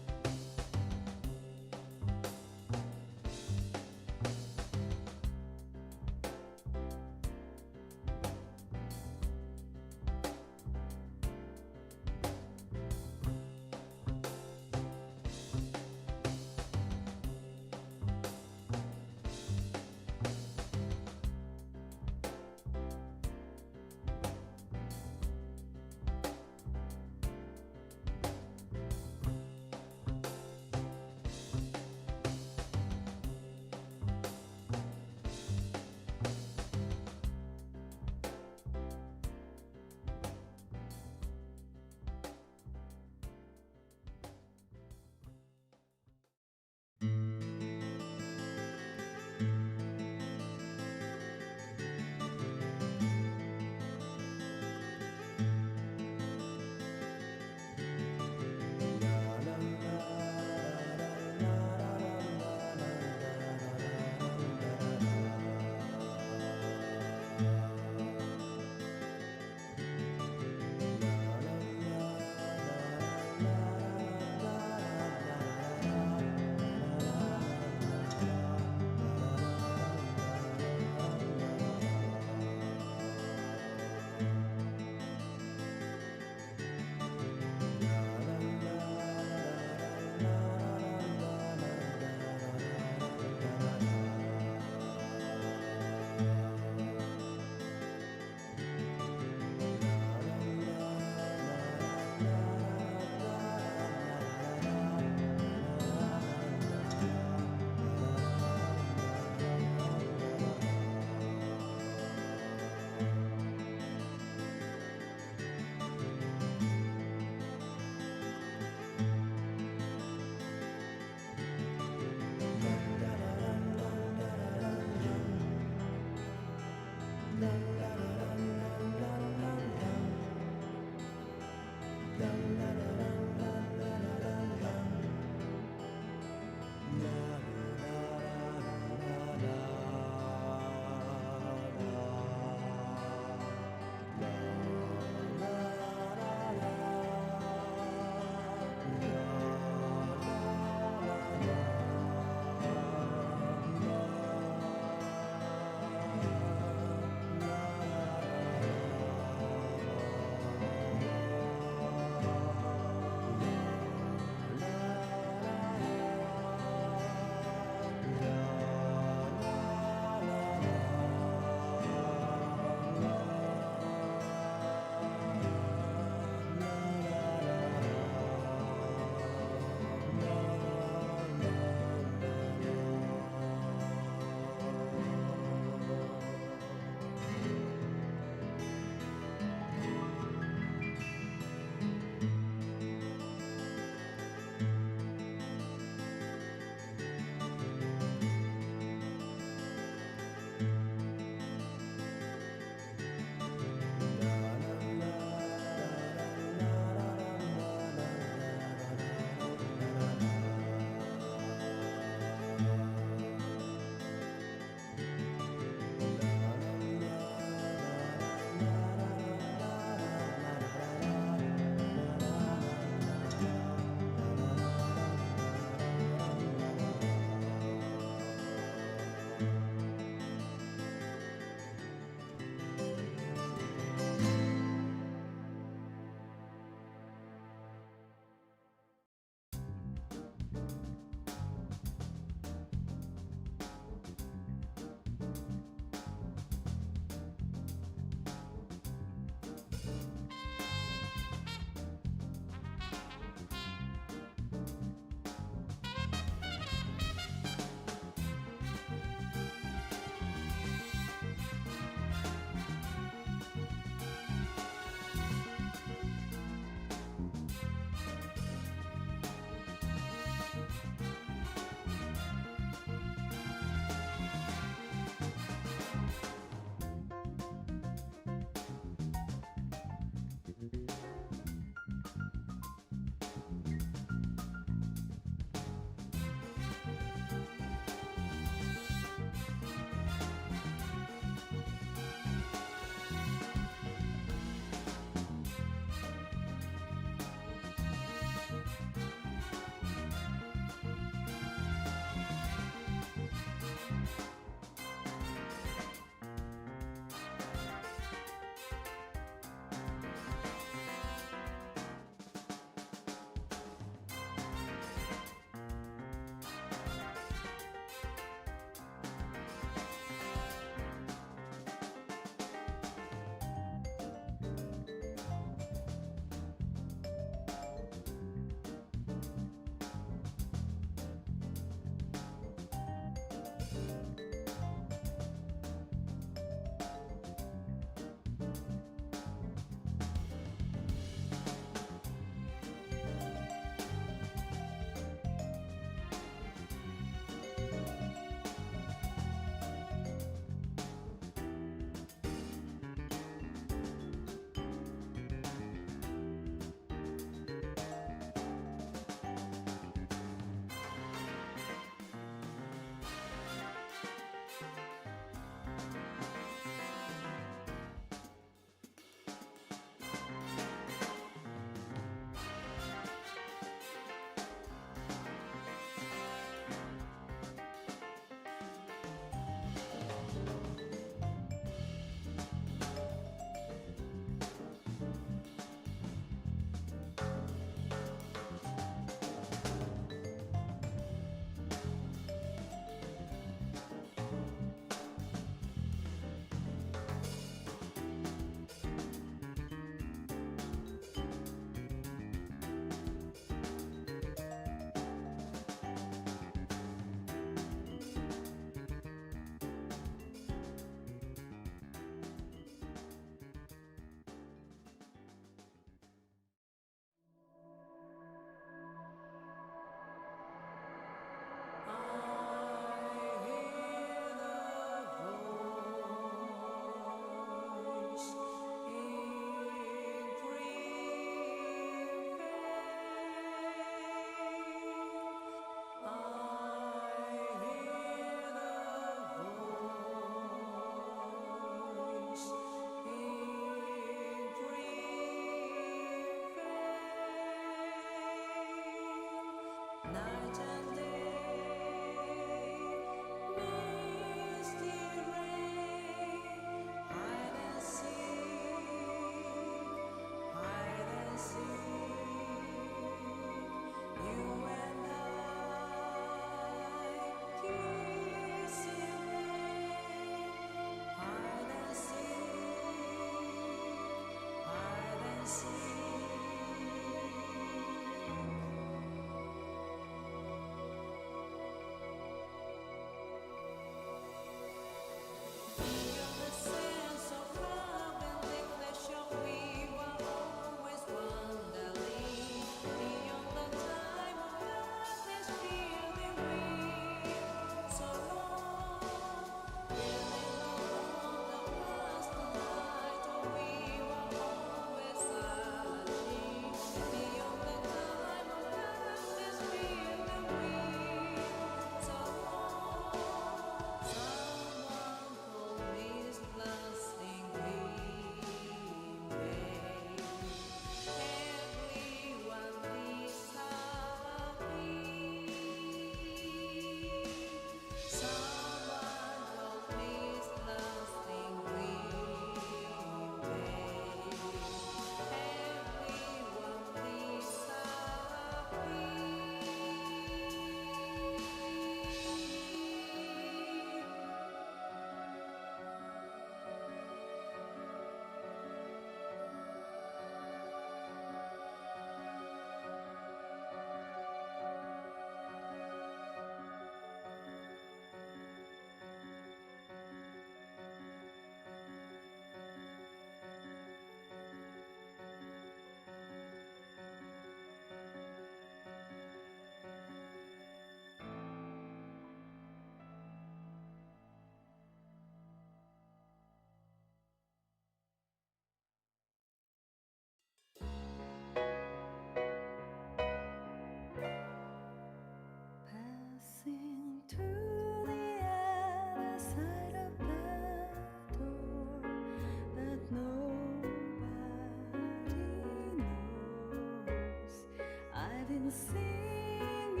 singing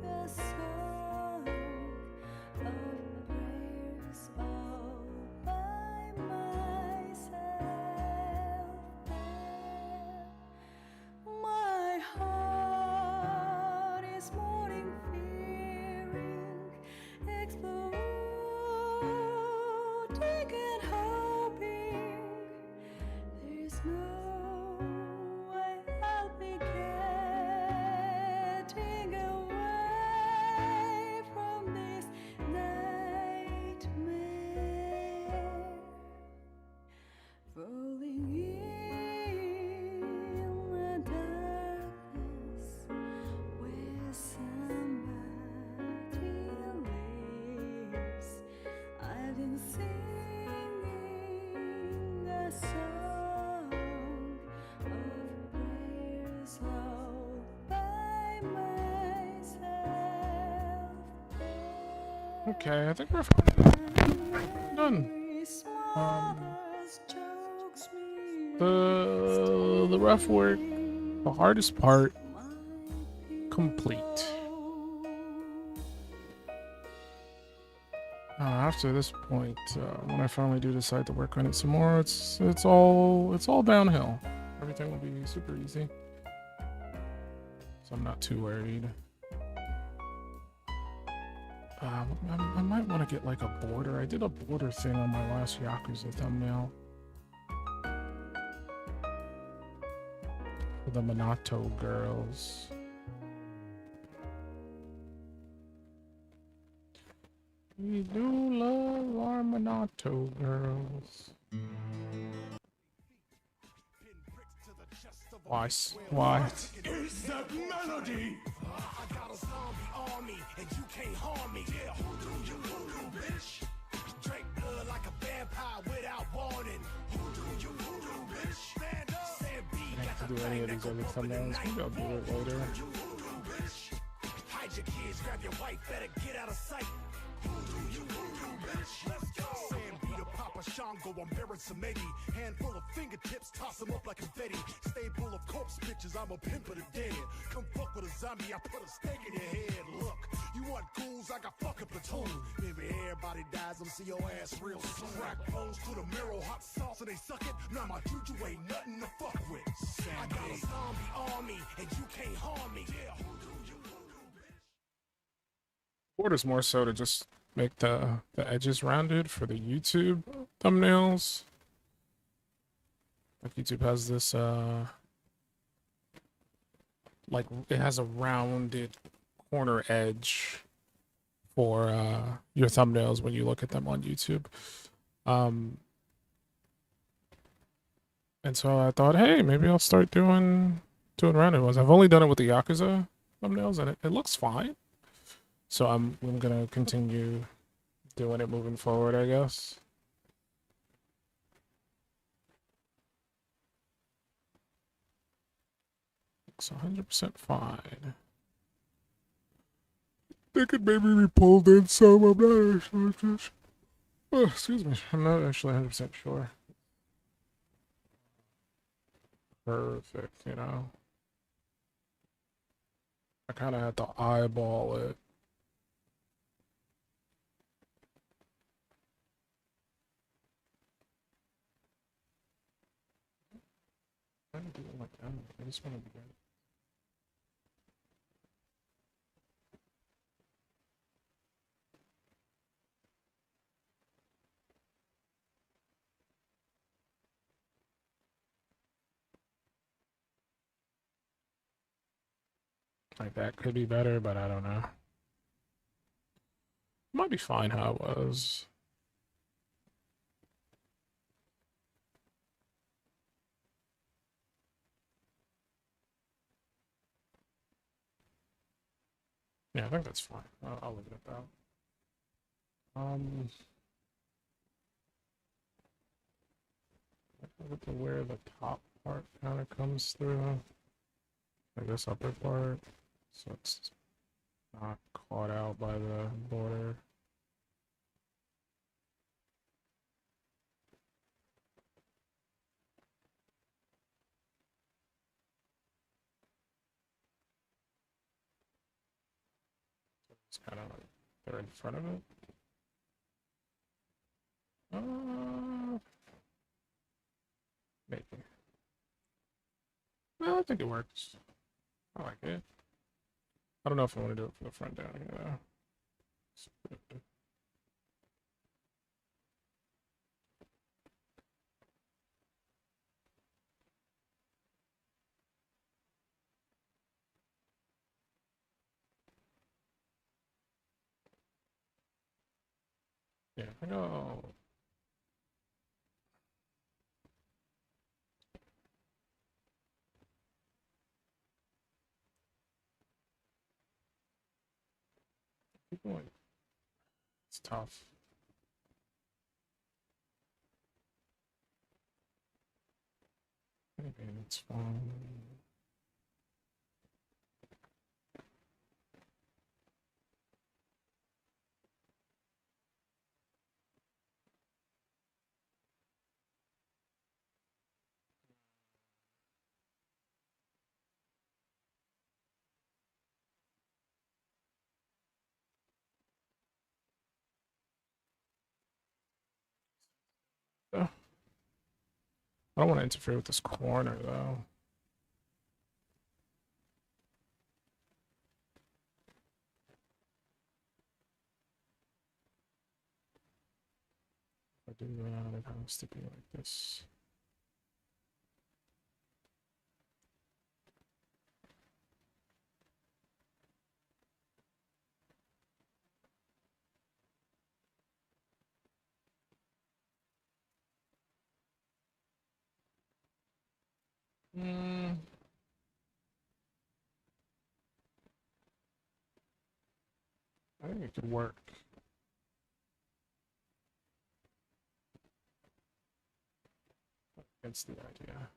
a song of prayers all by myself. My heart is mourning, fearing, exploding and hoping there's no way I'll be getting away from this nightmare. Falling in the darkness where somebody lives. I've been singing a song of prayers all by myself. Okay, I think we're done. The rough work, the hardest part, complete. After this point, when I finally do decide to work on it some more, it's all downhill. Everything will be super easy, so I'm not too worried. I might want to get like a border. I did a border thing on my last Yakuza thumbnail. For the Minato girls. We do love our Minato girls. Why? Why? Is that melody? I got a zombie army and you can't harm me. Yeah, you bitch? Drink blood like a vampire without warning. You bitch? Stand up. Stand I don't have to do any of these other thumbnails. Maybe I'll do it later. Hide your kids, grab your wife, better get out of sight. You bitch? Let's go. Sam be the Papa Shango, I'm bearing some Eddie. Handful of fingertips, toss them up like confetti. Stable of corpse bitches, I'm a pimp of the dead. Come fuck with a zombie, I put a stake in your head. Look, you want ghouls, I got fucking platoon. Maybe everybody dies, I'm see your ass real soon. Crack bones to the marrow, hot sauce, and they suck it. Now my juju ain't nothing to fuck with. I got a zombie army, and you can't harm me. Yeah. Border's more so to just make the edges rounded for the YouTube thumbnails. Like YouTube has this like it has a rounded corner edge for your thumbnails when you look at them on YouTube. And so I thought, hey, maybe I'll start doing rounded ones. I've only done it with the Yakuza thumbnails and it looks fine. So I'm gonna continue doing it moving forward, I guess. Looks 100% fine. They could maybe be pulled in some. I'm not actually just. Oh, excuse me. I'm not actually 100% sure. Perfect, you know. I kind of had to eyeball it. I do it like that. I just want to be good. Like that could be better, but I don't know. Might be fine how it was. Yeah, I think that's fine. I'll leave it at that. Look at where the top part kind of comes through. Like this upper part. So it's not caught out by the border. It's kind of like they're in front of it. Maybe. No, I think it works. I like it. I don't know if I want to do it for the front down here though. Yeah, I know. People like, it's tough. Maybe it's fine. I don't want to interfere with this corner though. If I do that, it has to be like this. Mm. I think it could work. That's the idea.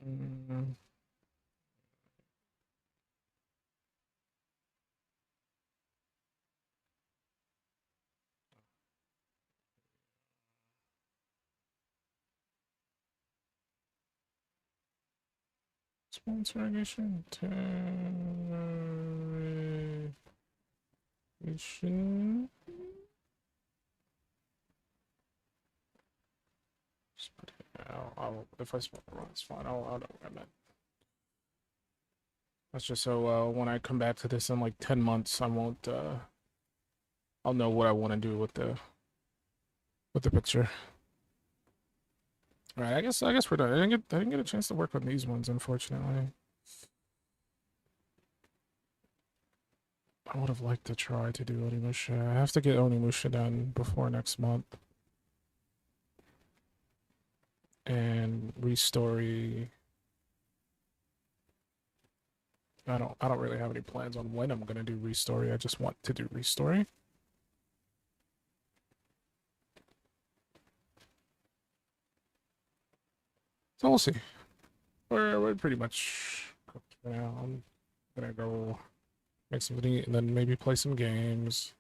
Mm. Sponsorization, termination. Just put it out. If I spell it wrong, it's fine. I'll know what I meant. That's just so when I come back to this in like 10 months, I won't. I'll know what I want to do with the picture. All right, I guess we're done. I didn't get a chance to work on these ones, unfortunately. I would have liked to try to do Onimusha. I have to get Onimusha done before next month. And restory. I don't really have any plans on when I'm gonna do restory. I just want to do restory. So we'll see. We're pretty much cooked for now. I'm gonna go make something to eat and then maybe play some games.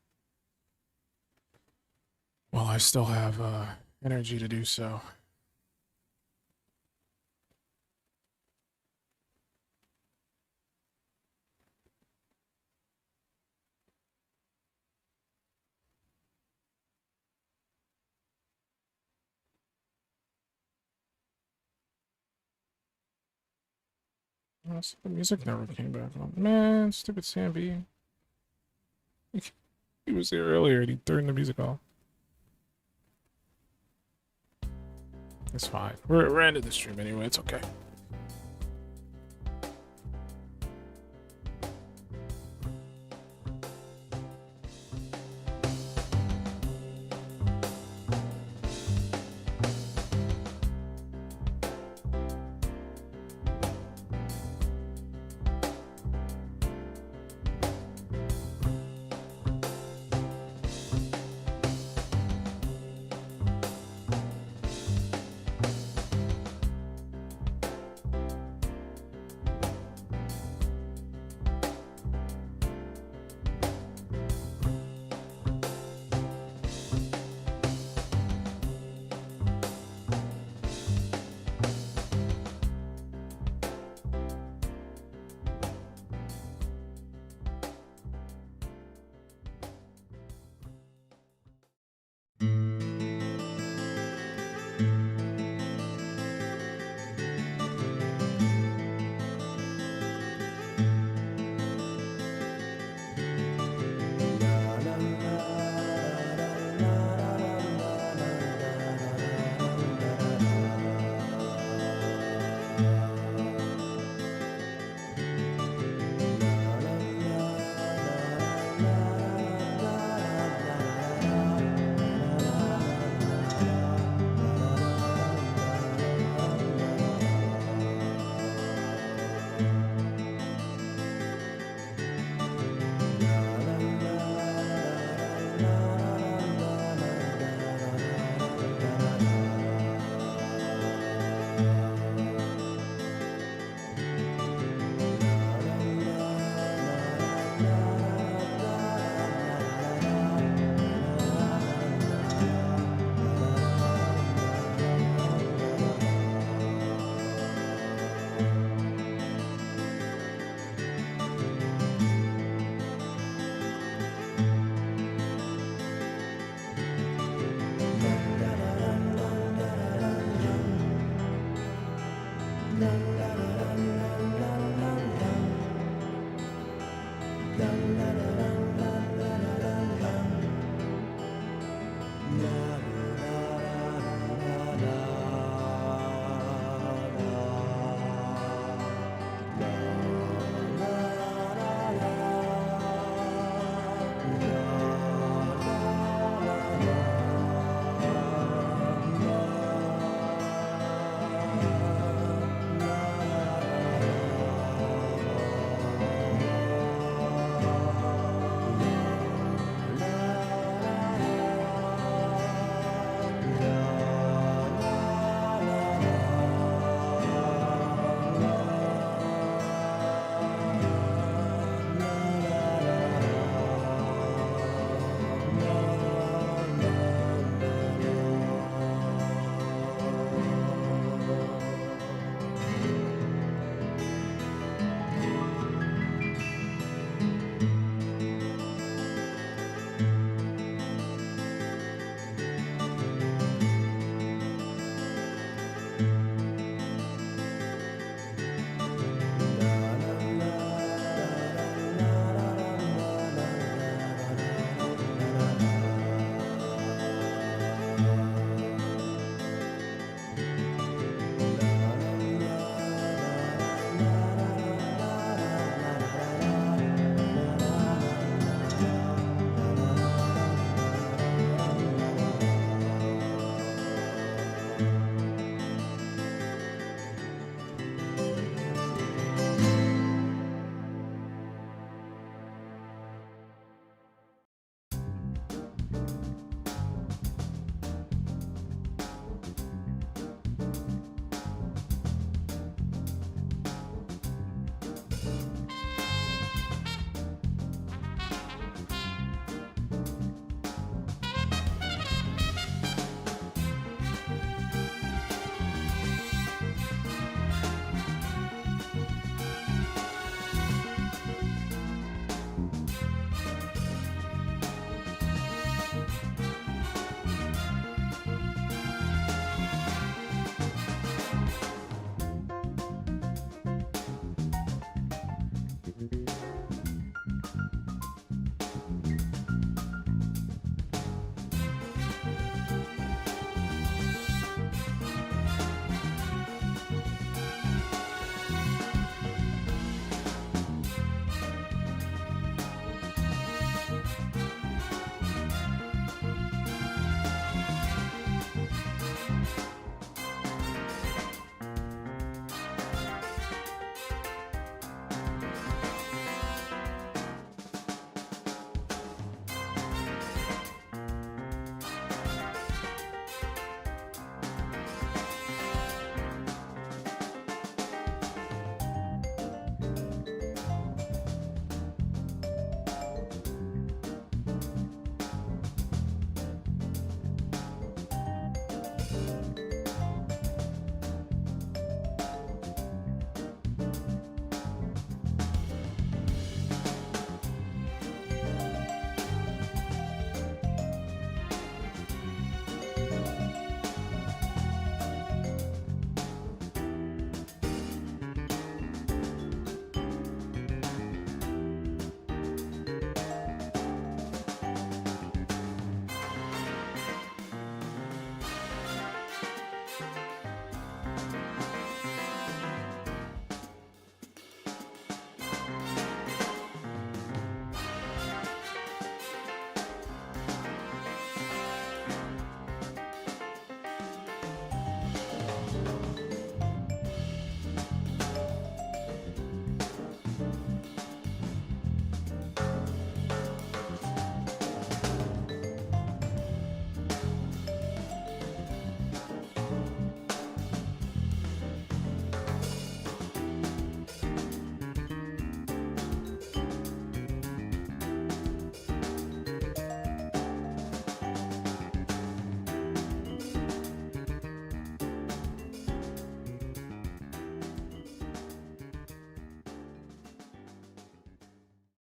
While I still have energy to do so. Oh, so the music never came back on. Man, stupid Sam B. He was there earlier and he turned the music off. It's fine. We're ending the stream anyway. It's okay.